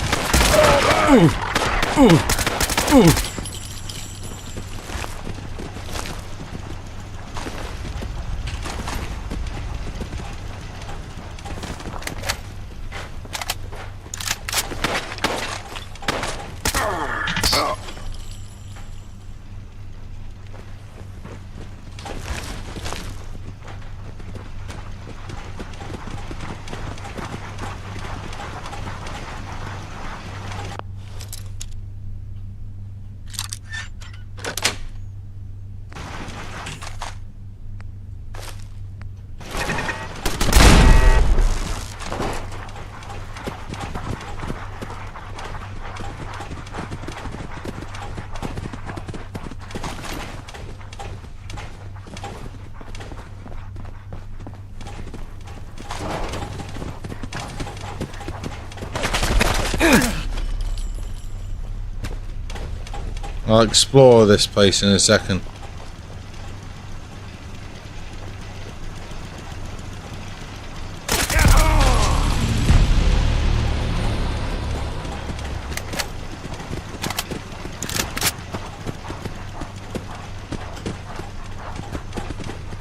Speaker 1: I'll explore this place in a second.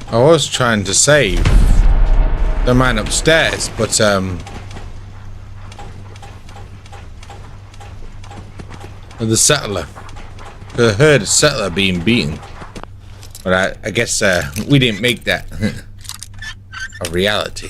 Speaker 1: I was trying to save the man upstairs, but the settler. I heard a settler being beaten, but I guess we didn't make that a reality.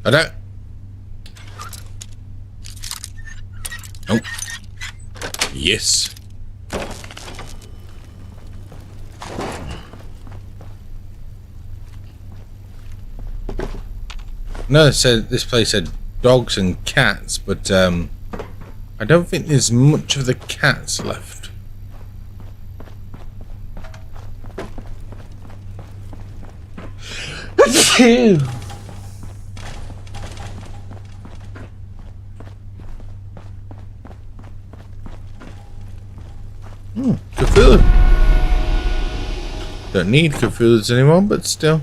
Speaker 1: I don't. Oh. Yes. No, it said this place had dogs and cats, but I don't think there's much of the cats left. Cthulhu. Don't need Cthulhu's anymore, but still.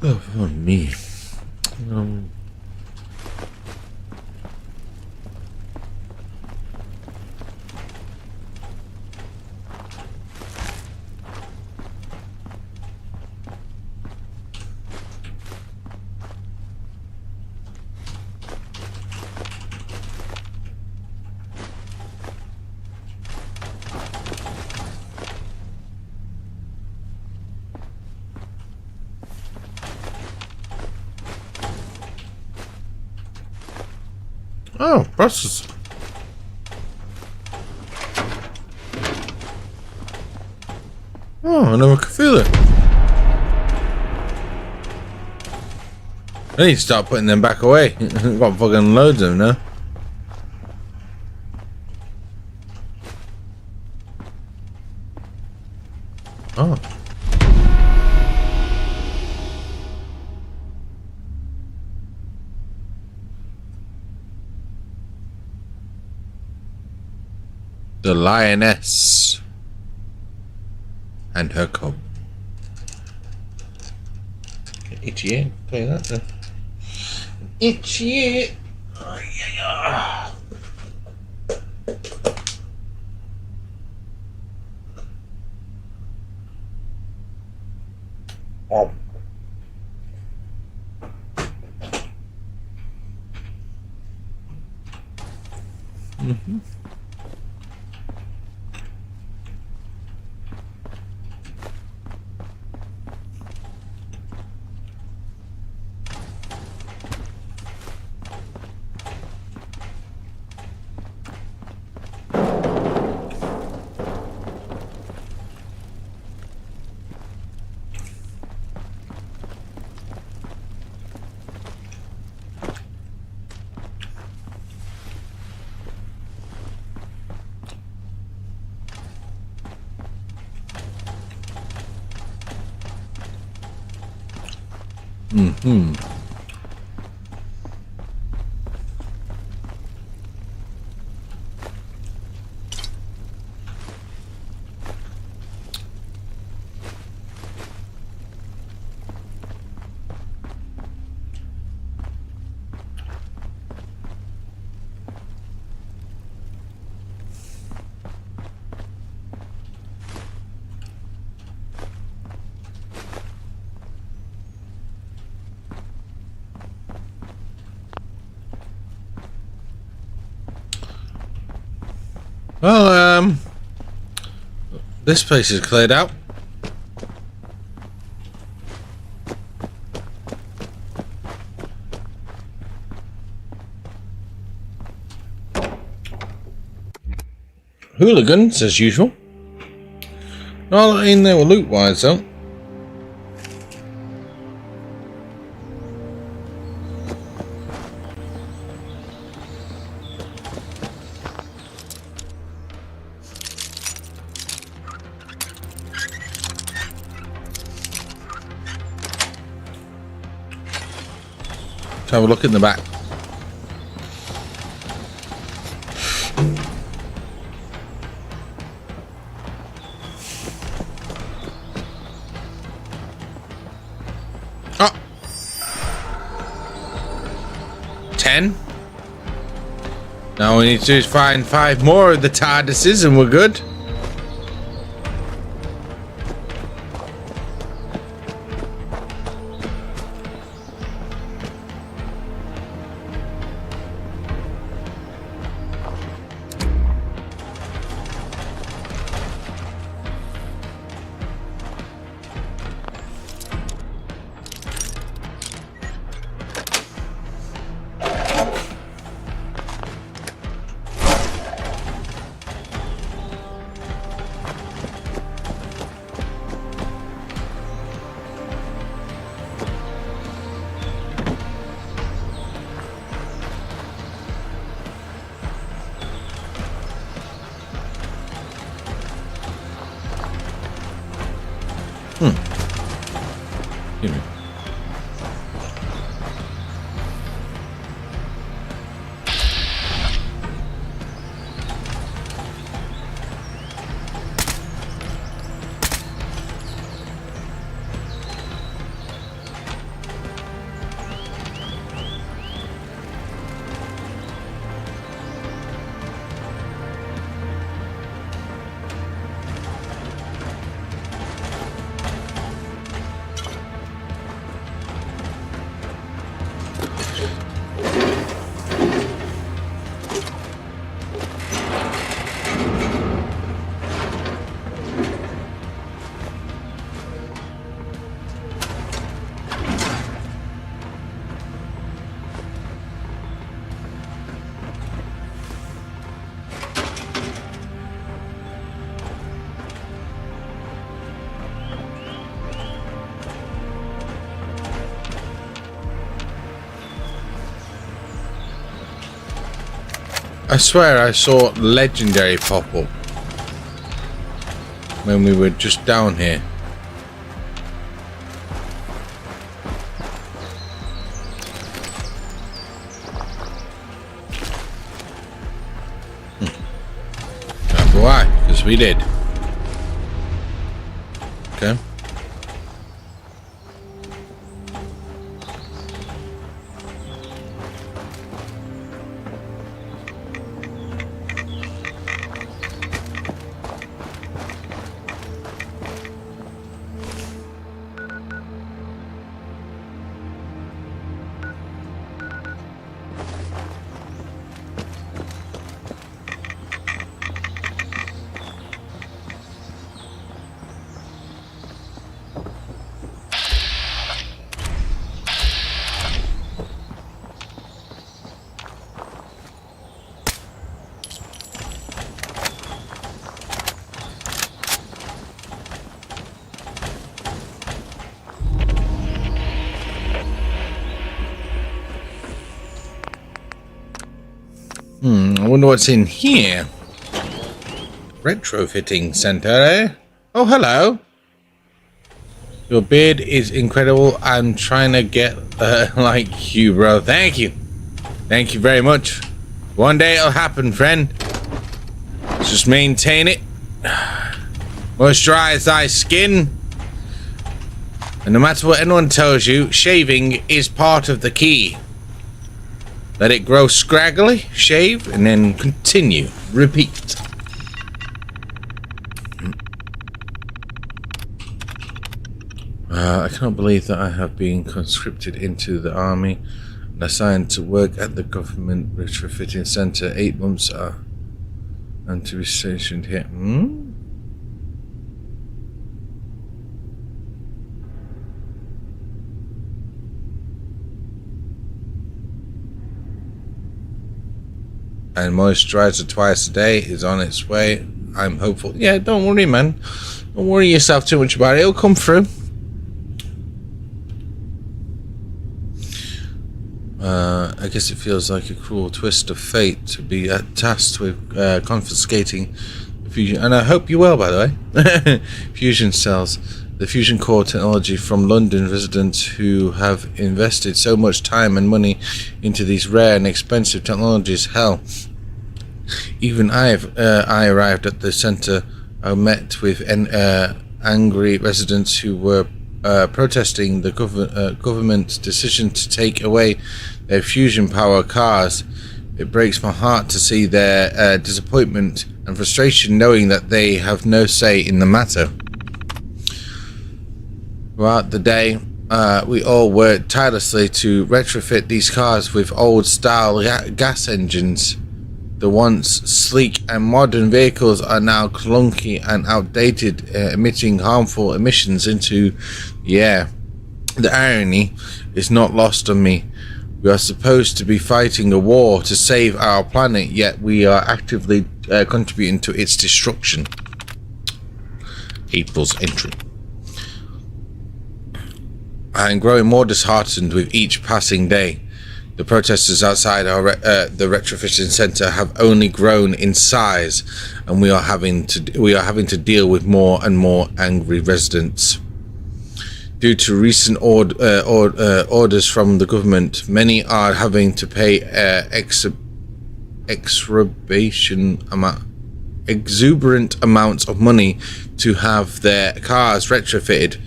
Speaker 1: Oh, me. Oh, process. Oh, I never could feel it. I need to start putting them back away. I've got fucking loads of them now. Oh. The lioness and her cub. Itchy, play that then. Itchy. Oh. Mm-hmm. Mm-hmm. Well, this place is cleared out. Hooligans, as usual. Not in there were loot-wise, though. Let's have a look in the back. Oh. 10. Now we need to do is find 5 more of the TARDISes and we're good. I swear I saw legendary pop up when we were just down here. Why? Because we did. Okay. I wonder what's in here. Retrofitting center, eh? Oh, hello. Your beard is incredible. I'm trying to get like you, bro. Thank you. Thank you very much. One day it'll happen, friend. Just maintain it. Moisturize thy skin. And no matter what anyone tells you, shaving is part of the key. Let it grow scraggly, shave, and then continue. Repeat. I cannot believe that I have been conscripted into the army and assigned to work at the government retrofitting center. 8 months and to be stationed here. And moisturizer twice a day is on its way. I'm hopeful. Yeah, don't worry, man. Don't worry yourself too much about it. It'll come through. I guess it feels like a cruel twist of fate to be tasked with confiscating the fusion. And I hope you're well, by the way. Fusion cells. The fusion core technology from London residents who have invested so much time and money into these rare and expensive technologies. Hell, even I arrived at the center. I met with angry residents who were protesting the government's decision to take away their fusion power cars. It breaks my heart to see their disappointment and frustration, knowing that they have no say in the matter. Throughout the day, we all worked tirelessly to retrofit these cars with old-style gas engines. The once sleek and modern vehicles are now clunky and outdated, emitting harmful emissions into the air. The irony is not lost on me. We are supposed to be fighting a war to save our planet, yet we are actively contributing to its destruction. April's entry. I am growing more disheartened with each passing day. The protesters outside our the retrofitting center have only grown in size, and we are having to deal with more and more angry residents. Due to recent orders from the government, many are having to pay exuberant amounts of money to have their cars retrofitted.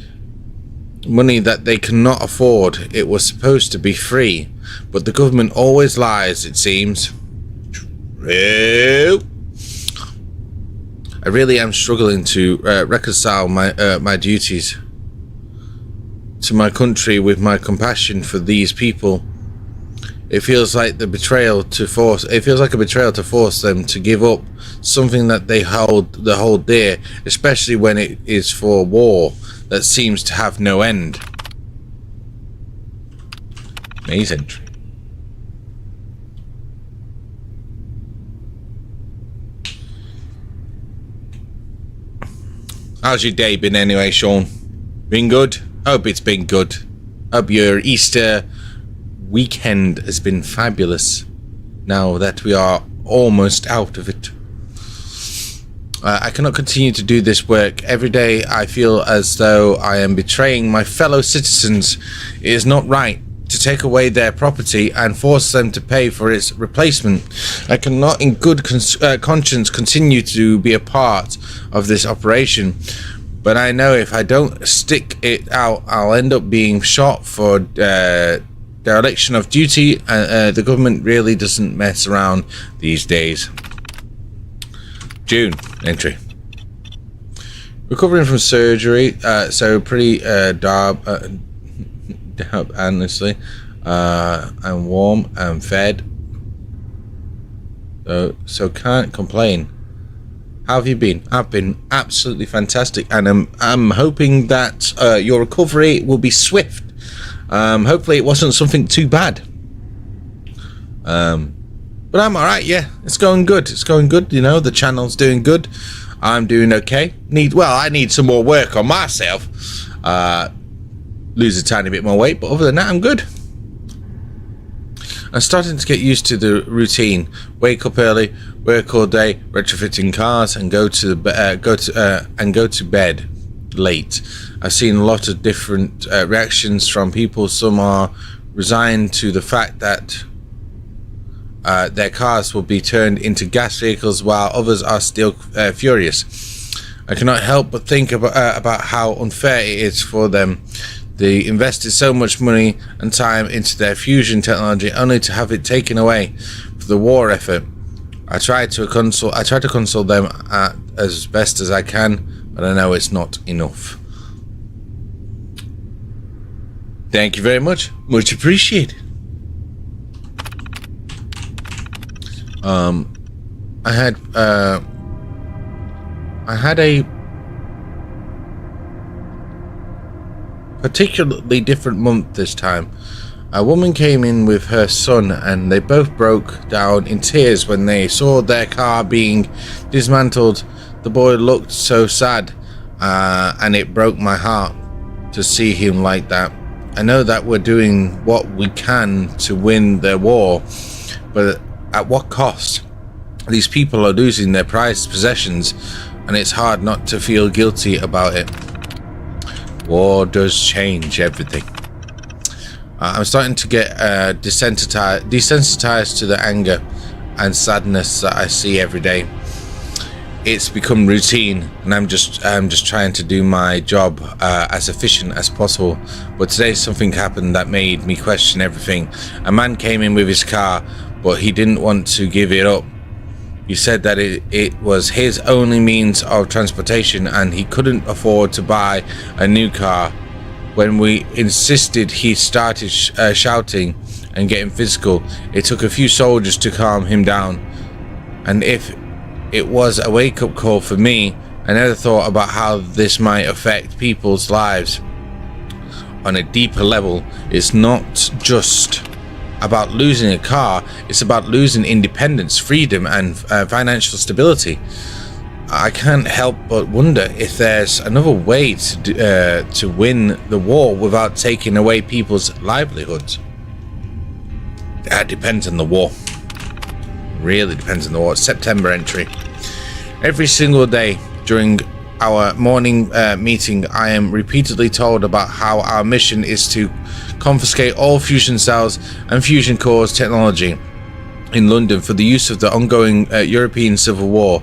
Speaker 1: Money that they cannot afford. It was supposed to be free, but the government always lies, it seems. True. I really am struggling to reconcile my duties to my country with my compassion for these people. It feels like a betrayal to force them to give up something that they hold dear, especially when it is for war that seems to have no end. Amazing. How's your day been anyway, Sean? Been good? Hope it's been good. Hope your Easter weekend has been fabulous. Now that we are almost out of it. I cannot continue to do this work. Every day I feel as though I am betraying my fellow citizens. It is not right to take away their property and force them to pay for its replacement. I cannot in good conscience continue to be a part of this operation, but I know if I don't stick it out, I'll end up being shot for dereliction of duty. The government really doesn't mess around these days. June entry. Recovering from surgery, so pretty dark, honestly. I'm warm and fed, so can't complain. How have you been? I've been absolutely fantastic, and I'm hoping that your recovery will be swift. Hopefully it wasn't something too bad. But I'm alright, yeah. It's going good. It's going good, you know, the channel's doing good. I'm doing okay. I need some more work on myself. Lose a tiny bit more weight, but other than that, I'm good. I'm starting to get used to the routine. Wake up early, work all day, retrofitting cars, and go to bed late. I've seen a lot of different reactions from people. Some are resigned to the fact that their cars will be turned into gas vehicles, while others are still furious. I cannot help but think about how unfair it is for them. They invested so much money and time into their fusion technology, only to have it taken away for the war effort. I try to console them as best as I can, but I know it's not enough. Thank you very much. Much appreciated. I had a particularly different month this time. A woman came in with her son, and they both broke down in tears when they saw their car being dismantled. The boy looked so sad, and it broke my heart to see him like that. I know that we're doing what we can to win their war, but at what cost? These people are losing their prized possessions, and it's hard not to feel guilty about it. War does change everything. I'm starting to get desensitized to the anger and sadness that I see every day. It's become routine, and I'm just trying to do my job as efficient as possible. But today something happened that made me question everything. A man came in with his car, but he didn't want to give it up. He said that it was his only means of transportation, and he couldn't afford to buy a new car. When we insisted, he started shouting and getting physical. It took a few soldiers to calm him down. And if it was a wake-up call for me, I never thought about how this might affect people's lives. On a deeper level, it's not just about losing a car, it's about losing independence, freedom, and financial stability. I can't help but wonder if there's another way to win the war without taking away people's livelihoods. That depends on the war. Really depends on the war. September entry. Every single day during our morning meeting, I am repeatedly told about how our mission is to confiscate all fusion cells and fusion cores technology in London for the use of the ongoing European Civil War.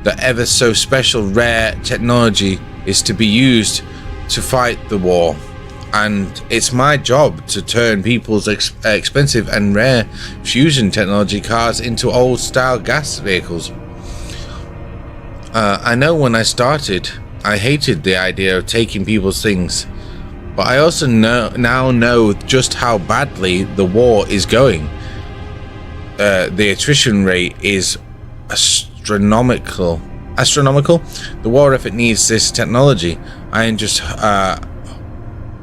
Speaker 1: The ever so special rare technology is to be used to fight the war, and it's my job to turn people's expensive and rare fusion technology cars into old style gas vehicles. I know when I started, I hated the idea of taking people's things, but I also now know just how badly the war is going. The attrition rate is astronomical. The war effort needs this technology. I am just a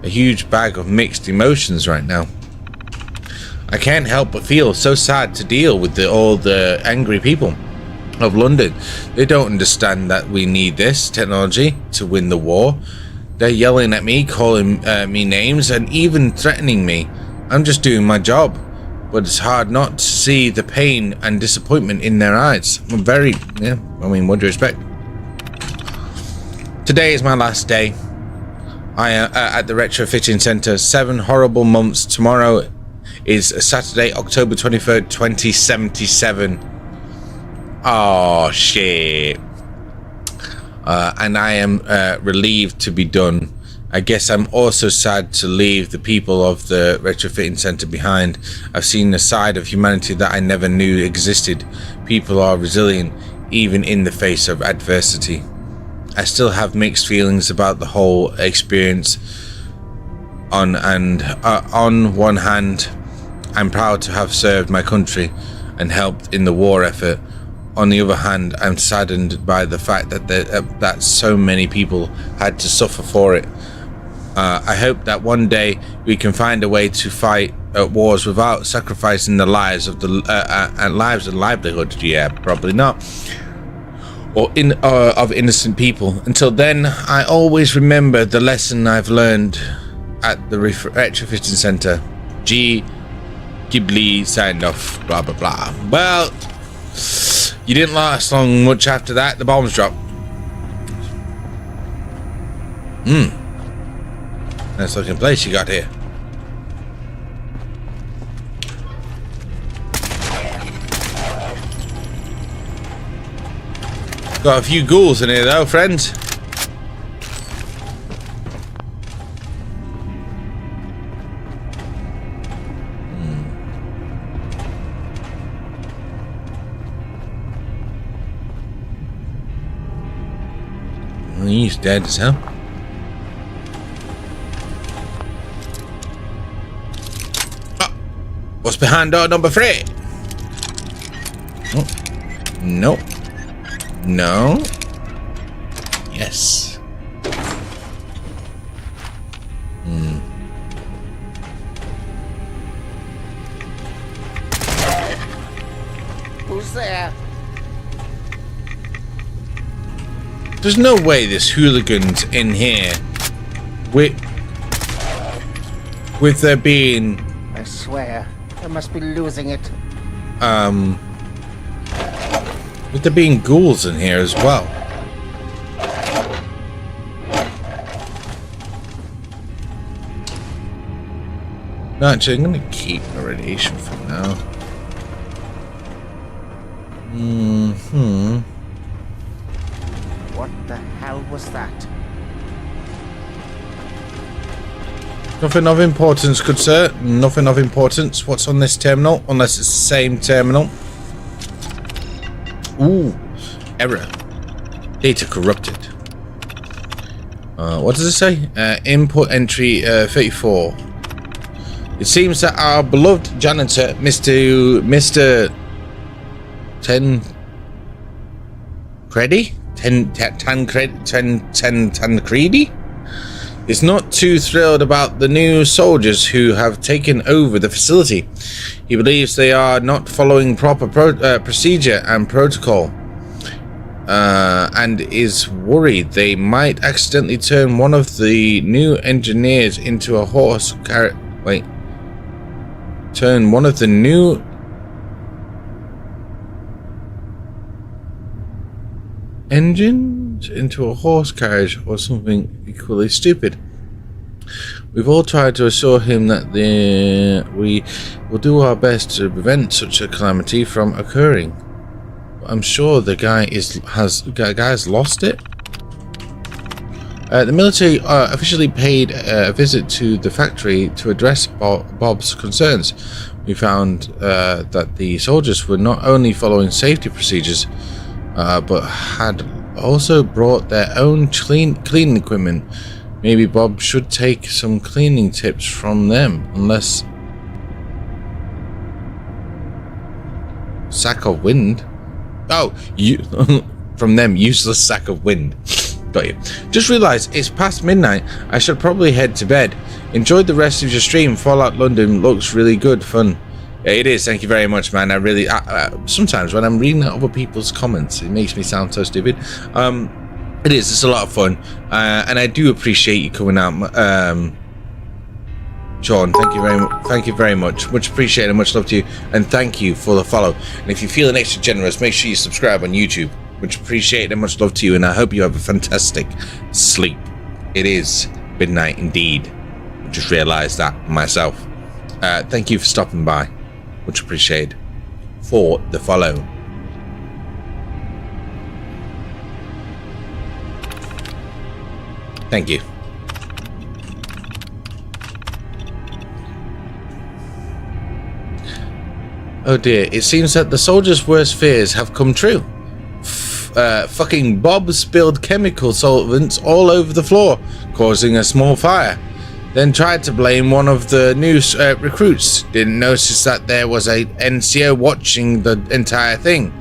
Speaker 1: huge bag of mixed emotions right now. I can't help but feel so sad to deal with all the angry people of London. They don't understand that we need this technology to win the war. They're yelling at me, calling me names, and even threatening me. I'm just doing my job. but it's hard not to see the pain and disappointment in their eyes. I'm very, yeah, I mean, what do you expect? Today is my last day. I am at the retrofitting center. 7 horrible months. Tomorrow is Saturday, October 23rd, 2077. Oh, shit. And I am relieved to be done. I guess I'm also sad to leave the people of the retrofitting center behind. I've seen a side of humanity that I never knew existed. People are resilient, even in the face of adversity. I still have mixed feelings about the whole experience. On one hand, I'm proud to have served my country and helped in the war effort. On the other hand, I'm saddened by the fact that so many people had to suffer for it. I hope that one day we can find a way to fight wars without sacrificing the lives of lives and livelihood. Yeah, probably not. Or of innocent people. Until then, I always remember the lesson I've learned at the retrofitting center. Ghibli signed off. Blah blah blah. Well, you didn't last long much after that. The bombs dropped. Nice looking place you got here. Got a few ghouls in here though, friends. He's dead as hell. Oh, what's behind door number 3? Oh, no. No. Yes.
Speaker 7: Who's there?
Speaker 1: There's no way this hooligan's in here with there being.
Speaker 7: I swear, I must be losing it.
Speaker 1: With there being ghouls in here as well. No, actually, I'm gonna keep the radiation for now.
Speaker 7: What the hell was that?
Speaker 1: Nothing of importance, good sir. Nothing of importance. What's on this terminal? Unless it's the same terminal. Ooh, error. Data corrupted. What does it say? Input entry 34. It seems that our beloved janitor, Mr. Tancredi, is not too thrilled about the new soldiers who have taken over the facility. He believes they are not following proper procedure and protocol, and is worried they might accidentally turn one of the new engineers into a horse carriage. Wait. Turn one of the new engines into a horse carriage or something equally stupid. We've all tried to assure him that we will do our best to prevent such a calamity from occurring. But I'm sure the guy has lost it. The military officially paid a visit to the factory to address Bob's concerns. We found that the soldiers were not only following safety procedures, but had also brought their own cleaning equipment. Maybe Bob should take some cleaning tips from them, unless... Sack of wind? Oh, from them, useless sack of wind. Got you. Just realised it's past midnight. I should probably head to bed. Enjoyed the rest of your stream. Fallout London looks really good fun. Yeah, it is. Thank you very much, man. I really sometimes when I'm reading other people's comments, it makes me sound so stupid. It is. It's a lot of fun, and I do appreciate you coming out. Sean, thank you very much. Much appreciated, much love to you, and thank you for the follow. And if you're feeling extra generous, make sure you subscribe on YouTube. Much appreciated and much love to you, and I hope you have a fantastic sleep. It is midnight indeed. I just realized that myself. Thank you for stopping by. Much appreciated for the follow. Thank you. Oh dear, it seems that the soldiers' worst fears have come true. Fucking Bob spilled chemical solvents all over the floor, causing a small fire. Then tried to blame one of the new recruits. Didn't notice that there was a NCO watching the entire thing.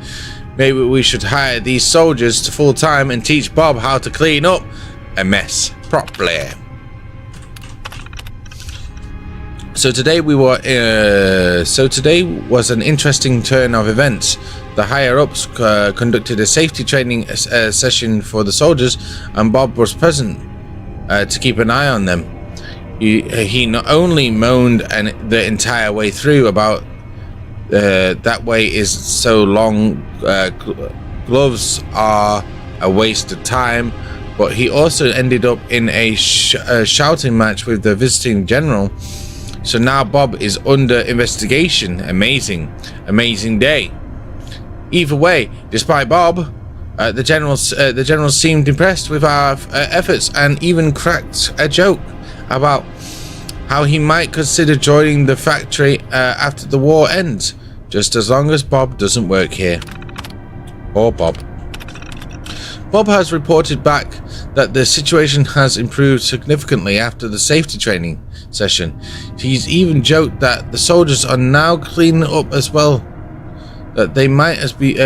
Speaker 1: Maybe we should hire these soldiers to full time and teach Bob how to clean up a mess properly. So today was an interesting turn of events. The higher ups conducted a safety training session for the soldiers, and Bob was present to keep an eye on them. He not only moaned the entire way through about that way is so long, gloves are a waste of time, but he also ended up in a shouting match with the visiting general. So now Bob is under investigation. Amazing day. Either way, despite Bob, the general seemed impressed with our efforts and even cracked a joke about how he might consider joining the factory after the war ends, just as long as Bob doesn't work here. Poor Bob. Bob has reported back that the situation has improved significantly after the safety training session. He's even joked that the soldiers are now cleaning up as well, that they might be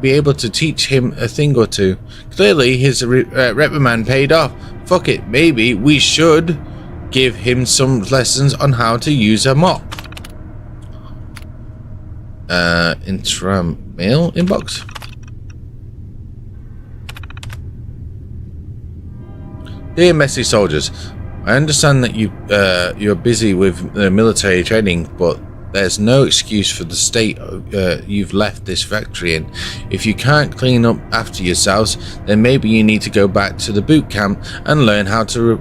Speaker 1: able to teach him a thing or two. Clearly his reprimand paid off. Fuck it, maybe we should give him some lessons on how to use a mop. Intra-mail inbox. Dear messy soldiers, I understand that you're busy with military training, but there's no excuse for the state you've left this factory in. If you can't clean up after yourselves, then maybe you need to go back to the boot camp and learn how to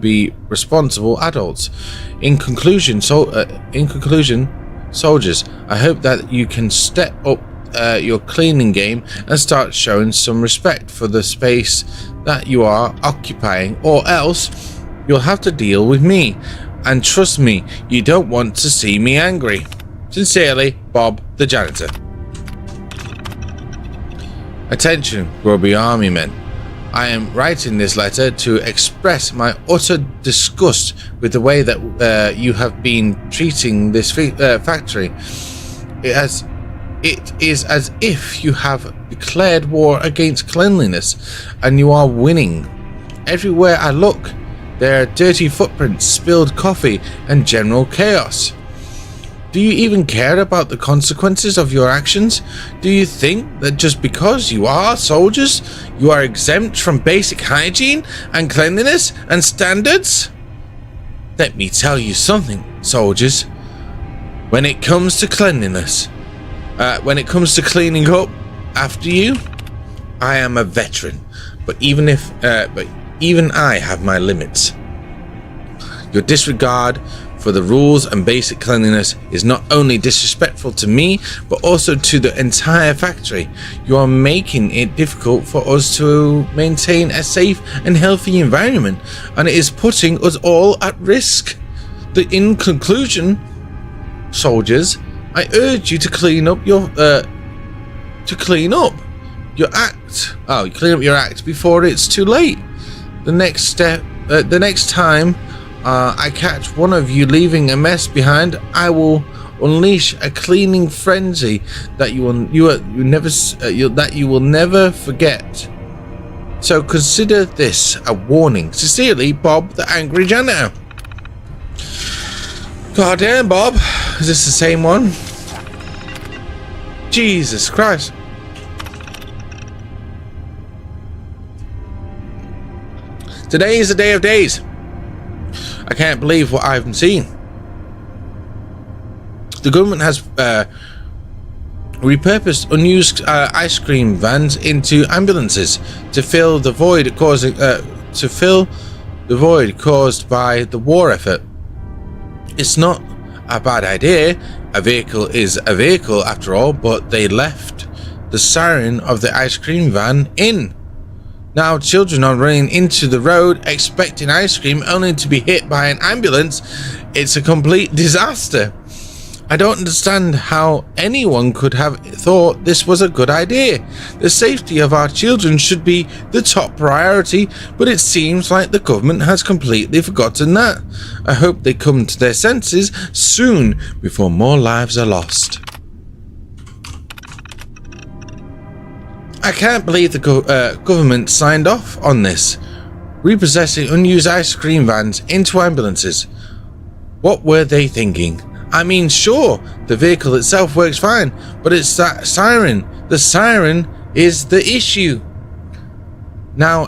Speaker 1: be responsible adults. In conclusion, soldiers, I hope that you can step up your cleaning game and start showing some respect for the space that you are occupying, or else you'll have to deal with me. And trust me, you don't want to see me angry. Sincerely, Bob the janitor. Attention, grubby army men. I am writing this letter to express my utter disgust with the way that you have been treating this factory. It is as if you have declared war against cleanliness, and you are winning. Everywhere I look, there are dirty footprints, spilled coffee, and general chaos. Do you even care about the consequences of your actions? Do you think that just because you are soldiers, you are exempt from basic hygiene and cleanliness and standards? Let me tell you something, soldiers. When it comes to cleanliness, when it comes to cleaning up after you, I am a veteran. But even I have my limits. Your disregard for the rules and basic cleanliness is not only disrespectful to me, but also to the entire factory. You are making it difficult for us to maintain a safe and healthy environment, and it is putting us all at risk. In conclusion, soldiers, I urge you to clean up your act. Oh, clean up your act before it's too late. The next time I catch one of you leaving a mess behind, I will unleash a cleaning frenzy that you will never forget. So consider this a warning. Sincerely, Bob the Angry Janitor. God damn, Bob. Is this the same one? Jesus Christ. Today is the day of days. I can't believe what I've seen. The government has repurposed unused ice cream vans into ambulances to fill the void caused by the war effort. It's not a bad idea. A vehicle is a vehicle after all, but they left the siren of the ice cream van in. Now children are running into the road expecting ice cream only to be hit by an ambulance. It's a complete disaster. I don't understand how anyone could have thought this was a good idea. The safety of our children should be the top priority, but it seems like the government has completely forgotten that. I hope they come to their senses soon before more lives are lost. I can't believe the government signed off on this, repossessing unused ice cream vans into ambulances. What were they thinking? I mean, sure, the vehicle itself works fine, but it's that siren. The siren is the issue. Now,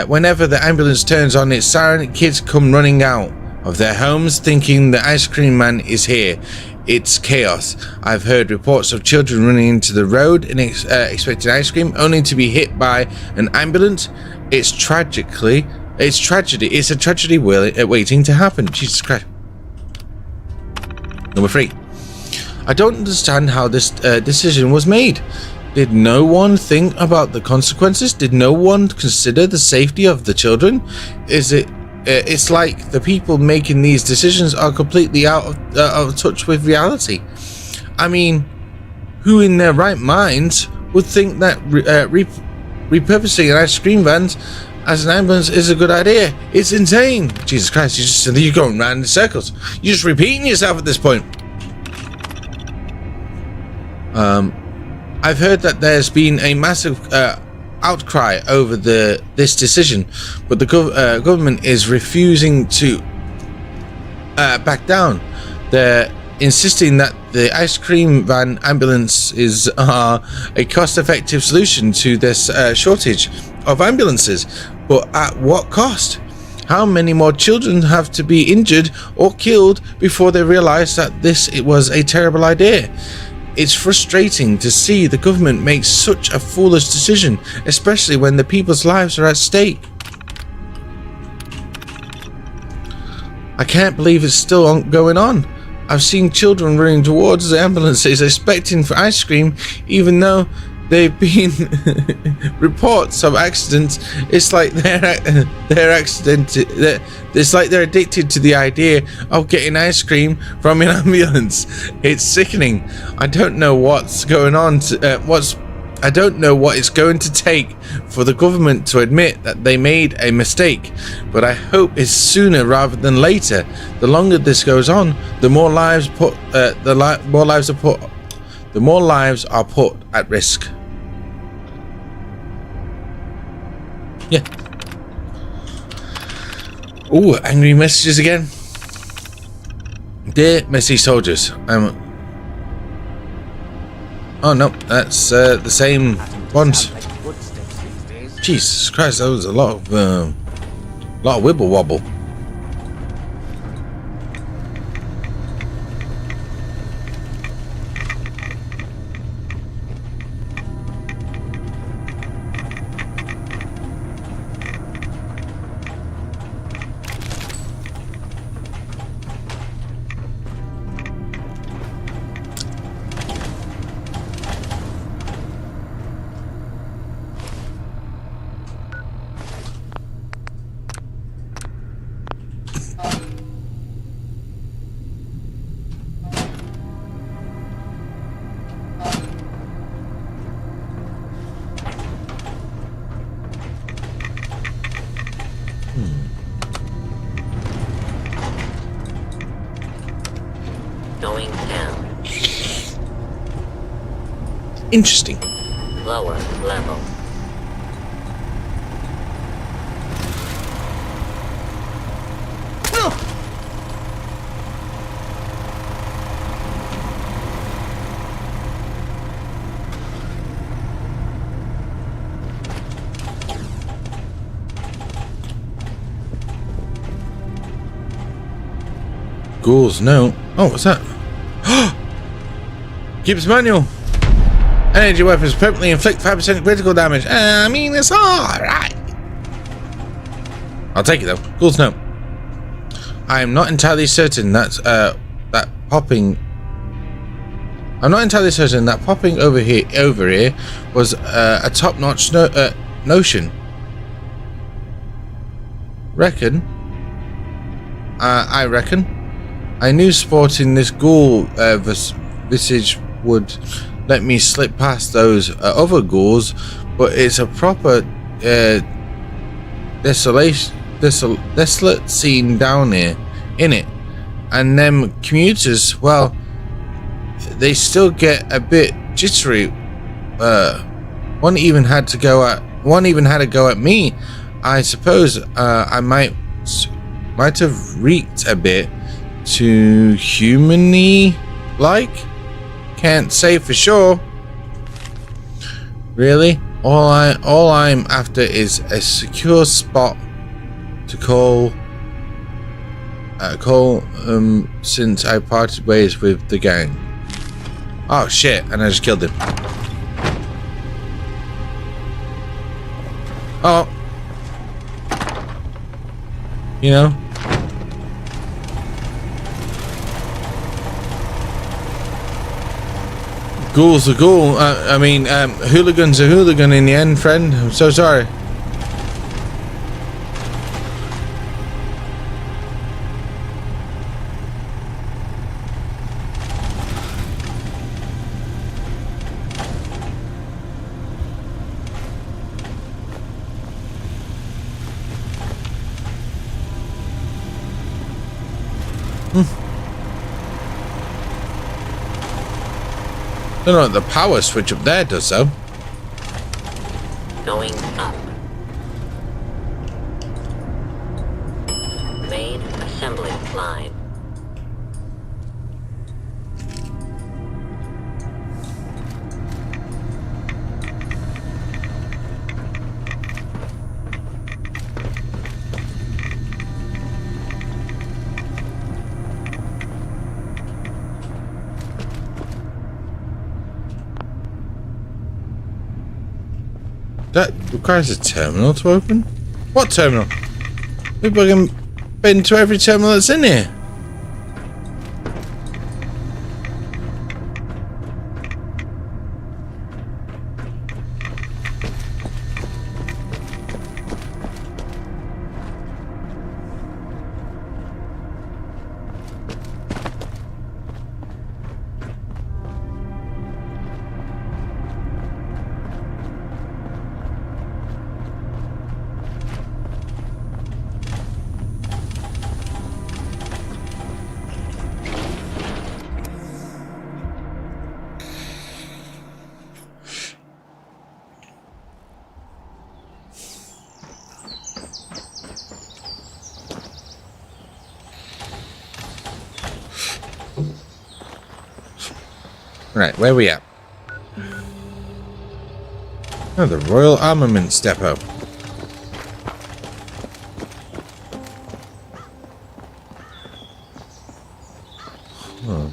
Speaker 1: whenever the ambulance turns on its siren, kids come running out of their homes thinking the ice cream man is here. It's chaos. I've heard reports of children running into the road and expecting ice cream only to be hit by an ambulance. It's tragedy. It's a tragedy waiting to happen. Jesus Christ. Number 3. I don't understand how this decision was made. Did no one think about the consequences? Did no one consider the safety of the children? It's like the people making these decisions are completely out of touch with reality. I mean, who in their right minds would think that repurposing an ice cream van as an ambulance is a good idea? It's you're Jesus Christ, you're going round in circles. You're just repeating yourself at this point. I've heard that there's been a massive outcry over this decision, but the government is refusing to back down. They're insisting that the ice cream van ambulances are a cost-effective solution to this shortage of ambulances, but at what cost? How many more children have to be injured or killed before they realize that it was a terrible idea? It's frustrating to see the government make such a foolish decision, especially when the people's lives are at stake. I can't believe it's still going on. I've seen children running towards the ambulances expecting for ice cream, even though they've been reports of accidents. It's like it's like they're addicted to the idea of getting ice cream from an ambulance. It's sickening. I don't know what's going on. I don't know what it's going to take for the government to admit that they made a mistake, but I hope it's sooner rather than later. The longer this goes on, the more lives are put at risk. Yeah. Ooh, angry messages again. Dear messy soldiers, oh no, that's the same ones. Jesus Christ, that was a lot of wibble wobble.
Speaker 5: Going down.
Speaker 1: Interesting.
Speaker 5: Lower level.
Speaker 1: Ghoul's note. Oh, what's that? Keeps manual. Energy weapons permanently inflict 5% critical damage. I mean, it's alright. I'll take it though. Ghoul's note. I am not entirely certain that popping over here was a top-notch notion. I reckon. I knew sporting this ghoul visage would let me slip past those other ghouls, but it's a proper desolate scene down here, innit? And them commuters, well, they still get a bit jittery. One even had to go at me. I suppose I might have reeked a bit too human-y like. Can't say for sure. Really, all I'm after is a secure spot to call since I parted ways with the gang. Oh shit, and I just killed him. Oh. You know? Ghoul's a ghoul. Hooligan's a hooligan in the end, friend. I'm so sorry. Don't know what the power switch up there does though.
Speaker 5: Going up. Main assembly line.
Speaker 1: That requires a terminal to open? What terminal? We've been to every terminal that's in here. Right, where are we at? Oh, the Royal Armaments Depot. Huh.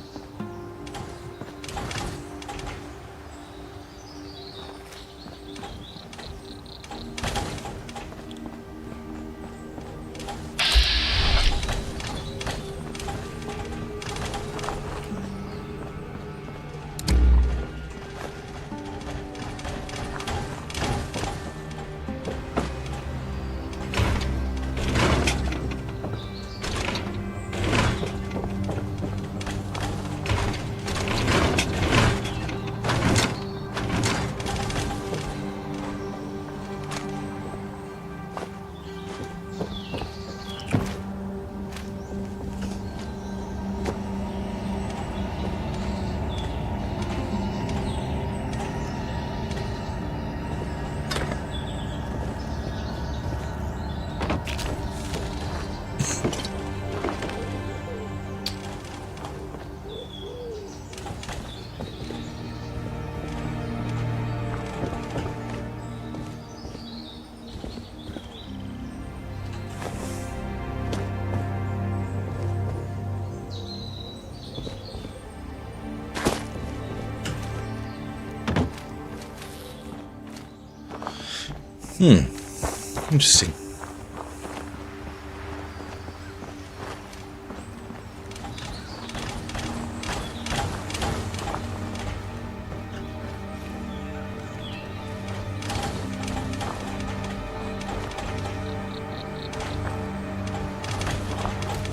Speaker 1: Interesting.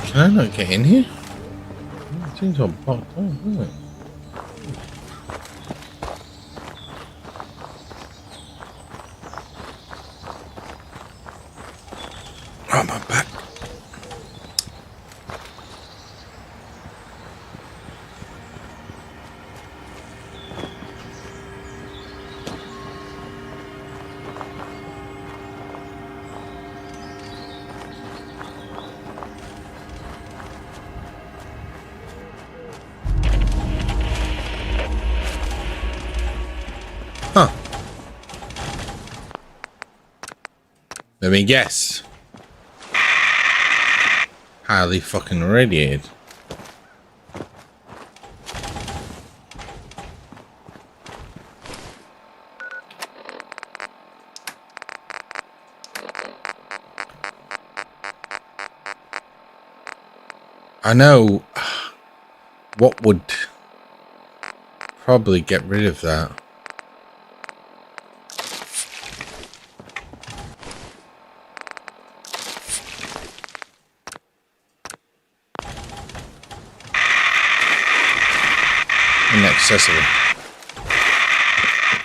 Speaker 1: Can I not get in here? It seems all blocked up, doesn't it? Oh, my back. Huh. Let me guess. Highly fucking radiated. I know what would probably get rid of that. Inaccessible.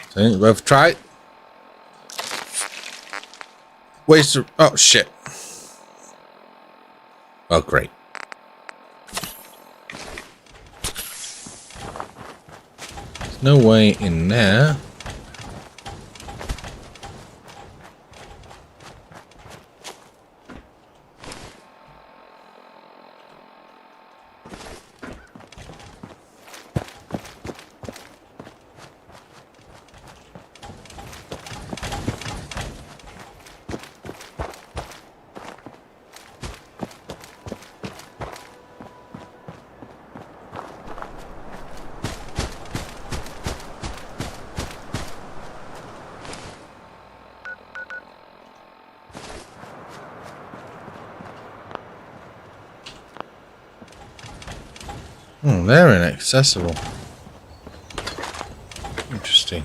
Speaker 1: So I think we've tried. Waste of, oh shit. Oh great. There's no way in there. Oh, they're inaccessible. Interesting.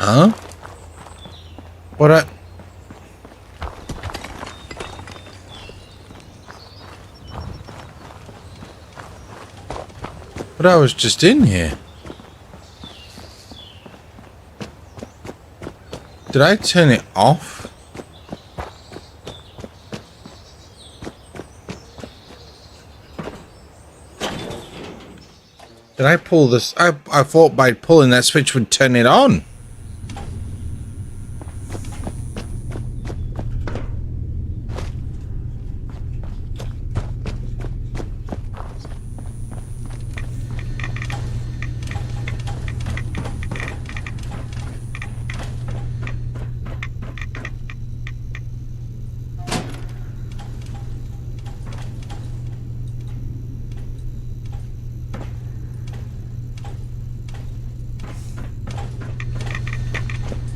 Speaker 1: Huh? What I... But I was just in here. Did I turn it off? Did I pull this? I thought by pulling that switch would turn it on.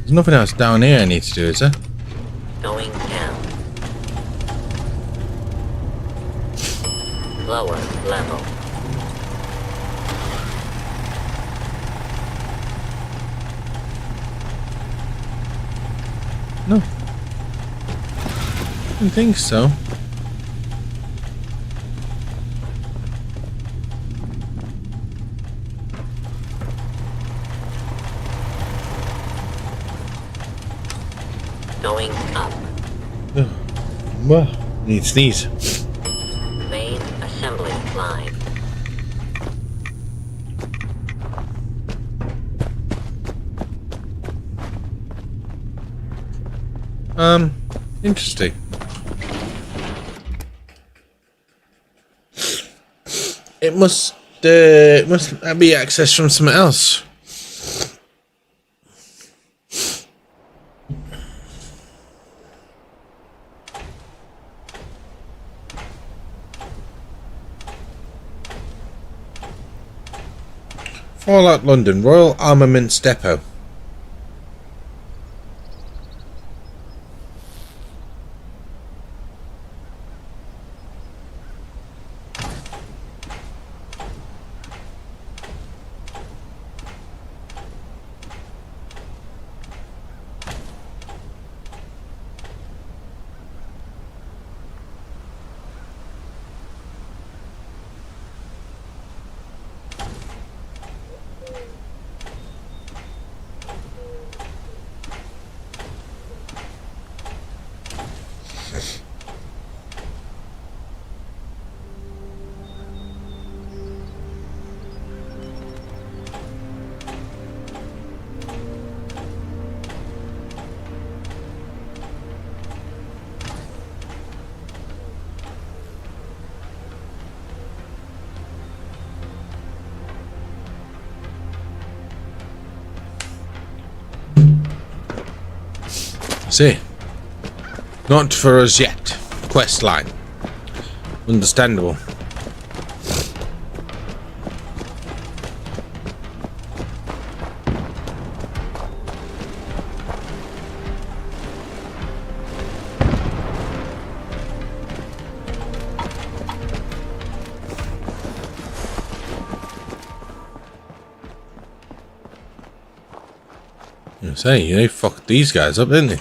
Speaker 1: There's nothing else down here I need to do, is there?
Speaker 5: Going down. Lower level.
Speaker 1: No. I don't think so.
Speaker 5: Going up.
Speaker 1: Well. Need to sneeze.
Speaker 5: Main assembly line.
Speaker 1: Interesting. It must be access from something else. Fallout London, Royal Armaments Depot. See, not for us yet. Quest line. Understandable. I say, they fucked these guys up, didn't they?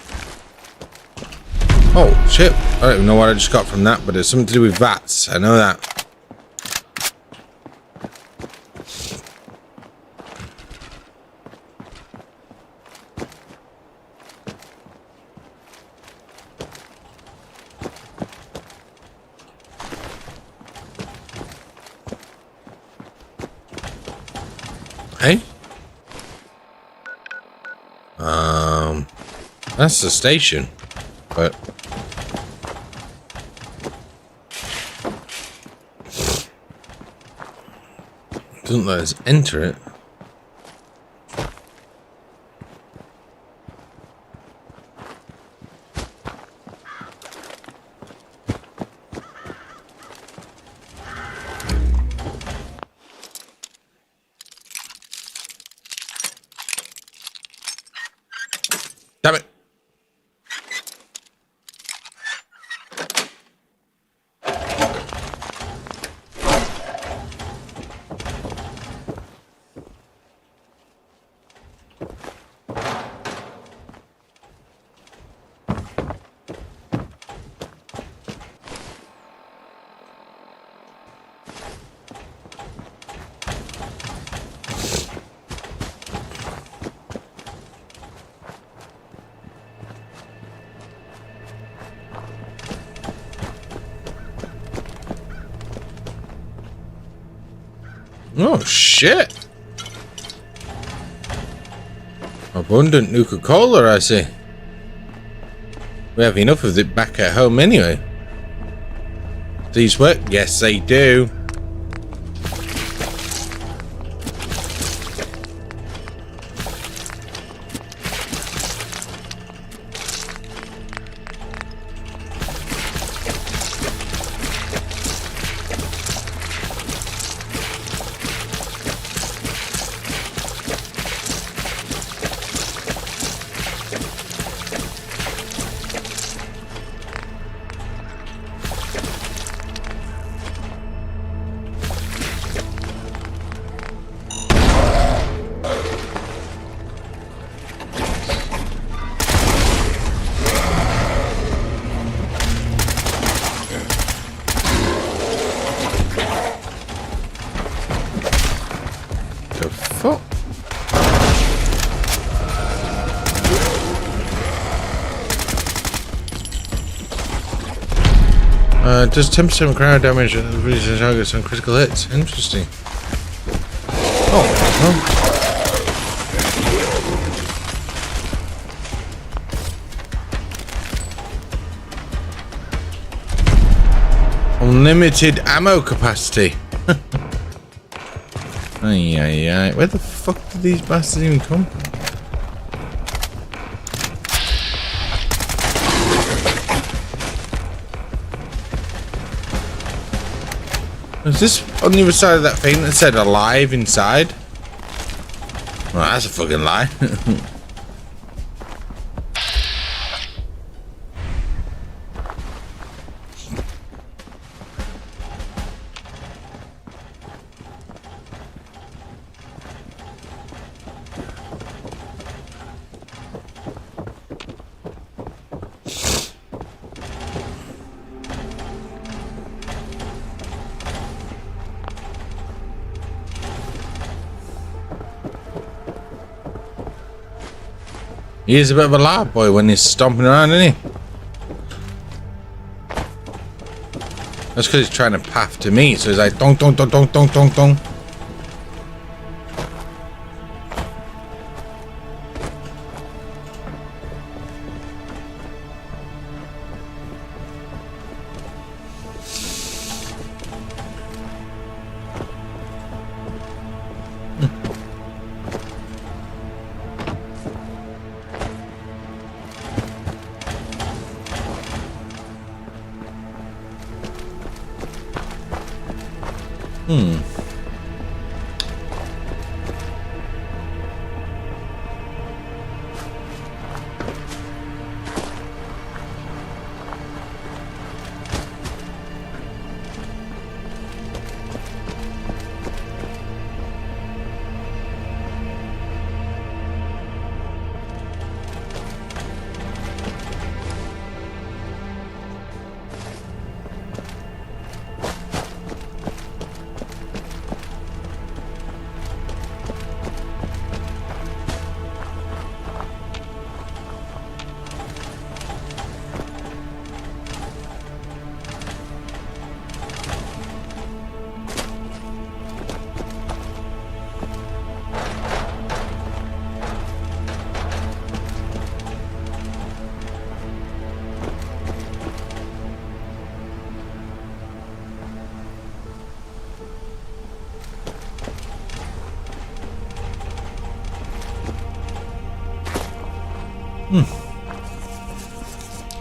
Speaker 1: Oh, shit. I don't even know what I just got from that, but it's something to do with VATs. I know that. Hey? That's the station, but doesn't let us enter it. Damn it. Oh shit! Abundant Nuka-Cola, I see. We have enough of it back at home anyway. These work? Yes, they do. Does 10% crowd damage and reason targets on critical hits. Interesting. Oh, well. Unlimited ammo capacity. Ay. Where the fuck did these bastards even come from? Was this on the other side of that thing that said alive inside? Well, that's a fucking lie. He is a bit of a loud boy when he's stomping around, isn't he? That's because he's trying to path to me, so he's like dong dong dong dong dong dong dong.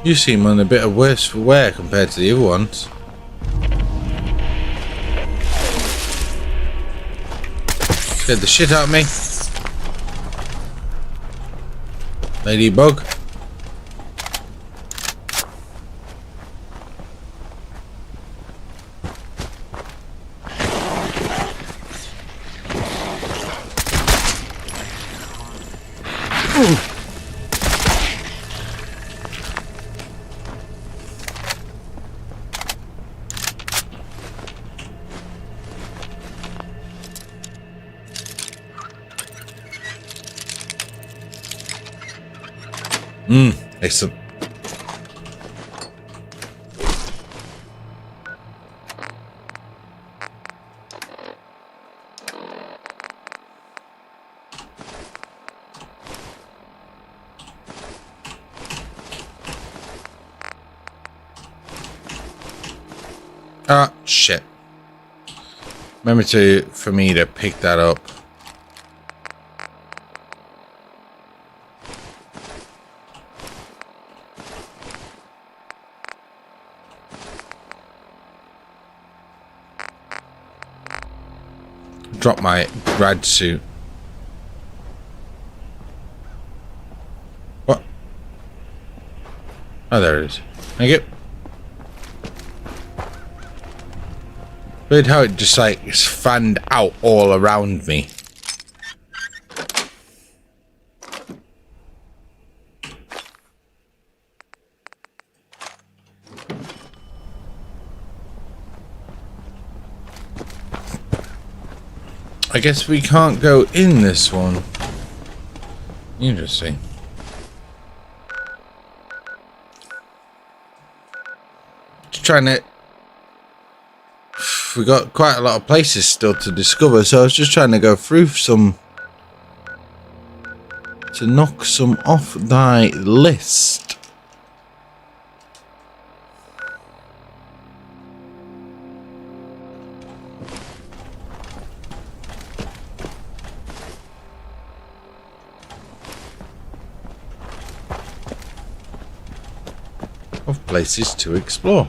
Speaker 1: You seem on a bit of worse for wear compared to the other ones. Scared the shit out of me. Ladybug. Excellent. Ah, shit. Remember for me to pick that up. Drop my grad suit. What? Oh, there it is. Thank you. Weird how it just like is fanned out all around me. I guess we can't go in this one. Interesting. Just trying to we got quite a lot of places still to discover, so I was just trying to go through some to knock some off thy list. Of places to explore.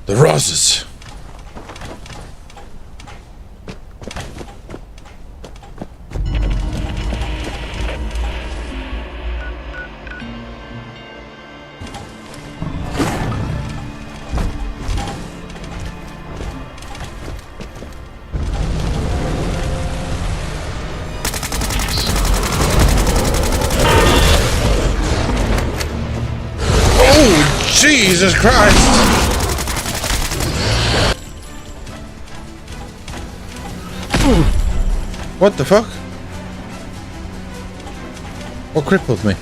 Speaker 1: The roses. Oh, Jesus Christ! What the fuck? What crippled me?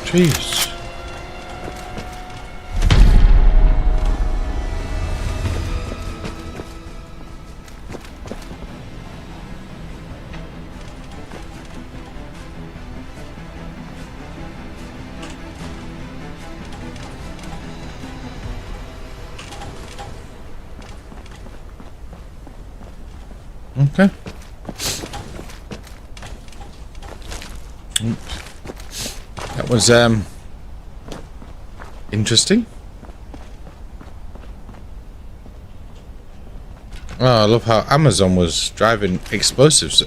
Speaker 1: Jeez. Okay. That was interesting. Oh, I love how Amazon was driving explosives.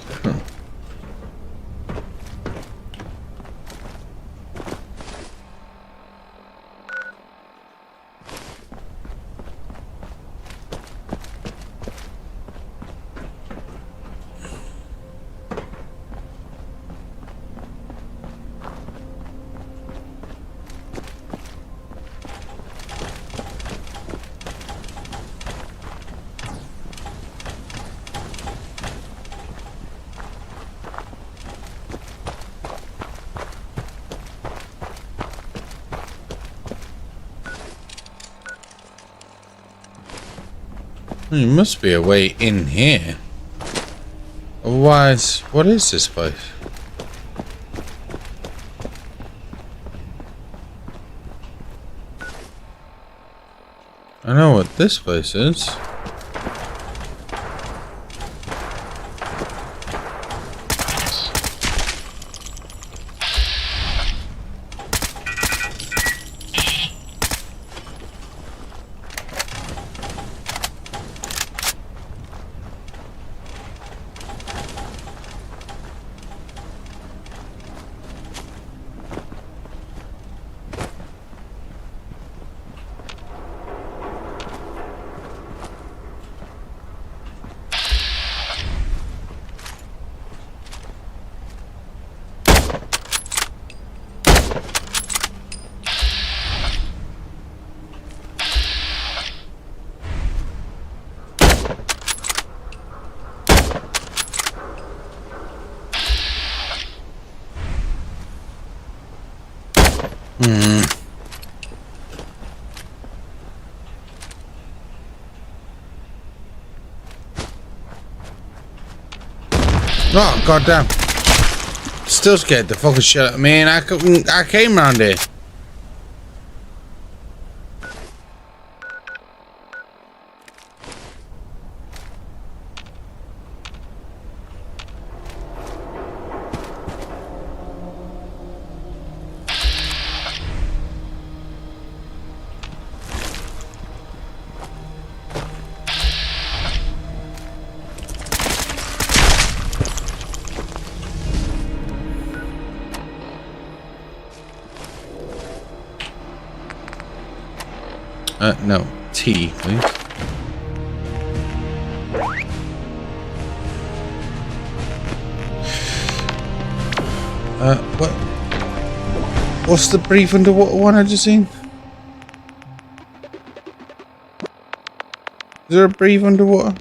Speaker 1: There must be a way in here. Otherwise, what is this place? I know what this place is. Oh, goddamn. Still scared the fucking shit out of me, and I came round here. No. T, please. What? What's the brief underwater one I just seen? Is there a brief underwater?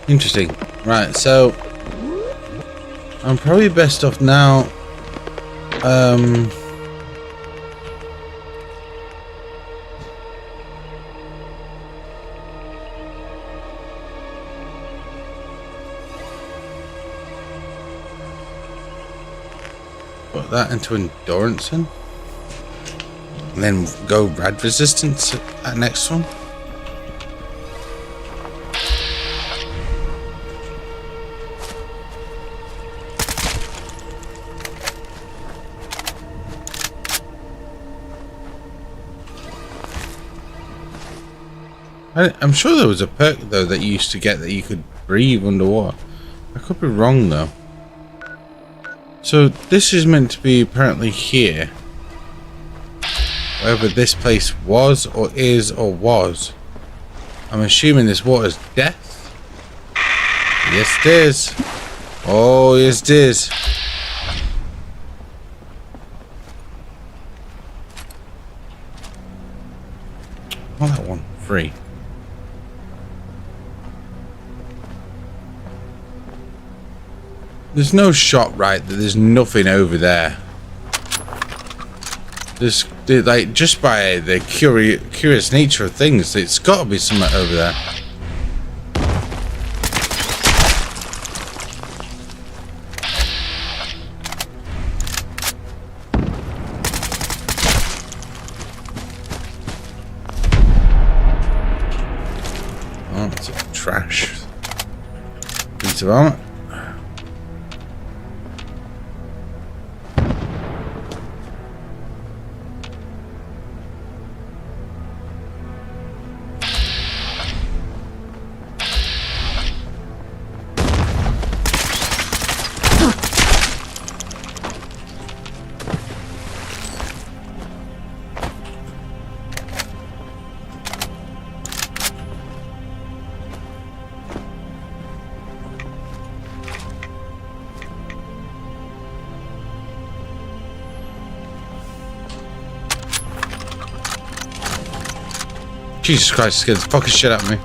Speaker 1: Interesting. Right, so I'm probably best off now. Put that into endurance then, and then go rad resistance at that next one. I'm sure there was a perk though that you used to get that you could breathe underwater. I could be wrong though. So this is meant to be apparently here. Wherever this place was or is or was. I'm assuming this water's death. Yes it is. Oh yes it is. Oh, that one. Free. There's no shot right that there's nothing over there. There's like just by the curious nature of things, it's got to be something over there. Oh, it's a trash piece of armor. Jesus Christ, scared the fucking shit out of me.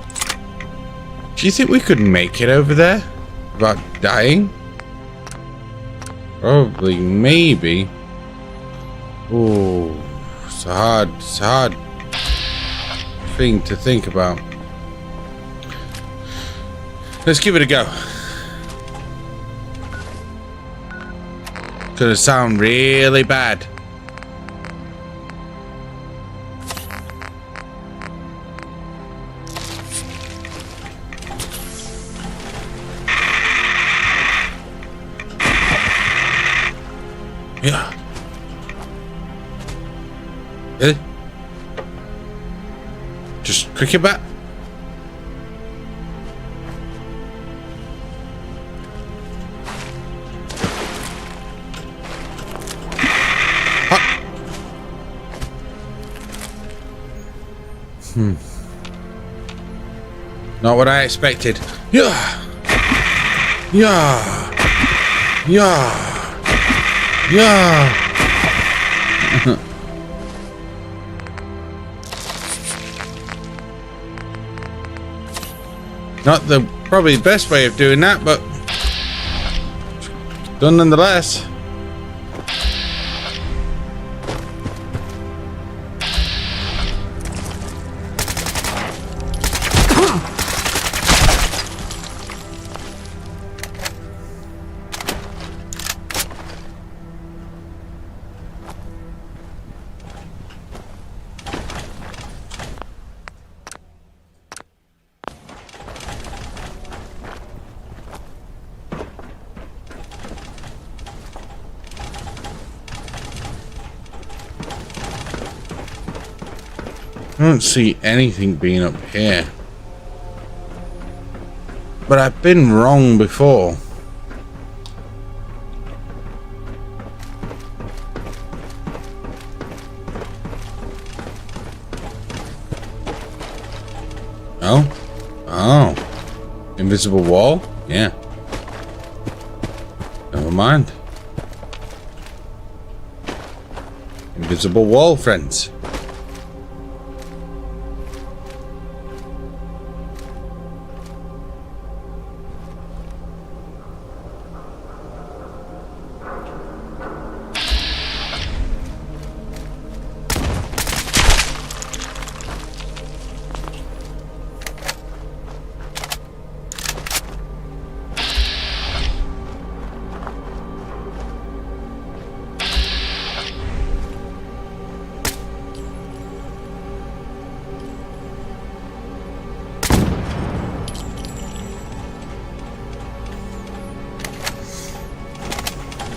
Speaker 1: Do you think we could make it over there without dying? Probably, maybe. Oh, it's a hard thing to think about. Let's give it a go. It's gonna sound really bad. Eh? Just cricket bat? Not what I expected. Yeah. Yeah. Yeah. Yeah. Not the probably best way of doing that, but done nonetheless. I don't see anything being up here. But I've been wrong before. Oh? Oh. Invisible wall? Yeah. Never mind. Invisible wall, friends.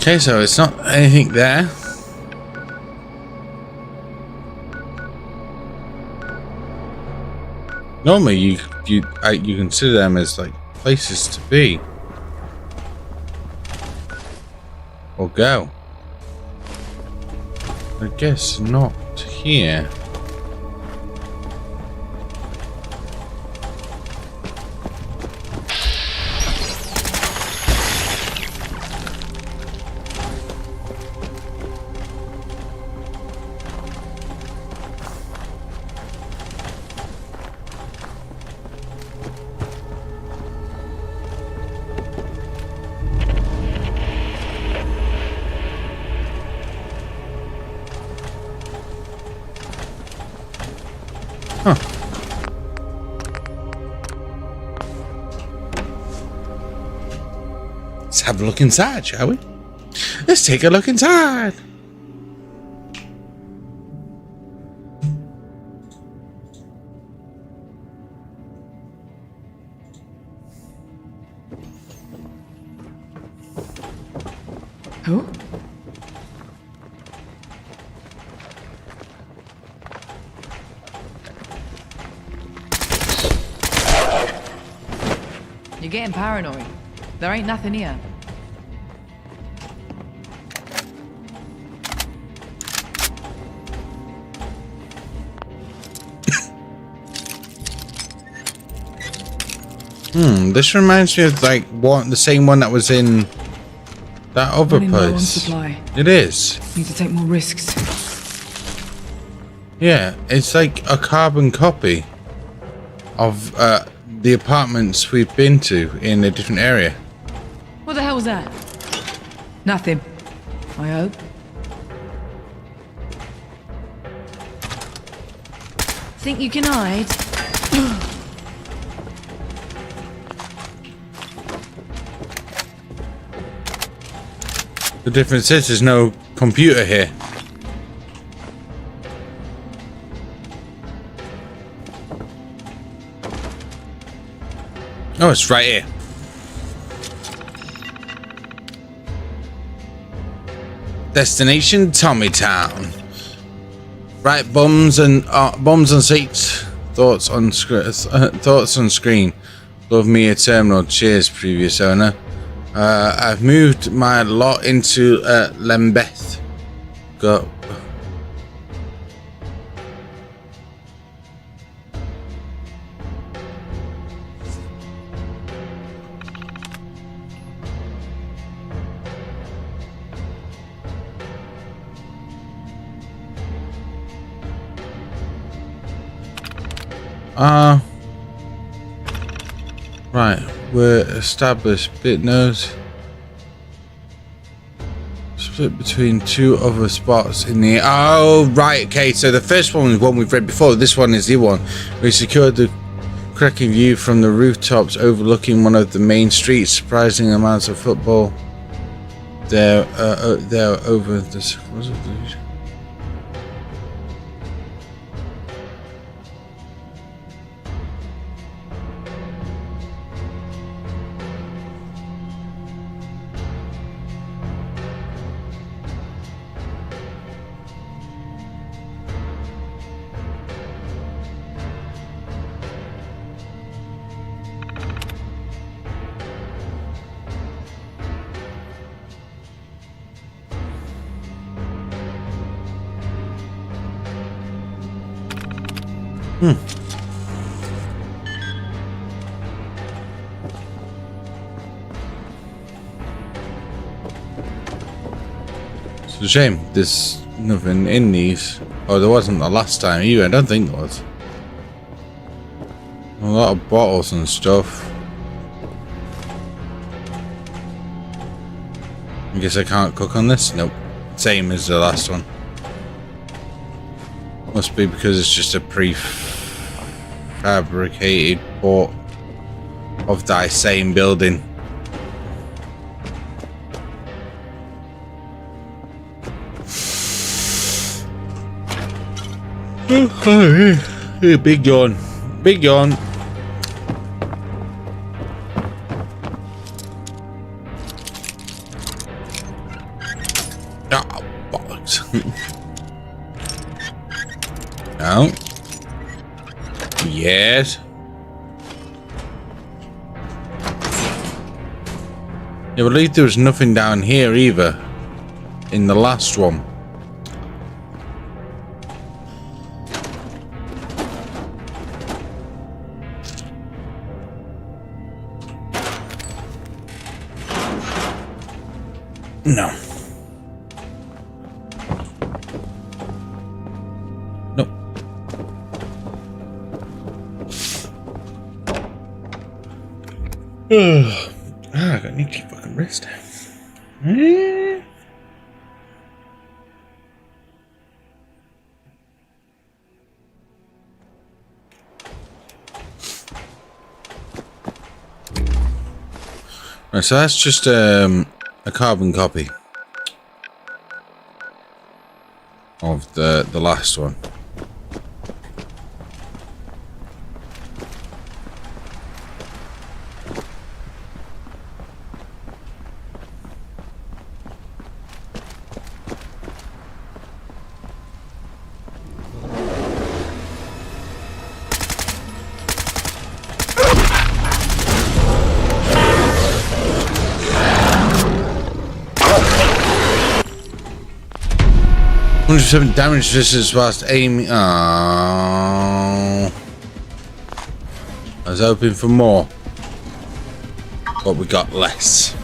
Speaker 1: Okay, so it's not anything there. Normally, you consider them as like places to be or go. I guess not here. Huh. Let's have a look inside, shall we? Let's take a look inside.
Speaker 11: Who? You're getting paranoid. There ain't nothing here.
Speaker 1: This reminds me of like the same one that was in that other
Speaker 11: Running low on
Speaker 1: place.
Speaker 11: supply.
Speaker 1: It is.
Speaker 11: Need to take more risks.
Speaker 1: Yeah, it's like a carbon copy of the apartments we've been to in a different area.
Speaker 11: What the hell was that? Nothing. I hope. Think you can hide?
Speaker 1: The difference is there's no computer here. Oh, it's right here. Destination Tommytown. Right, bums and seats. Thoughts on screen. Love me a terminal. Cheers, previous owner. I've moved my lot into Lambeth. Go. Right, we're established. Bit nose. Split between two other spots in the... Oh, right, okay, so the first one was one we've read before. This one is the one. We secured the cracking view from the rooftops overlooking one of the main streets. Surprising amounts of football there over the... It's a shame there's nothing in these. Oh, there wasn't the last time either. I don't think there was. A lot of bottles and stuff. I guess I can't cook on this? Nope. Same as the last one. Must be because it's just a prefabricated port of thy same building. Big yawn. Big yawn. Ah, bollocks. No. Yes. I believe there was nothing down here either in the last one. No. Nope. I got need to fucking rest. Right, so that's just a carbon copy of the last one. Damage resistance whilst aiming. Oh, I was hoping for more, but we got less.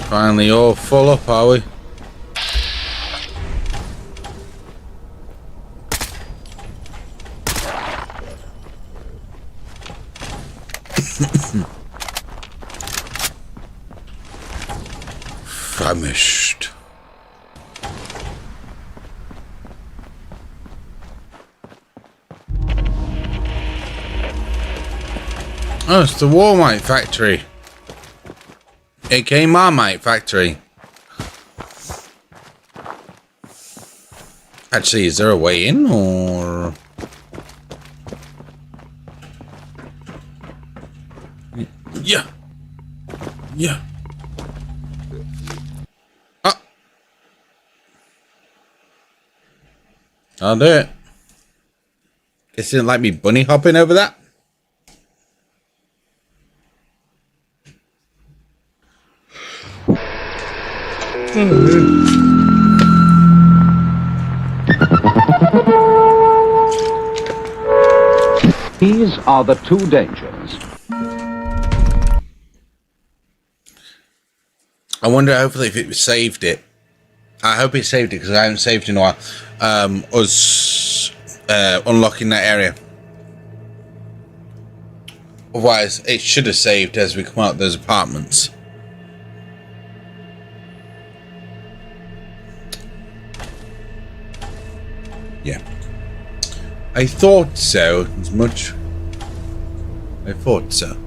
Speaker 1: Finally all full up, are we? Famished. Oh, it's the Walmart factory. aka Marmite factory. Actually, is there a way in, or... Yeah. Yeah. Ah. I'll do it. Guess you didn't like me bunny hopping over that?
Speaker 2: These are the two dangers.
Speaker 1: I wonder, hopefully, if it saved it. I hope it saved it, because I haven't saved in a while. Us unlocking that area. Otherwise, it should have saved as we come out of those apartments. Yeah. I thought so, as much. I thought so.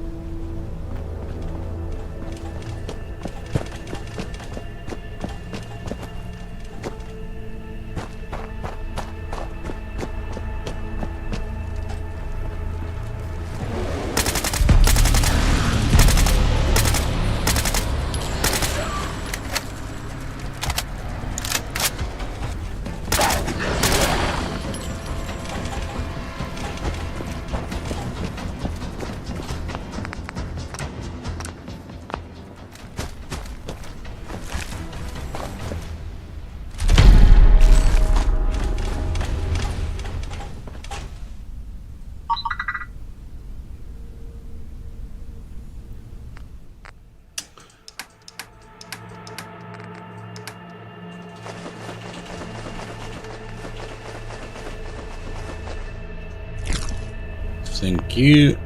Speaker 1: Thank you.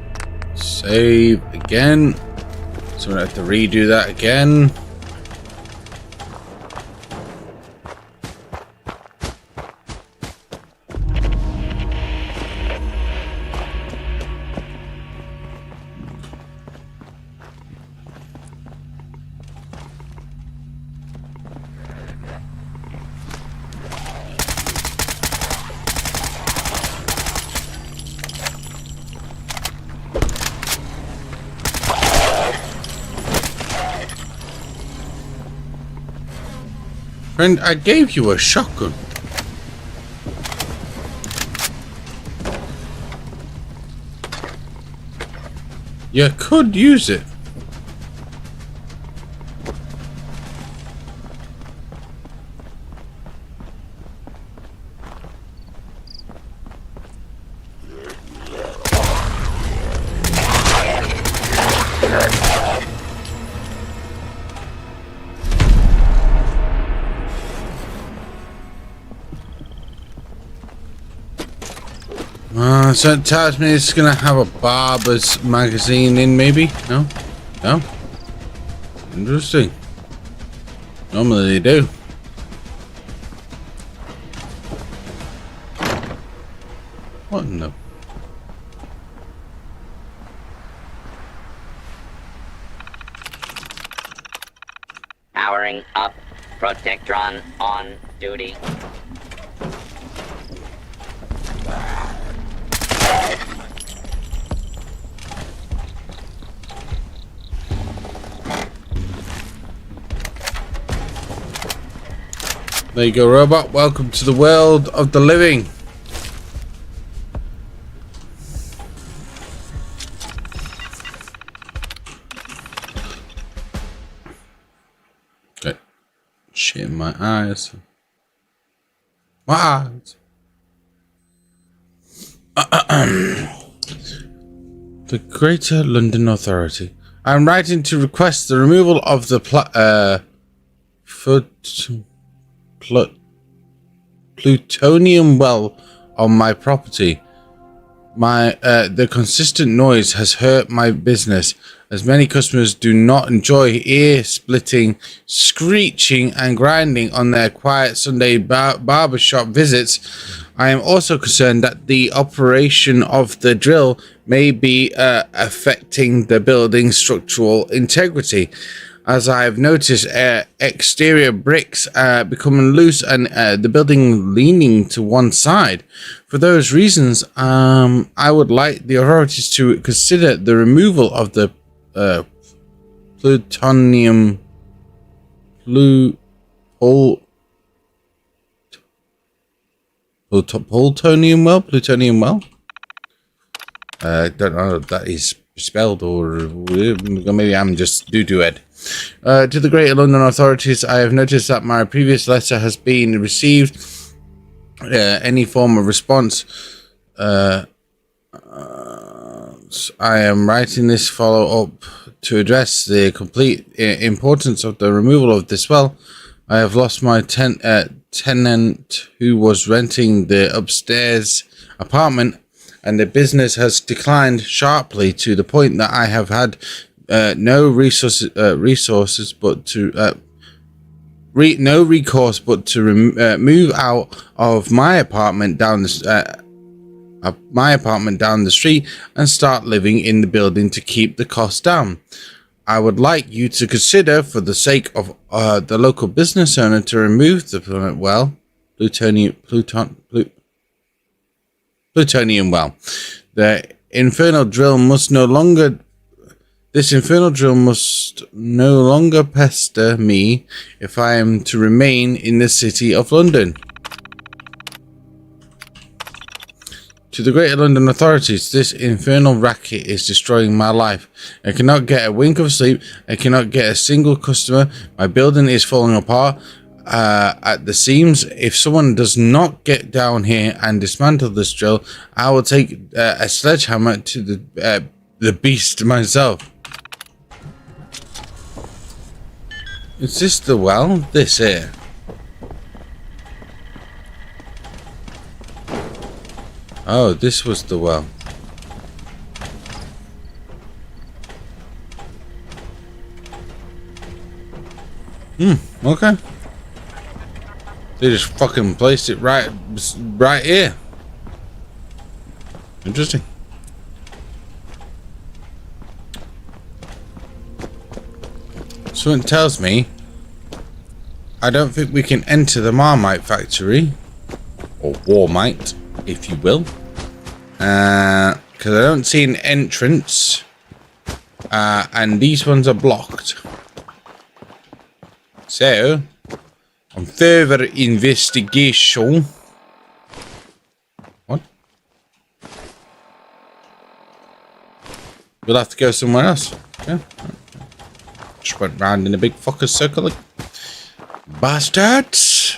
Speaker 1: Save again. So we're gonna have to redo that again. Friend, I gave you a shotgun. You could use it. So it tells me it's gonna have a barber's magazine in, maybe? No? No? Interesting. Normally they do. What in the...
Speaker 5: Powering up. Protectron on duty.
Speaker 1: There you go, robot. Welcome to the world of the living. Okay. Shit in my eyes. My eyes. The Greater London Authority. I'm writing to request the removal of the plutonium well on my property. The consistent noise has hurt my business, as many customers do not enjoy ear-splitting, screeching and grinding on their quiet Sunday barbershop visits. I am also concerned that the operation of the drill may be affecting the building's structural integrity. as I have noticed exterior bricks becoming loose and the building leaning to one side. For those reasons, I would like the authorities to consider the removal of the plutonium well. Don't know if that is spelled, or maybe I'm just doo-doo-head. To the Greater London authorities, I have noticed that my previous letter has been received. Any form of response. I am writing this follow-up to address the complete importance of the removal of this well. I have lost my tenant who was renting the upstairs apartment, and the business has declined sharply to the point that I have had no recourse but to move out of my apartment down the street and start living in the building to keep the cost down. I would like you to consider, for the sake of the local business owner, to remove the plutonium well. This infernal drill must no longer pester me if I am to remain in the City of London. To the Greater London authorities, this infernal racket is destroying my life. I cannot get a wink of sleep. I cannot get a single customer. My building is falling apart at the seams. If someone does not get down here and dismantle this drill, I will take a sledgehammer to the beast myself. Is this the well? This here. Oh, this was the well. Okay. They just fucking placed it right here. Interesting. Something tells me I don't think we can enter the Marmite factory, or Warmite, if you will, because I don't see an entrance, and these ones are blocked. So, on further investigation, what? We'll have to go somewhere else. Yeah. Just went round in a big fucker circle, like bastards.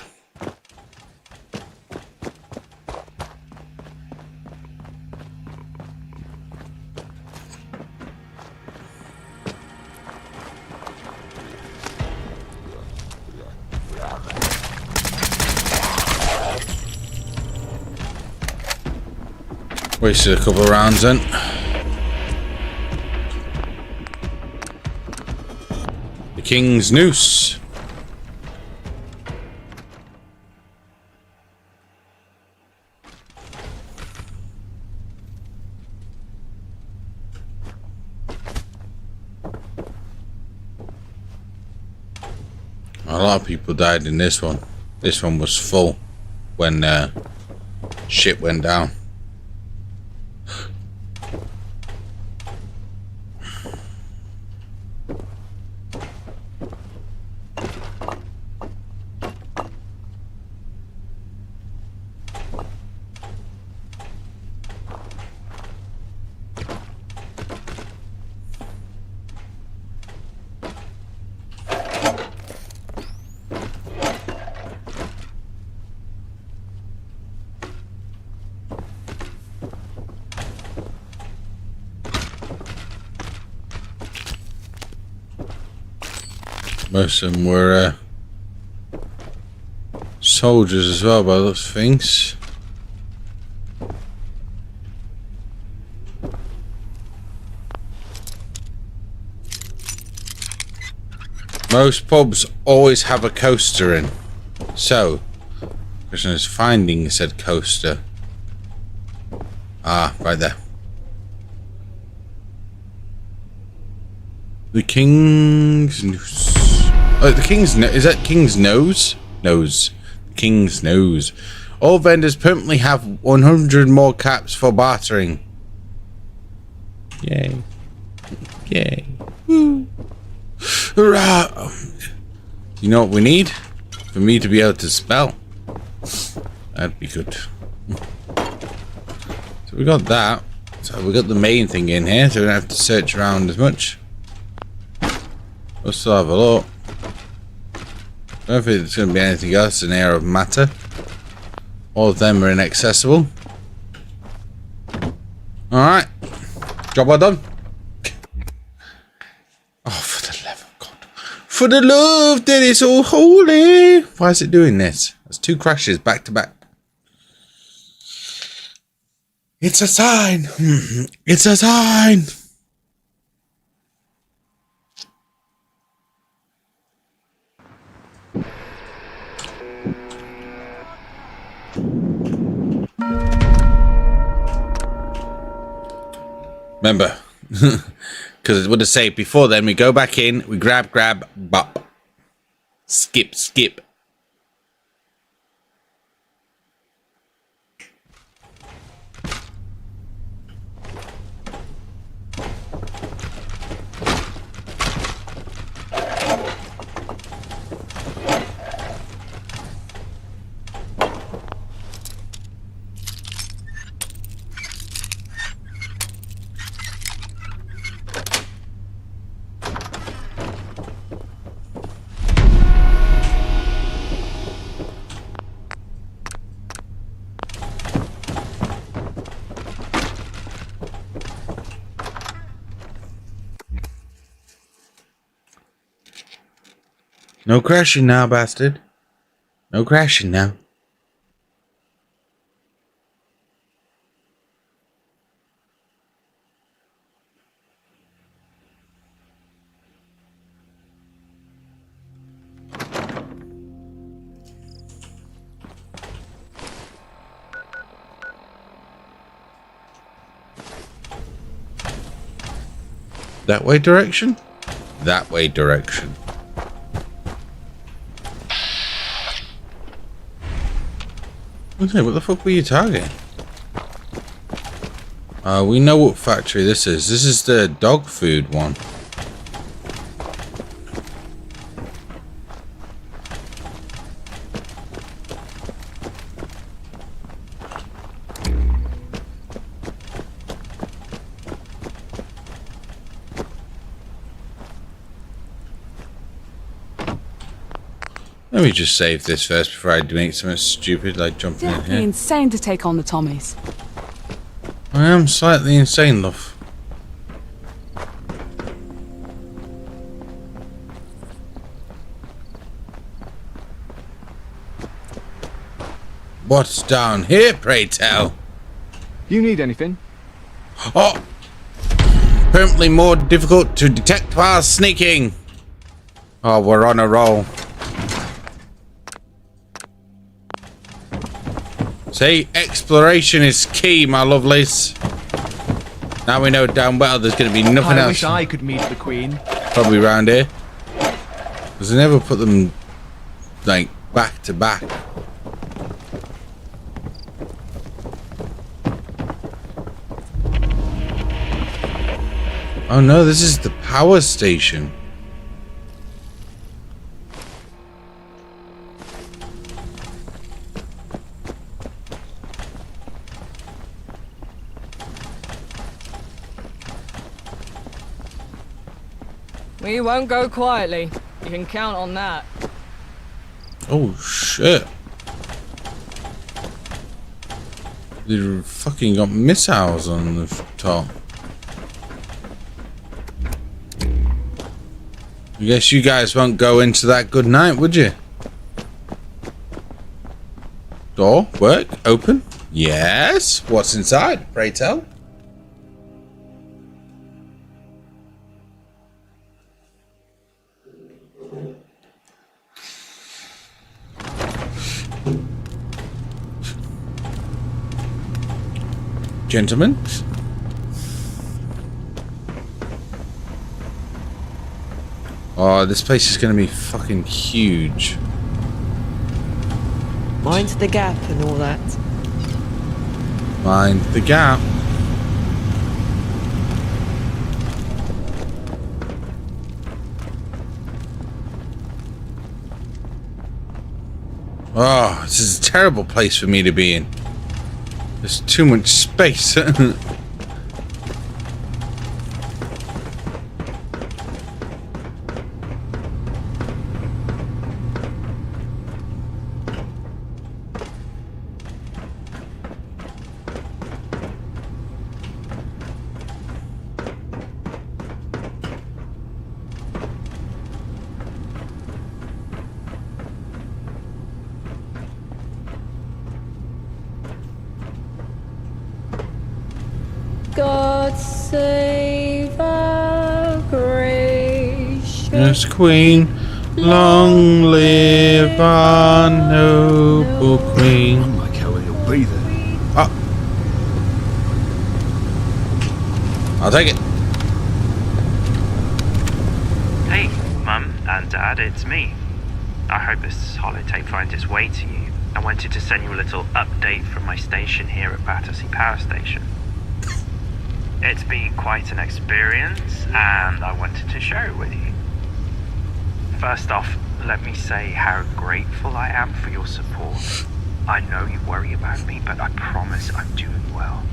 Speaker 1: Wasted a couple of rounds then. The King's Noose. A lot of people died in this one. This one was full when shit went down. Most of them were soldiers as well, by those things. Most pubs always have a coaster in. So, question is finding said coaster. Ah, right there. The King's Noose. Oh, the King's is that King's Nose? Nose. King's Nose. All vendors permanently have 100 more caps for bartering. Yay. Yay. Woo. Hurrah. You know what we need? For me to be able to spell. That'd be good. So we got that. So we got the main thing in here, so we don't have to search around as much. We'll still have a look. I don't think there's going to be anything else in here of matter. All of them are inaccessible. Alright. Job well done. Oh, for the love of God. For the love that is all holy. Why is it doing this? There's 2 crashes back to back. It's a sign. It's a sign. Remember, because it would have said before then, we go back in, we grab, bop. Skip. No crashing now, bastard. No crashing now. That way direction? That way direction. Okay, what the fuck were you targeting? We know what factory this is. This is the dog food one. Let me just save this first before I make something stupid like jumping in
Speaker 10: Definitely
Speaker 1: here.
Speaker 10: insane to take on the Tommies.
Speaker 1: I am slightly insane, love. What's down here, pray tell?
Speaker 17: You need anything?
Speaker 1: Oh! Apparently more difficult to detect while sneaking. Oh, we're on a roll. See, exploration is key, my lovelies. Now we know damn well there's going to be nothing else.
Speaker 17: I wish I could meet the Queen.
Speaker 1: Probably around here. Because they never put them, like, back to back. Oh no, this is the power station.
Speaker 11: We won't go quietly. You can count on that.
Speaker 1: Oh shit. They fucking got missiles on the top. I guess you guys won't go into that good night, would you? Door, work, open? Yes. What's inside, pray tell? Gentlemen. Oh, this place is going to be fucking huge.
Speaker 9: Mind the gap and all that.
Speaker 1: Mind the gap. Oh, this is a terrible place for me to be in. There's too much space.
Speaker 4: God save our gracious
Speaker 1: Yes, Queen, long live our noble Queen.
Speaker 20: Unlike how he'll be there.
Speaker 1: Oh. I'll take it.
Speaker 23: Hey, Mum and Dad, it's me. I hope this holotape finds its way to you. I wanted to send you a little update from my station here at Battersea Power Station. It's been quite an experience, and I wanted to share it with you. First off, let me say how grateful I am for your support. I know you worry about me, but I promise I'm doing well.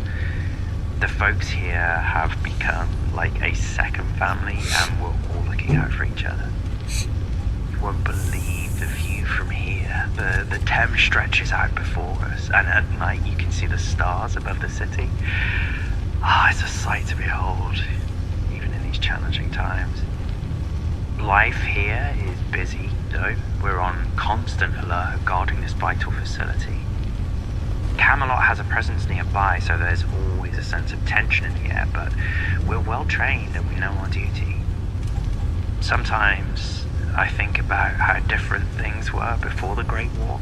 Speaker 23: The folks here have become like a second family, and we're all looking out for each other. You won't believe the view from here. The Thames stretches out before us, and at night you can see the stars above the city. It's a sight to behold, even in these challenging times. Life here is busy, though. We're on constant alert guarding this vital facility. Camelot has a presence nearby, so there's always a sense of tension in the air, but we're well trained and we know our duty. Sometimes I think about how different things were before the Great War.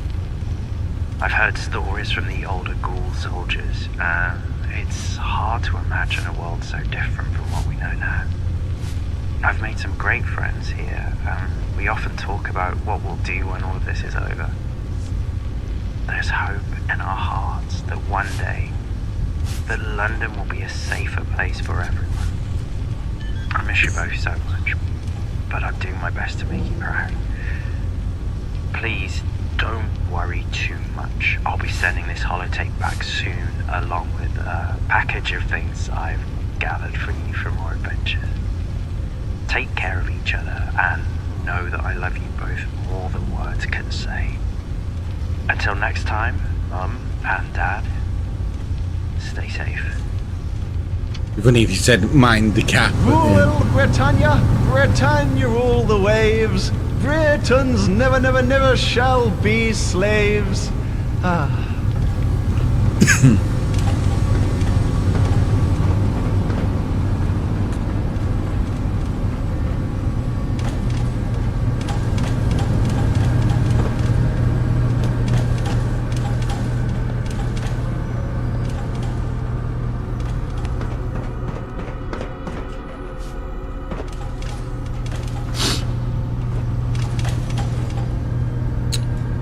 Speaker 23: I've heard stories from the older Ghoul soldiers, and it's hard to imagine a world so different from what we know now. I've made some great friends here, and we often talk about what we'll do when all of this is over. There's hope in our hearts that one day, that London will be a safer place for everyone. I miss you both so much, but I'm doing my best to make you proud. Please don't worry too much. I'll be sending this holotape back soon, along with a package of things I've gathered for you for more adventures. Take care of each other, and know that I love you both more than words can say. Until next time, Mum and Dad, stay safe.
Speaker 1: If only if you said mind the cap.
Speaker 20: Rule little Britannia, Britannia rule the waves. Britons never, never, never shall be slaves.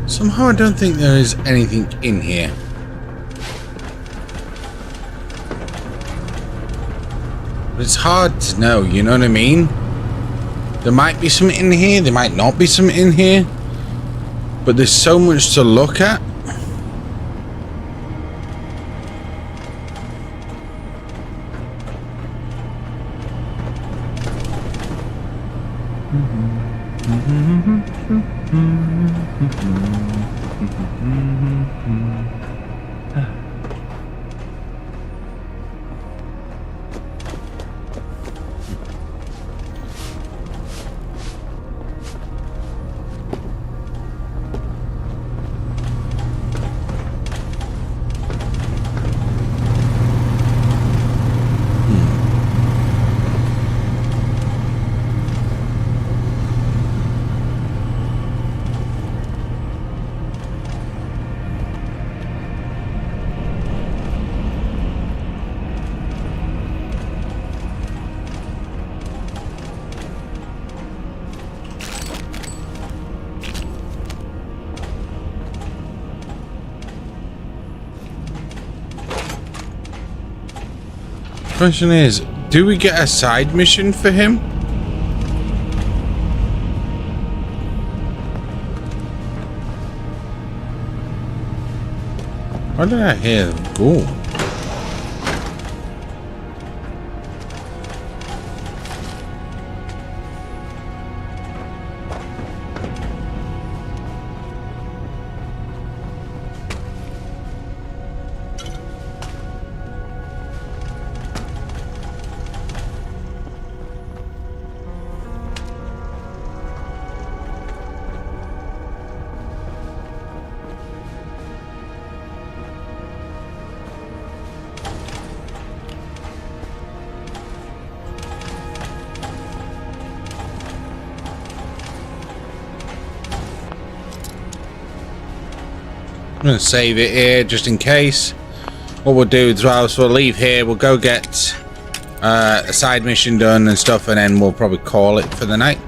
Speaker 1: Somehow I don't think there is anything in here. But it's hard to know, you know what I mean? There might be something in here, there might not be something in here. But there's so much to look at. Question is, do we get a side mission for him? Why did I hear them go? I'm going to save it here just in case. What we'll do is we'll leave here, we'll go get a side mission done and stuff, and then we'll probably call it for the night.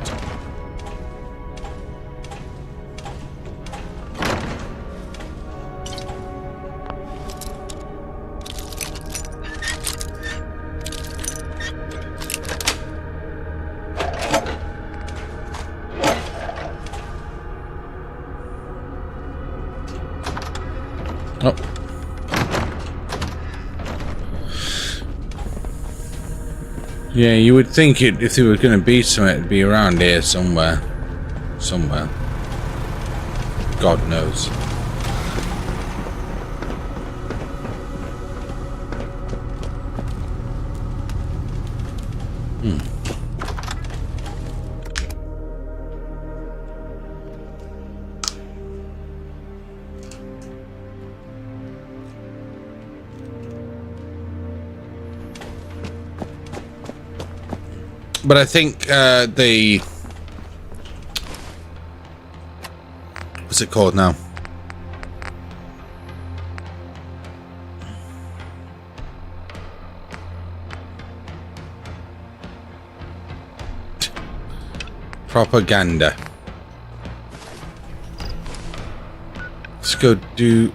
Speaker 1: Oh. Yeah, you would think it, if there was going to be something, it'd be around here somewhere. Somewhere. God knows. But I think the... What's it called now? Propaganda. Let's go do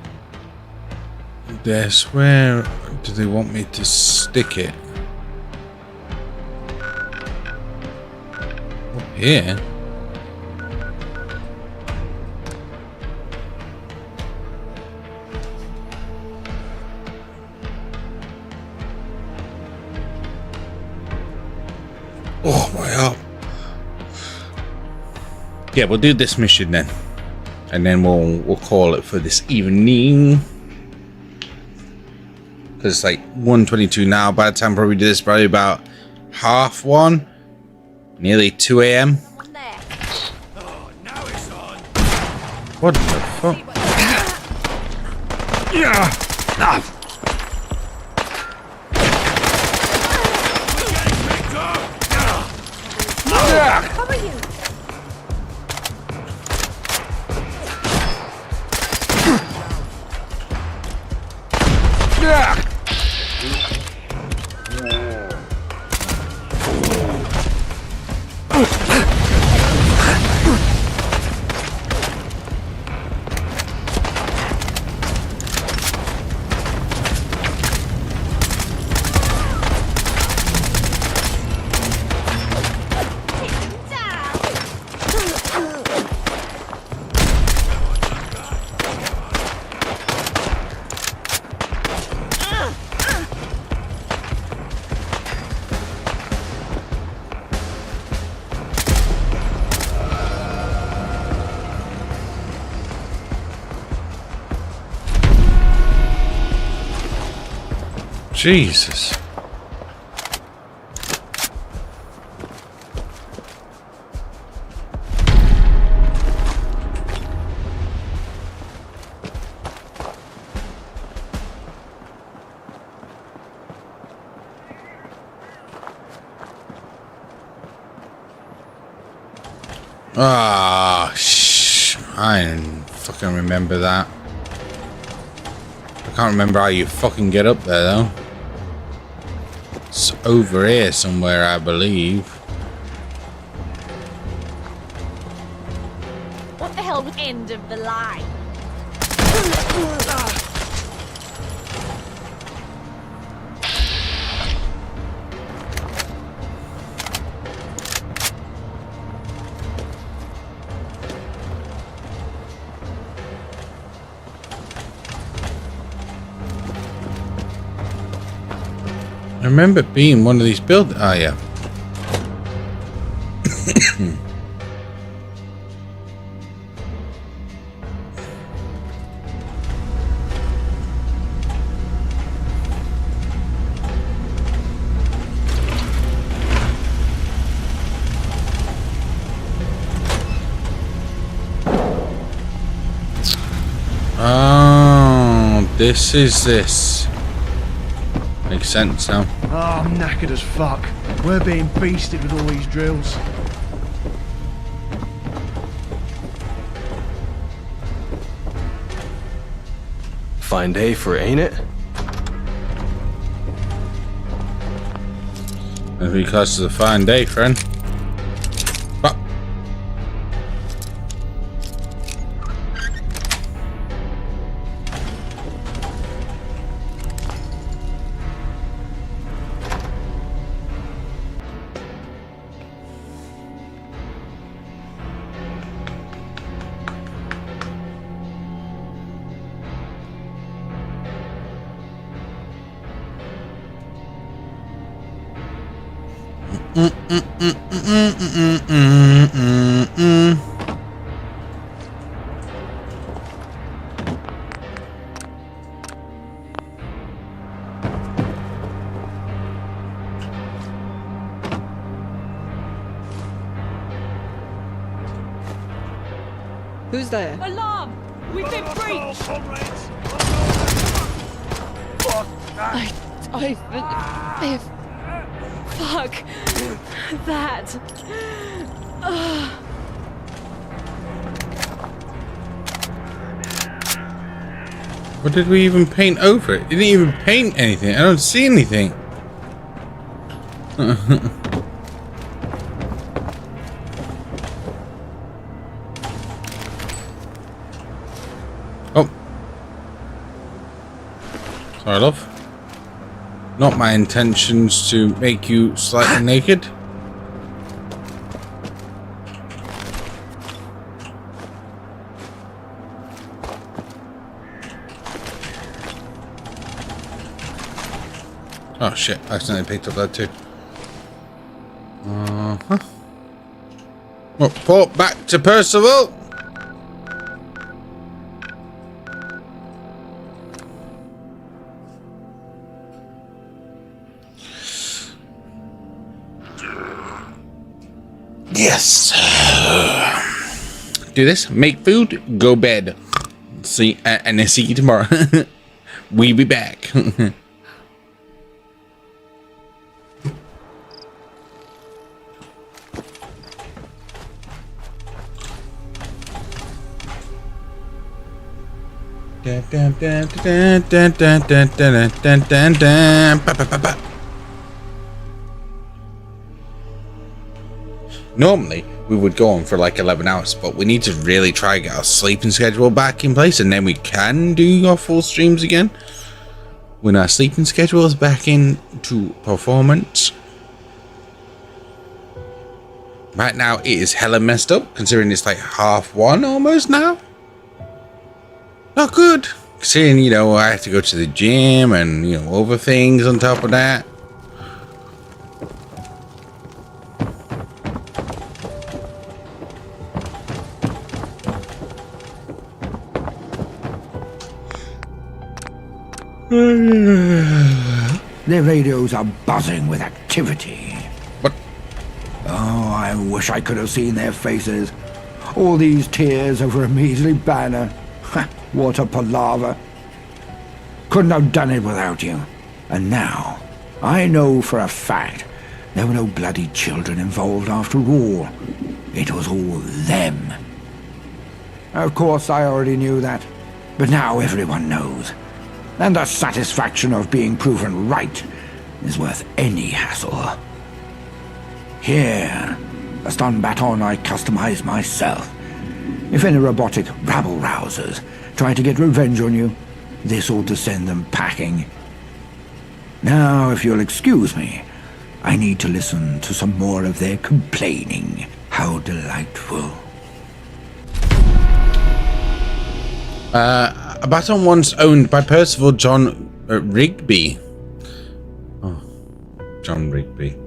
Speaker 1: this. Where do they want me to stick it? Here. Oh my God. Yeah, we'll do this mission then, and then we'll call it for this evening. Because it's like 1:22 now. By the time probably do this, probably about 1:30. Nearly 2 a.m. What the fuck? Yeah.
Speaker 4: Cover you.
Speaker 1: Jesus. I didn't fucking remember that. I can't remember how you fucking get up there though. It's over here somewhere, I believe.
Speaker 4: What the hell was end of the line?
Speaker 1: I remember it being one of these buildings. Oh, yeah. Oh, this is this. Makes sense now.
Speaker 20: Oh, I'm knackered as fuck. We're being beasted with all these drills.
Speaker 22: Fine day for it, ain't it?
Speaker 1: That's because it's a fine day, friend. But
Speaker 9: Who's there?
Speaker 4: Alarm! We've been breached! Fuck that.
Speaker 1: what did we even paint over it? It didn't even paint anything. I don't see anything. Oh. Sorry, love. Not my intentions to make you slightly naked. Oh shit, I accidentally picked up that too. Report back to Percival. Yes. Do this, make food, go bed. See, and then see you tomorrow. We be back. Normally we would go on for like 11 hours, but we need to really try and get our sleeping schedule back in place, and then we can do our full streams again when our sleeping schedule is back into performance. Right now it is hella messed up, considering it's like 1:30 almost now. Not good, considering, you know, I have to go to the gym and, you know, other things on top of that.
Speaker 15: Their radios are buzzing with activity.
Speaker 1: What?
Speaker 15: Oh, I wish I could have seen their faces. All these tears over a measly banner. What a palaver. Couldn't have done it without you. And now, I know for a fact there were no bloody children involved after all. It was all them. Of course, I already knew that. But now everyone knows. And the satisfaction of being proven right is worth any hassle. Here, a stun baton I customized myself. If any robotic rabble-rousers try to get revenge on you, this ought to send them packing. Now, if you'll excuse me, I need to listen to some more of their complaining. How delightful.
Speaker 1: A baton once owned by Percival John Rigby. Oh. John Rigby.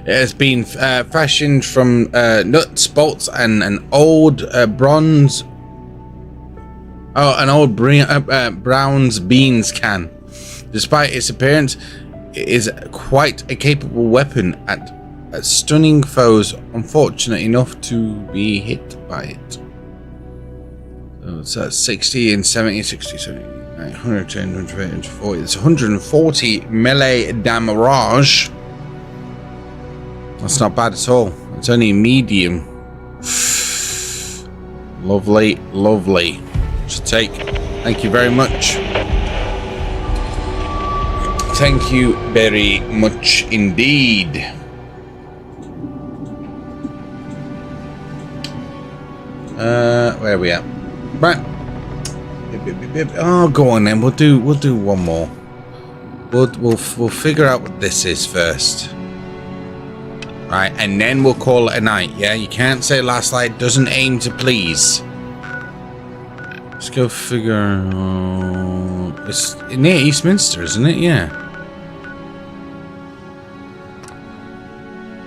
Speaker 1: It has been fashioned from nuts, bolts, and an old bronze. Oh, an old Brown's beans can. Despite its appearance, it is quite a capable weapon at stunning foes unfortunate enough to be hit by it. So that's 60 and 70, 60, 70, 110, 120, 140. It's 140 melee damage. That's not bad at all. It's only medium. Lovely, lovely. To take. Thank you very much. Thank you very much indeed. Where are we at? Right. Oh, go on then. We'll do one more. We'll figure out what this is first. Right, and then we'll call it a night. Yeah, you can't say Last Light doesn't aim to please. Let's go figure. It's near Eastminster, isn't it? Yeah.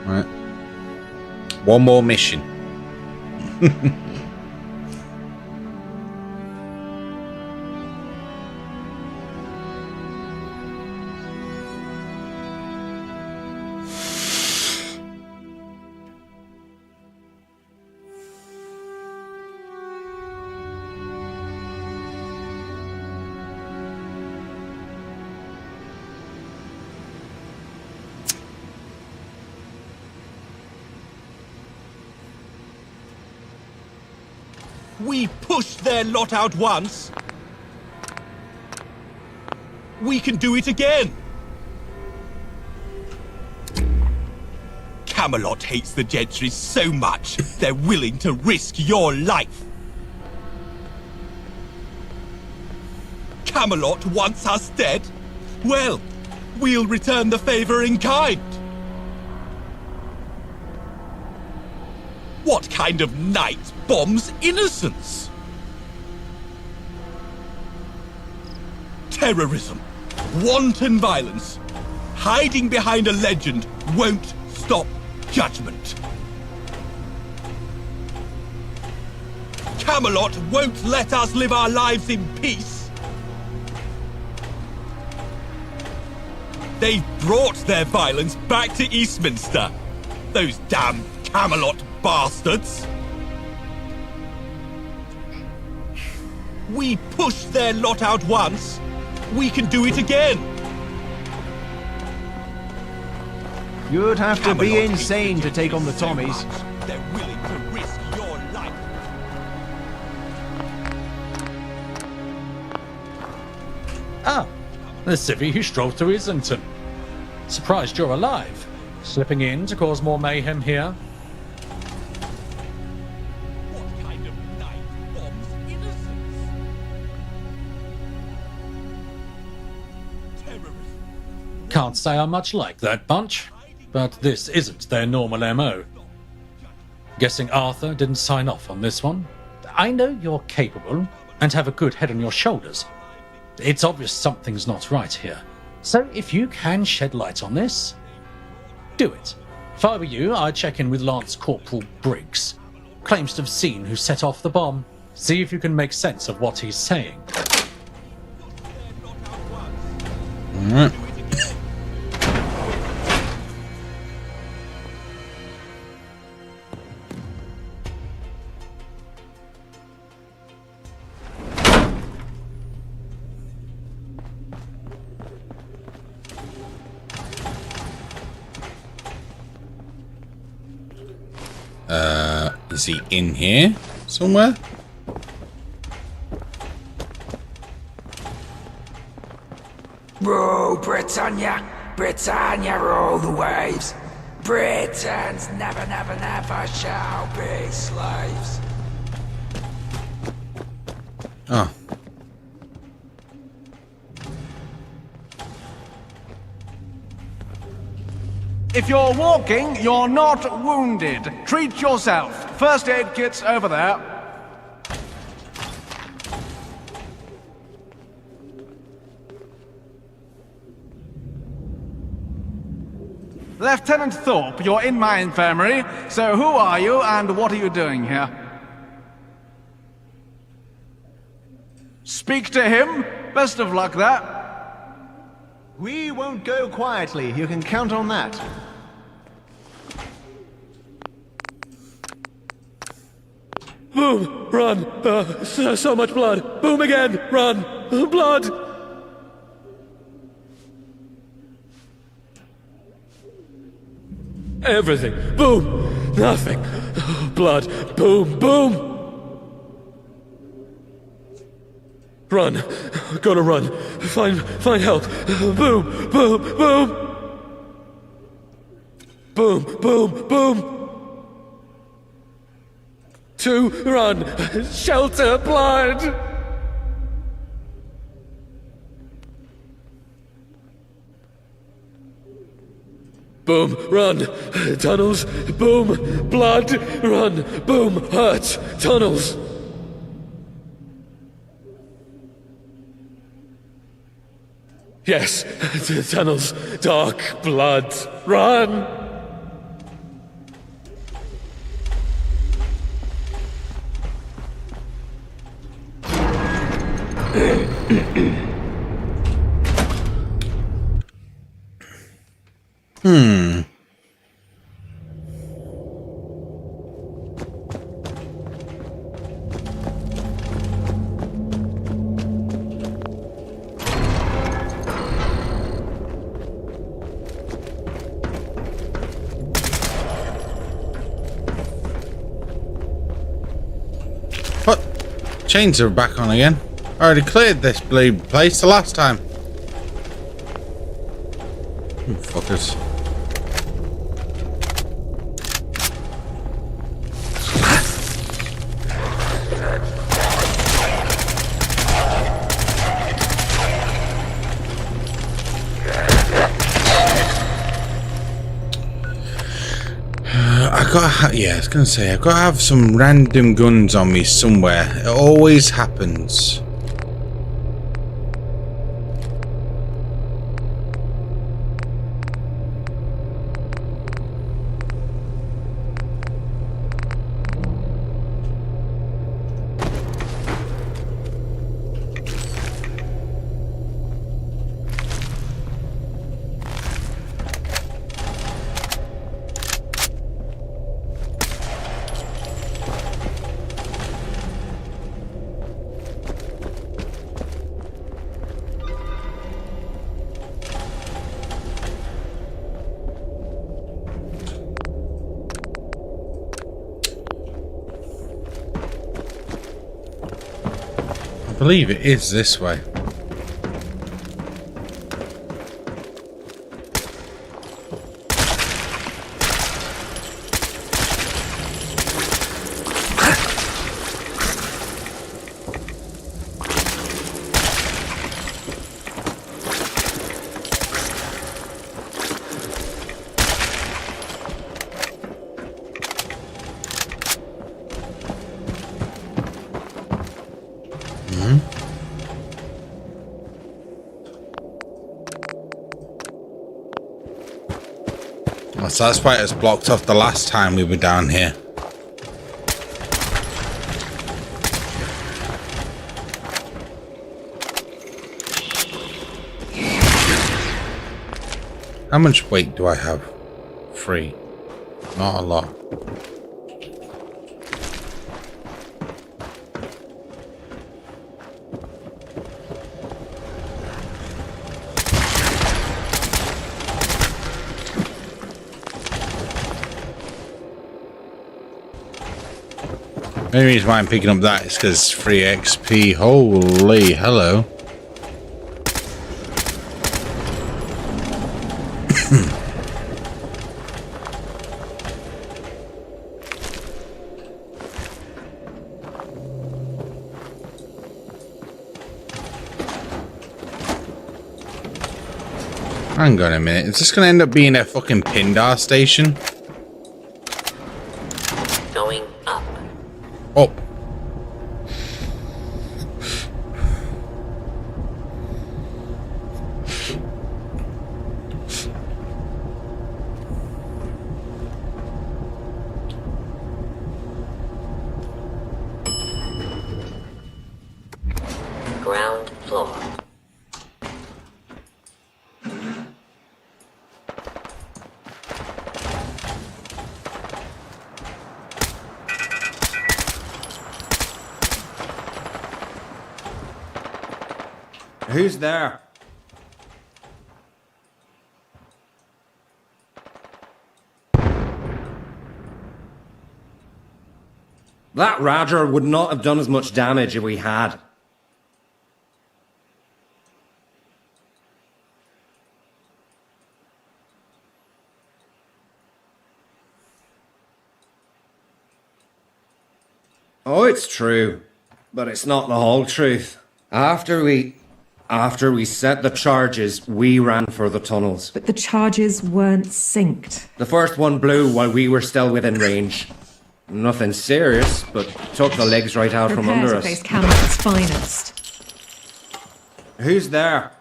Speaker 1: Right. One more mission.
Speaker 22: We pushed their lot out once. We can do it again. Camelot hates the gentry so much, they're willing to risk your life. Camelot wants us dead? Well, we'll return the favor in kind. What kind of knight bombs innocence? Terrorism, wanton violence, hiding behind a legend won't stop judgment. Camelot won't let us live our lives in peace. They've brought their violence back to Eastminster. Those damn Camelot bastards. We pushed their lot out once. We can do it again.
Speaker 20: You'd have to be insane to take on the Tommies.
Speaker 22: They're willing to risk your life.
Speaker 13: Ah, the civvy who strolled through Islington. Surprised you're alive. Slipping in to cause more mayhem here. Can't say I much like that bunch, but this isn't their normal MO. Guessing Arthur didn't sign off on this one. I know you're capable and have a good head on your shoulders. It's obvious something's not right here. So if you can shed light on this, do it. If I were you, I'd check in with Lance Corporal Briggs. Claims to have seen who set off the bomb. See if you can make sense of what he's saying.
Speaker 1: Alright. Is he in here somewhere?
Speaker 3: Row, Britannia! Britannia rule the waves! Britons never, never, never shall be slaves!
Speaker 1: Oh.
Speaker 20: If you're walking, you're not wounded. Treat yourself. First aid kit's over there.
Speaker 6: Lieutenant Thorpe, you're in my infirmary, so who are you and what are you doing here? Speak to him. Best of luck there.
Speaker 20: We won't go quietly, you can count on that.
Speaker 16: Boom! Run! So much blood! Boom again! Run! Blood! Everything! Boom! Nothing! Blood! Boom! Boom! Run! Gotta run! Find help! Boom! Boom! Boom! Boom! Boom! Boom! To run! Shelter! Blood! Boom! Run! Tunnels! Boom! Blood! Run! Boom! Hurt! Tunnels! Yes! Tunnels! Dark! Blood! Run!
Speaker 1: What? Chains are back on again. I already cleared this blue place the last time. Fuckers. I was gonna say, I've got to have some random guns on me somewhere. It always happens. I believe it is this way. So that's why it was blocked off the last time we were down here. How much weight do I have? 3. Not a lot. The only reason why I'm picking up that is because 3 XP. Holy hello. Hang on a minute. Is this going to end up being a fucking Pindar station?
Speaker 5: Going up.
Speaker 1: Oh.
Speaker 14: Who's there? That Roger would not have done as much damage if we had. Oh, it's true. But it's not the whole truth. After we set the charges, we ran for the tunnels.
Speaker 18: But the charges weren't synced.
Speaker 14: The first one blew while we were still within range. Nothing serious, but took the legs right out from under
Speaker 18: Prepare
Speaker 14: us.
Speaker 18: to face Camelot's finest.
Speaker 14: Who's there?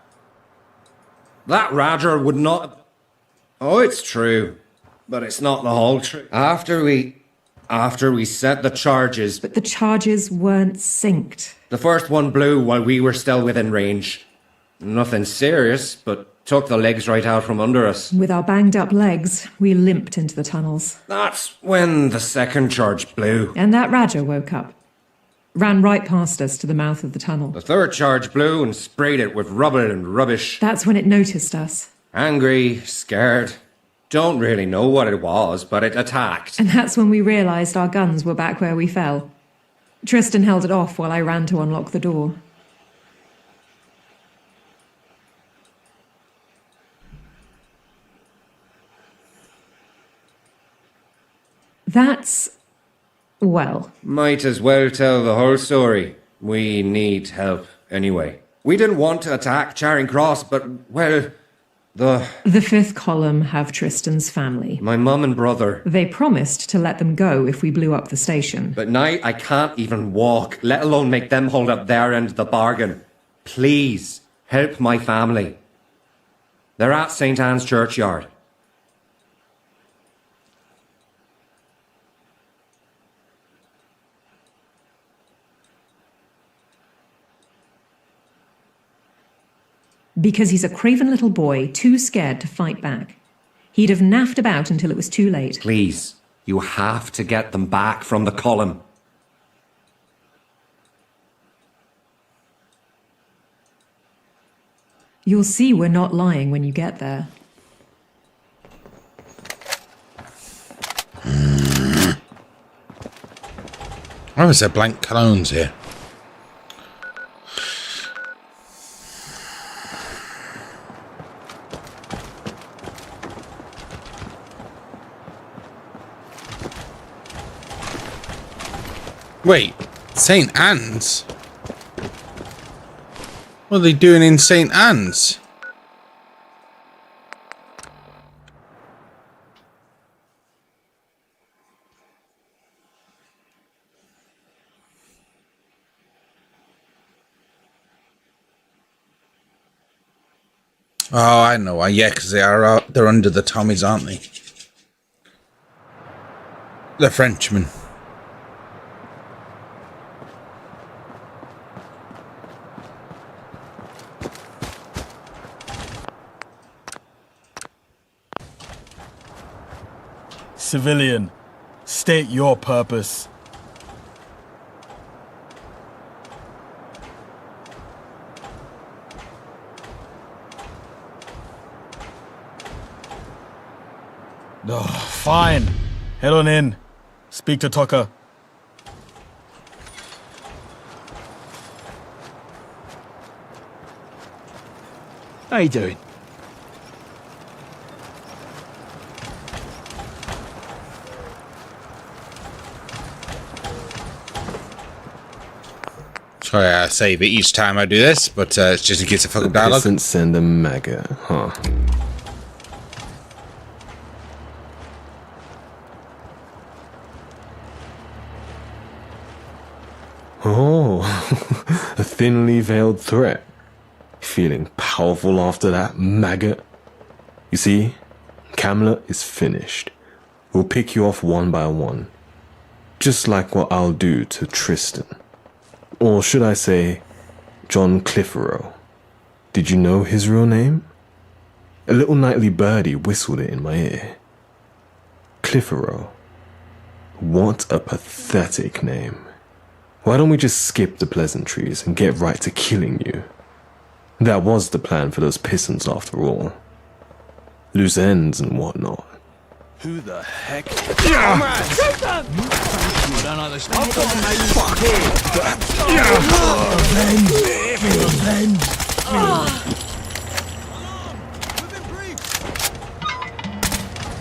Speaker 14: That Roger would not... Oh, it's true. But it's not the whole truth. After we set the charges...
Speaker 18: But the charges weren't synced.
Speaker 14: The first one blew while we were still within range. Nothing serious, but took the legs right out from under us.
Speaker 18: With our banged up legs, we limped into the tunnels.
Speaker 14: That's when the second charge blew.
Speaker 18: And that Raja woke up. Ran right past us to the mouth of the tunnel.
Speaker 14: The third charge blew and sprayed it with rubber and rubbish.
Speaker 18: That's when it noticed us.
Speaker 14: Angry, scared. Don't really know what it was, but it attacked.
Speaker 18: And that's when we realised our guns were back where we fell. Tristan held it off while I ran to unlock the door. That's... well...
Speaker 14: Might as well tell the whole story. We need help, anyway. We didn't want to attack Charing Cross, but, well, the
Speaker 18: fifth column have Tristan's family.
Speaker 14: My mum and brother.
Speaker 18: They promised to let them go if we blew up the station.
Speaker 14: But now I can't even walk, let alone make them hold up their end of the bargain. Please, help my family. They're at St. Anne's Churchyard.
Speaker 18: Because he's a craven little boy, too scared to fight back. He'd have naffed about until it was too late.
Speaker 14: Please, you have to get them back from the column.
Speaker 18: You'll see we're not lying when you get there.
Speaker 1: Oh, is there blank clones here? Wait, St. Anne's? What are they doing in St. Anne's? Oh, I know why. Yeah, because they're under the Tommies, aren't they? The Frenchmen.
Speaker 21: Civilian, state your purpose. Oh, fine. Head on in. Speak to Tucker.
Speaker 17: How you doing?
Speaker 1: Sorry, I save it each time I do this, but it's just in case of fucking dialogue.
Speaker 24: Didn't send a maggot, huh? Oh, a thinly veiled threat. Feeling powerful after that, maggot? You see, Camelot is finished. We'll pick you off one by one. Just like what I'll do to Tristan. Or should I say, John Clitheroe. Did you know his real name? A little nightly birdie whistled it in my ear. Clitheroe. What a pathetic name. Why don't we just skip the pleasantries and get right to killing you? That was the plan for those pistons after all. Loose ends and whatnot.
Speaker 17: Who the heck?
Speaker 16: Shoot them!
Speaker 17: I don't understand.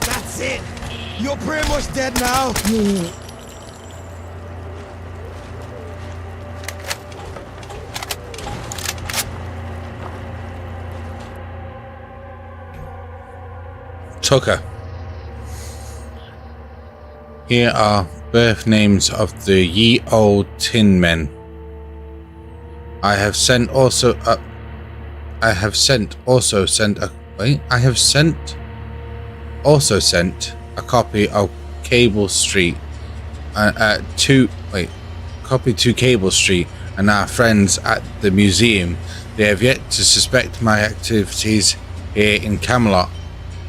Speaker 16: That's it! You're pretty much dead now!
Speaker 1: Tucker. Here are birth names of the ye old tin men. I have sent also sent a copy of Cable Street copy to Cable Street and our friends at the museum. They have yet to suspect my activities here in Camelot.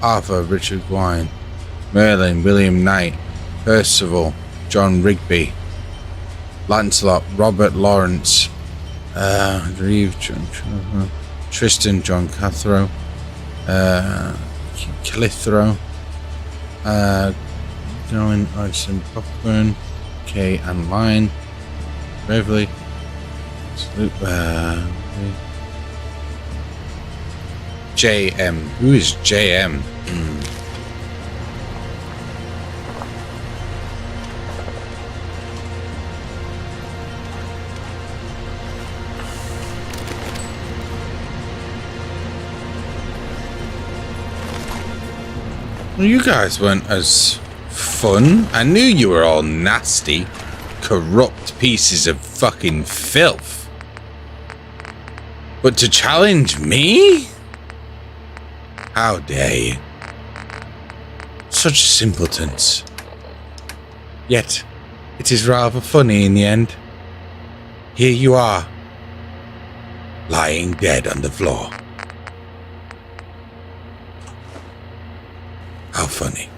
Speaker 1: Arthur, Richard Gwyn, Merlin, William Knight, Percival, John Rigby, Lancelot, Robert Lawrence, Reeve, Tristan, John Cathro, Calithro, Darwin, Addison, Cockburn, Kay and Line, Beverly, JM. Who is JM? Well, you guys weren't as fun. I knew you were all nasty, corrupt pieces of fucking filth. But to challenge me? How dare you? Such simpletons. Yet, it is rather funny in the end. Here you are, lying dead on the floor. How funny.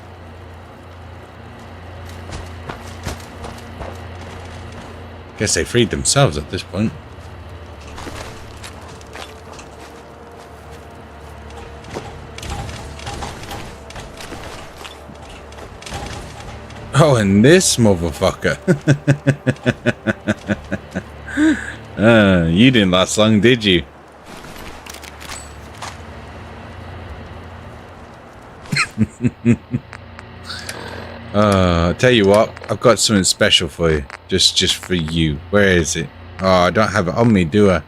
Speaker 1: Guess they freed themselves at this point. Oh, and this motherfucker. You didn't last long, did you? I'll tell you what, I've got something special for you. Just for you. Where is it? Oh, I don't have it on me, do I?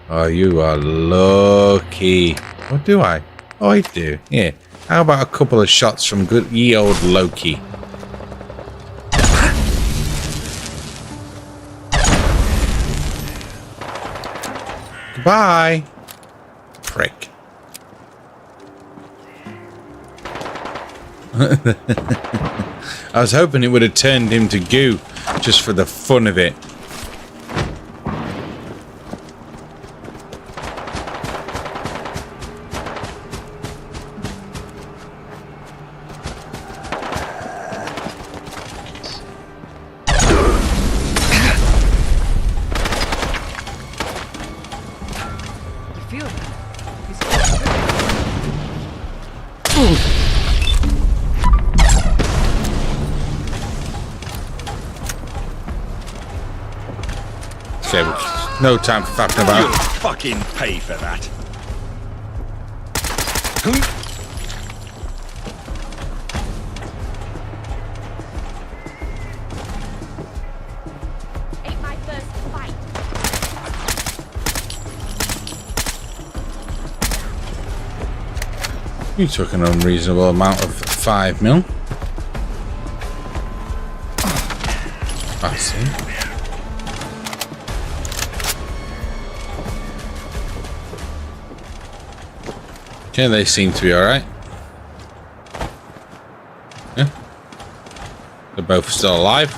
Speaker 1: Oh, you are lucky. What do I? Oh, I do. Yeah. How about a couple of shots from good ye old Loki? Goodbye. Prick. I was hoping it would have turned him to goo just for the fun of it. Okay, no time for faffing about.
Speaker 22: You'll fucking pay for that.
Speaker 4: Ain't my first fight.
Speaker 1: You took an unreasonable amount of 5 mil. I see. Okay, they seem to be alright. Yeah. They're both still alive.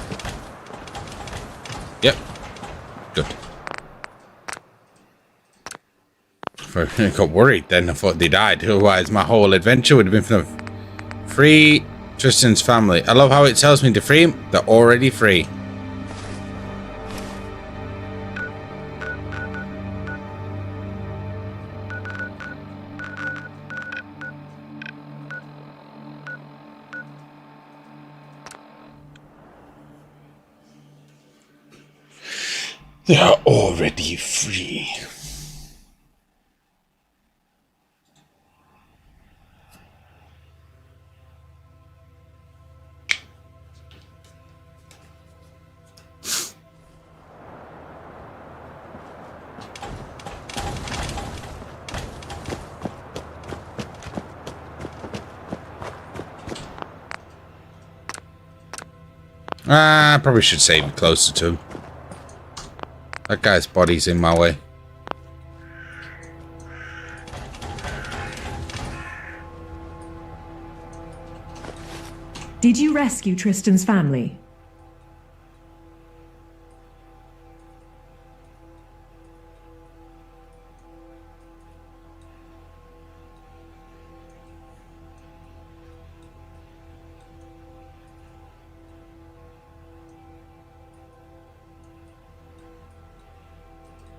Speaker 1: Yep. Good. I got worried then. I thought they died. Otherwise, my whole adventure would have been for free Tristan's family. I love how it tells me to free them. They're already free. They are already free. I probably should save it closer to him. That guy's body's in my way.
Speaker 18: Did you rescue Tristan's family?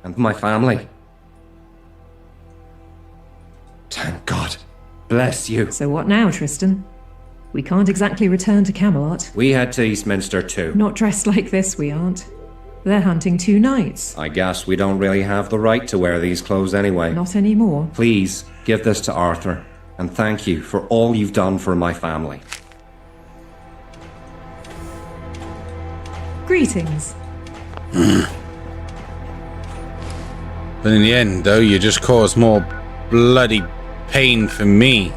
Speaker 14: And my family. Thank God. Bless you.
Speaker 18: So what now, Tristan? We can't exactly return to Camelot.
Speaker 14: We head to Eastminster too.
Speaker 18: Not dressed like this, we aren't. They're hunting 2 knights.
Speaker 14: I guess we don't really have the right to wear these clothes anyway.
Speaker 18: Not anymore.
Speaker 14: Please, give this to Arthur. And thank you for all you've done for my family.
Speaker 18: Greetings.
Speaker 1: But in the end, though, you just cause more bloody pain for me.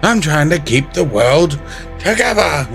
Speaker 1: I'm trying to keep the world together.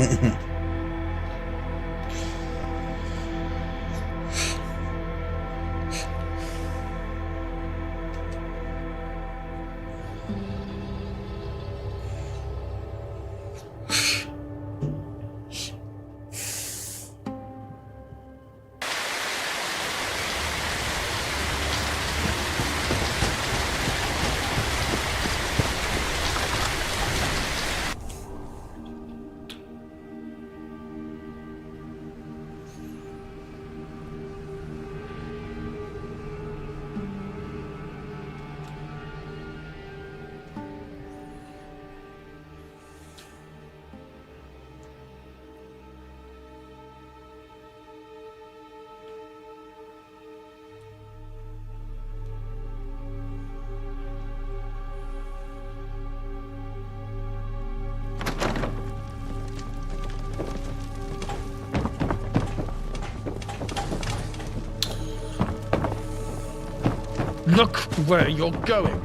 Speaker 16: Look where you're going.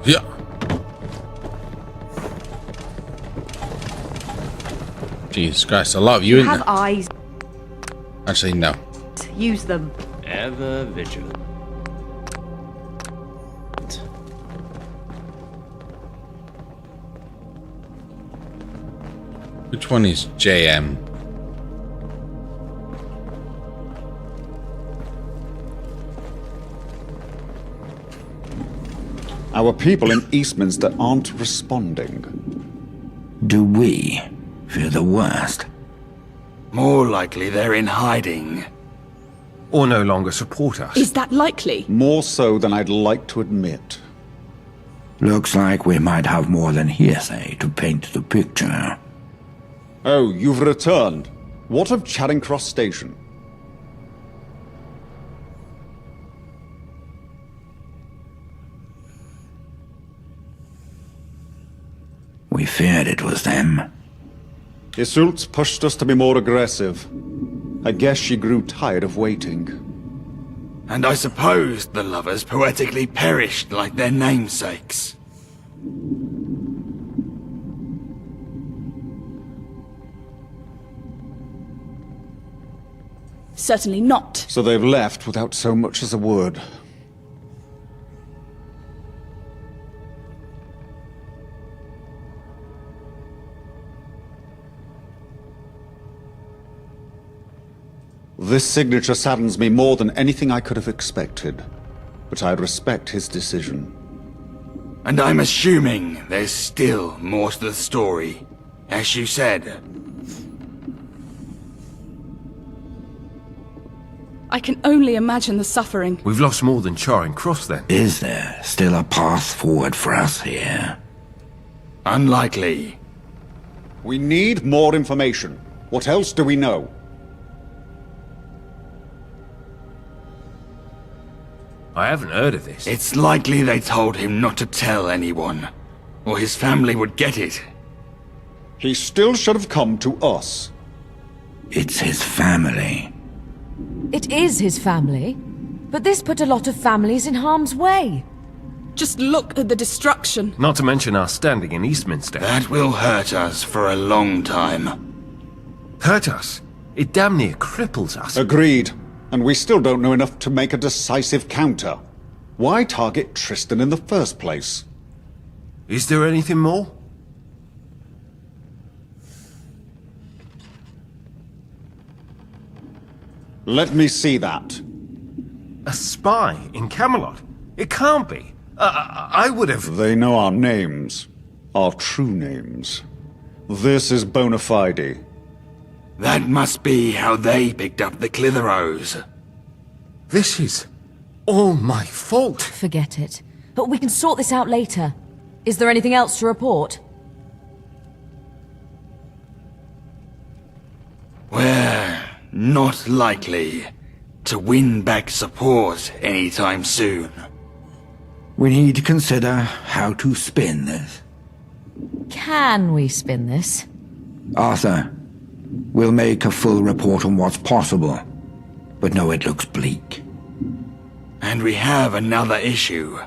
Speaker 1: Yeah. Jesus Christ, a lot of you in
Speaker 4: have
Speaker 1: there.
Speaker 4: eyes.
Speaker 1: Actually, no.
Speaker 4: Use them.
Speaker 13: Ever vigilant.
Speaker 1: Which one is JM?
Speaker 7: Our people in Eastminster aren't responding.
Speaker 15: Do we fear the worst?
Speaker 17: More likely they're in hiding. Or no longer support us.
Speaker 4: Is that likely?
Speaker 7: More so than I'd like to admit.
Speaker 15: Looks like we might have more than hearsay to paint the picture.
Speaker 7: Oh, you've returned. What of Charing Cross Station?
Speaker 15: We feared it was them.
Speaker 7: Isult's pushed us to be more aggressive. I guess she grew tired of waiting.
Speaker 17: And I suppose the lovers poetically perished like their namesakes.
Speaker 4: Certainly not.
Speaker 7: So they've left without so much as a word. This signature saddens me more than anything I could have expected, but I respect his decision.
Speaker 17: And I'm assuming there's still more to the story, as you said.
Speaker 4: I can only imagine the suffering.
Speaker 2: We've lost more than Charing Cross then.
Speaker 15: Is there still a path forward for us here?
Speaker 17: Unlikely.
Speaker 7: We need more information. What else do we know?
Speaker 2: I haven't heard of this.
Speaker 17: It's likely they told him not to tell anyone, or his family would get it.
Speaker 7: He still should have come to us.
Speaker 15: It's his family.
Speaker 8: It is his family, but this put a lot of families in harm's way.
Speaker 4: Just look at the destruction.
Speaker 2: Not to mention our standing in Eastminster.
Speaker 17: That will hurt us for a long time.
Speaker 2: Hurt us? It damn near cripples us.
Speaker 7: Agreed. And we still don't know enough to make a decisive counter. Why target Tristan in the first place?
Speaker 2: Is there anything more?
Speaker 7: Let me see that.
Speaker 2: A spy in Camelot? It can't be. I would have...
Speaker 7: They know our names. Our true names. This is bona fide.
Speaker 17: That must be how they picked up the Clitheroes.
Speaker 2: This is all my fault.
Speaker 8: Forget it. But we can sort this out later. Is there anything else to report?
Speaker 17: We're not likely to win back support anytime soon.
Speaker 15: We need to consider how to spin this.
Speaker 8: Can we spin this?
Speaker 15: Arthur, we'll make a full report on what's possible, but no, it looks bleak.
Speaker 17: And we have another issue.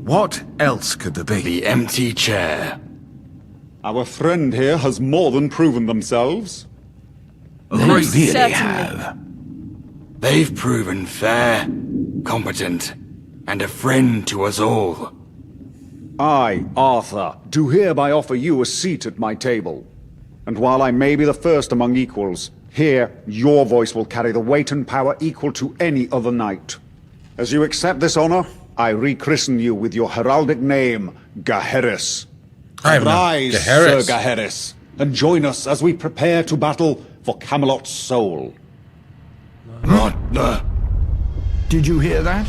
Speaker 2: What else could there be?
Speaker 17: The empty chair.
Speaker 7: Our friend here has more than proven themselves.
Speaker 15: They really have.
Speaker 17: They've proven fair, competent, and a friend to us all.
Speaker 7: I, Arthur, do hereby offer you a seat at my table. And while I may be the first among equals, here your voice will carry the weight and power equal to any other knight. As you accept this honor, I rechristen you with your heraldic name, Gaheris. Rise, Sir Gaheris, and join us as we prepare to battle for Camelot's soul.
Speaker 17: What the...
Speaker 15: Did you hear that?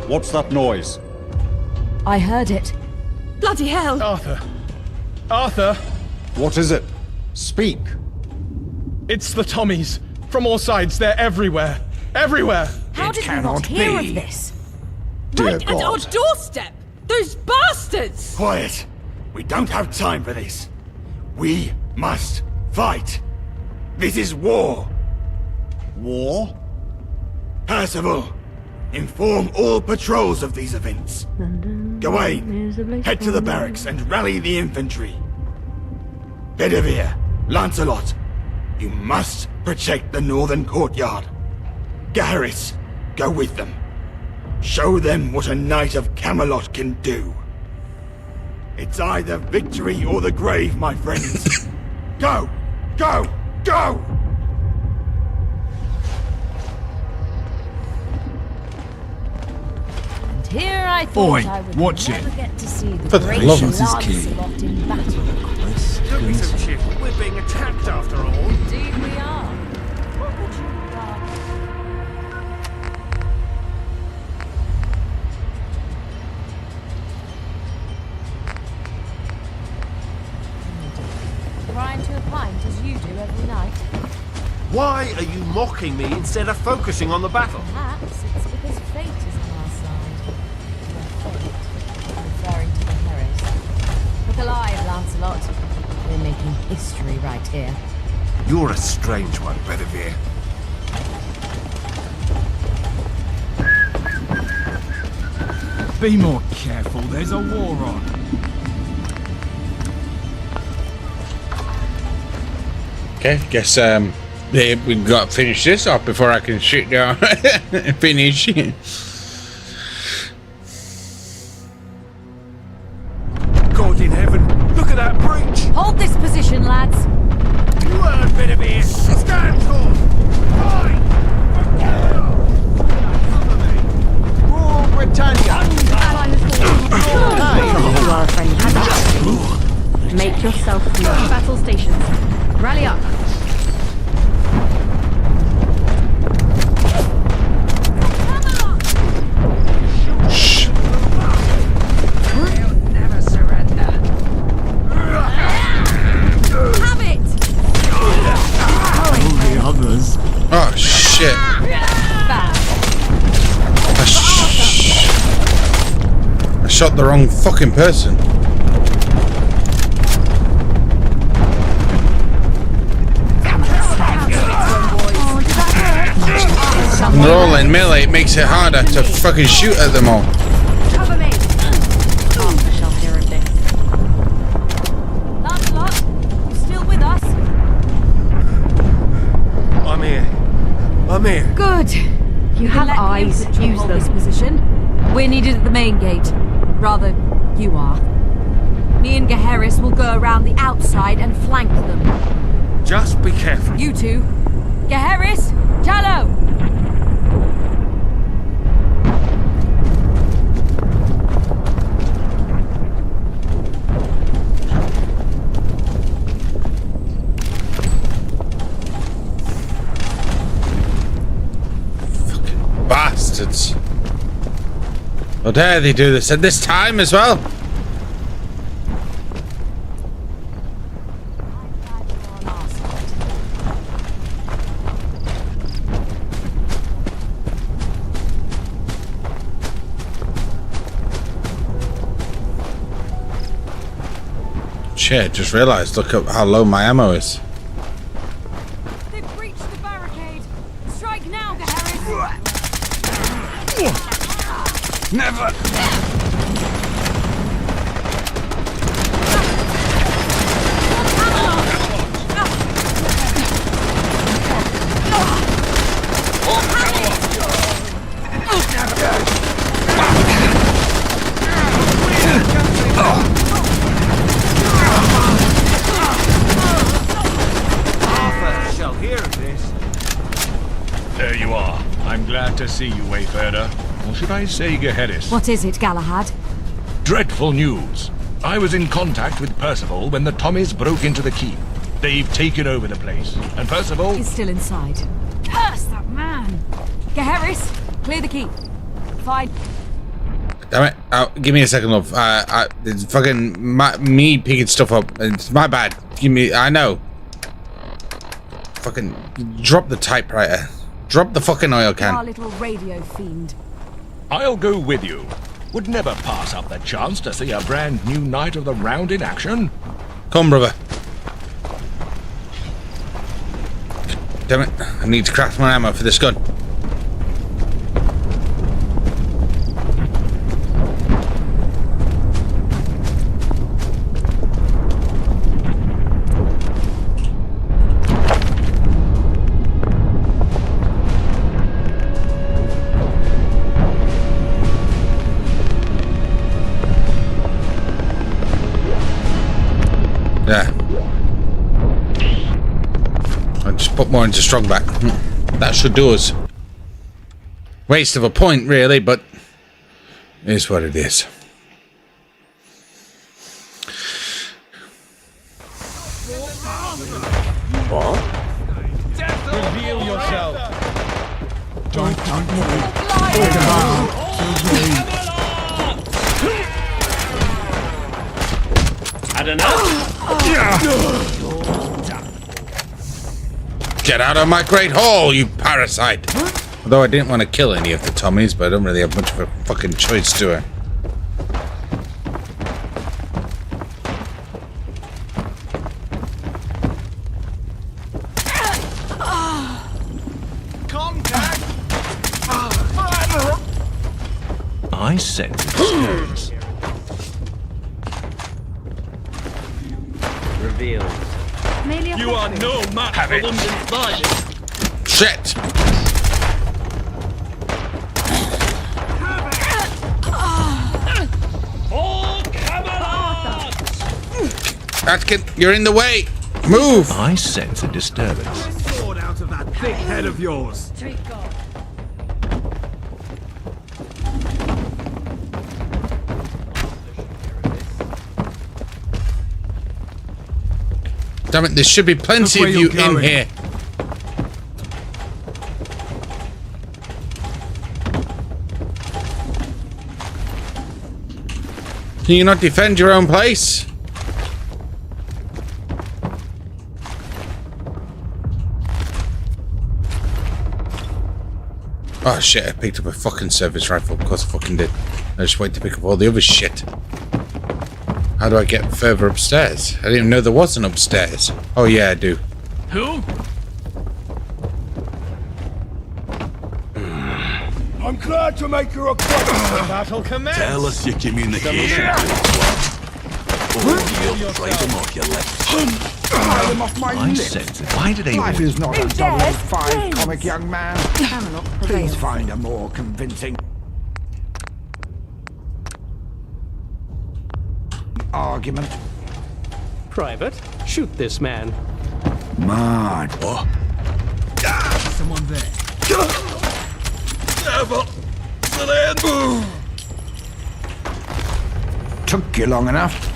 Speaker 7: What's that noise?
Speaker 8: I heard it.
Speaker 4: Bloody hell!
Speaker 16: Arthur! Arthur!
Speaker 7: What is it? Speak!
Speaker 16: It's the Tommies! From all sides, they're everywhere! Everywhere!
Speaker 8: How did we not hear of this?
Speaker 7: Dear
Speaker 4: Right at our
Speaker 7: God.
Speaker 4: doorstep! Those bastards!
Speaker 17: Quiet! We don't have time for this. We must fight. This is war.
Speaker 7: War?
Speaker 17: Percival, inform all patrols of these events. Gawain, head to the barracks and rally the infantry. Bedivere, Lancelot, you must protect the northern courtyard. Gaheris, go with them. Show them what a knight of Camelot can do. It's either victory or the grave, my friends. Go! Go! Go!
Speaker 8: And here I thought I would
Speaker 21: watch
Speaker 8: never
Speaker 21: it.
Speaker 8: get to see the
Speaker 21: For the
Speaker 8: great
Speaker 21: love of his key.
Speaker 8: Lancelot in battle.
Speaker 22: Don't be so cheerful. We're being attacked after all.
Speaker 8: Indeed we are. What would you rather? Crying to a pint as you do every night.
Speaker 2: Why are you mocking me instead of focusing on the battle?
Speaker 8: Perhaps it's because fate is on our side. Well, fate, referring to the heroes. Look alive, Lancelot. We're making history right here.
Speaker 2: You're a strange one, Bedivere.
Speaker 21: Be more careful, there's a war on.
Speaker 1: Okay, guess we've got to finish this off before I can sit down and finish.
Speaker 22: God in heaven, look at that breach!
Speaker 8: Hold this position, lads.
Speaker 22: You heard, Bedivere! Stand tall! Fight!
Speaker 20: Rule Britannia!
Speaker 4: You are a friend. Make yourself known. Battle stations. Rally up.
Speaker 1: shot the wrong fucking person. When they're all in melee, it makes it harder to fucking shoot at them all.
Speaker 8: Cover me. Arthur shall hear of this. Lancelot, you still with us?
Speaker 2: I'm here. I'm here.
Speaker 8: Good. You have eyes. Use this position. We're needed at the main gate. Rather, you are. Me and Gaheris will go around the outside and flank them.
Speaker 2: Just be careful.
Speaker 8: You two. Gaheris, Tallow.
Speaker 1: Bastards. How dare they do this at this time as well? Shit, just realised, look at how low my ammo is.
Speaker 8: They've breached the barricade. Strike now, Gaheris.
Speaker 2: Never.
Speaker 6: Arthur shall hear of this.
Speaker 10: There you are. I'm glad to see you, Wayfarer. Or should I say Gaheris?
Speaker 8: What is it, Galahad?
Speaker 10: Dreadful news. I was in contact with Percival when the Tommies broke into the keep. They've taken over the place. And Percival...
Speaker 8: Is still inside. Curse that man! Gaheris, clear the keep. Fine.
Speaker 1: Damn it. Give me a second, love. It's fucking me picking stuff up. It's my bad. Give me... I know. Fucking... Drop the typewriter. Drop the fucking oil can.
Speaker 8: Our little radio fiend.
Speaker 10: I'll go with you. Would never pass up the chance to see a brand new Knight of the Round in action.
Speaker 1: Come, brother. Damn it. I need to craft my ammo for this gun. Yeah. I'll just put more into strong back. That should do us. Waste of a point, really, but it is what it is.
Speaker 16: What? Reveal yourself. Don't move.
Speaker 22: Had enough?
Speaker 1: Get out of my great hall, you parasite! Although I didn't want to kill any of the Tommies, but I don't really have much of a fucking choice, do I?
Speaker 10: I sense disturbance.
Speaker 22: Revealed. You are no match for London spies.
Speaker 1: Shit! Atkin, you're in the way! Move!
Speaker 10: I sense a disturbance.
Speaker 6: Sword out of that thick head of yours.
Speaker 1: Damn it, there should be plenty of you in here. Can you not defend your own place? Oh shit, I picked up a fucking service rifle. Of course I fucking did. I just wait to pick up all the other shit. How do I get further upstairs? I didn't even know there was an upstairs. Oh yeah, I do.
Speaker 16: Who?
Speaker 17: I'm glad to make your acquaintance.
Speaker 16: Battle commence.
Speaker 22: Tell us your communication. Trade them off your lips.
Speaker 15: Fire them off my lips.
Speaker 22: Why do they
Speaker 15: Life is not a double
Speaker 8: Yes,
Speaker 15: five
Speaker 8: friends.
Speaker 15: comic, young man.
Speaker 8: Camelot
Speaker 15: Please
Speaker 8: prevails.
Speaker 15: find a more convincing argument.
Speaker 16: Private, shoot this man.
Speaker 15: Mad.
Speaker 22: Oh.
Speaker 16: Someone there.
Speaker 22: Never. Surrender.
Speaker 15: Took you long enough.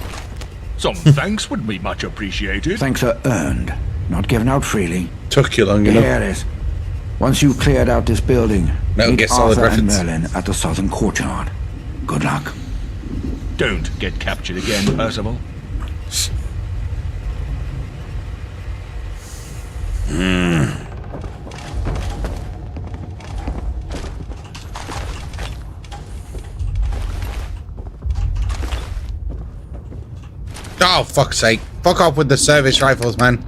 Speaker 10: Some thanks would be much appreciated.
Speaker 15: Thanks are earned, not given out freely.
Speaker 1: Took you long enough.
Speaker 15: Here it is. Once you've cleared out this building,
Speaker 1: Metal
Speaker 15: meet
Speaker 1: Gear Solid
Speaker 15: Arthur and
Speaker 1: reference.
Speaker 15: Merlin at the southern courtyard. Good luck.
Speaker 10: Don't get captured again, Percival.
Speaker 1: Oh, fuck's sake. Fuck off with the service rifles, man.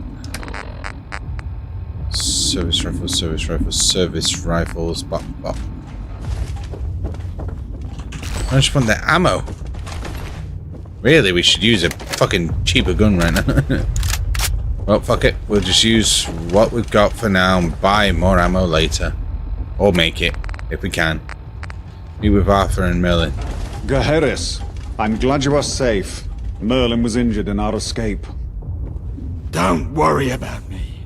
Speaker 1: Service rifles, service rifles, service rifles. Bop, bop. I just want the ammo. Really, we should use a fucking cheaper gun right now. Well, fuck it. We'll just use what we've got for now and buy more ammo later. Or make it, if we can. Be with Arthur and Merlin.
Speaker 7: Gaheris, I'm glad you are safe. Merlin was injured in our escape.
Speaker 17: Don't worry about me.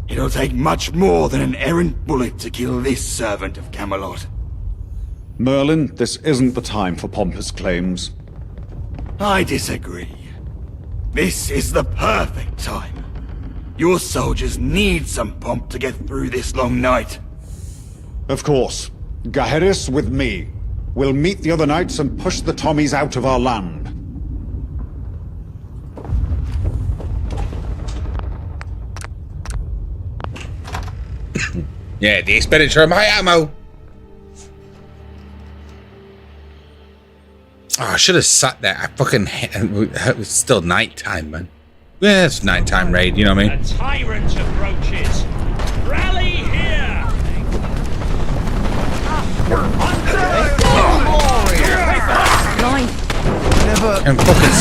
Speaker 17: It'll take much more than an errant bullet to kill this servant of Camelot.
Speaker 7: Merlin, this isn't the time for pompous claims.
Speaker 17: I disagree. This is the perfect time. Your soldiers need some pomp to get through this long night.
Speaker 7: Of course. Gaheris with me. We'll meet the other knights and push the Tommies out of our land.
Speaker 1: Yeah, the expenditure of my ammo. Oh, I should have sat there. I fucking it was still nighttime, man. Yeah, it's nighttime raid, you know what I mean?
Speaker 11: The tyrant approaches. Rally here!
Speaker 1: I can fucking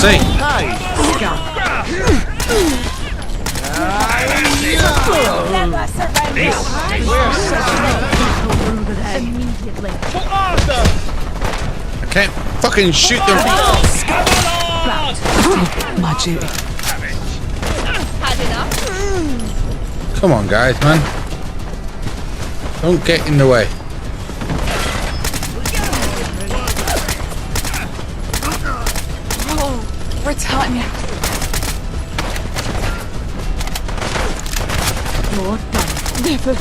Speaker 8: Immediately.
Speaker 1: I can't fucking shoot them.
Speaker 8: My duty.
Speaker 12: Had enough?
Speaker 1: Come on, guys, man. Don't get in the way.
Speaker 12: Oh, Britannia.
Speaker 8: You're done.
Speaker 12: Never.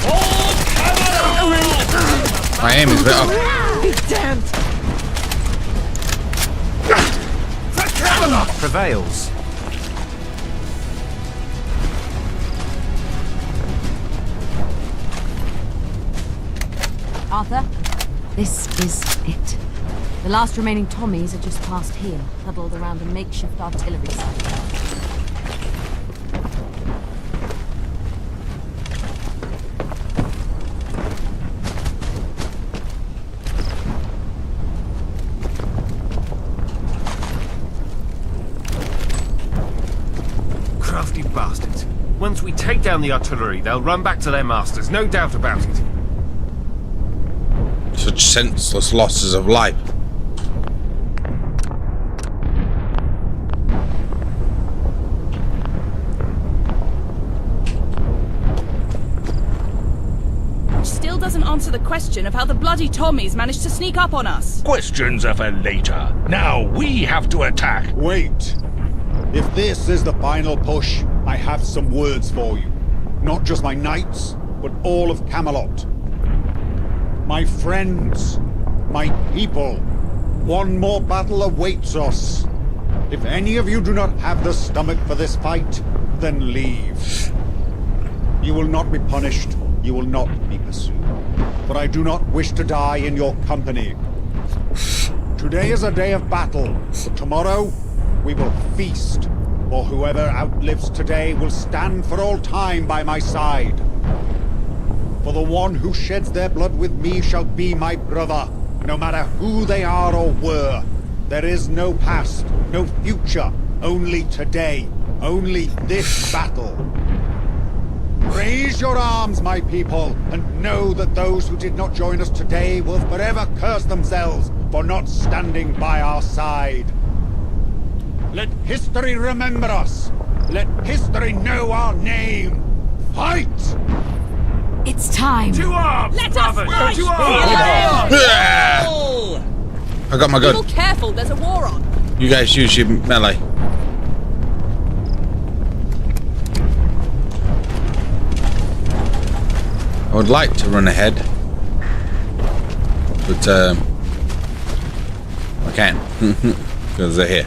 Speaker 1: My aim is a bit off.
Speaker 12: Be damned.
Speaker 2: Camelot prevails.
Speaker 8: Arthur, this is it. The last remaining Tommies are just past here, huddled around a makeshift artillery site.
Speaker 2: Crafty bastards. Once we take down the artillery, they'll run back to their masters, no doubt about it.
Speaker 1: Such senseless losses of life.
Speaker 12: Still doesn't answer the question of how the bloody Tommies managed to sneak up on us.
Speaker 10: Questions are for later. Now we have to attack.
Speaker 7: Wait. If this is the final push, I have some words for you. Not just my knights, but all of Camelot. My friends, my people, one more battle awaits us. If any of you do not have the stomach for this fight, then leave. You will not be punished, you will not be pursued. But I do not wish to die in your company. Today is a day of battle, but tomorrow we will feast. For whoever outlives today will stand for all time by my side. For the one who sheds their blood with me shall be my brother, no matter who they are or were. There is no past, no future, only today, only this battle. Raise your arms, my people, and know that those who did not join us today will forever curse themselves for not standing by our side. Let history remember us. Let history know our name. Fight!
Speaker 8: It's time.
Speaker 11: To arms,
Speaker 12: Let us
Speaker 11: brothers!
Speaker 12: fight!
Speaker 11: To arms!
Speaker 1: I got my
Speaker 12: Be
Speaker 1: gun.
Speaker 12: careful, there's a war on.
Speaker 1: You guys use your melee. I would like to run ahead, but I can't because they're here.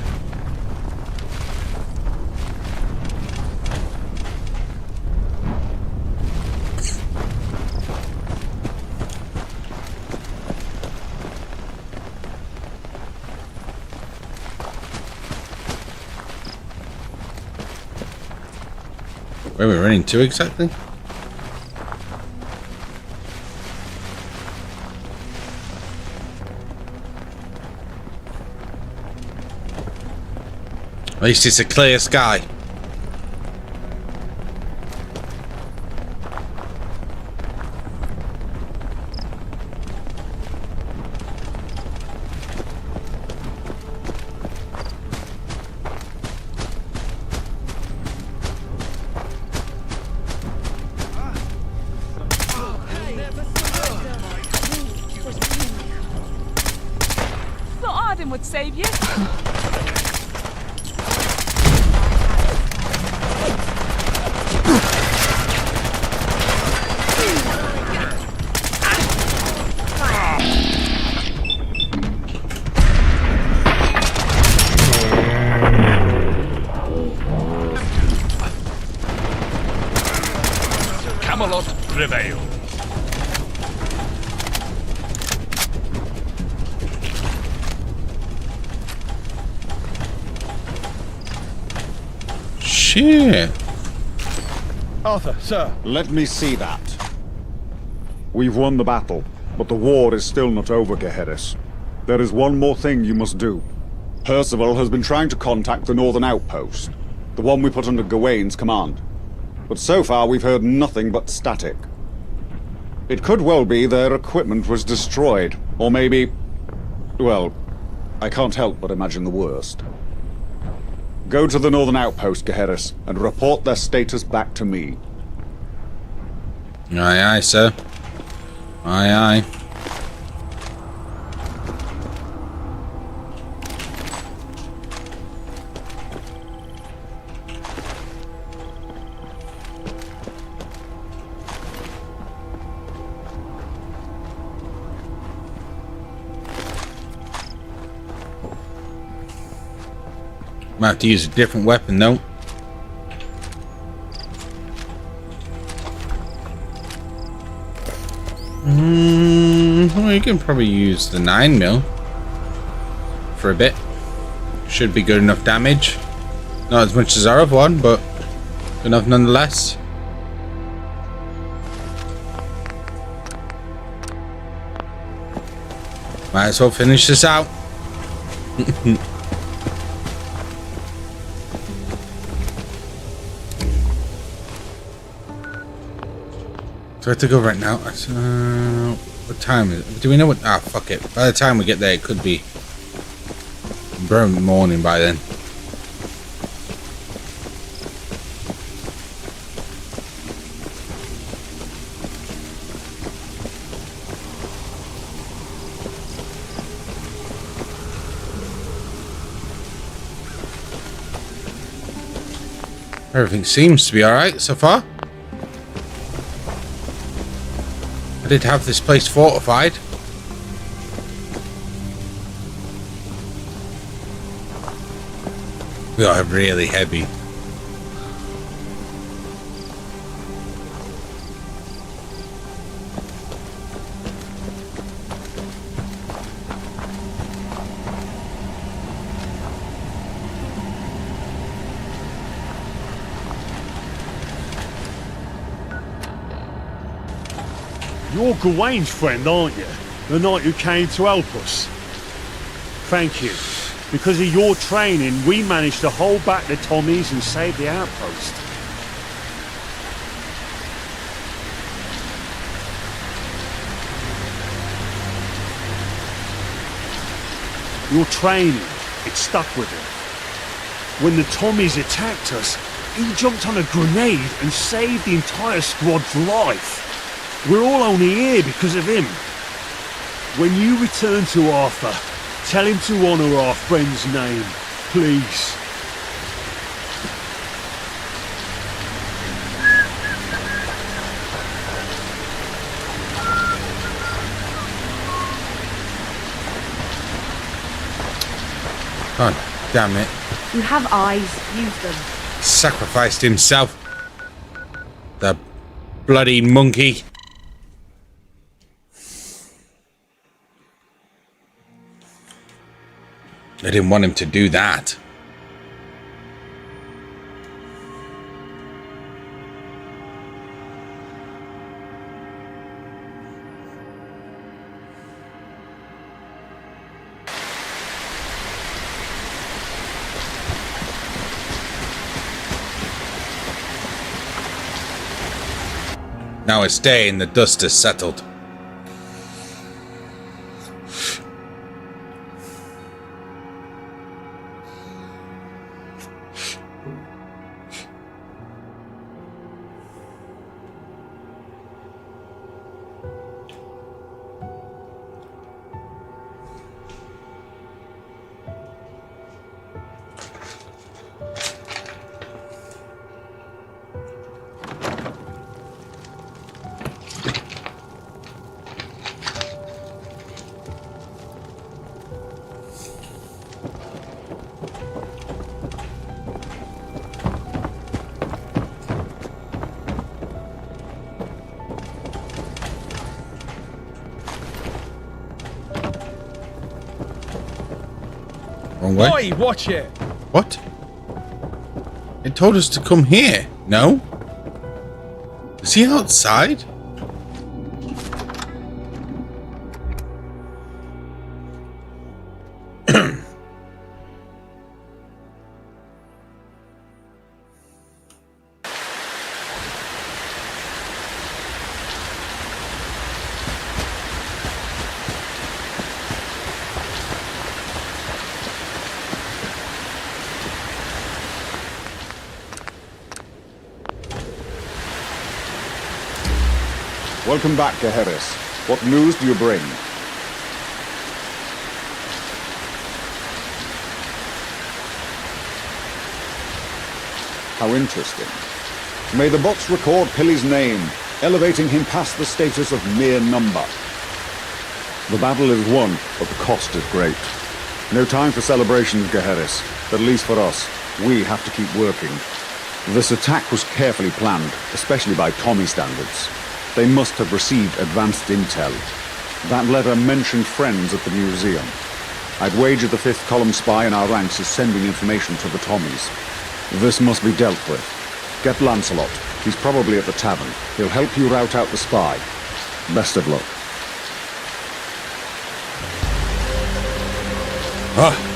Speaker 1: Where are we running to exactly? At least it's a clear sky.
Speaker 12: Thought Arden would save you.
Speaker 10: Camelot prevail.
Speaker 1: Shit.
Speaker 21: Arthur, sir.
Speaker 7: Let me see that. We've won the battle, but the war is still not over, Geheris. There is one more thing you must do. Percival has been trying to contact the northern outpost, the one we put under Gawain's command. But so far we've heard nothing but static. It could well be their equipment was destroyed, or maybe... well, I can't help but imagine the worst. Go to the northern outpost, Geheris, and report their status back to me.
Speaker 1: Aye, aye, sir. Aye, aye. Might have to use a different weapon though. Well, you can probably use the 9mm for a bit. Should be good enough damage. Not as much as our other one, but good enough nonetheless. Might as well finish this out. Do I have to go right now? What time is it? Do we know what? Ah, fuck it. By the time we get there, it could be burnt morning by then. Everything seems to be alright so far. I did have this place fortified. We are really heavy.
Speaker 3: You're Gawain's friend, aren't you? The knight who came to help us. Thank you. Because of your training, we managed to hold back the Tommies and save the outpost. Your training, it stuck with him. When the Tommies attacked us, he jumped on a grenade and saved the entire squad's life. We're all only here because of him. When you return to Arthur, tell him to honour our friend's name, please.
Speaker 1: God damn it.
Speaker 4: You have eyes. Use them.
Speaker 1: Sacrificed himself. The bloody monkey. I didn't want him to do that. Now I stay and the dust is settled. Wrong way.
Speaker 21: Boy, watch it.
Speaker 1: What? It told us to come here. No? Is he outside?
Speaker 7: Welcome back, Geheris. What news do you bring? How interesting. May the box record Pilly's name, elevating him past the status of mere number. The battle is won, but the cost is great. No time for celebrations, Geheris. At least for us. We have to keep working. This attack was carefully planned, especially by Tommy standards. They must have received advanced intel. That letter mentioned friends at the museum. I'd wager the 5th column spy in our ranks is sending information to the Tommies. This must be dealt with. Get Lancelot. He's probably at the tavern. He'll help you rout out the spy. Best of luck.
Speaker 1: Ah.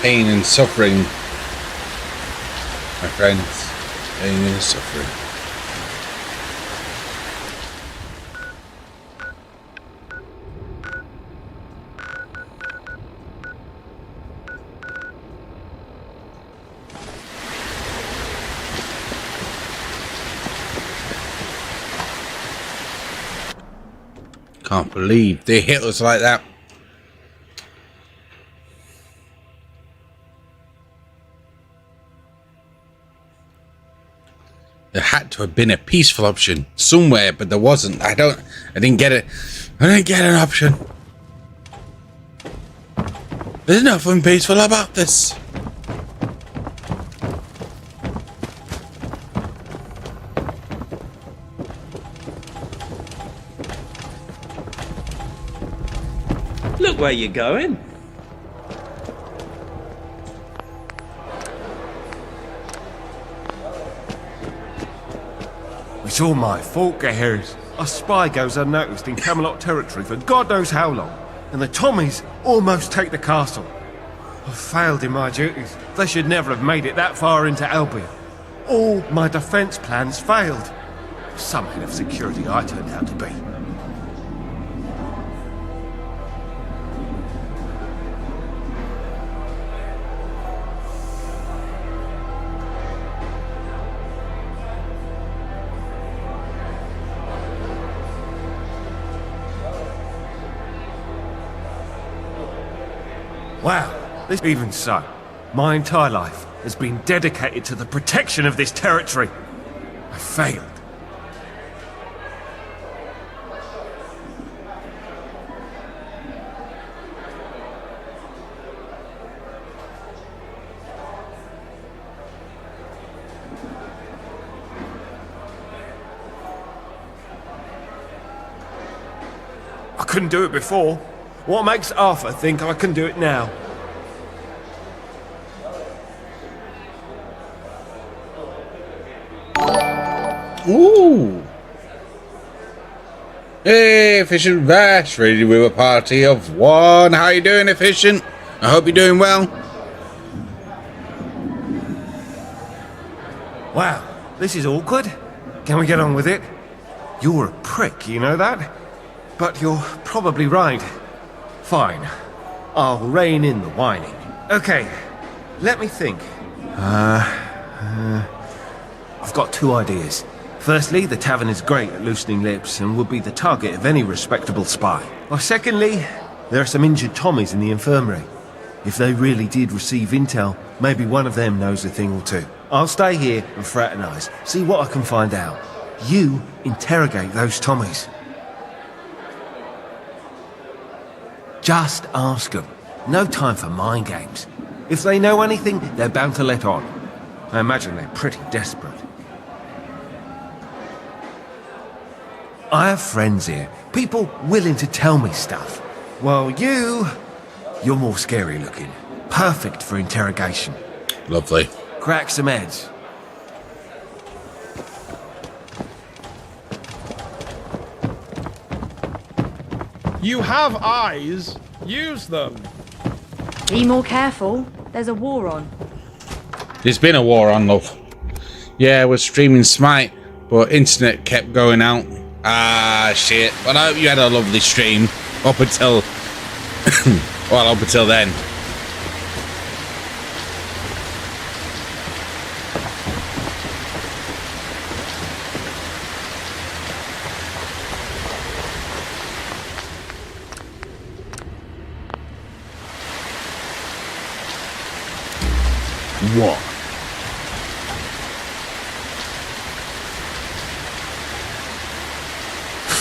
Speaker 1: Pain and suffering, my friends. Pain and suffering. Can't believe they hit us like that. There had to have been a peaceful option somewhere, but there wasn't. I didn't get it. I didn't get an option. There's nothing peaceful about this.
Speaker 5: where you're going.
Speaker 2: It's all my fault, Gehares. A spy goes unnoticed in Camelot territory for God knows how long, and the Tommies almost take the castle. I've failed in my duties. They should never have made it that far into Albion. All my defence plans failed. Some head of security I turned out to be. Wow, even so, my entire life has been dedicated to the protection of this territory. I failed. I couldn't do it before. What makes Arthur think I can do it now?
Speaker 1: Ooh. Hey, Efficient Vash, ready with a party of one. How you doing, Efficient? I hope you're doing well.
Speaker 2: Wow, this is awkward. Can we get on with it? You're a prick, you know that? But you're probably right. Fine. I'll rein in the whining. Okay, let me think. I've got two ideas. Firstly, the tavern is great at loosening lips and would be the target of any respectable spy. Or secondly, there are some injured Tommies in the infirmary. If they really did receive intel, maybe one of them knows a thing or two. I'll stay here and fraternise, see what I can find out. You interrogate those Tommies. Just ask them. No time for mind games. If they know anything, they're bound to let on. I imagine they're pretty desperate. I have friends here, people willing to tell me stuff. Well, you're more scary looking. Perfect for interrogation.
Speaker 1: Lovely.
Speaker 2: Crack some heads.
Speaker 6: You have eyes. Use them.
Speaker 8: Be more careful. There's a war on.
Speaker 1: There's been a war on, love. Yeah, we're streaming Smite, but internet kept going out. Ah, shit. But I hope you had a lovely stream up until... well, up until then.
Speaker 21: What?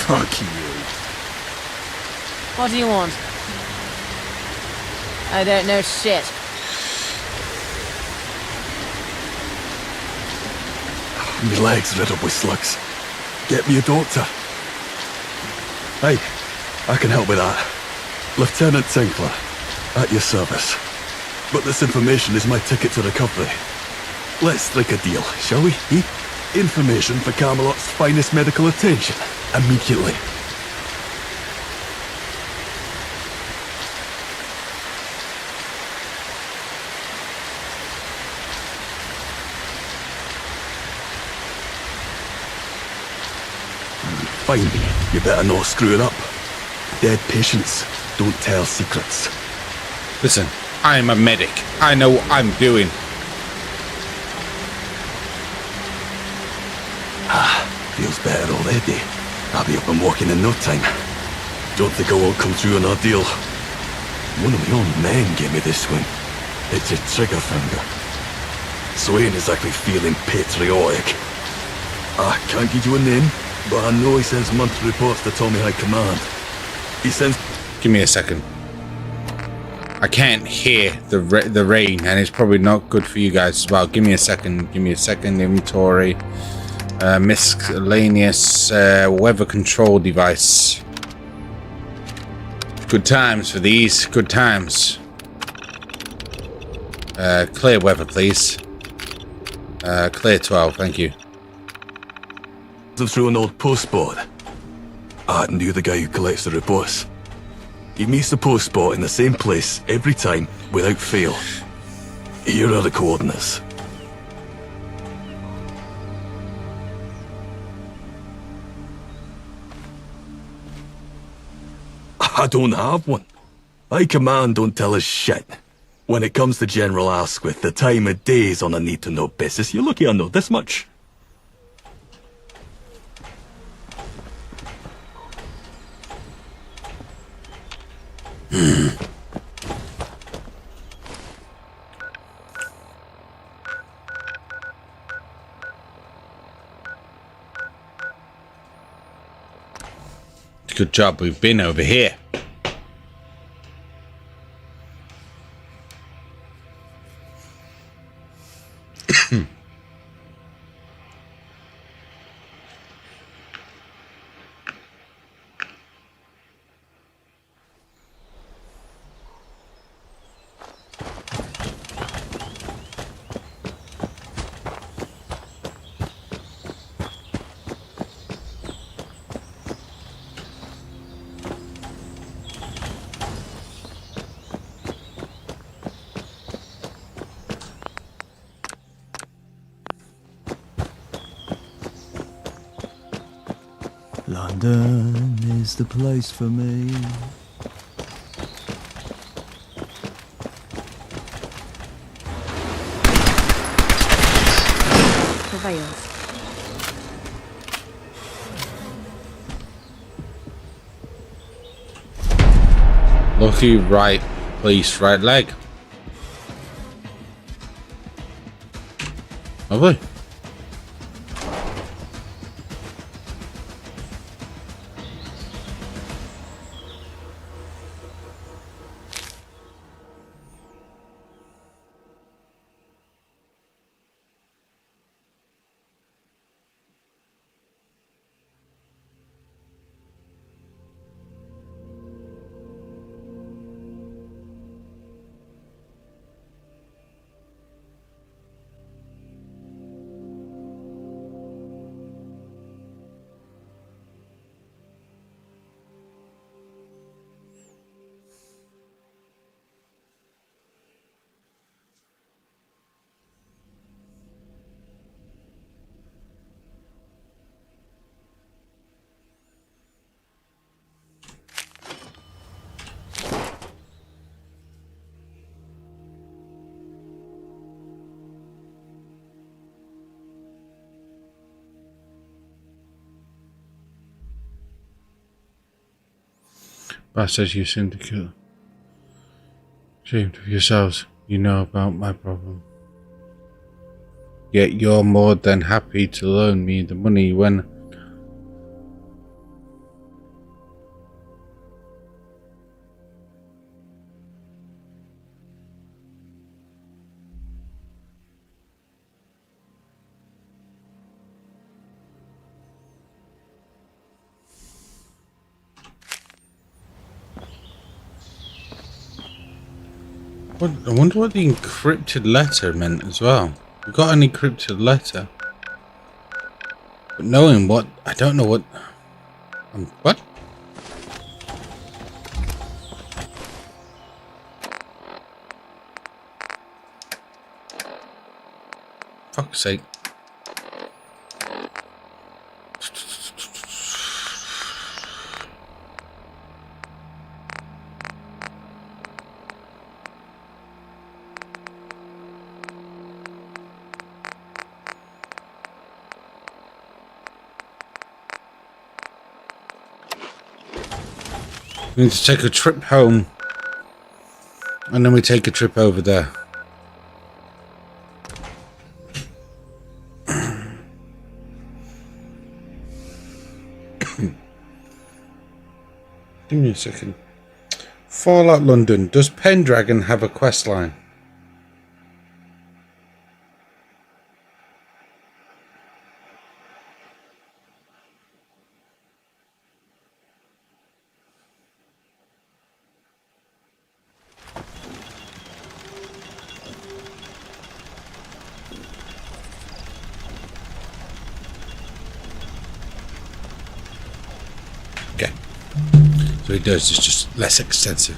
Speaker 6: Fuck you.
Speaker 8: What do you want? I don't know shit.
Speaker 21: My leg's riddled with slugs. Get me a doctor. Hey, I can help with that. Lieutenant Tinkler, at your service. But this information is my ticket to recovery. Let's strike a deal, shall we? Information for Camelot's finest medical attention. Immediately. Fine. You better not screw it up. Dead patients don't tell secrets.
Speaker 1: Listen, I am a medic. I know what I'm doing.
Speaker 21: Feels better already. I'll be up and walking in no time. Don't think I won't come through on our deal. One of my own men gave me this one. It's a trigger finger. So I ain't exactly feeling patriotic. I can't give you a name, but I know he sends monthly reports to Tommy High Command. He sends...
Speaker 1: Give me a second. I can't hear the rain, and it's probably not good for you guys as well. Give me a second. Give me a second. Inventory. Miscellaneous weather control device. Good times for these. Good times. Clear weather, please. Clear 12, thank you.
Speaker 21: Through an old postboard. I knew the guy who collects the reports. He meets the postboard in the same place every time, without fail. Here are the coordinates. I don't have one. High command don't tell us shit. When it comes to General Asquith, the time of day is on a need-to-know basis. You're lucky I know this much.
Speaker 1: Good job we've been over here.
Speaker 5: London is the place for me.
Speaker 4: Prevails.
Speaker 1: Lucky right, police right leg. Lovely. Bastards, you syndicate. Ashamed of yourselves, you know about my problem. Yet you're more than happy to loan me the money when I wonder what the encrypted letter meant as well. We got an encrypted letter. But knowing what, I don't know what. What? Fuck's sake. We need to take a trip home. And then we take a trip over there. Give me a second. Fallout London. Does Pendragon have a quest line? So he does, it's just less extensive.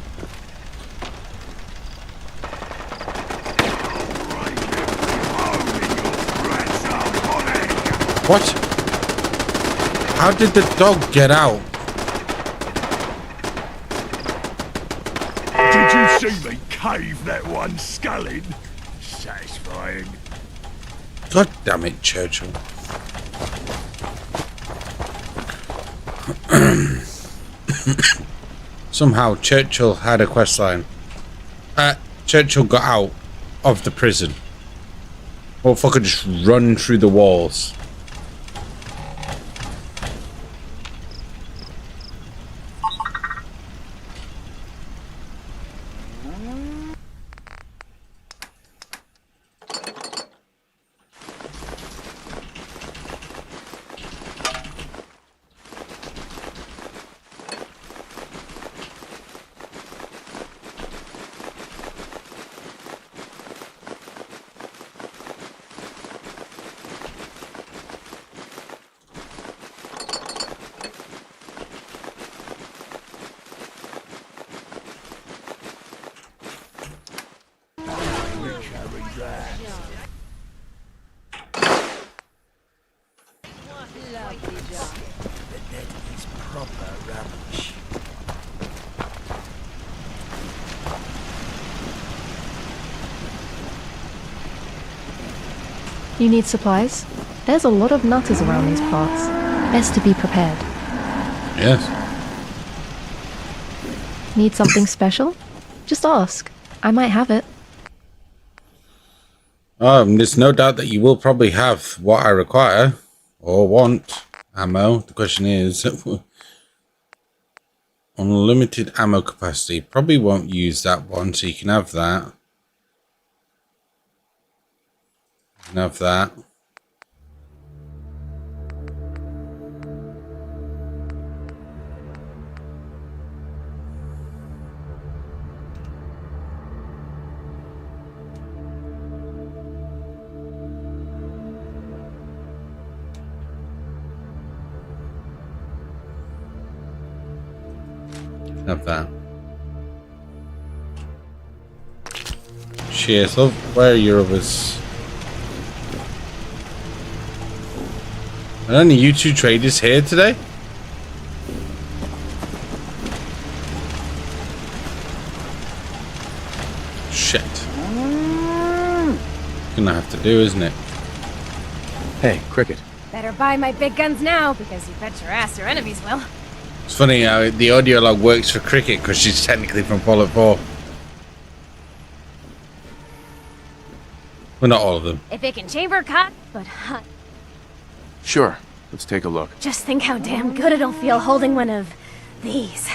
Speaker 1: What? How did the dog get out?
Speaker 3: Did you see me cave that one sculling? Satisfying.
Speaker 1: God damn it, Churchill. Somehow Churchill had a quest line. Churchill got out of the prison. Motherfucker just run through the walls.
Speaker 9: You need supplies? There's a lot of nutters around these parts. Best to be prepared.
Speaker 1: Yes.
Speaker 9: Need something special? Just ask. I might have it.
Speaker 1: There's no doubt that you will probably have what I require or want. Ammo. The question is unlimited ammo capacity. Probably won't use that one, so you can have that. You can have that. Have that. Cheers, love. Where are your others? Are only you two traders here today? Shit. Gonna have to do, isn't it?
Speaker 19: Hey, Cricket.
Speaker 8: Better buy my big guns now, because you bet your ass your enemies will.
Speaker 1: It's funny how the audio log works for Cricket because she's technically from Fallout 4. Well, not all of them.
Speaker 8: If it can chamber cut, but
Speaker 19: Sure. Let's take a look.
Speaker 8: just think how damn good it'll feel holding one of these.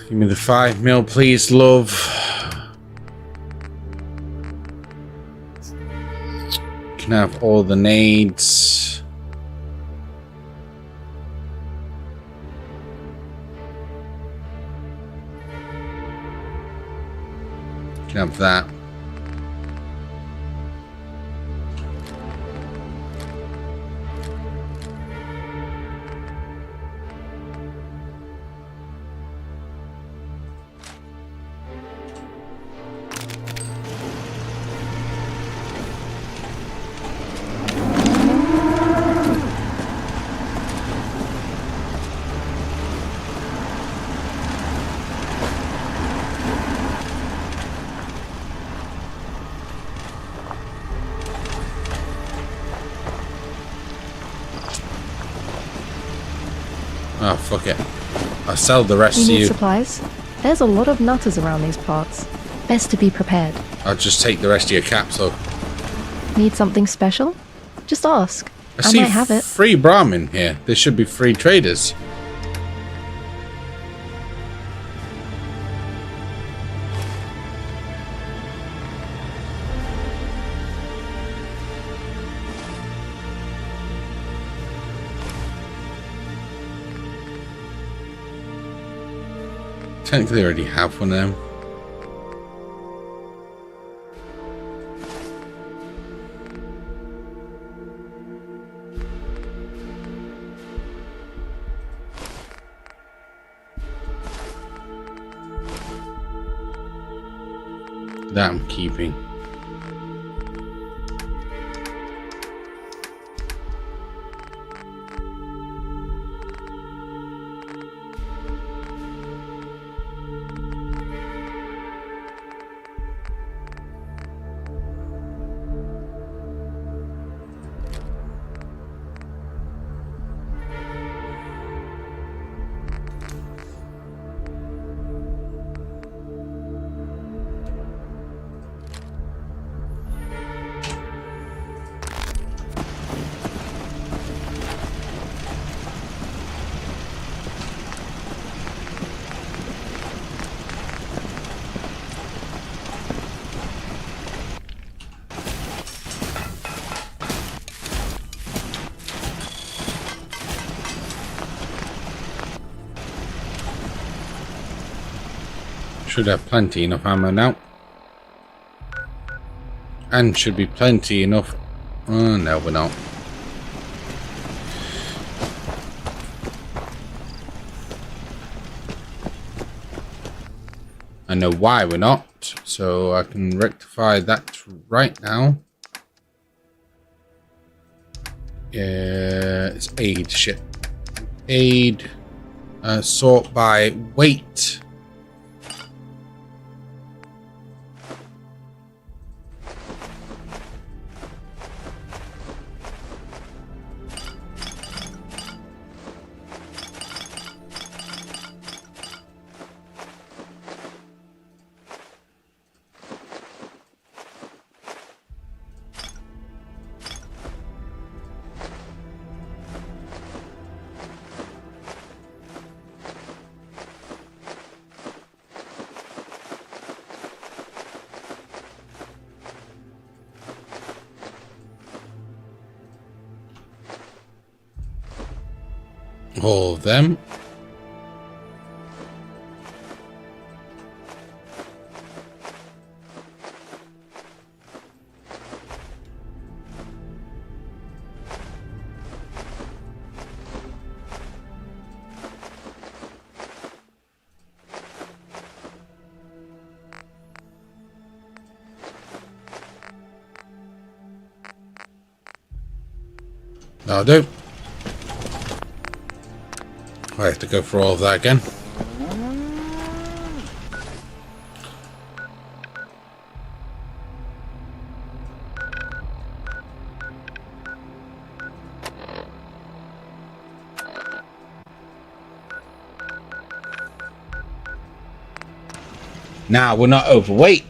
Speaker 1: Give me the 5mm, please, love. Can have all the nades. Can have that. Oh, fuck it. I'll sell the rest
Speaker 9: You
Speaker 1: to
Speaker 9: need
Speaker 1: you.
Speaker 9: supplies? There's a lot of nutters around these parts. Best to be prepared.
Speaker 1: I'll just take the rest of your capsule.
Speaker 9: Need something special? Just ask.
Speaker 1: I
Speaker 9: I
Speaker 1: see
Speaker 9: might have it.
Speaker 1: free Brahmin here. There should be free traders. Technically, I already have one of them. that I'm keeping. Should have plenty enough ammo now. And should be plenty enough. Oh, no, we're not. I know why we're not, so I can rectify that right now. It's aid, shit. Aid, sort by weight. All of them. That'll do. I have to go for all of that again. Now we're not overweight.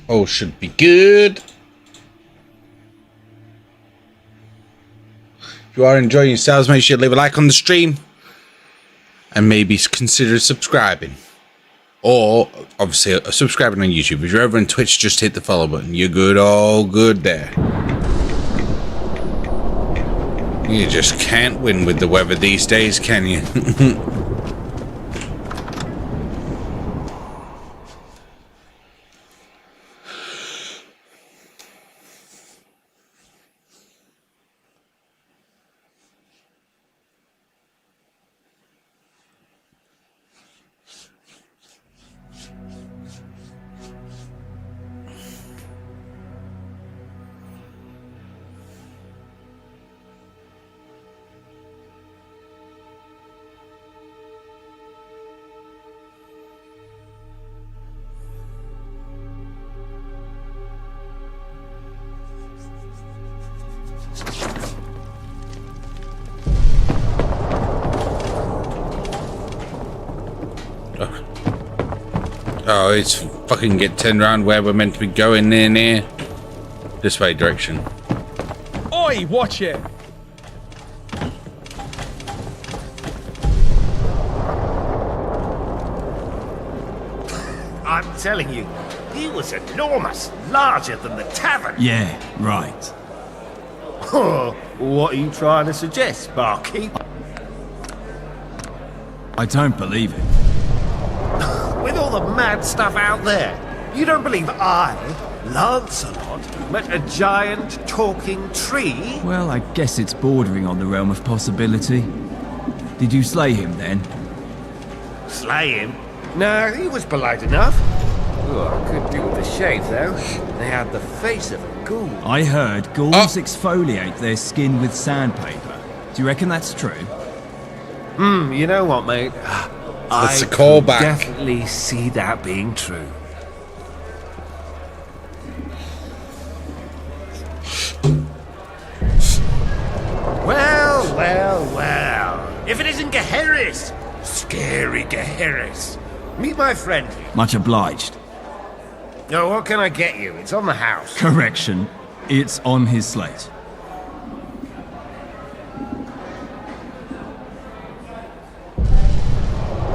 Speaker 1: Oh, should be good. If you are enjoying yourselves, make sure to leave a like on the stream and maybe consider subscribing, or obviously subscribing on YouTube. If you're over on Twitch, just hit the follow button. You're good, all good there. You just can't win with the weather these days, can you? Oh, it's fucking get turned around where we're meant to be going near. This way direction.
Speaker 22: Oi, watch it!
Speaker 2: I'm telling you, he was enormous, larger than the tavern.
Speaker 5: Yeah, right.
Speaker 2: Oh, what are you trying to suggest, barkeep?
Speaker 5: I don't believe it.
Speaker 2: With all the mad stuff out there, you don't believe I, Lancelot, met a giant talking tree?
Speaker 5: Well, I guess it's bordering on the realm of possibility. Did you slay him then?
Speaker 2: Slay him? No, he was polite enough. Oh, I could do with a shave, though. They had the face of a ghoul.
Speaker 5: I heard ghouls exfoliate their skin with sandpaper. Do you reckon that's true?
Speaker 2: You know what, mate?
Speaker 1: That's
Speaker 2: I
Speaker 1: a callback.
Speaker 2: can definitely see that being true. Well. If it isn't Gaheris! Scary Gaheris. Meet my friend here.
Speaker 5: Much obliged.
Speaker 2: Oh, what can I get you? It's on the house.
Speaker 5: Correction. It's on his slate.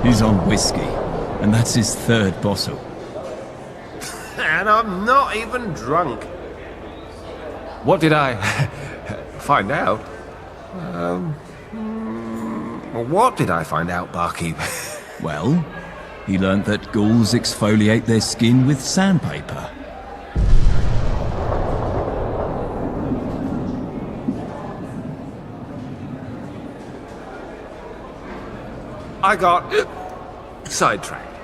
Speaker 5: He's on whiskey, and that's his third bottle.
Speaker 2: And I'm not even drunk. What did I find out? What did I find out, barkeep?
Speaker 5: Well, he learnt that ghouls exfoliate their skin with sandpaper.
Speaker 2: I got sidetracked.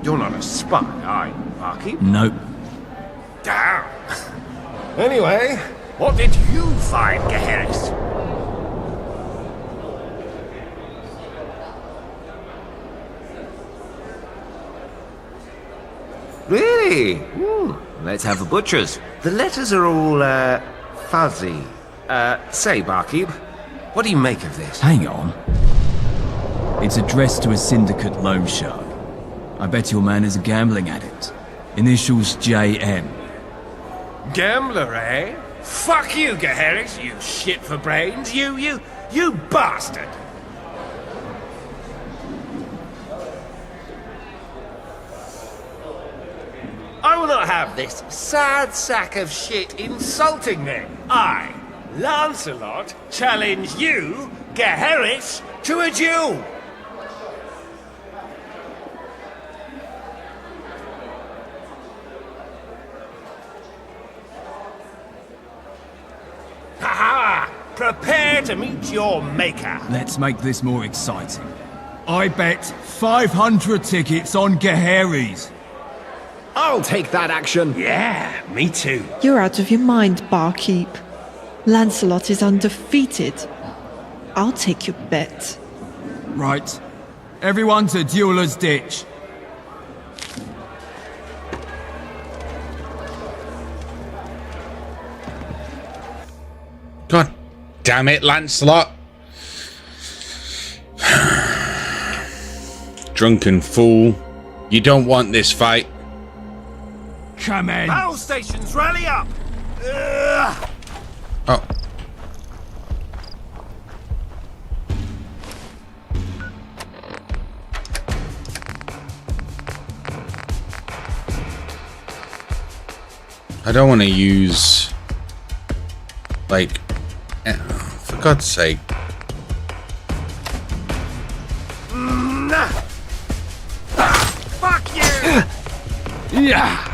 Speaker 2: You're not a spy, are you, barkeep?
Speaker 5: Nope.
Speaker 2: Damn. Anyway, what did you find, Gaheris? Really? Let's have the butchers. The letters are all, fuzzy. Say, barkeep, what do you make of this?
Speaker 5: Hang on. It's addressed to a syndicate loan shark. I bet your man is a gambling addict. Initials JM.
Speaker 2: Gambler, eh? Fuck you, Gaheris, you shit for brains. You bastard! I will not have this sad sack of shit insulting me. I, Lancelot, challenge you, Gaheris, to a duel. Ha-ha! Prepare to meet your maker.
Speaker 5: Let's make this more exciting. I bet 500 tickets on Gaheris.
Speaker 14: I'll take that action.
Speaker 2: Yeah, me too.
Speaker 18: You're out of your mind, barkeep. Lancelot is undefeated. I'll take your bet.
Speaker 5: Right. Everyone to Dueler's Ditch.
Speaker 1: God damn it, Lancelot. Drunken fool. You don't want this fight.
Speaker 5: Come in.
Speaker 2: Battle stations, rally up! Ugh.
Speaker 1: Oh. I don't want to use... like... for God's sake.
Speaker 2: Fuck you!
Speaker 5: Yeah!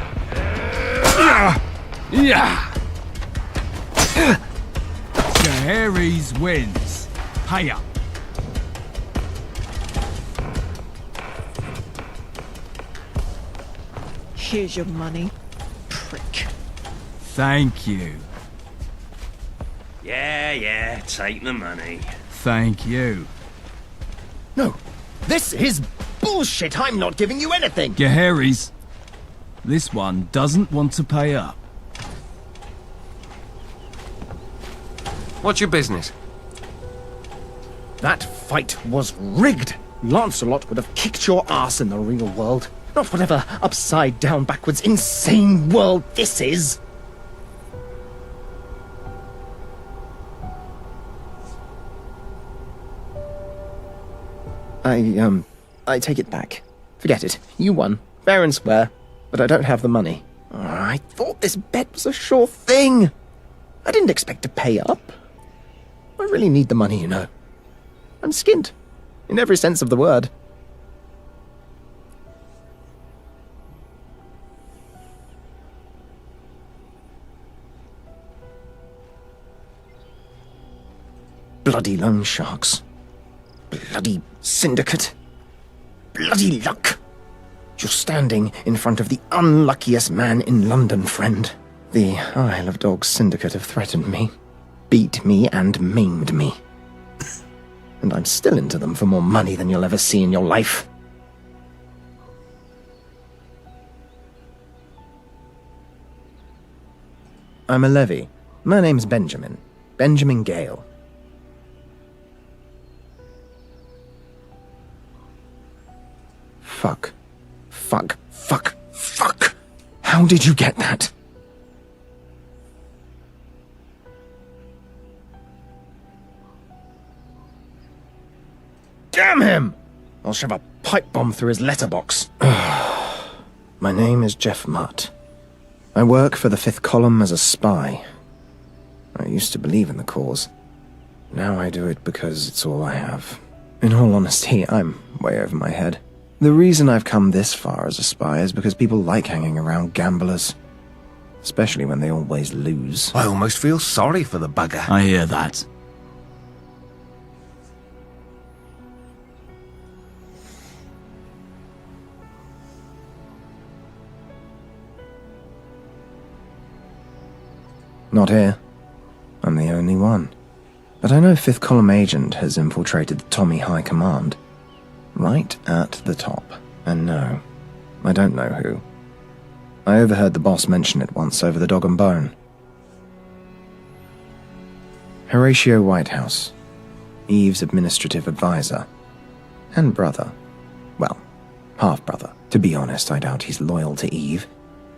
Speaker 5: Gaheris wins. Pay up.
Speaker 18: Here's your money, prick.
Speaker 5: Thank you.
Speaker 2: Yeah, take the money.
Speaker 5: Thank you.
Speaker 14: No, this is bullshit. I'm not giving you anything.
Speaker 5: Gaheris, this one doesn't want to pay up.
Speaker 2: What's your business?
Speaker 14: That fight was rigged. Lancelot would have kicked your ass in the real world. Not whatever upside down, backwards, insane world this is. I take it back. Forget it. You won. Fair and square. But I don't have the money. I thought this bet was a sure thing. I didn't expect to pay up. I really need the money, you know. I'm skint. In every sense of the word. Bloody loan sharks. Bloody syndicate. bloody luck? You're standing in front of the unluckiest man in London, friend. The Isle of Dogs Syndicate have threatened me, beat me, and maimed me. And I'm still into them for more money than you'll ever see in your life. I'm a levy. My name's Benjamin. Benjamin Gale. Fuck. Fuck. Fuck. Fuck! How did you get that? Damn him! I'll shove a pipe bomb through his letterbox. My name is Jeff Mutt. I work for the Fifth Column as a spy. I used to believe in the cause. Now I do it because it's all I have. In all honesty, I'm way over my head. The reason I've come this far as a spy is because people like hanging around gamblers. Especially when they always lose.
Speaker 2: I almost feel sorry for the bugger.
Speaker 5: I hear that.
Speaker 14: Not here. I'm the only one. But I know Fifth Column agent has infiltrated the Tommy High Command. Right at the top. And no, I don't know who. I overheard the boss mention it once over the dog and bone. Horatio Whitehouse. Eve's administrative advisor. And brother. Well, half-brother. To be honest, I doubt he's loyal to Eve.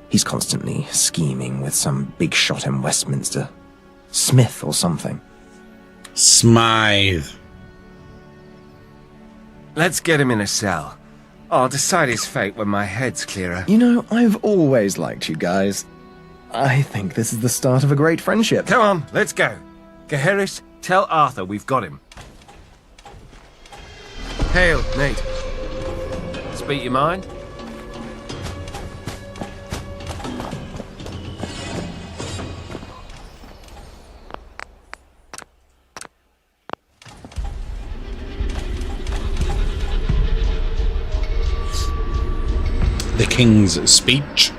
Speaker 14: He's constantly scheming with some big shot in Westminster. Smith or something.
Speaker 1: Smythe.
Speaker 2: Let's get him in a cell. I'll decide his fate when my head's clearer.
Speaker 14: You know, I've always liked you guys. I think this is the start of a great friendship.
Speaker 2: Come on, let's go. Gaheris, tell Arthur we've got him. Hail, Nate. Speak your mind?
Speaker 1: The King's speech.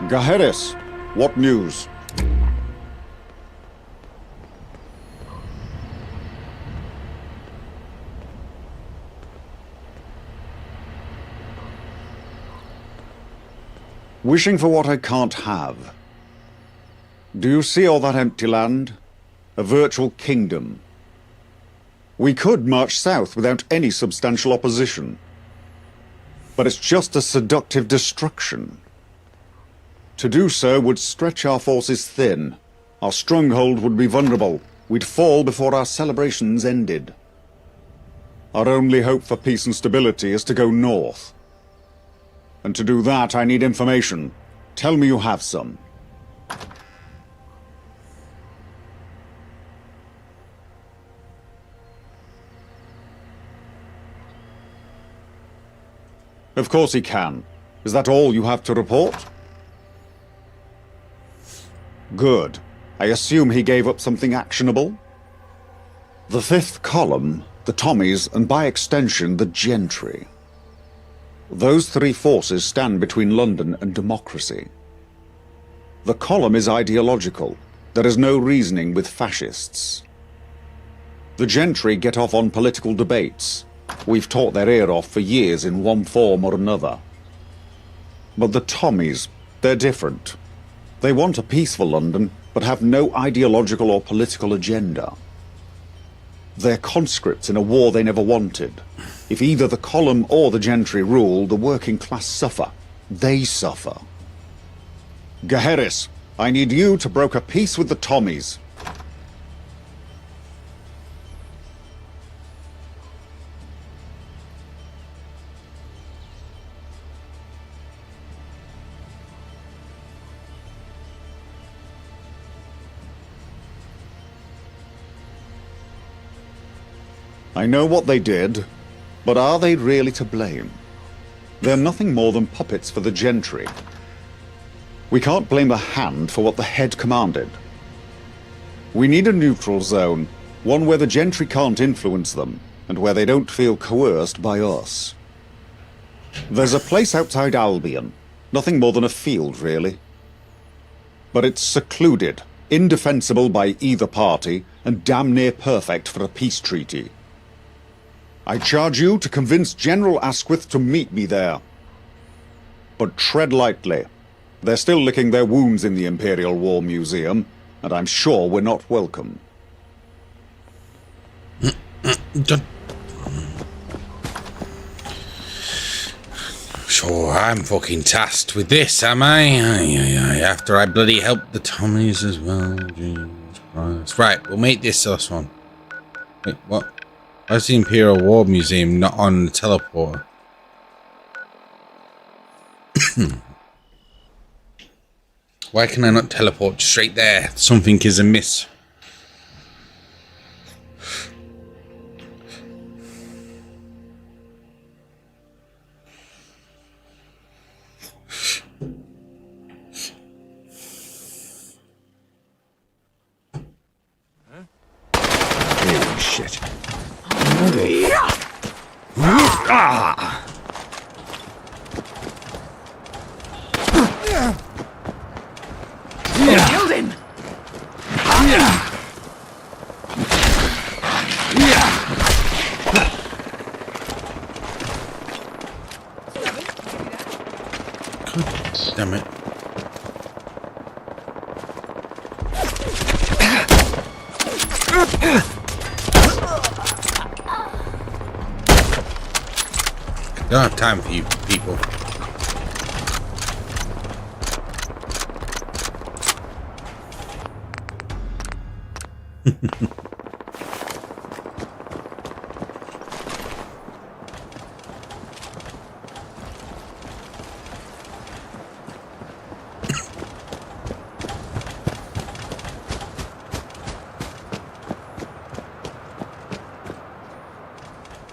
Speaker 7: Gaheris, what news? Wishing for what I can't have. Do you see all that empty land? A virtual kingdom. We could march south without any substantial opposition. But it's just a seductive destruction. To do so would stretch our forces thin. Our stronghold would be vulnerable. We'd fall before our celebrations ended. Our only hope for peace and stability is to go north. And to do that, I need information. Tell me you have some. Of course he can. Is that all you have to report? Good. I assume he gave up something actionable? The Fifth Column, the Tommies, and by extension, the Gentry. Those three forces stand between London and democracy. The Column is ideological. There is no reasoning with fascists. The Gentry get off on political debates. We've taught their ear off for years in one form or another. But the Tommies, they're different. They want a peaceful London, but have no ideological or political agenda. They're conscripts in a war they never wanted. If either the Column or the Gentry rule, the working class suffer. They suffer. Gaheris, I need you to broker peace with the Tommies. I know what they did, but are they really to blame? They're nothing more than puppets for the Gentry. We can't blame the hand for what the head commanded. We need a neutral zone, one where the Gentry can't influence them, and where they don't feel coerced by us. There's a place outside Albion. Nothing more than a field, really. But it's secluded, indefensible by either party, and damn near perfect for a peace treaty. I charge you to convince General Asquith to meet me there. But tread lightly. They're still licking their wounds in the Imperial War Museum, and I'm sure we're not welcome.
Speaker 1: Sure, I'm fucking tasked with this, am I? After I bloody helped the Tommies as well. Jesus Christ. Right, we'll make this us one. Wait, what? Why's the Imperial War Museum not on the teleporter? Why can I not teleport straight there? Something is amiss.
Speaker 15: Oh, shit.
Speaker 11: Killed him!
Speaker 1: Damn it. I don't have time for you people.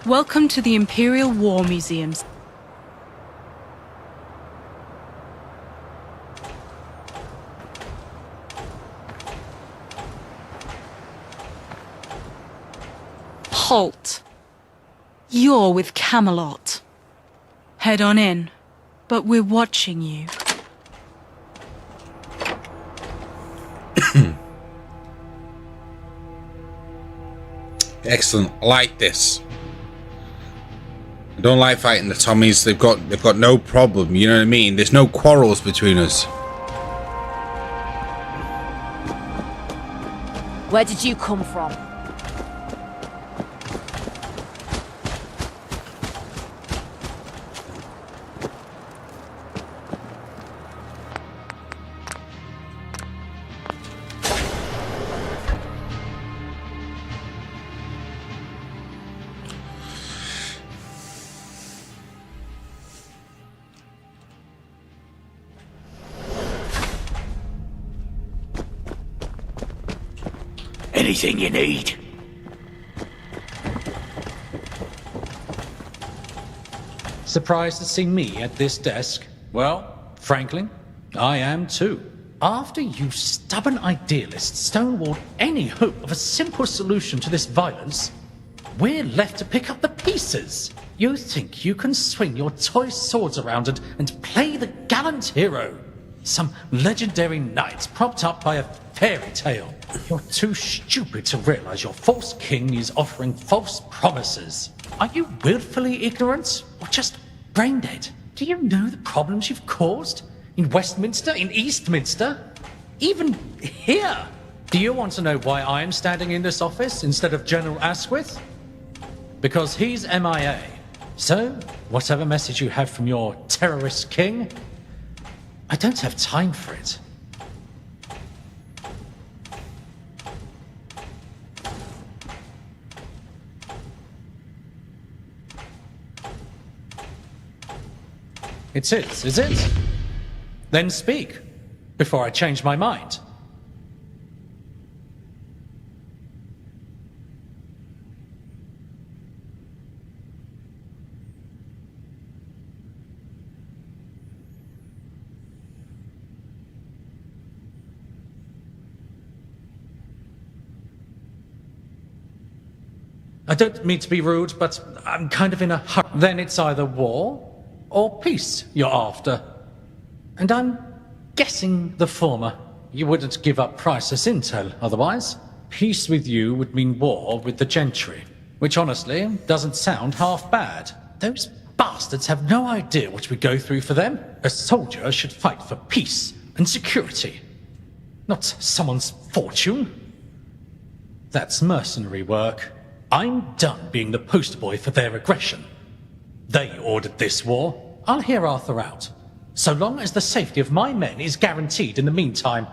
Speaker 12: Welcome to the Imperial War Museums. Halt. You're with Camelot. Head on in, but we're watching you.
Speaker 1: Excellent. I like this. I don't like fighting the Tommies. They've got no problem. You know what I mean? There's no quarrels between us.
Speaker 8: Where did you come from?
Speaker 11: Anything you need?
Speaker 13: Surprised to see me at this desk? Well, frankly, I am too. After you stubborn idealists stonewalled any hope of a simple solution to this violence, we're left to pick up the pieces. You think you can swing your toy swords around and play the gallant hero? Some legendary knight propped up by a fairy tale. You're too stupid to realize your false king is offering false promises. Are you willfully ignorant or just brain dead? Do you know the problems you've caused? In Westminster? In Eastminster? Even here? Do you want to know why I'm standing in this office instead of General Asquith? Because he's MIA. So, whatever message you have from your terrorist king, I don't have time for it. It's his, is it? Then speak, before I change my mind. I don't mean to be rude, but I'm kind of in a hurry. Then it's either war, or peace you're after? And I'm guessing the former. You wouldn't give up priceless intel otherwise. Peace with you would mean war with the gentry, which honestly doesn't sound half bad. Those bastards have no idea what we go through for them. A soldier should fight for peace and security, not someone's fortune. That's mercenary work. I'm done being the poster boy for their aggression. They ordered this war. I'll hear Arthur out, so long as the safety of my men is guaranteed in the meantime.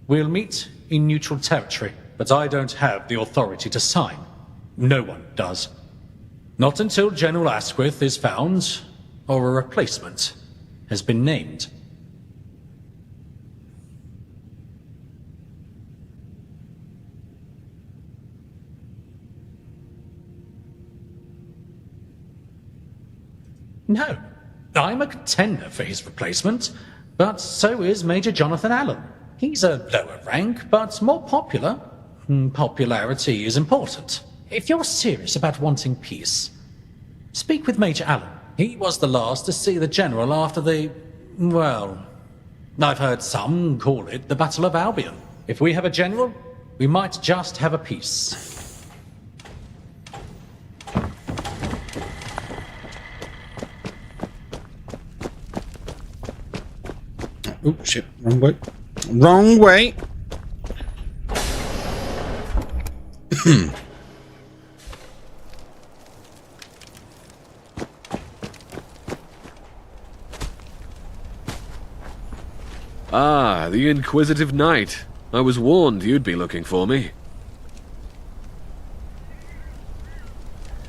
Speaker 13: We'll meet in neutral territory, but I don't have the authority to sign. No one does. Not until General Asquith is found, or a replacement has been named. No, I'm a contender for his replacement, but so is Major Jonathan Allen. He's a lower rank, but more popular. Popularity is important. If you're serious about wanting peace, speak with Major Allen. He was the last to see the General after the... well, I've heard some call it the Battle of Albion. If we have a General, we might just have a peace.
Speaker 1: Oh, shit. Wrong way. Wrong way.
Speaker 16: Ah, the Inquisitive Knight. I was warned you'd be looking for me.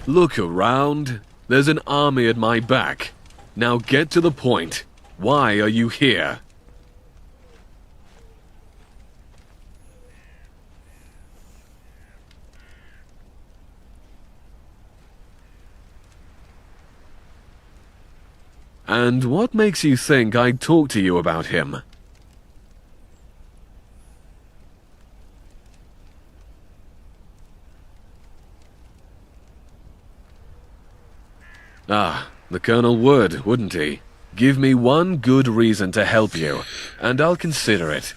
Speaker 16: Look around. There's an army at my back. Now get to the point. Why are you here? And what makes you think I'd talk to you about him? Ah, the Colonel would, wouldn't he? Give me one good reason to help you, and I'll consider it.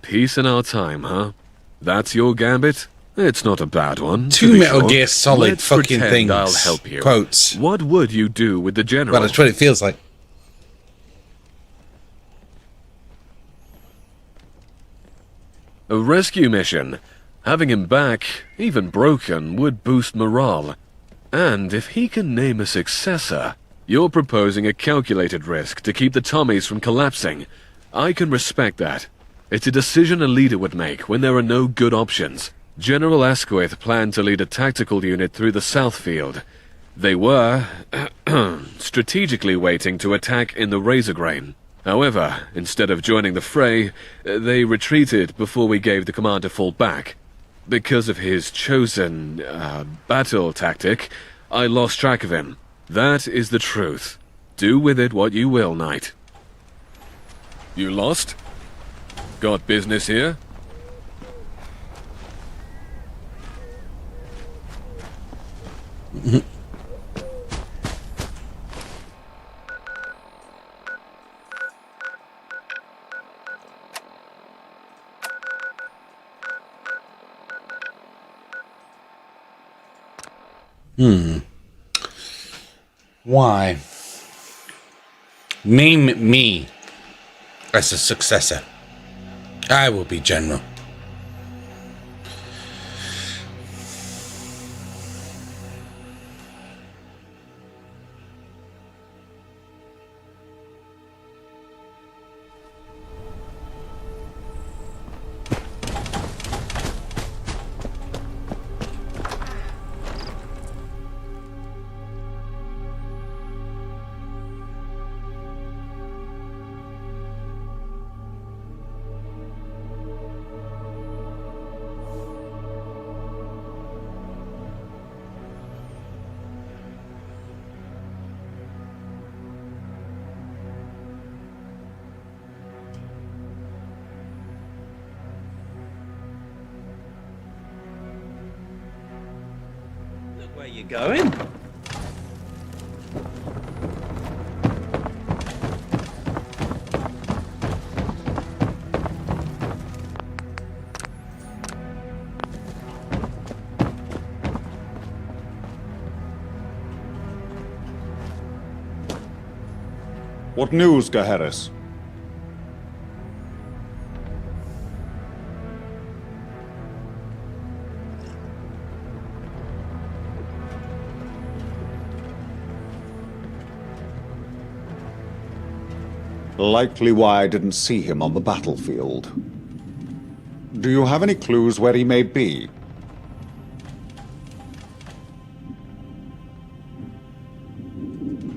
Speaker 16: Peace in our time, huh? That's your gambit? It's not a bad one.
Speaker 1: Two Metal Gear Solid
Speaker 16: Let's
Speaker 1: fucking
Speaker 16: pretend
Speaker 1: things.
Speaker 16: I'll help you.
Speaker 1: Quotes.
Speaker 16: What would you do with the General?
Speaker 1: Well, that's what it feels like.
Speaker 16: A rescue mission. Having him back, even broken, would boost morale. And if he can name a successor, you're proposing a calculated risk to keep the Tommies from collapsing. I can respect that. It's a decision a leader would make when there are no good options. General Asquith planned to lead a tactical unit through the South Field. They were strategically waiting to attack in the Razor Grain. However, instead of joining the fray, they retreated before we gave the command to fall back. Because of his chosen battle tactic, I lost track of him. That is the truth. Do with it what you will, Knight. You lost? Got business here?
Speaker 1: Why? Name me as a successor. I will be general.
Speaker 17: you going?
Speaker 7: What news, Gaheris? Likely why I didn't see him on the battlefield. Do you have any clues where he may be?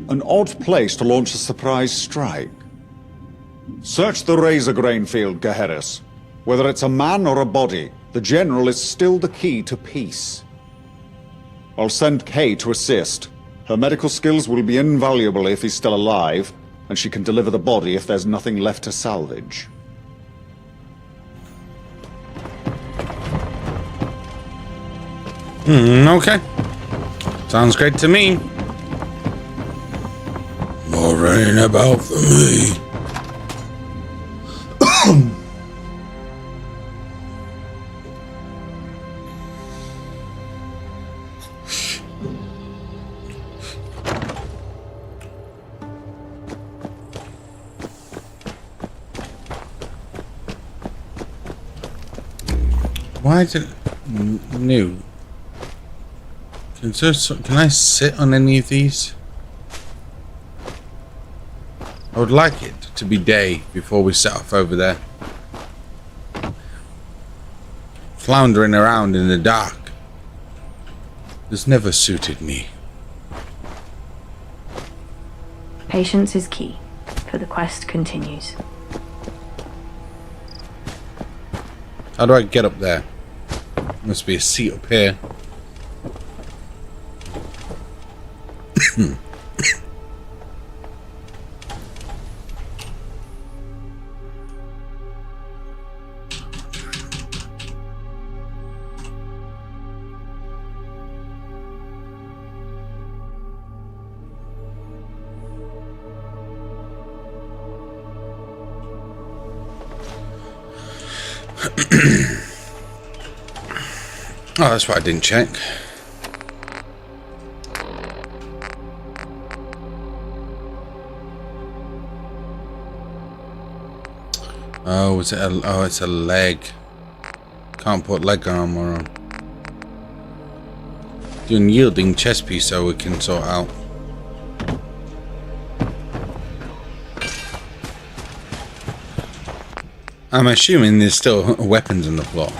Speaker 7: An odd place to launch a surprise strike. Search the razor grain field, Gaheris. Whether it's a man or a body, the General is still the key to peace. I'll send Kay to assist. Her medical skills will be invaluable if he's still alive, and she can deliver the body if there's nothing left to salvage.
Speaker 1: Okay. Sounds great to me. More rain about for me. Why is it new? Can I sit on any of these? I would like it to be day before we set off over there. Floundering around in the dark has never suited me.
Speaker 4: Patience is key, for the quest continues.
Speaker 1: How do I get up there? Must be a seat up here. Oh, that's what I didn't check. Oh, is it a, oh, it's a leg. Can't put leg armor on. Do an yielding chest piece so we can sort out. I'm assuming there's still weapons on the floor.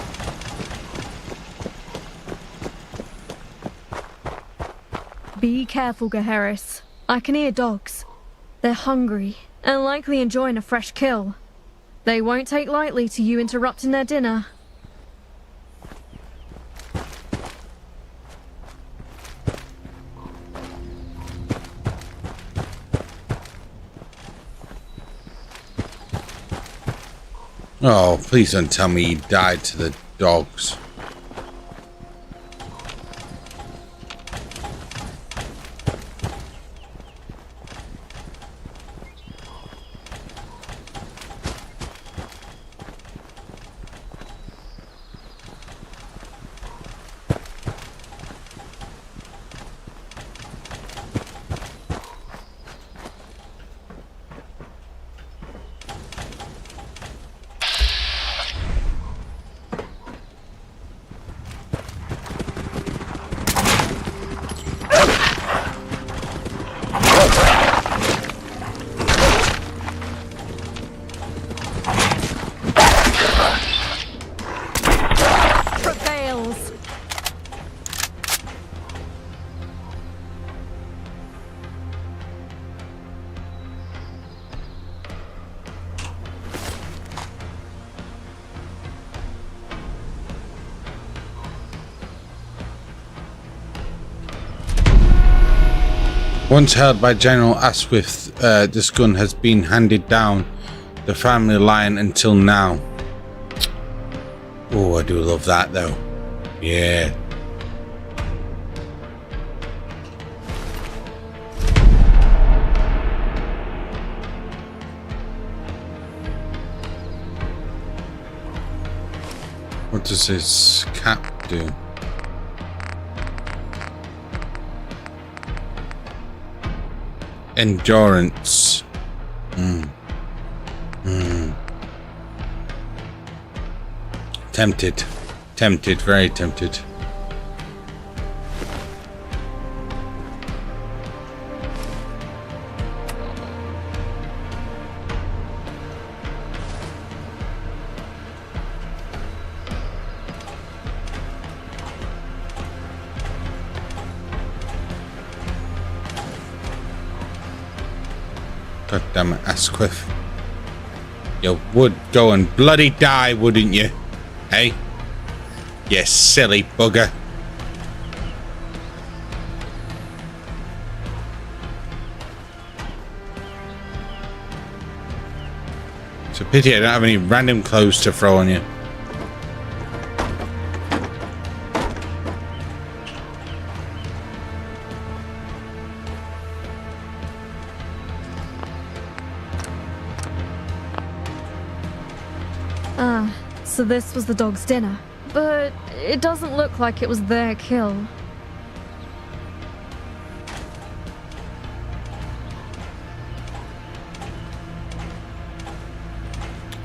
Speaker 20: Be careful, Gaheris. I can hear dogs. They're hungry and likely enjoying a fresh kill. They won't take lightly to you interrupting their dinner.
Speaker 1: Oh, please don't tell me he died to the dogs. Once held by General Asquith, this gun has been handed down the family line until now. Oh, I do love that though. Yeah. What does this cap do? Endurance. Tempted. Tempted, very tempted. God damn it, Asquith. You would go and bloody die, wouldn't you? Hey? You silly bugger. It's a pity I don't have any random clothes to throw on you.
Speaker 20: So this was the dog's dinner. But it doesn't look like it was their kill.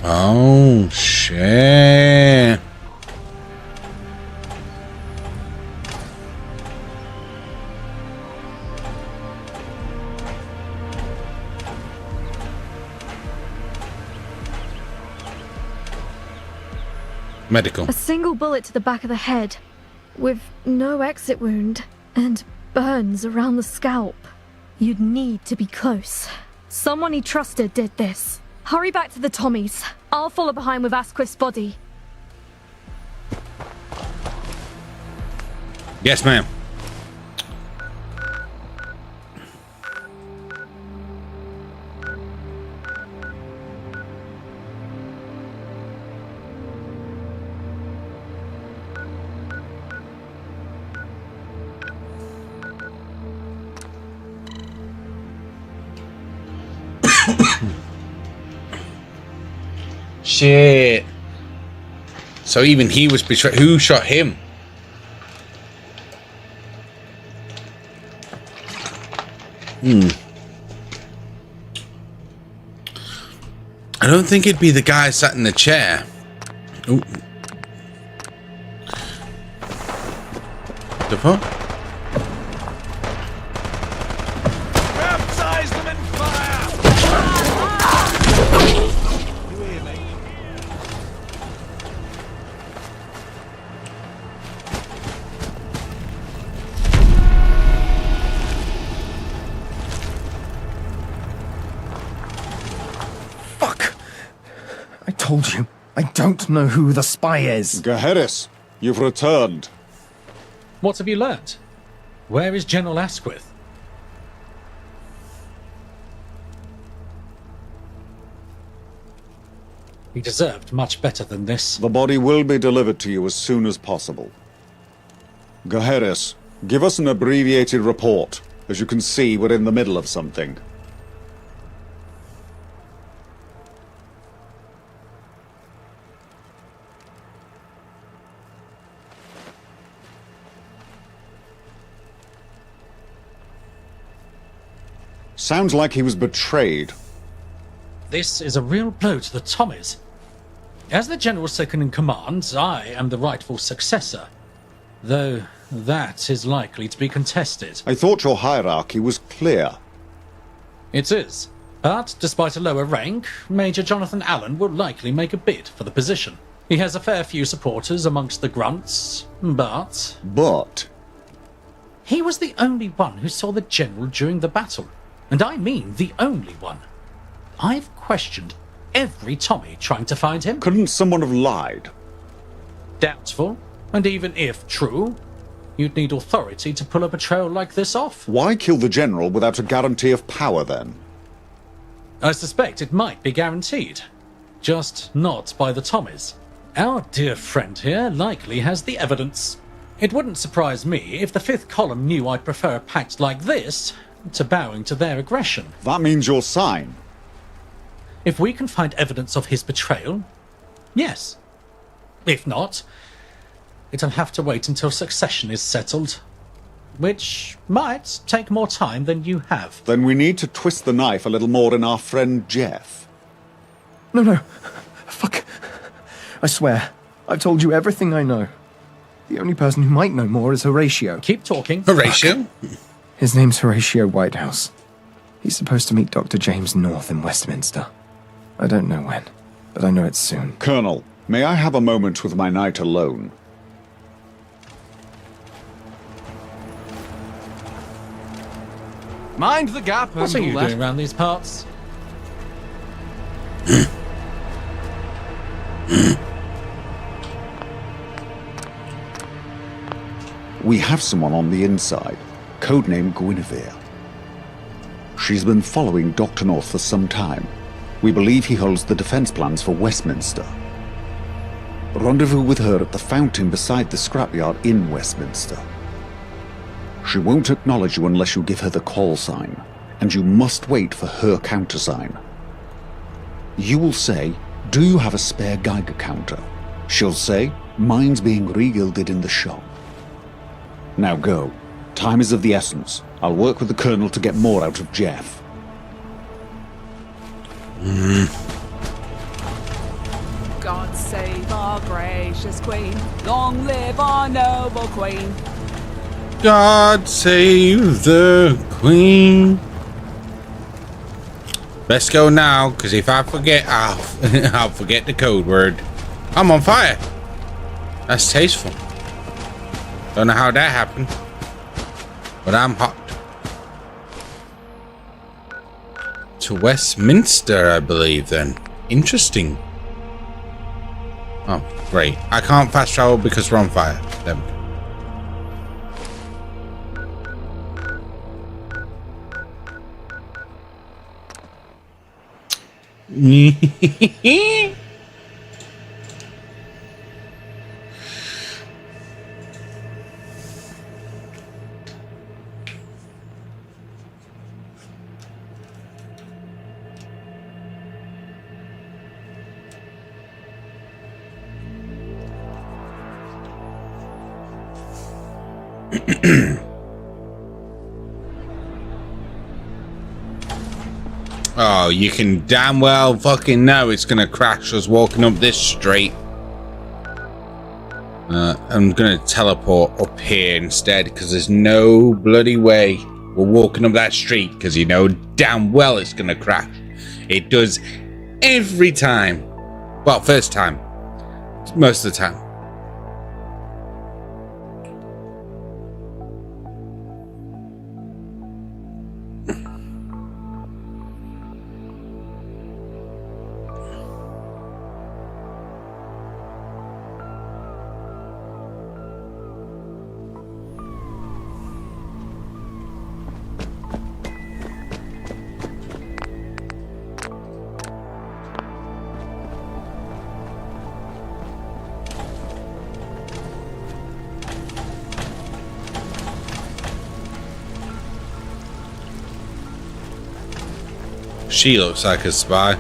Speaker 1: Oh, shit. Medical.
Speaker 20: A single bullet to the back of the head, with no exit wound, and burns around the scalp. You'd need to be close. Someone he trusted did this. Hurry back to the Tommies. I'll follow behind with Asquith's body.
Speaker 1: Yes, ma'am. Shit. So even he was betrayed. Who shot him? I don't think it'd be the guy sat in the chair. Ooh. The fuck?
Speaker 22: Baptize them in fire! You hear me?
Speaker 14: Fuck! I told you, I don't know who the spy is.
Speaker 7: Gaheris, you've returned.
Speaker 13: What have you learnt? Where is General Asquith? He deserved much better than this.
Speaker 7: The body will be delivered to you as soon as possible. Gaheris, give us an abbreviated report. As you can see, we're in the middle of something. Sounds like he was betrayed.
Speaker 13: This is a real blow to the Tommies. As the General Second in Command, I am the rightful successor. Though that is likely to be contested.
Speaker 7: I thought your hierarchy was clear.
Speaker 13: It is. But despite a lower rank, Major Jonathan Allen will likely make a bid for the position. He has a fair few supporters amongst the grunts, but...
Speaker 7: But?
Speaker 13: He was the only one who saw the General during the battle. And I mean the only one. I've questioned every Tommy trying to find him.
Speaker 7: Couldn't someone have lied?
Speaker 13: Doubtful. And even if true, you'd need authority to pull a betrayal like this off.
Speaker 7: Why kill the General without a guarantee of power, then?
Speaker 13: I suspect it might be guaranteed. Just not by the Tommies. Our dear friend here likely has the evidence. It wouldn't surprise me if the Fifth Column knew I'd prefer a pact like this to bowing to their aggression.
Speaker 7: That means you'll sign.
Speaker 13: If we can find evidence of his betrayal, yes. If not, it'll have to wait until succession is settled, which might take more time than you have.
Speaker 7: Then we need to twist the knife a little more in our friend Jeff.
Speaker 14: No. Fuck. I swear, I've told you everything I know. The only person who might know more is Horatio.
Speaker 13: Keep talking.
Speaker 1: Horatio?
Speaker 14: His name's Horatio Whitehouse. He's supposed to meet Dr. James North in Westminster. I don't know when, but I know it's soon.
Speaker 7: Colonel, may I have a moment with my knight alone?
Speaker 6: Mind the gap.
Speaker 13: What are you doing around these parts?
Speaker 7: We have someone on the inside, codenamed Guinevere. She's been following Dr. North for some time. We believe he holds the defense plans for Westminster. Rendezvous with her at the fountain beside the scrapyard in Westminster. She won't acknowledge you unless you give her the call sign, and you must wait for her countersign. You will say, "Do you have a spare Geiger counter?" She'll say, "Mine's being regilded in the shop." Now go. Time is of the essence. I'll work with the Colonel to get more out of Jeff.
Speaker 12: God save our gracious Queen. Long live our noble Queen.
Speaker 1: God save the Queen. Let's go now, because if I forget, I'll forget the code word. I'm on fire. That's tasteful. Don't know how that happened, but I'm hot. To Westminster, I believe, then. Interesting. Oh, great. I can't fast travel because we're on fire. There we go. Oh, you can damn well fucking know it's gonna crash us walking up this street. I'm gonna teleport up here instead, because there's no bloody way we're walking up that street, because you know damn well it's gonna crash. It does every time. Well, first time. Most of the time. She looks like a spy.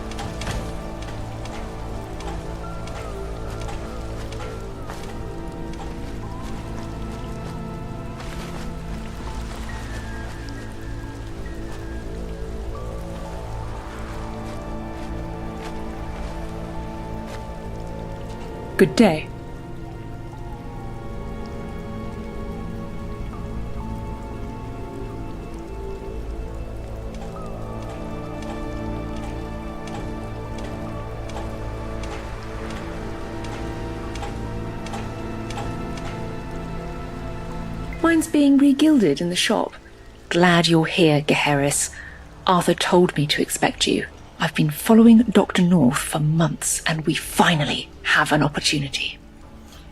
Speaker 10: Good day. Mine's being regilded in the shop. Glad you're here, Gaheris. Arthur told me to expect you. I've been following Dr. North for months, and we finally have an opportunity.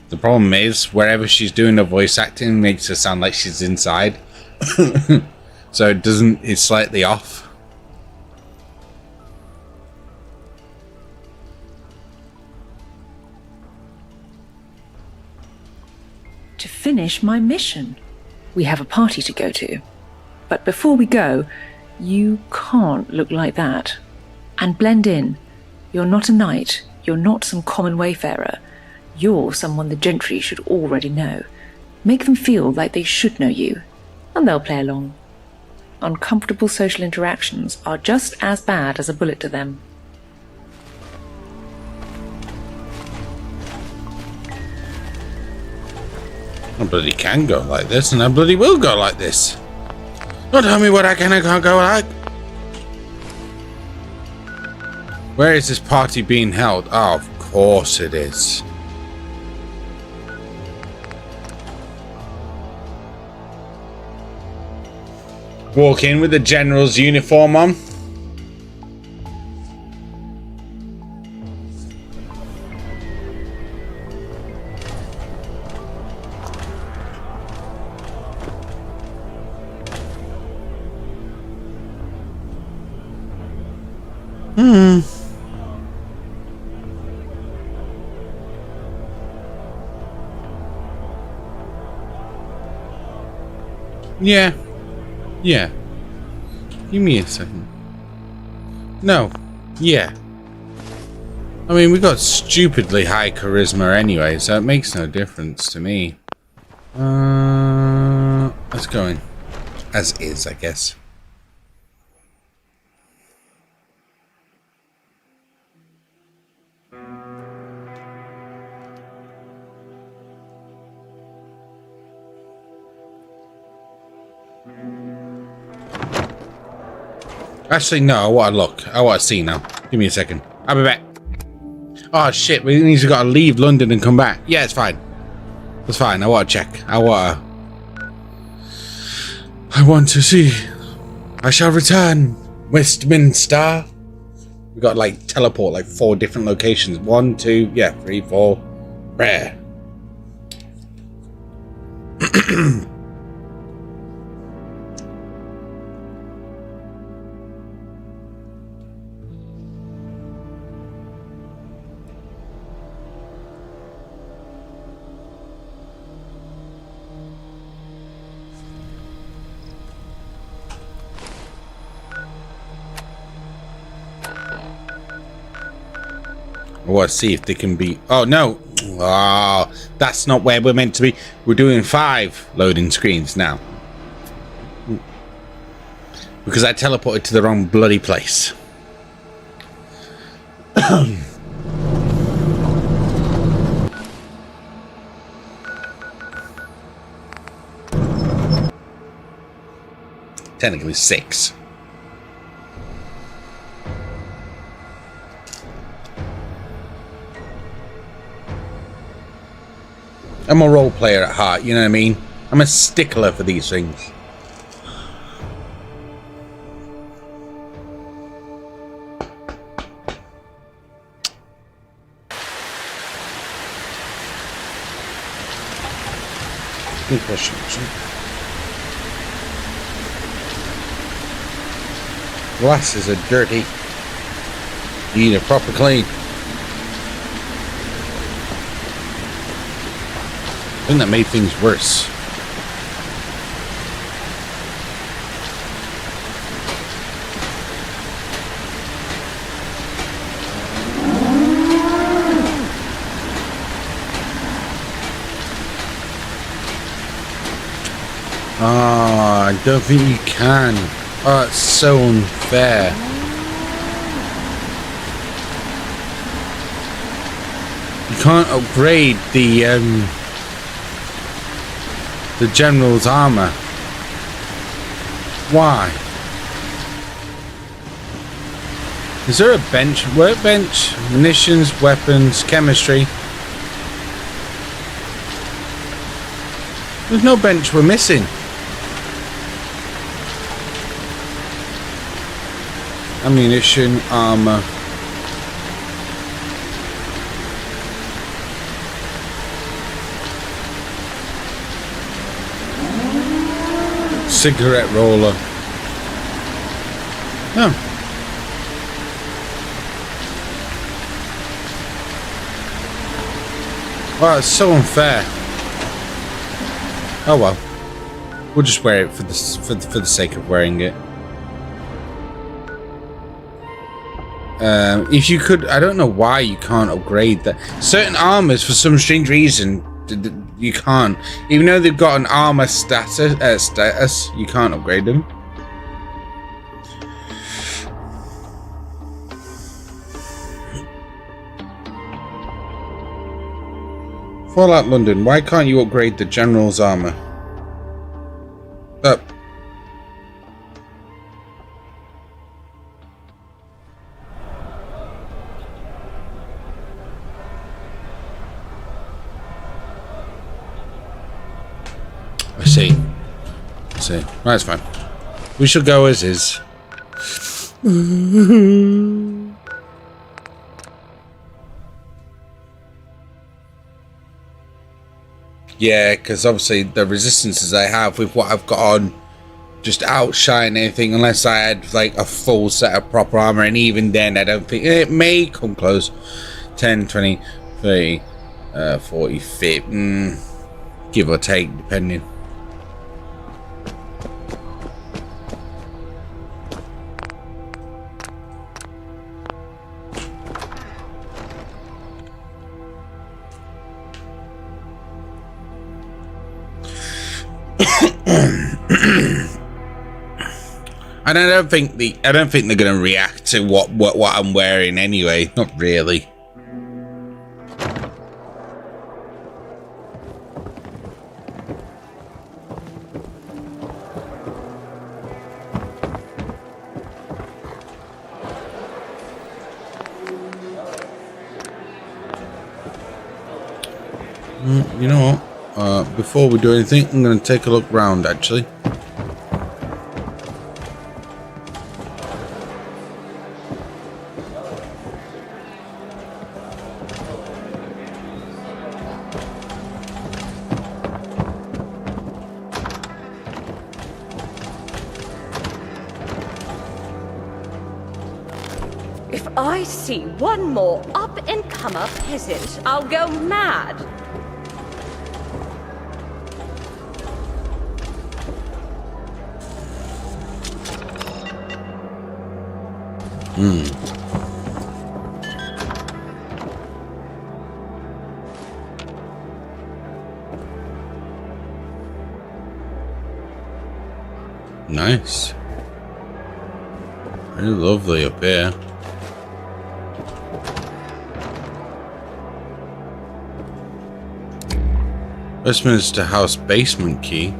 Speaker 1: The problem is, wherever she's doing the voice acting makes her sound like she's inside. So it's slightly off.
Speaker 10: To finish my mission. We have a party to go to. But before we go, you can't look like that. And blend in. You're not a knight. You're not some common wayfarer. You're someone the gentry should already know. Make them feel like they should know you, and they'll play along. Uncomfortable social interactions are just as bad as a bullet to them.
Speaker 1: I bloody can go like this, and I bloody will go like this. Don't tell me what I can and can't go like. Where is this party being held? Oh, of course it is. Walk in with the general's uniform on. Yeah. Yeah. Give me a second. No. Yeah. I mean, we got stupidly high charisma anyway, so it makes no difference to me. Let's go in. As is, I guess. Actually, no, I want to look. I want to see now. Give me a second. I'll be back. Oh, shit. We need to gotta leave London and come back. Yeah, it's fine. It's fine. I want to check. I want to see. I shall return. Westminster. We got, like, teleport, like, 4 different locations. 1, 2, yeah, 3, 4. Rare. I want to see if they can be... Oh, no. Oh, that's not where we're meant to be. We're doing 5 loading screens now. Because I teleported to the wrong bloody place. Technically 6. I'm a role player at heart, you know what I mean? I'm a stickler for these things. Good question. Glasses are dirty. Need a proper clean. I think that made things worse. Ah, I don't think you can. Oh, it's so unfair. You can't upgrade the general's armor. Why? Is there a bench? Workbench? Munitions, weapons, chemistry. There's no bench we're missing. Ammunition, armor. Cigarette roller. Oh. Wow, it's so unfair. Oh well. We'll just wear it for the sake of wearing it. If you could, I don't know why you can't upgrade that. Certain armors, for some strange reason, you can't. Even though they've got an armor status, you can't upgrade them. Fallout London, why can't you upgrade the General's armor? Up. I see. That's fine. We shall go as is. Yeah, because obviously the resistances I have with what I've got on just outshine anything unless I had like a full set of proper armor, and even then I don't think it may come close. 10, 20, 30, 40, 50, give or take, depending. And I don't think they're gonna react to what I'm wearing anyway. Not really. You know what? Before we do anything, I'm gonna take a look round actually.
Speaker 17: If I see one more up-and-comer peasant, I'll go mad.
Speaker 1: Nice. Very lovely up here. Westminster House basement key.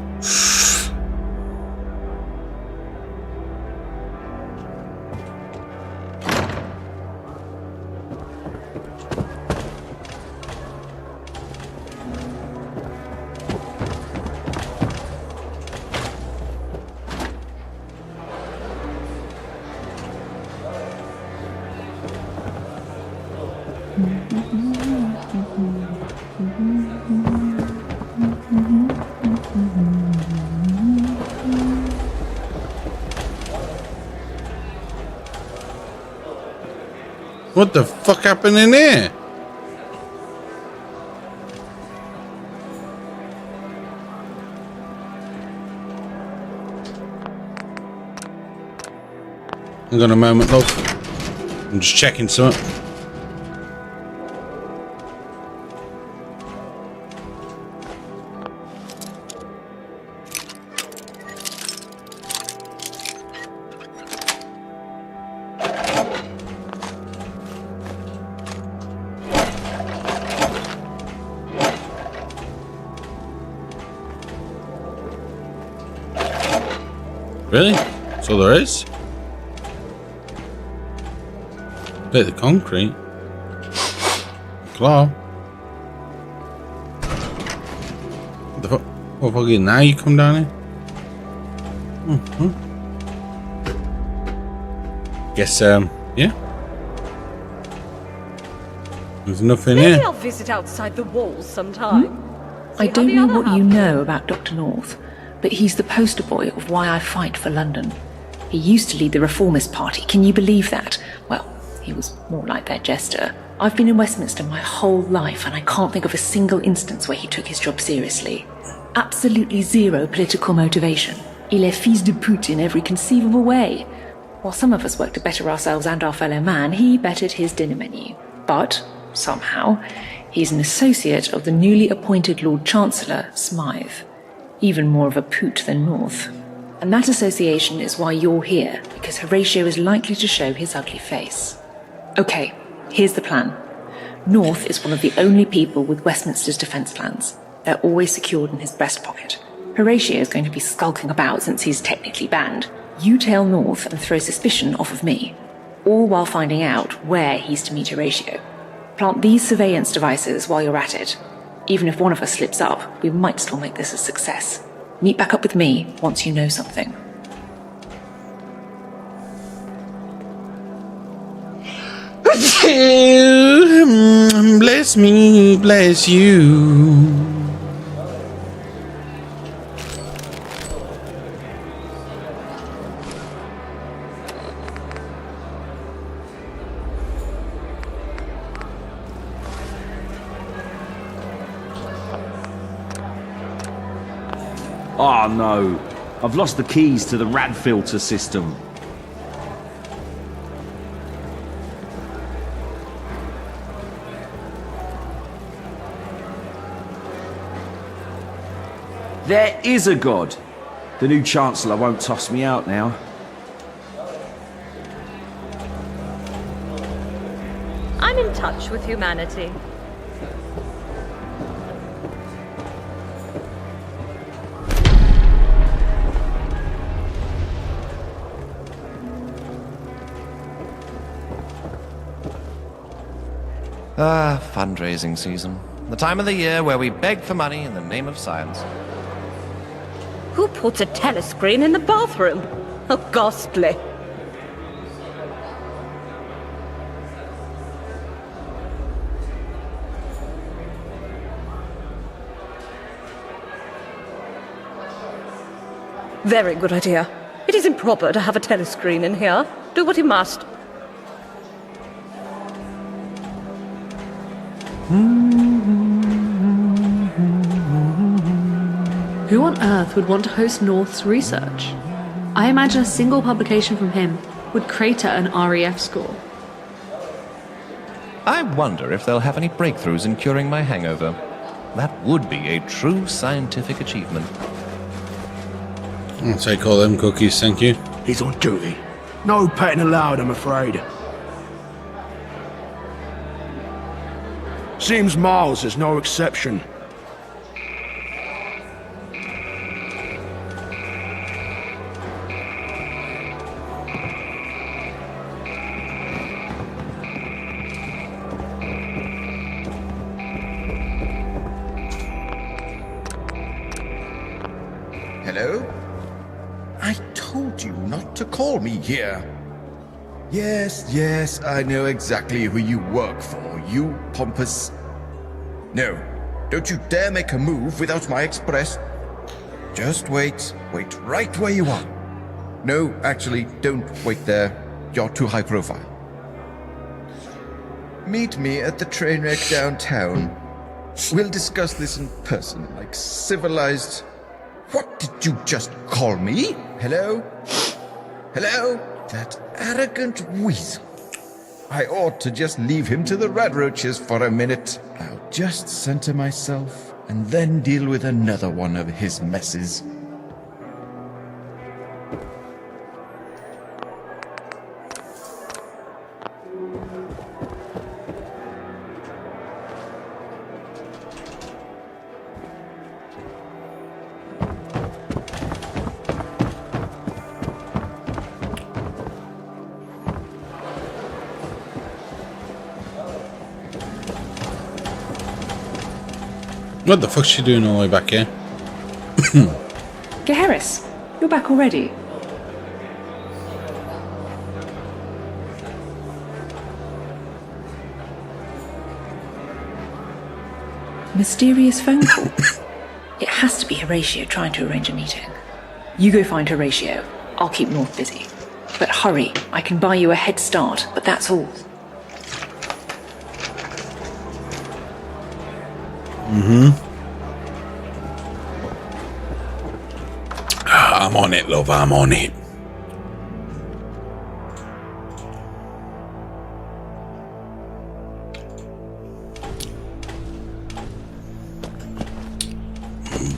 Speaker 1: What the fuck happened in here? Hang on a moment, love. I'm just checking something. Really? That's all there is? Bit of the concrete. Claw. What the fuck? What the fuck? Now you come down here? Guess, yeah. There's nothing here.
Speaker 17: Maybe I'll visit outside the walls sometime.
Speaker 10: I don't know what you know about Dr. North, but he's the poster boy of why I fight for London. He used to lead the Reformist Party, can you believe that? Well, he was more like their jester. I've been in Westminster my whole life, and I can't think of a single instance where he took his job seriously. Absolutely zero political motivation. Il est fils de pute in every conceivable way. While some of us work to better ourselves and our fellow man, he bettered his dinner menu. But, somehow, he's an associate of the newly appointed Lord Chancellor, Smythe. Even more of a poot than North. And that association is why you're here, because Horatio is likely to show his ugly face. Okay, here's the plan. North is one of the only people with Westminster's defence plans. They're always secured in his breast pocket. Horatio is going to be skulking about since he's technically banned. You tail North and throw suspicion off of me, all while finding out where he's to meet Horatio. Plant these surveillance devices while you're at it. Even if one of us slips up, we might still make this a success. Meet back up with me once you know something.
Speaker 1: Bless me, bless you.
Speaker 2: Oh no, I've lost the keys to the rad filter system. There is a god. The new Chancellor won't toss me out now.
Speaker 17: I'm in touch with humanity.
Speaker 3: Fundraising season. The time of the year where we beg for money in the name of science.
Speaker 17: Who puts a telescreen in the bathroom? How ghastly. Very good idea. It is improper to have a telescreen in here. Do what you must.
Speaker 21: Who on earth would want to host North's research? I imagine a single publication from him would crater an REF score.
Speaker 3: I wonder if they'll have any breakthroughs in curing my hangover. That would be a true scientific achievement.
Speaker 1: I'll take all them cookies, thank you.
Speaker 23: He's on duty. No petting allowed, I'm afraid. Seems Miles is no exception.
Speaker 24: Hello? I told you not to call me here. Yes, I know exactly who you work for, you pompous... No, don't you dare make a move without my express... Just wait right where you are. No, actually, don't wait there. You're too high profile. Meet me at the train wreck downtown. We'll discuss this in person, like civilized... What did you just call me? Hello? Hello? That arrogant weasel. I ought to just leave him to the radroaches for a minute. I'll just center myself and then deal with another one of his messes.
Speaker 1: What the fuck's she doing all the way back here?
Speaker 10: Gaheris, you're back already. Mysterious phone call. It has to be Horatio trying to arrange a meeting. You go find Horatio. I'll keep North busy. But hurry, I can buy you a head start, but that's all.
Speaker 1: I'm on it, love, I'm on it.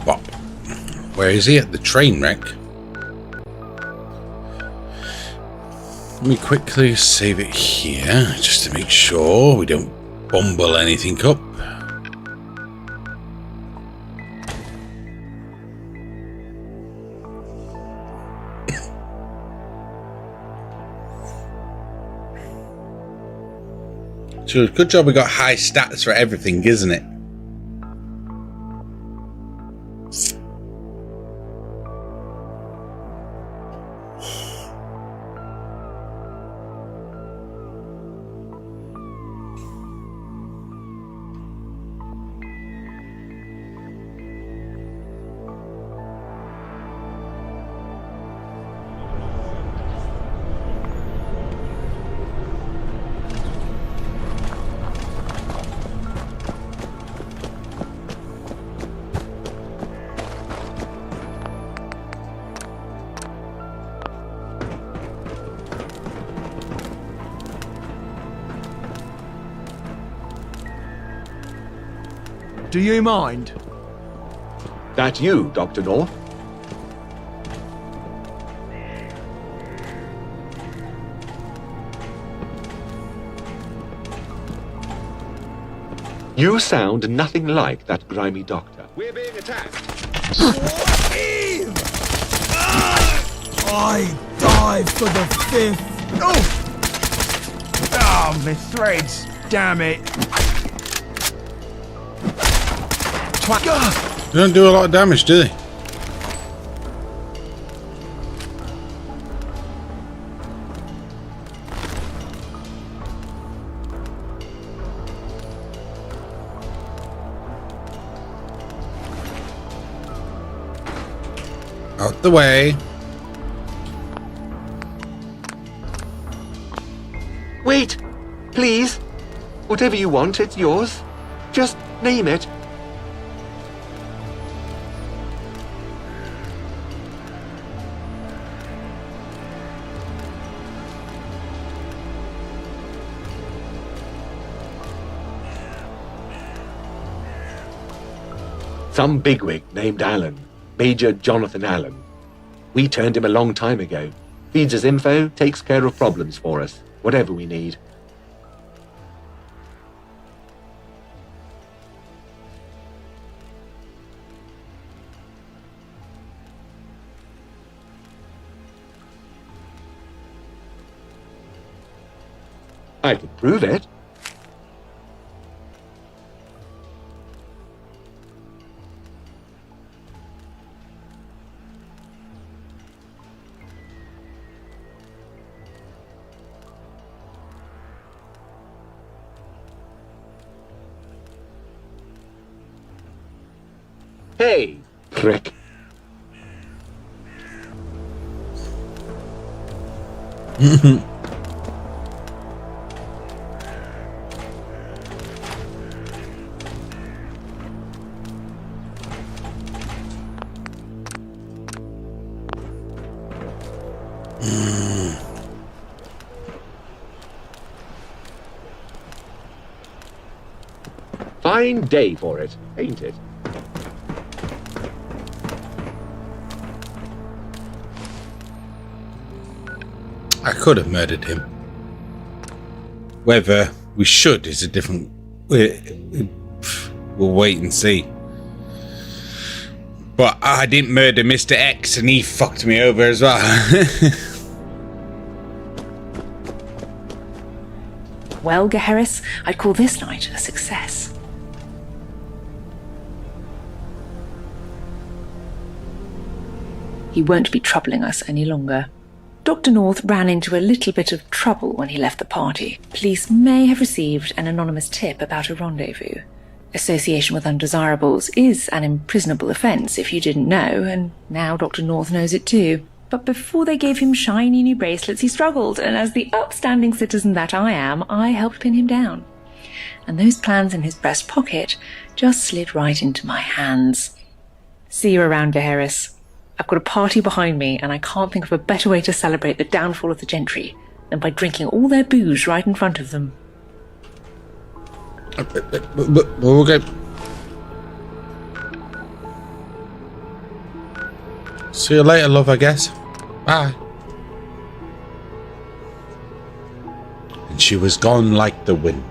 Speaker 1: Bop. Where is he? At the train wreck. Let me quickly save it here, just to make sure we don't bumble anything up. So good job we got high stats for everything, isn't it?
Speaker 23: Do you mind?
Speaker 5: That you, Dr. North? You sound nothing like that grimy doctor.
Speaker 23: We're being attacked. I dive for the 5th. Oh, my threads. Damn it.
Speaker 1: They don't do a lot of damage, do they? Out the way.
Speaker 5: Wait! Please! Whatever you want, it's yours. Just name it. Some bigwig named Allen. Major Jonathan Allen. We turned him a long time ago. Feeds us info, takes care of problems for us. Whatever we need. I could prove it. Hey, prick. Fine day for it, ain't it?
Speaker 1: I could have murdered him. Whether we should is a different... We'll wait and see. But I didn't murder Mr. X and he fucked me over as well.
Speaker 10: Well, Gaheris, I'd call this night a success. He won't be troubling us any longer. Dr. North ran into a little bit of trouble when he left the party. Police may have received an anonymous tip about a rendezvous. Association with undesirables is an imprisonable offence if you didn't know, and now Dr. North knows it too. But before they gave him shiny new bracelets, he struggled, and as the upstanding citizen that I am, I helped pin him down. And those plans in his breast pocket just slid right into my hands. See you around, Gaheris. I've got a party behind me, and I can't think of a better way to celebrate the downfall of the gentry than by drinking all their booze right in front of them.
Speaker 1: Okay. See you later, love, I guess. Bye. And she was gone like the wind.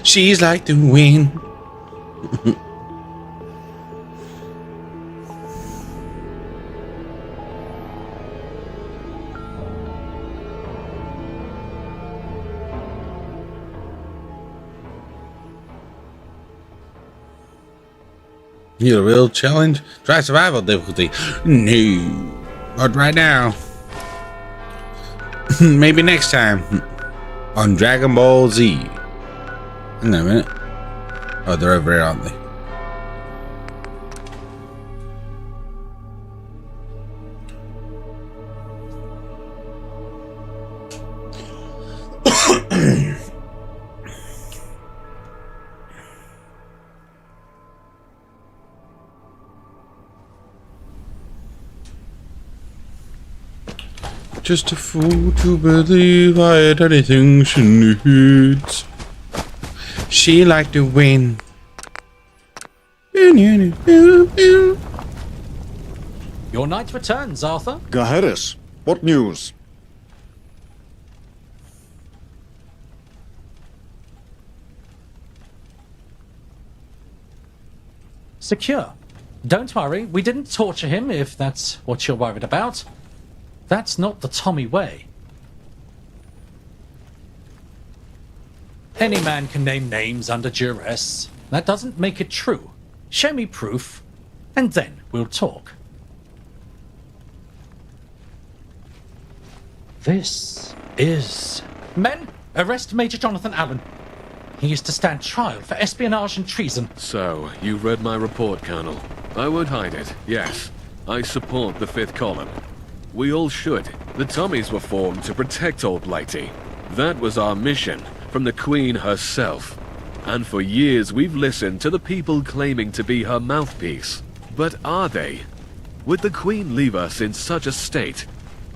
Speaker 1: She's like the wind. Need a real challenge? Try survival difficulty. No, not right now. Maybe next time on Dragon Ball Z. Hang on a minute. Oh, they're over here, aren't they? Just a fool to believe I had anything she needs. She like to win.
Speaker 13: Your knight returns, Arthur.
Speaker 7: Gaheris, what news?
Speaker 13: Secure. Don't worry, we didn't torture him, if that's what you're worried about. That's not the Tommy way. Any man can name names under duress. That doesn't make it true. Show me proof, and then we'll talk. This is... Men, arrest Major Jonathan Allen. He is to stand trial for espionage and treason.
Speaker 16: So, you read my report, Colonel. I won't hide it. Yes, I support the Fifth Column. We all should. The Tommies were formed to protect Old Blighty. That was our mission, from the Queen herself. And for years we've listened to the people claiming to be her mouthpiece. But are they? Would the Queen leave us in such a state?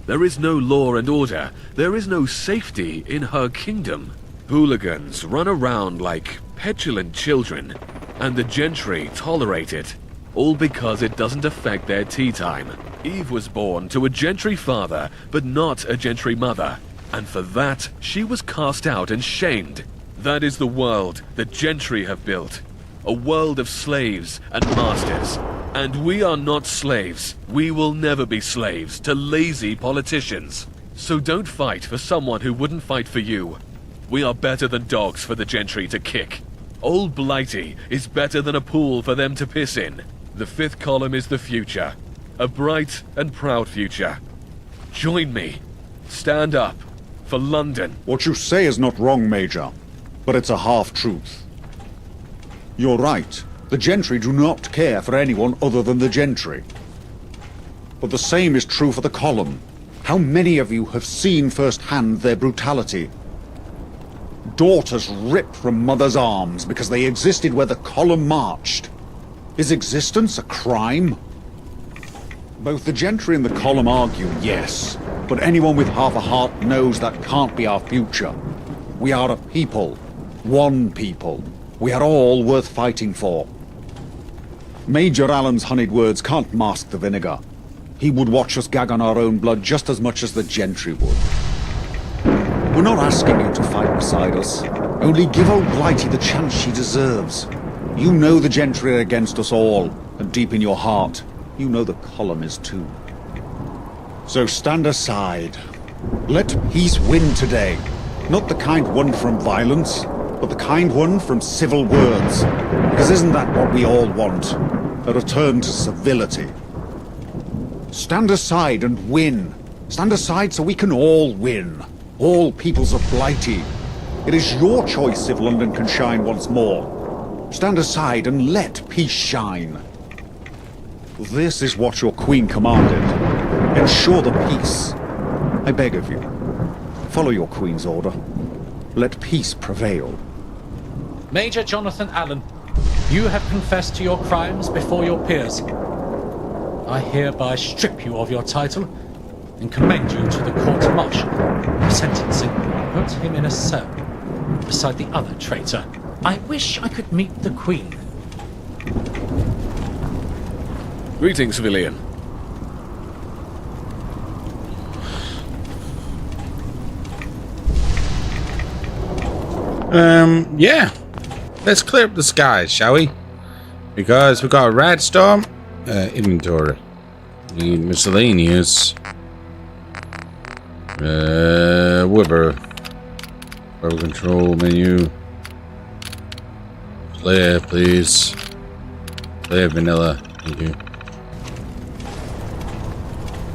Speaker 16: There is no law and order. There is no safety in her kingdom. Hooligans run around like petulant children, and the gentry tolerate it. All because it doesn't affect their tea time. Eve was born to a gentry father, but not a gentry mother. And for that, she was cast out and shamed. That is the world that gentry have built. A world of slaves and masters. And we are not slaves. We will never be slaves to lazy politicians. So don't fight for someone who wouldn't fight for you. We are better than dogs for the gentry to kick. Old Blighty is better than a pool for them to piss in. The Fifth Column is the future. A bright and proud future. Join me. Stand up. For London.
Speaker 7: What you say is not wrong, Major, but it's a half-truth. You're right. The gentry do not care for anyone other than the gentry. But the same is true for the column. How many of you have seen firsthand their brutality? Daughters ripped from mothers' arms because they existed where the column marched. Is existence a crime? Both the gentry and the column argue, yes, but anyone with half a heart knows that can't be our future. We are a people, one people. We are all worth fighting for. Major Allen's honeyed words can't mask the vinegar. He would watch us gag on our own blood just as much as the gentry would. We're not asking you to fight beside us. Only give old Blighty the chance she deserves. You know the gentry are against us all, and deep in your heart, you know the column is too. So stand aside. Let peace win today. Not the kind won from violence, but the kind won from civil words. Because isn't that what we all want? A return to civility. Stand aside and win. Stand aside so we can all win. All peoples of Blighty. It is your choice if London can shine once more. Stand aside and let peace shine. This is what your queen commanded. Ensure the peace. I beg of you. Follow your queen's order. Let peace prevail.
Speaker 13: Major Jonathan Allen, you have confessed to your crimes before your peers. I hereby strip you of your title and commend you to the court-martial. Sentencing, put him in a cell beside the other traitor. I wish I could meet the Queen.
Speaker 16: Greetings, civilian.
Speaker 1: Yeah. Let's clear up the skies, shall we? Because we've got a rad storm. Inventory. Need miscellaneous. Weber. Weber control menu. Clear, please. Clear vanilla. Thank you.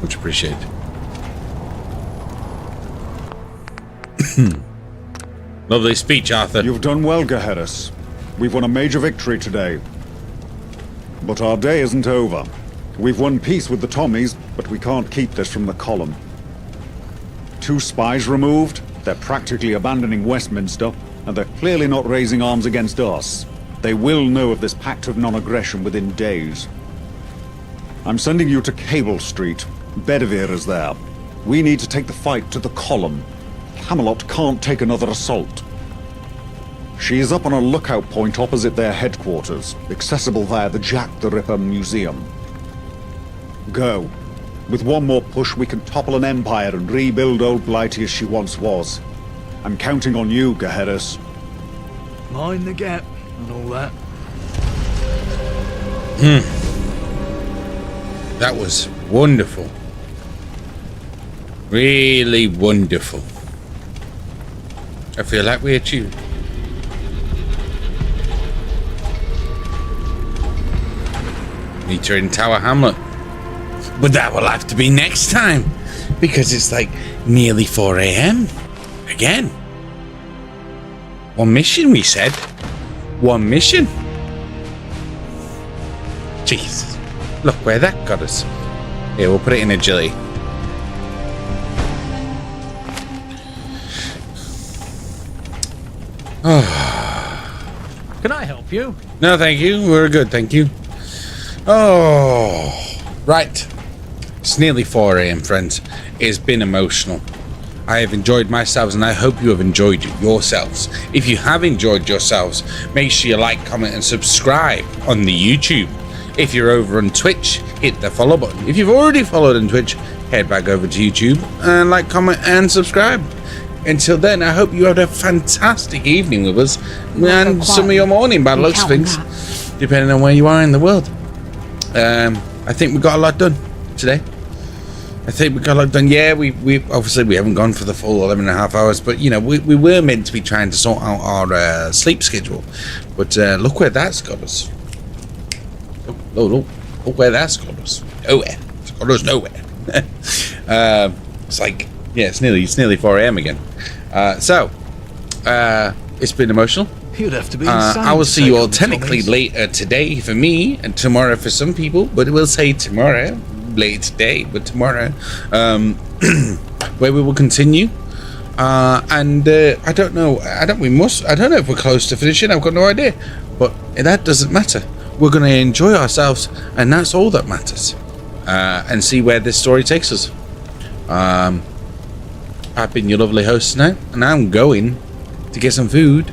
Speaker 1: Much appreciated. Lovely speech, Arthur.
Speaker 7: You've done well, Gaheris. We've won a major victory today. But our day isn't over. We've won peace with the Tommies, but we can't keep this from the column. 2 spies removed, they're practically abandoning Westminster, and they're clearly not raising arms against us. They will know of this pact of non-aggression within days. I'm sending you to Cable Street. Bedivere is there. We need to take the fight to the column. Camelot can't take another assault. She is up on a lookout point opposite their headquarters, accessible via the Jack the Ripper Museum. Go. With one more push, we can topple an empire and rebuild old Blighty as she once was. I'm counting on you, Gaheris.
Speaker 23: Mind the gap and all that.
Speaker 1: That was wonderful. Really wonderful. I feel like we achieved. Meet her in Tower Hamlet. But that will have to be next time. Because it's like nearly 4 a.m. Again. One mission, we said. One mission. Jesus. Look where that got us. Here, we'll put it in agility.
Speaker 13: Can I help you?
Speaker 1: No, thank you. We're good, thank you. Oh, right. It's nearly 4 a.m., friends. It's been emotional. I have enjoyed myself, and I hope you have enjoyed yourselves. If you have enjoyed yourselves, make sure you like, comment, and subscribe on the YouTube. If you're over on Twitch, hit the follow button. If you've already followed on Twitch, head back over to YouTube and like, comment, and subscribe. Until then, I hope you had a fantastic evening with us, and some of your morning by the looks of things, depending on where you are in the world. I think we got a lot done today. Yeah, we obviously we haven't gone for the full 11.5 hours, but you know we were meant to be trying to sort out our sleep schedule. But look where that's got us. Look where that's got us. Nowhere. It's got us nowhere. It's like, yeah, it's nearly 4 a.m. again. It's been emotional.
Speaker 23: You'd have to be
Speaker 1: I will see you all technically later today for me, and tomorrow for some people, but it will say tomorrow, late today, but tomorrow, where we will continue. And I don't know. I don't know if we're close to finishing. I've got no idea, but that doesn't matter. We're going to enjoy ourselves, and that's all that matters. And see where this story takes us. I've been your lovely host tonight, and I'm going to get some food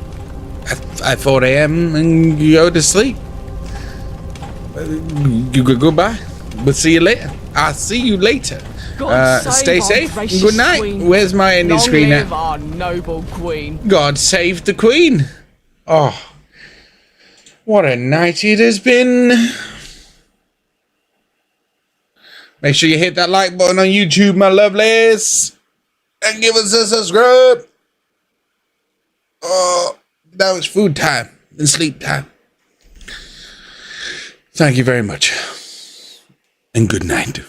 Speaker 1: at 4 a.m. and go to sleep. Goodbye. We'll see you later. I'll see you later. Stay safe. Good night. Queen. Where's my ending screen at?
Speaker 12: Our noble queen.
Speaker 1: God save the queen. Oh, what a night it has been. Make sure you hit that like button on YouTube, my lovelies. And give us a subscribe. Oh, now it's food time and sleep time. Thank you very much. And good night.